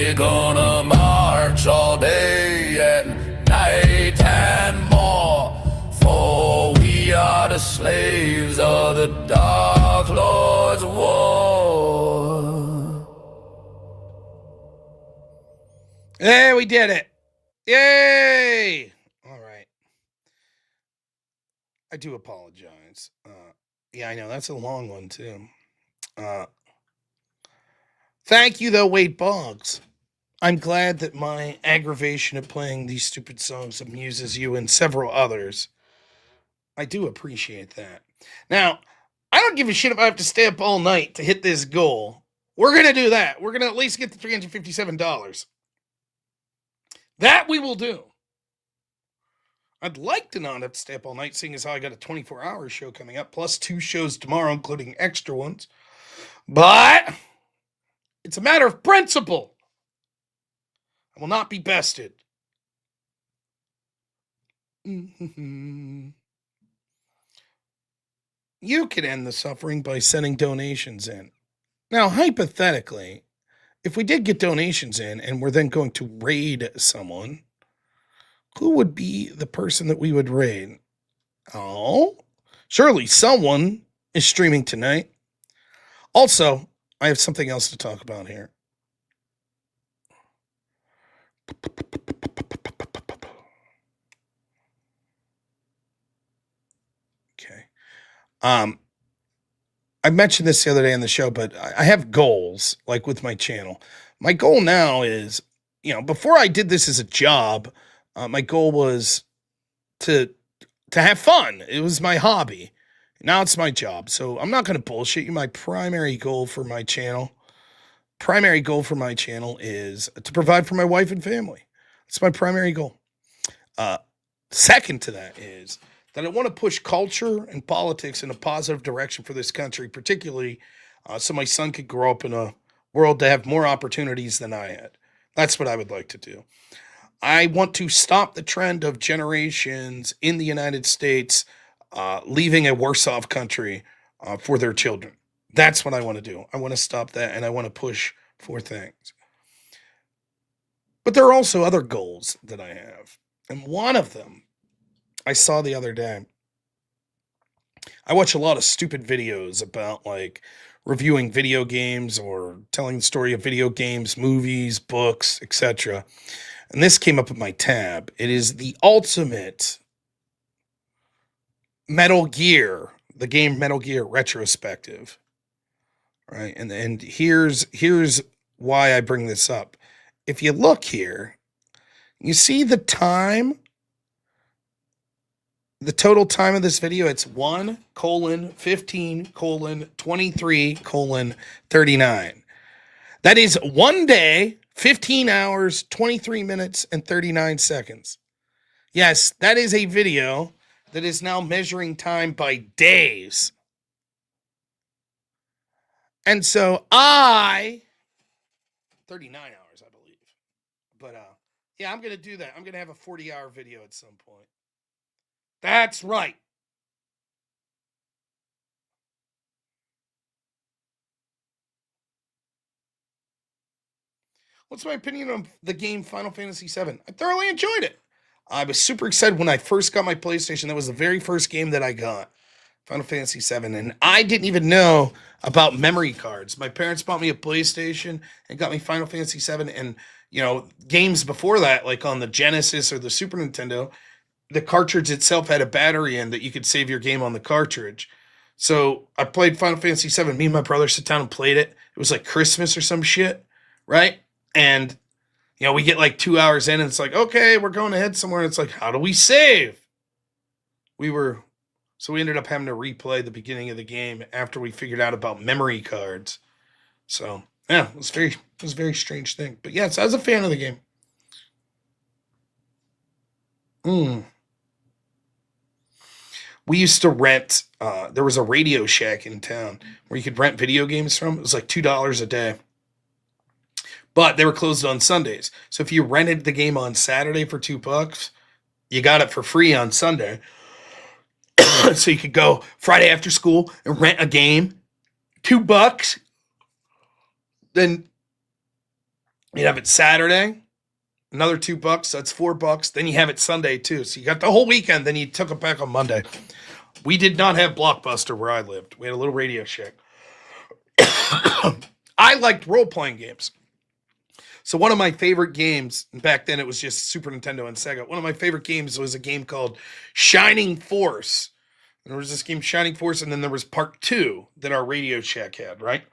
We're gonna march all day and night and more, for we are the slaves of the Dark Lord's war. Hey, we did it. Yay! All right. I do apologize. Yeah, I know. That's a long one, too. Thank you, though, Wade Boggs. I'm glad that my aggravation at playing these stupid songs amuses you and several others. I do appreciate that. Now, I don't give a shit if I have to stay up all night to hit this goal. We're going to do that. We're going to at least get the $357. That we will do. I'd like to not have to stay up all night, seeing as how I got a 24-hour show coming up, plus 2 shows tomorrow, including extra ones. But it's a matter of principle. I will not be bested. You can end the suffering by sending donations in. Now, hypothetically, if we did get donations in and we're then going to raid someone, who would be the person that we would raid? Oh, surely someone is streaming tonight. Also, I have something else to talk about here. Okay. I mentioned this the other day on the show, but I have goals, like with my channel. My goal now is, before I did this as a job, my goal was to have fun. It was my hobby. Now it's my job. So I'm not going to bullshit you. My primary goal for my channel is to provide for my wife and family. That's my primary goal. Second to that is that I want to push culture and politics in a positive direction for this country, particularly so my son could grow up in a world to have more opportunities than I had. That's what I would like to do. I want to stop the trend of generations in the United States leaving a worse off country for their children. That's what I want to do. I want to stop that, and I want to push for things. But there are also other goals that I have. And one of them I saw the other day. I watch a lot of stupid videos about like reviewing video games or telling the story of video games, movies, books, etc. And this came up in my tab. It is the ultimate Metal Gear, the game Metal Gear retrospective. Right? And here's why I bring this up. If you look here, you see the time, the total time of this video, it's 1:15:23:39. That is 1 day, 15 hours, 23 minutes, and 39 seconds. Yes, that is a video that is now measuring time by days. And so 39 hours, I believe. But yeah, I'm going to do that. I'm going to have a 40-hour video at some point. That's right. What's my opinion on the game Final Fantasy VII? I thoroughly enjoyed it. I was super excited when I first got my PlayStation. That was the very first game that I got, Final Fantasy VII. And I didn't even know about memory cards. My parents bought me a PlayStation and got me Final Fantasy VII. And, games before that, like on the Genesis or the Super Nintendo, the cartridge itself had a battery in that you could save your game on the cartridge. So I played Final Fantasy VII. Me and my brother sat down and played it. It was like Christmas or some shit, right? And, we get like 2 hours in and it's like, okay, we're going to head somewhere. And it's like, how do we save? So we ended up having to replay the beginning of the game after we figured out about memory cards. So, yeah, it was a very strange thing. But yes, I was a fan of the game. We used to rent, there was a Radio Shack in town where you could rent video games from. It was like $2 a day. But they were closed on Sundays. So if you rented the game on Saturday for $2, you got it for free on Sunday. So you could go Friday after school and rent a game, $2. Then You'd have it Saturday, another $2. That's $4. Then you have it Sunday too. So you got the whole weekend. Then you took it back on Monday. We did not have Blockbuster where I lived. We had a little Radio Shack. I liked role-playing games. So one of my favorite games, and back then it was just Super Nintendo and Sega. One of my favorite games was a game called Shining Force. And there was this game, Shining Force, and then there was part 2 that our Radio Shack had, right?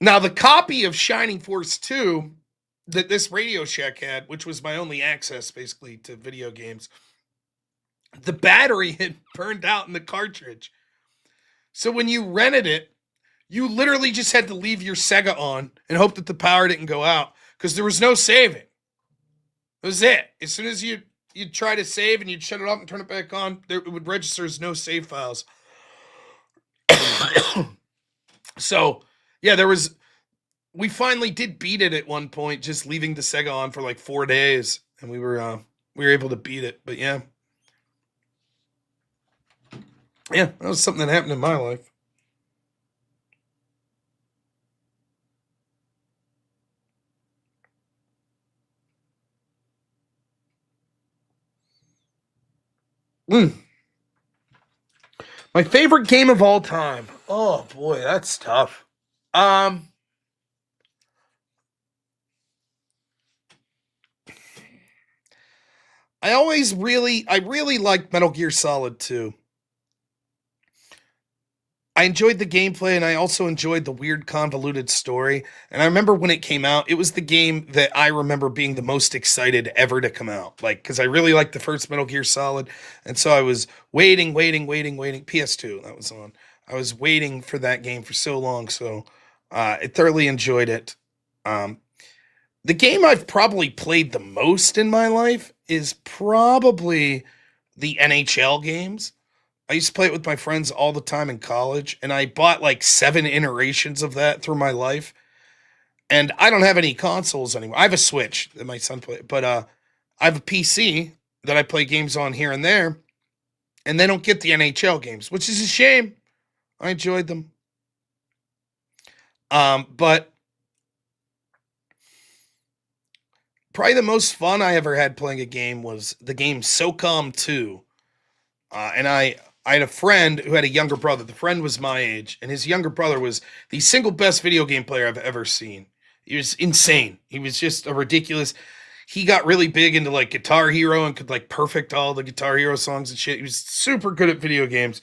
Now, the copy of Shining Force 2 that this Radio Shack had, which was my only access, basically, to video games, the battery had burned out in the cartridge. So when you rented it, you literally just had to leave your Sega on and hope that the power didn't go out because there was no saving. That was it. As soon as you'd try to save and you'd shut it off and turn it back on, it would register as no save files. So, yeah, we finally did beat it at one point, just leaving the Sega on for like 4 days, and we were able to beat it. But yeah, that was something that happened in my life. My favorite game of all time. Oh boy, that's tough. I really liked Metal Gear Solid 2. I enjoyed the gameplay, and I also enjoyed the weird, convoluted story. And I remember when it came out, it was the game that I remember being the most excited ever to come out. Like, because I really liked the first Metal Gear Solid, and so I was waiting. PS2, that was on. I was waiting for that game for so long, so I thoroughly enjoyed it. The game I've probably played the most in my life is probably the NHL games. I used to play it with my friends all the time in college, and I bought like 7 iterations of that through my life. And I don't have any consoles anymore. I have a Switch that my son plays, but I have a PC that I play games on here and there, and they don't get the NHL games, which is a shame. I enjoyed them. But probably the most fun I ever had playing a game was the game SOCOM 2. And I had a friend who had a younger brother. The friend was my age, and his younger brother was the single best video game player I've ever seen. He was insane. He was just a ridiculous. He got really big into like Guitar Hero and could like perfect all the Guitar Hero songs and shit. He was super good at video games.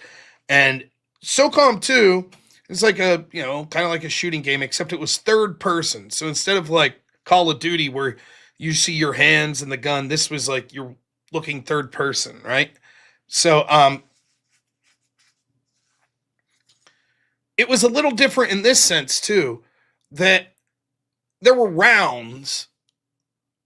And SOCOM 2 is like a, kind of like a shooting game, except it was third person. So instead of like Call of Duty where you see your hands and the gun, this was like you're looking third person, right? So, it was a little different in this sense too, that there were rounds,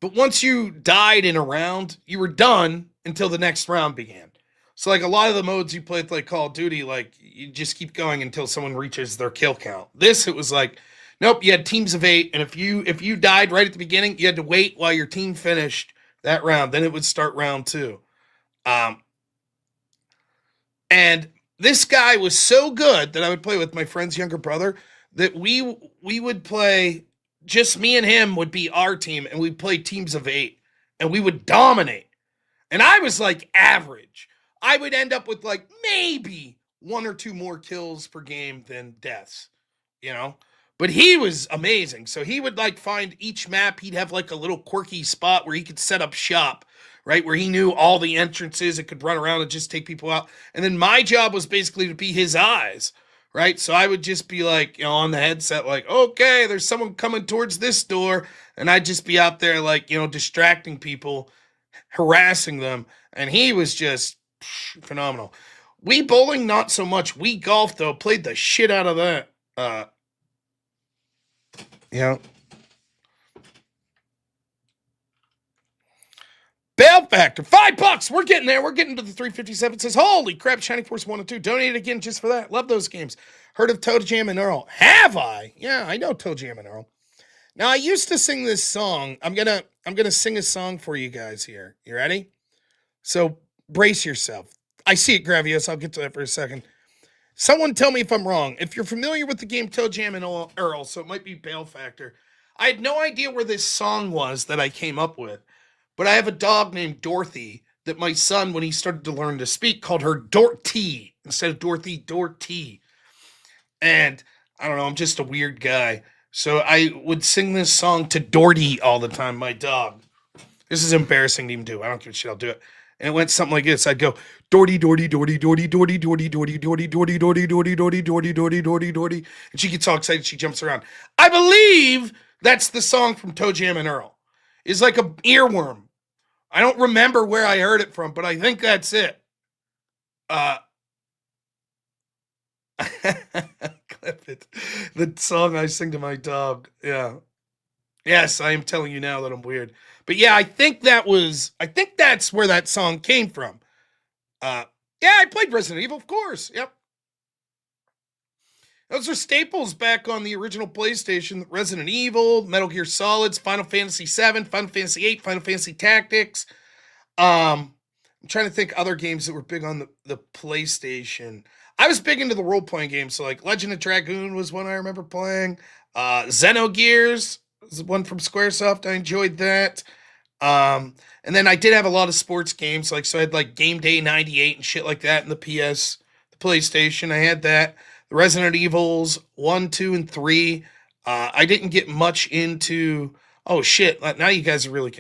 but once you died in a round, you were done until the next round began. So like a lot of the modes you played like Call of Duty, like you just keep going until someone reaches their kill count. This, it was like, nope, you had teams of 8, and if you died right at the beginning, you had to wait while your team finished that round. Then it would start round 2. And this guy was so good that I would play with my friend's younger brother that we would play, just me and him would be our team, and we'd play teams of 8, and we would dominate. And I was like average. I would end up with like maybe 1 or 2 more kills per game than deaths, But he was amazing. So he would like find each map, he'd have like a little quirky spot where he could set up shop, right? Where he knew all the entrances and could run around and just take people out. And then my job was basically to be his eyes, right? So I would just be like, on the headset, like, okay, there's someone coming towards this door. And I'd just be out there like, distracting people, harassing them. And he was just phenomenal. Wii bowling, not so much. Wii golf, though, played the shit out of that. Bail Factor, $5. We're getting there. We're getting to the 357. It says, holy crap, Shining Force 1 and 2. Donate again just for that. Love those games. Heard of Toe Jam and Earl? Have I? Yeah, I know Toe Jam and Earl. Now, I used to sing this song. I'm gonna sing a song for you guys here. You ready? So brace yourself. I see it, Gravius. I'll get to that for a second. Someone tell me if I'm wrong. If you're familiar with the game Toe Jam and Earl, so it might be Bail Factor. I had no idea where this song was that I came up with, but I have a dog named Dorothy that my son, when he started to learn to speak, called her Dorty instead of Dorothy, Dorty. And I don't know, I'm just a weird guy. So I would sing this song to Dorty all the time, my dog. This is embarrassing to even do. I don't give a shit, I'll do it. And it went something like this. I'd go, Dorty, Dorty, Dorty, Dorty, Dorty, Dorty, Dorty, Dorty, Dorty, Dorty, Dorty, Dorty, Dorty, Dorty, Dorty, Dorty. And she gets all excited, she jumps around. I believe that's the song from Toe Jam and Earl. It's like an earworm. I don't remember where I heard it from, but I think that's it. Clip it. The song I sing to my dog. Yeah. Yes, I am telling you now that I'm weird. But yeah, I think that's where that song came from. Yeah, I played Resident Evil, of course. Yep. Those are staples back on the original PlayStation. Resident Evil, Metal Gear Solids, Final Fantasy VII, Final Fantasy VIII, Final Fantasy Tactics. I'm trying to think other games that were big on the PlayStation. I was big into the role-playing games, so like Legend of Dragoon was one I remember playing. Xenogears was one from Squaresoft. I enjoyed that. And then I did have a lot of sports games, like so I had like Game Day 98 and shit like that in the PlayStation. I had that. The Resident Evils 1, 2, and 3. I didn't get much into. Oh shit! Now you guys are really.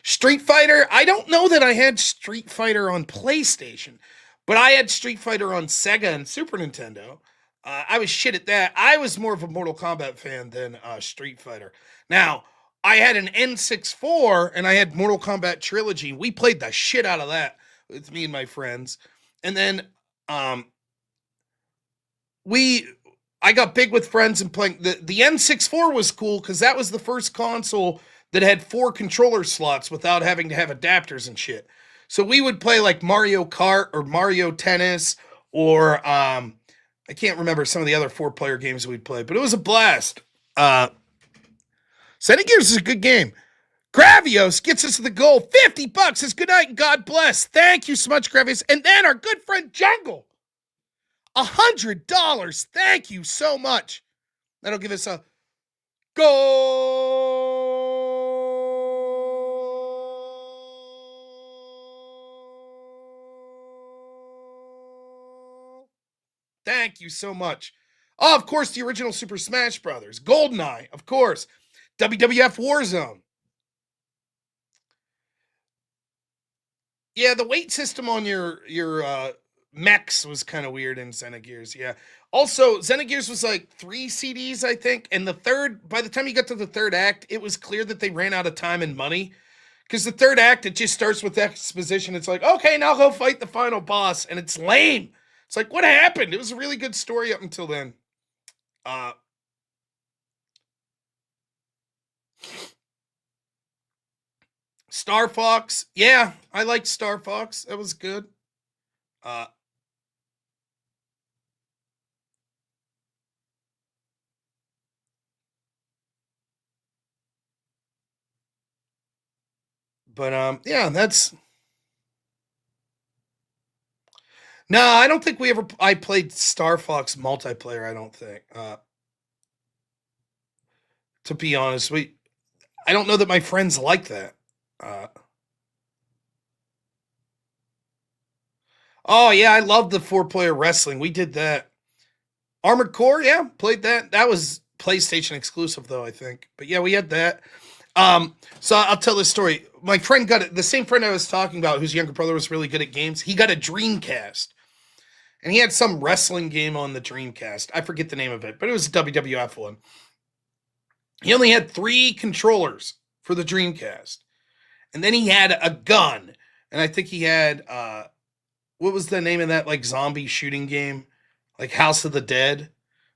Street Fighter. I don't know that I had Street Fighter on PlayStation, but I had Street Fighter on Sega and Super Nintendo. I was shit at that. I was more of a Mortal Kombat fan than Street Fighter. Now, I had an N64 and I had Mortal Kombat Trilogy. We played the shit out of that with me and my friends. And then I got big with friends and playing. The N64 was cool because that was the first console that had 4 controller slots without having to have adapters and shit. So we would play like Mario Kart or Mario Tennis or I can't remember some of the other 4-player games we'd play, but it was a blast. Xenogears is a good game. Gravios gets us to the goal. $50 says good night and God bless. Thank you so much, Gravios. And then our good friend Jungle. $100. Thank you so much. That'll give us a goal. Thank you so much. Oh, of course, the original Super Smash Brothers. GoldenEye, of course. WWF Warzone. Yeah, the weight system on your mechs was kind of weird in Xenogears, yeah. Also, Xenogears was like 3 CDs, I think, and by the time you got to the third act, it was clear that they ran out of time and money. Because the third act, it just starts with exposition. It's like, okay, now go fight the final boss, and it's lame. It's like, what happened? It was a really good story up until then. Star Fox. Yeah, I liked Star Fox. That was good. But yeah, that's. No, I don't think I played Star Fox multiplayer, I don't think. To be honest, I don't know that my friends like that. Oh yeah, I love the 4-player wrestling. We did that. Armored Core, yeah, played that. That was PlayStation exclusive though, I think. But yeah, we had that. So I'll tell this story. My friend got it. The same friend I was talking about, whose younger brother was really good at games. He got a Dreamcast, and he had some wrestling game on the Dreamcast. I forget the name of it, but it was a WWF one. He only had 3 controllers for the Dreamcast, and then he had a gun, and I think he had what was the name of that like zombie shooting game, like House of the Dead.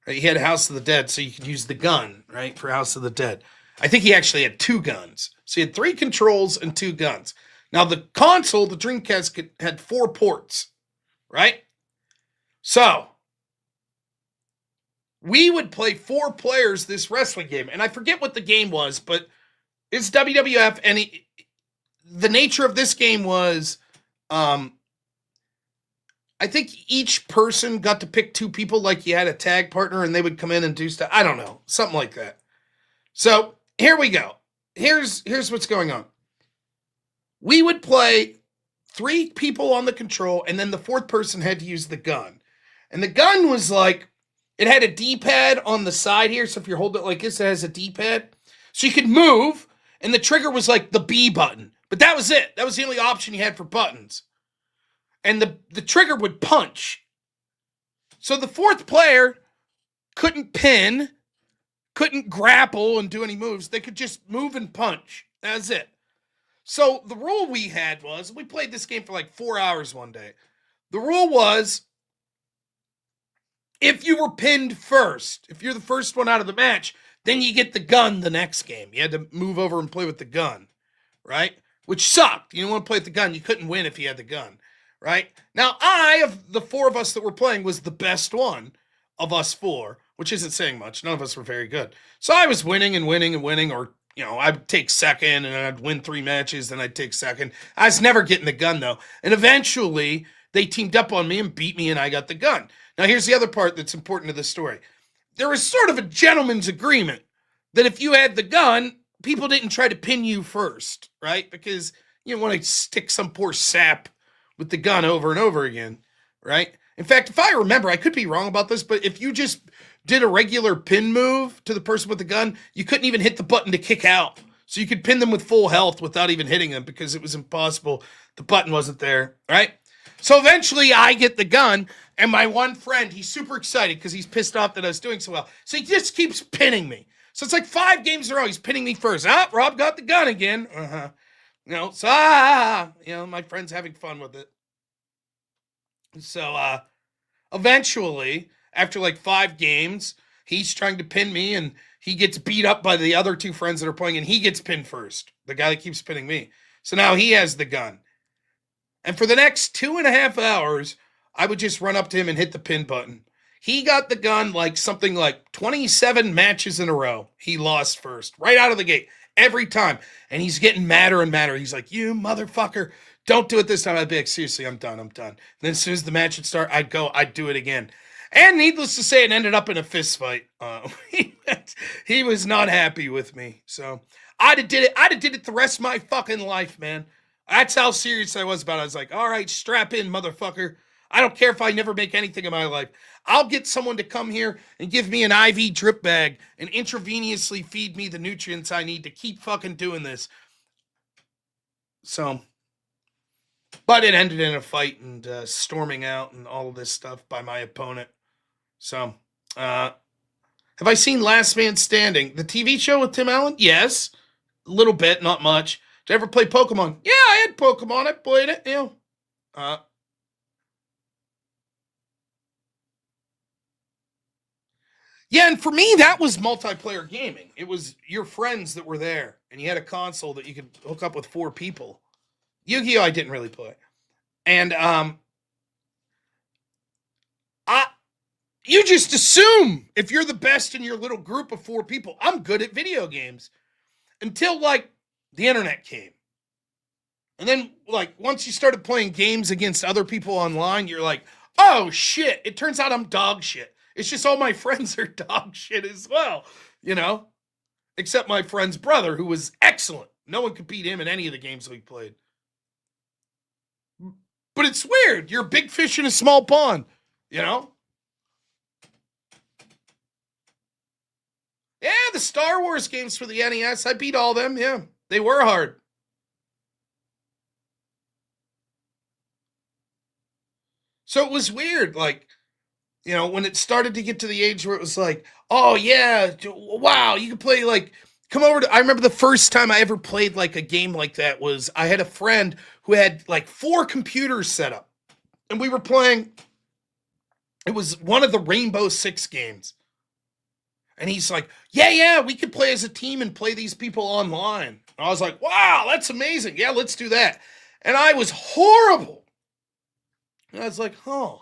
Right? He had House of the Dead, so you could use the gun right for House of the Dead. I think he actually had 2 guns. So he had 3 controls and 2 guns. Now the console, the Dreamcast, had 4 ports, right? So we would play 4 players this wrestling game. And I forget what the game was, but it's WWF. And the nature of this game was I think each person got to pick 2 people, like you had a tag partner and they would come in and do stuff. I don't know, something like that. So here we go. Here's what's going on. We would play 3 people on the control, and then the 4th person had to use the gun. And the gun was like, it had a D-pad on the side here. So if you're holding it like this, it has a D-pad. So you could move, and the trigger was like the B button. But that was it. That was the only option you had for buttons. And the trigger would punch. So the 4th player couldn't pin, couldn't grapple and do any moves. They could just move and punch. That's it. So the rule we had was, we played this game for like 4 hours one day. The rule was, if you were pinned first, if you're the first one out of the match, then you get the gun the next game. You had to move over and play with the gun, right? Which sucked. You didn't want to play with the gun. You couldn't win if you had the gun, right? Now, of the 4 of us that were playing, was the best one of us 4, which isn't saying much. None of us were very good. So I was winning and winning and winning, or, I'd take second and I'd win 3 matches, then I'd take second. I was never getting the gun, though. And eventually, they teamed up on me and beat me, and I got the gun. Now, here's the other part that's important to the story. There was sort of a gentleman's agreement that if you had the gun, people didn't try to pin you first, right? Because you don't want to stick some poor sap with the gun over and over again, right? In fact, if I remember, I could be wrong about this, but if you just did a regular pin move to the person with the gun, you couldn't even hit the button to kick out. So you could pin them with full health without even hitting them because it was impossible. The button wasn't there, right? So eventually I get the gun, and my one friend, he's super excited because he's pissed off that I was doing so well. So he just keeps pinning me. So it's like 5 games in a row, he's pinning me first. Rob got the gun again. My friend's having fun with it. So eventually, after like 5 games, he's trying to pin me, and he gets beat up by the other 2 friends that are playing, and he gets pinned first, the guy that keeps pinning me. So now he has the gun. And for the next 2.5 hours, I would just run up to him and hit the pin button. He got the gun like something like 27 matches in a row. He lost first, right out of the gate, every time. And he's getting madder and madder. He's like, you motherfucker, don't do it this time. I'd be like, seriously, I'm done. And then as soon as the match would start, I'd do it again. And needless to say, it ended up in a fist fight. He was not happy with me. So I'd have did it the rest of my fucking life, man. That's how serious I was about it. I was like, all right, strap in, motherfucker. I don't care if I never make anything in my life. I'll get someone to come here and give me an IV drip bag and intravenously feed me the nutrients I need to keep fucking doing this. So, but it ended in a fight and storming out and all of this stuff by my opponent. So, have I seen Last Man Standing? The TV show with Tim Allen? Yes. A little bit, not much. Did I ever play Pokemon? Yeah, I had Pokemon. I played it, Yeah, and for me, that was multiplayer gaming. It was your friends that were there, and you had a console that you could hook up with 4 people. Yu-Gi-Oh! I didn't really play. And, you just assume if you're the best in your little group of 4 people, I'm good at video games. Until, like, the internet came. And then, like, once you started playing games against other people online, you're like, oh, shit, it turns out I'm dog shit. It's just all my friends are dog shit as well, except my friend's brother, who was excellent. No one could beat him in any of the games we played. But it's weird. You're a big fish in a small pond, Yeah, the Star Wars games for the NES, I beat all them, yeah. They were hard. So it was weird, like, when it started to get to the age where it was like, oh, yeah, wow, you can play, like, come over to, I remember the first time I ever played, like, a game like that was, I had a friend who had, like, 4 computers set up, and we were playing, it was one of the Rainbow Six games, and he's like, yeah, we could play as a team and play these people online. And I was like, wow, that's amazing, yeah, let's do that, and I was horrible, and I was like, I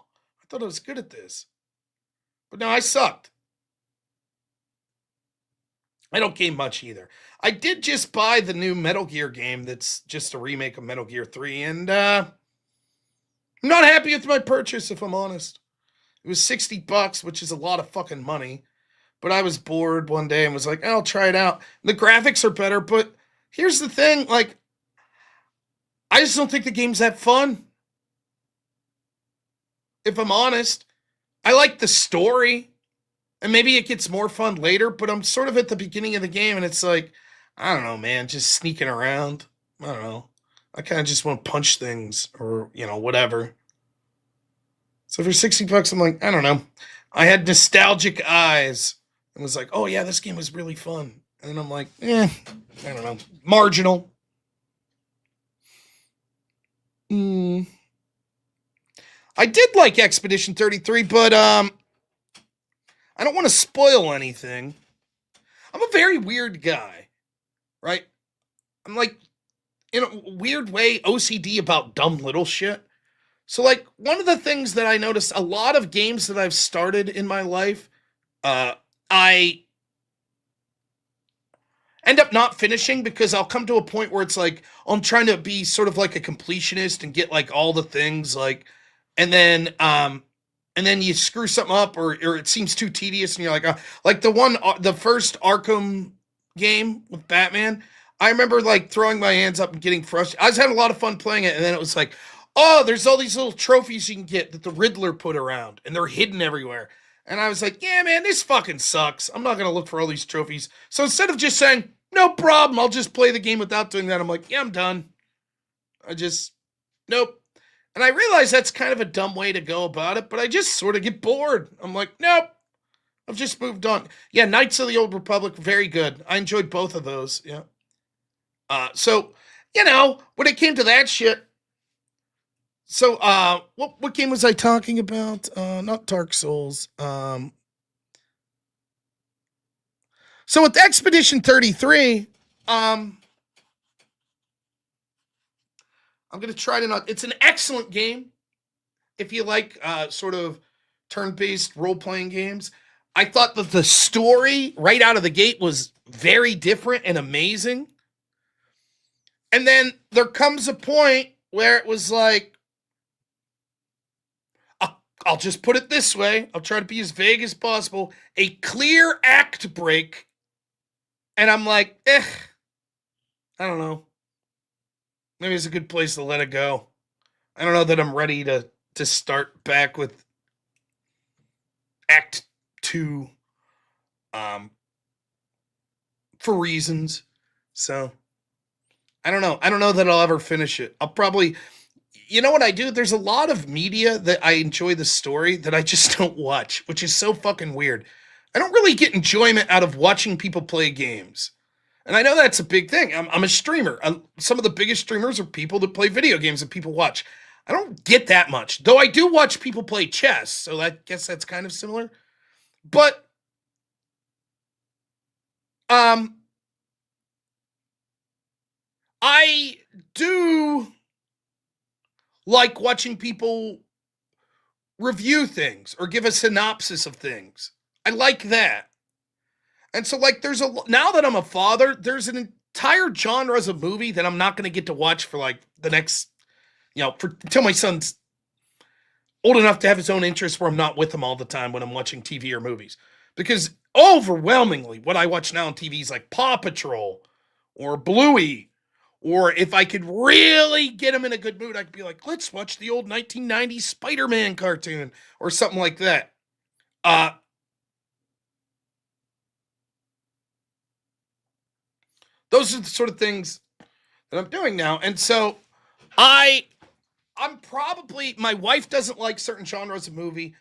thought I was good at this. But no, I sucked. I don't game much either. I did just buy the new Metal Gear game that's just a remake of Metal Gear 3, and I'm not happy with my purchase, if I'm honest. It was $60, which is a lot of fucking money. But I was bored one day and was like, I'll try it out. The graphics are better, but here's the thing, like, I just don't think the game's that fun. If I'm honest. I like the story, and maybe it gets more fun later, but I'm sort of at the beginning of the game, and it's like, I don't know, man, just sneaking around. I don't know. I kind of just want to punch things or, whatever. So for $60, I'm like, I don't know. I had nostalgic eyes and was like, oh yeah, this game was really fun. And then I'm like, I don't know. Marginal. I did like Expedition 33, but I don't want to spoil anything. I'm a very weird guy, right? I'm like, in a weird way, OCD about dumb little shit. So, like, one of the things that I noticed, a lot of games that I've started in my life, I end up not finishing because I'll come to a point where it's like, I'm trying to be sort of like a completionist and get like all the things, like, and then you screw something up or it seems too tedious and you're like the first Arkham game with Batman. I remember like throwing my hands up and getting frustrated. I was having a lot of fun playing it, and then it was like, oh, there's all these little trophies you can get that the Riddler put around, and they're hidden everywhere. And I was like, yeah, man, this fucking sucks. I'm not going to look for all these trophies. So instead of just saying, no problem, I'll just play the game without doing that, I'm like, yeah, I'm done. Nope. And I realize that's kind of a dumb way to go about it, but I just sort of get bored. I'm like, nope. I've just moved on. Yeah, Knights of the Old Republic, very good. I enjoyed both of those, yeah. So, when it came to that shit, so, what game was I talking about? Not Dark Souls. So with Expedition 33, I'm going to try to not... It's an excellent game. If you like, sort of turn-based role-playing games. I thought that the story right out of the gate was very different and amazing. And then there comes a point where it was like, I'll just put it this way. I'll try to be as vague as possible. A clear act break. And I'm like, I don't know. Maybe it's a good place to let it go. I don't know that I'm ready to start back with Act 2 for reasons. So, I don't know. I don't know that I'll ever finish it. I'll probably... You know what I do? There's a lot of media that I enjoy the story that I just don't watch, which is so fucking weird. I don't really get enjoyment out of watching people play games. And I know that's a big thing. I'm a streamer. Some of the biggest streamers are people that play video games that people watch. I don't get that much. Though I do watch people play chess, so I guess that's kind of similar. But I do like watching people review things or give a synopsis of things. I like that. And so, like, now that I'm a father, there's an entire genres of movie that I'm not going to get to watch for, like, the next, until my son's old enough to have his own interests where I'm not with him all the time when I'm watching TV or movies. Because overwhelmingly, what I watch now on TV is, like, Paw Patrol or Bluey. Or if I could really get him in a good mood, I could be like, let's watch the old 1990s Spider-Man cartoon or something like that. Those are the sort of things that I'm doing now. And so I'm probably, my wife doesn't like certain genres of movie.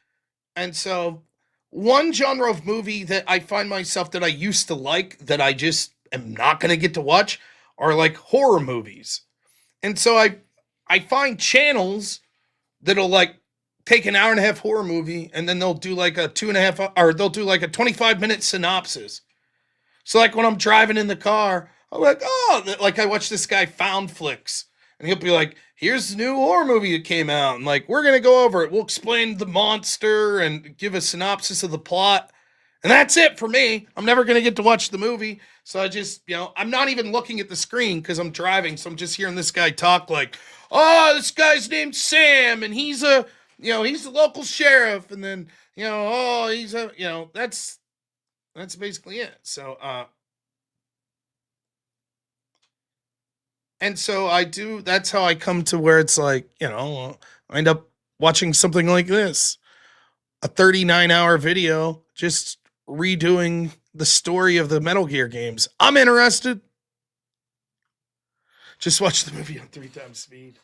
And so one genre of movie that I find myself that I used to like that I just am not going to get to watch are like horror movies. And so I find channels that'll like take an hour and a half horror movie and then they'll do like a 2.5 or they'll do like a 25-minute synopsis. So like when I'm driving in the car, I'm like, like I watch this guy Found Flicks and he'll be like, here's the new horror movie that came out. And like, we're going to go over it. We'll explain the monster and give a synopsis of the plot. And that's it for me. I'm never going to get to watch the movie. So I just, I'm not even looking at the screen because I'm driving. So I'm just hearing this guy talk like, oh, this guy's named Sam and he's he's the local sheriff. And then, that's basically it. So, and so that's how I come to where it's like, I end up watching something like this, a 39-hour video, just redoing the story of the Metal Gear games. I'm interested. Just watch the movie on 3 times speed.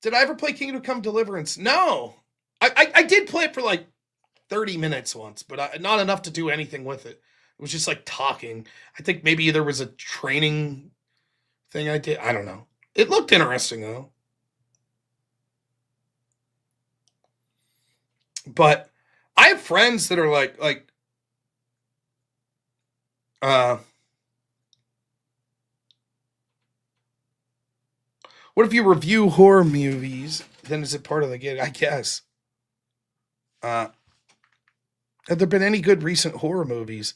Did I ever play Kingdom Come Deliverance? No. I did play it for like 30 minutes once, but not enough to do anything with it. It was just like talking. I think maybe there was a training thing I did. I don't know. It looked interesting though. But I have friends that are like what if you review horror movies? Then is it part of the gig? I guess. Have there been any good recent horror movies?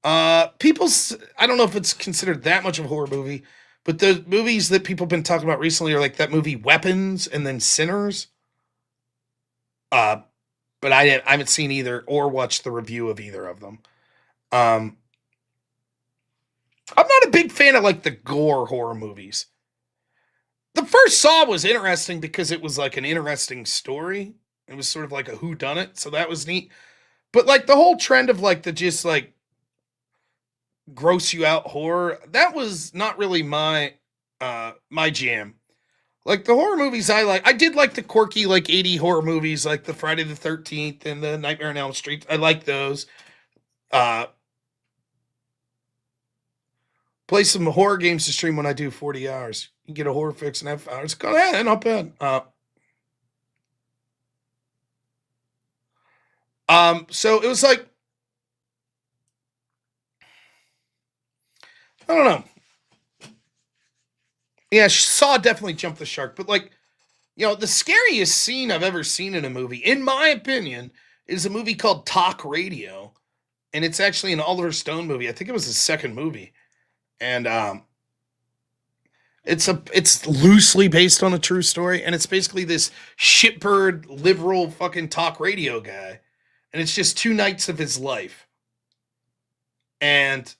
I don't know if it's considered that much of a horror movie, but the movies that people have been talking about recently are like that movie Weapons and then Sinners. But I haven't seen either or watched the review of either of them. I'm not a big fan of like the gore horror movies. The first Saw was interesting because it was like an interesting story. It was sort of like a whodunit, so that was neat. But like the whole trend of like the just like gross you out horror, that was not really my jam. Like the horror movies I did like the quirky like 80 horror movies like the Friday the 13th and the Nightmare on Elm Street. I like those. Play some horror games to stream when I do 40 hours. You can get a horror fix in half hours. Go ahead, not bad. So it was like, I don't know. Yeah, Saw definitely jumped the shark, but like, the scariest scene I've ever seen in a movie, in my opinion, is a movie called Talk Radio, and it's actually an Oliver Stone movie. I think it was his second movie, and it's loosely based on a true story, and it's basically this shitbird liberal fucking talk radio guy, and it's just 2 nights of his life, and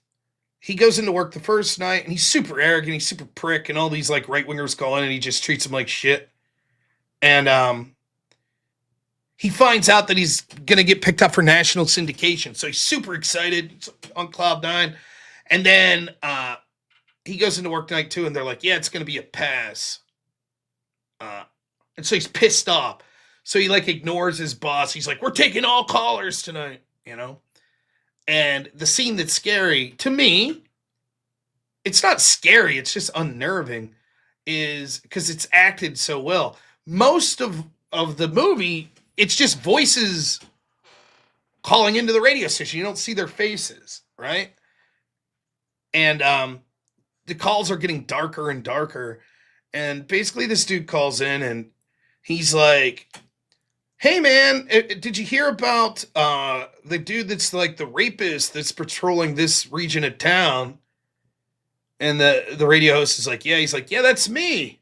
he goes into work the first night, and he's super arrogant, he's super prick, and all these like right wingers call in, and he just treats them like shit. And he finds out that he's gonna get picked up for national syndication, so he's super excited on cloud 9. And then he goes into work night 2, and they're like, "Yeah, it's gonna be a pass." And so he's pissed off. So he like ignores his boss. He's like, "We're taking all callers tonight," And the scene that's scary to me, it's not scary, it's just unnerving, is because it's acted so well. Most of the movie, it's just voices calling into the radio station. You don't see their faces, right? And the calls are getting darker and darker. And basically this dude calls in and he's like, "Hey man, did you hear about the dude that's like the rapist that's patrolling this region of town?" And the radio host is like, "Yeah." He's like, "Yeah, that's me."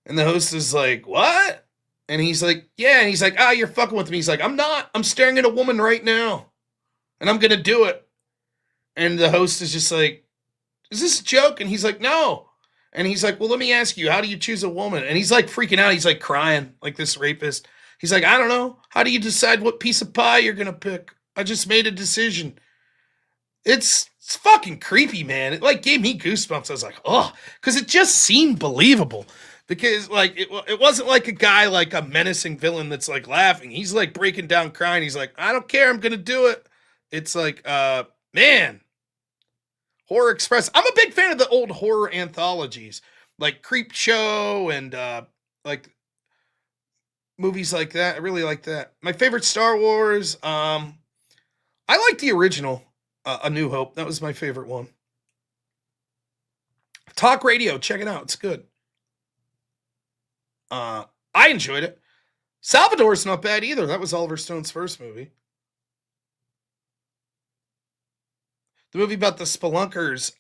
And the host is like, "What?" And he's like, "Yeah." And he's like, "Ah, you're fucking with me." He's like, "I'm not. I'm staring at a woman right now. And I'm going to do it." And the host is just like, "Is this a joke?" And he's like, "No." And he's like, "Well, let me ask you, how do you choose a woman?" And he's like freaking out. He's like crying like this rapist. He's like, "I don't know. How do you decide what piece of pie you're going to pick? I just made a decision." It's fucking creepy, man. It like gave me goosebumps. I was like, "Oh," because it just seemed believable. Because like it wasn't like a guy like a menacing villain that's like laughing. He's like breaking down crying. He's like, "I don't care. I'm going to do it." It's like, man, Horror Express. I'm a big fan of the old horror anthologies like Creep Show and like movies like that. I really like that. My favorite Star Wars. I like the original, A New Hope. That was my favorite one. Talk Radio, check it out. It's good. I enjoyed it. Salvador's not bad either. That was Oliver Stone's first movie. The movie about the spelunkers,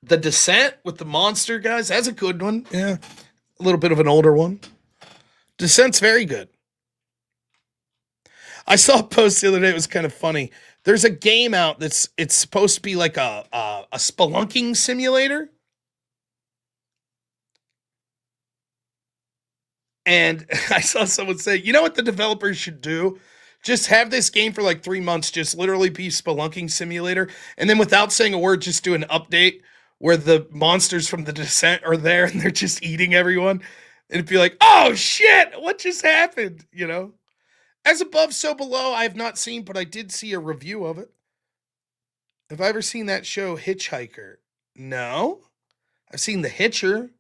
The Descent with the monster guys. That's a good one. Yeah. A little bit of an older one. Descent's very good. I saw a post the other day. It was kind of funny. There's a game out it's supposed to be like a spelunking simulator. And I saw someone say, you know what the developers should do? Just have this game for like 3 months, just literally be spelunking simulator. And then without saying a word, just do an update where the monsters from the Descent are there and they're just eating everyone. And it'd be like, oh shit, what just happened? You know? As Above, So Below, I have not seen, but I did see a review of it. Have I ever seen that show, Hitchhiker? No. I've seen The Hitcher.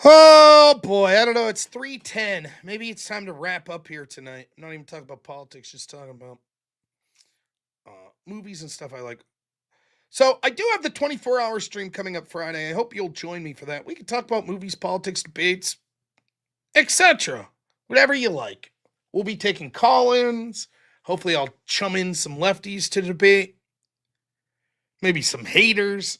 Oh boy, I don't know. It's 3:10. Maybe it's time to wrap up here tonight. I'm not even talking about politics, just talking about movies and stuff I like. So I do have the 24-hour stream coming up Friday. I hope you'll join me for that. We can talk about movies, politics, debates, etc. Whatever you like. We'll be taking call-ins. Hopefully I'll chum in some lefties to debate. Maybe some haters.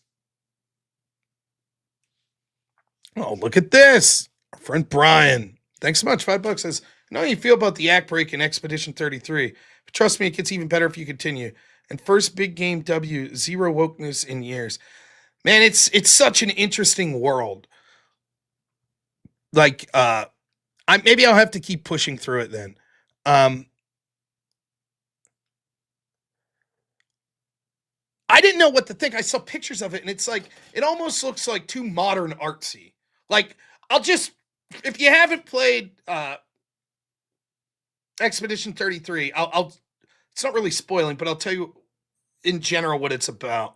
Oh, look at this. Our friend Brian. Thanks so much. $5 says, I know how you feel about the act break in Expedition 33. But trust me, it gets even better if you continue. And first big game W, zero wokeness in years. Man, it's such an interesting world. Like, maybe I'll have to keep pushing through it then. I didn't know what to think. I saw pictures of it, and it's like, it almost looks like too modern artsy. Like, if you haven't played Expedition 33, I'll it's not really spoiling, but I'll tell you in general what it's about.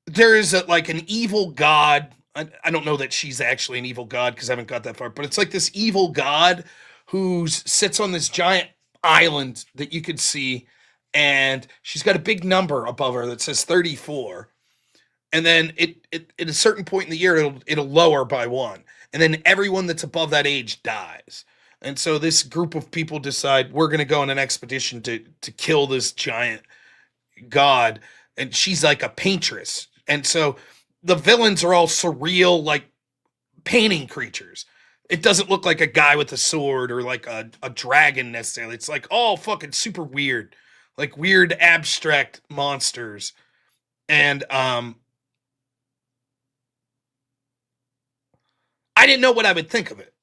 There is an evil god. I don't know that she's actually an evil god because I haven't got that far, but it's like this evil god who sits on this giant island that you could see, and she's got a big number above her that says 34. And then it at a certain point in the year, it'll lower by 1. And then everyone that's above that age dies. And so this group of people decide we're going to go on an expedition to kill this giant god. And she's like a paintress. And so the villains are all surreal, like painting creatures. It doesn't look like a guy with a sword or like a dragon necessarily. It's like all fucking super weird, like weird abstract monsters. And I didn't know what I would think of it.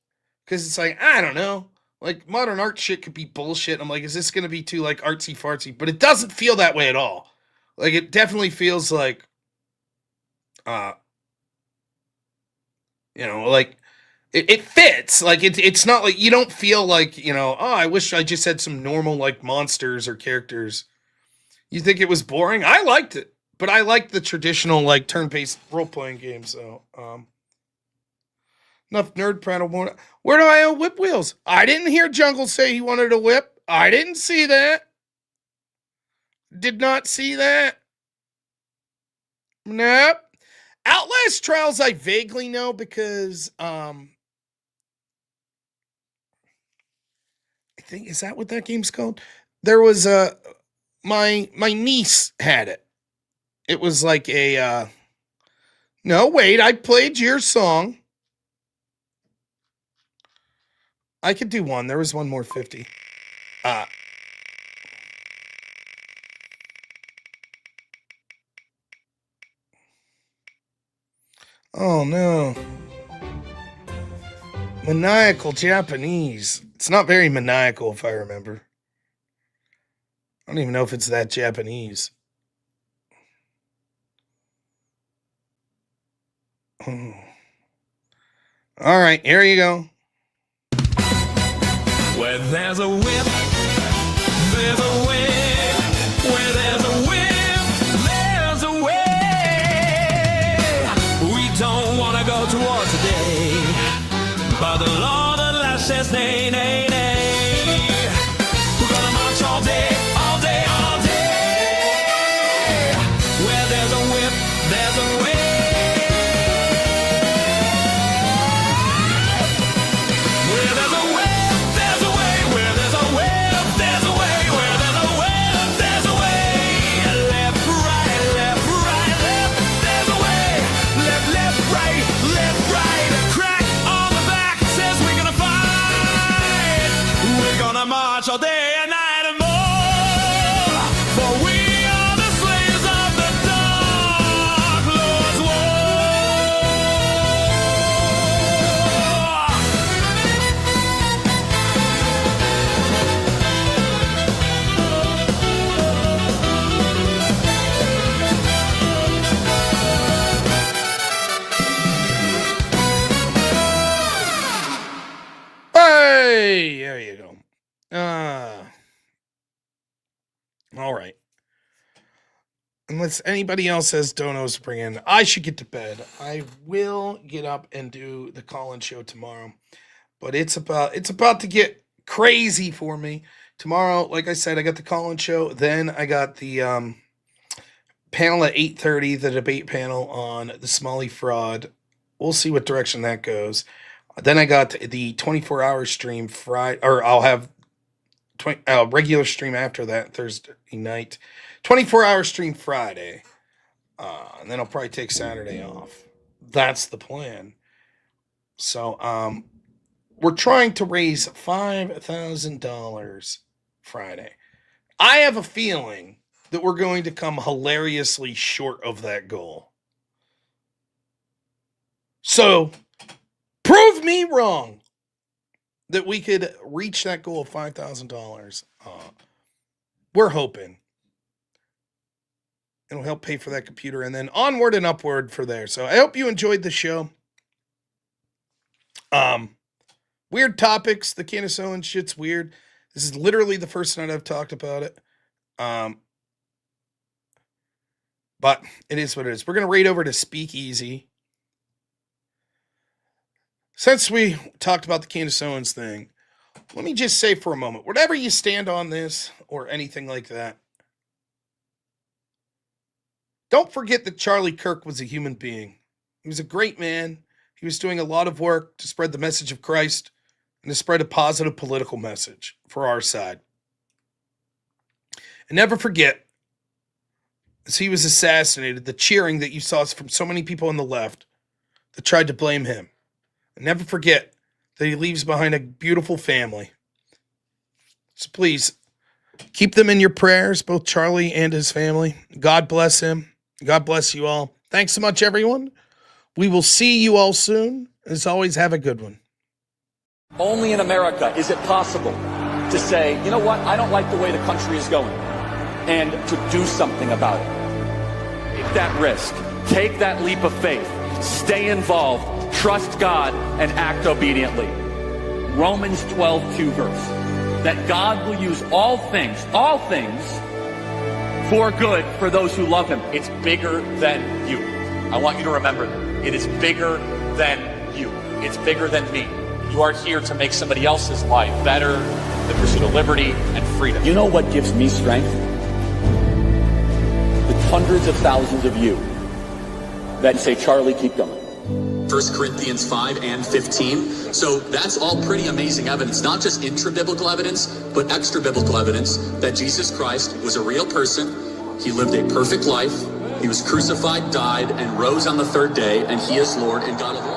Because it's like, I don't know. Like, modern art shit could be bullshit. I'm like, is this going to be too, like, artsy-fartsy? But it doesn't feel that way at all. Like, it definitely feels like, like, it fits. Like, it's not like, you don't feel like, I wish I just had some normal, like, monsters or characters. You think it was boring? I liked it. But I liked the traditional, like, turn-based role-playing game, so, enough nerd prattle. Where do I own whip wheels? I didn't hear Jungle say he wanted a whip. I didn't see that. Did not see that. Nope. Outlast Trials I vaguely know because I think, is that what that game's called? There was my niece had it. It was like a no, wait, I played your song. I could do one. There was one more 50. Oh no. Maniacal Japanese. It's not very maniacal if I remember. I don't even know if it's that Japanese. Oh. All right, here you go. Where there's a whip, there's a whip. Where there's a whip, there's a way. We don't want to go to war today, but the law that last says nay, nay, nay. We're gonna march all day, all day, all day. unless anybody else has donos to bring in, I should get to bed. I will get up and do the call-in show tomorrow. But it's about to get crazy for me. Tomorrow, like I said, I got the call-in show. Then I got the panel at 8:30, the debate panel on the Smalley fraud. We'll see what direction that goes. Then I got the 24-hour stream Friday, or I'll have regular stream after that Thursday night. 24-hour stream Friday. And then I'll probably take Saturday off. That's the plan. So we're trying to raise $5,000 Friday. I have a feeling that we're going to come hilariously short of that goal. So, prove me wrong that we could reach that goal of $5,000. We're hoping. It'll help pay for that computer and then onward and upward for there. So, I hope you enjoyed the show. Weird topics. The Candace Owens shit's weird. This is literally the first night I've talked about it. But it is what it is. We're going to raid over to Speakeasy. Since we talked about the Candace Owens thing, let me just say for a moment, whatever you stand on this or anything like that, don't forget that Charlie Kirk was a human being. He was a great man. He was doing a lot of work to spread the message of Christ and to spread a positive political message for our side. And never forget, as he was assassinated, the cheering that you saw from so many people on the left that tried to blame him. And never forget that he leaves behind a beautiful family. So please, keep them in your prayers, both Charlie and his family. God bless him. God bless you all. Thanks so much, everyone. We will see you all soon. As always, have a good one. Only in America is it possible to say, you know what, I don't like the way the country is going, and to do something about it. Take that risk. Take that leap of faith. Stay involved. Trust God and act obediently. Romans 12:2 verse. That God will use all things for good for those who love him. It's bigger than you. I want you to remember that. It is bigger than you. It's bigger than me. You are here to make somebody else's life better, the pursuit of liberty and freedom. You know what gives me strength? The hundreds of thousands of you that say, Charlie, keep going. 1 Corinthians 5 and 15. So that's all pretty amazing evidence, not just intra-biblical evidence, but extra-biblical evidence that Jesus Christ was a real person. He lived a perfect life. He was crucified, died, and rose on the third day, and he is Lord and God of all.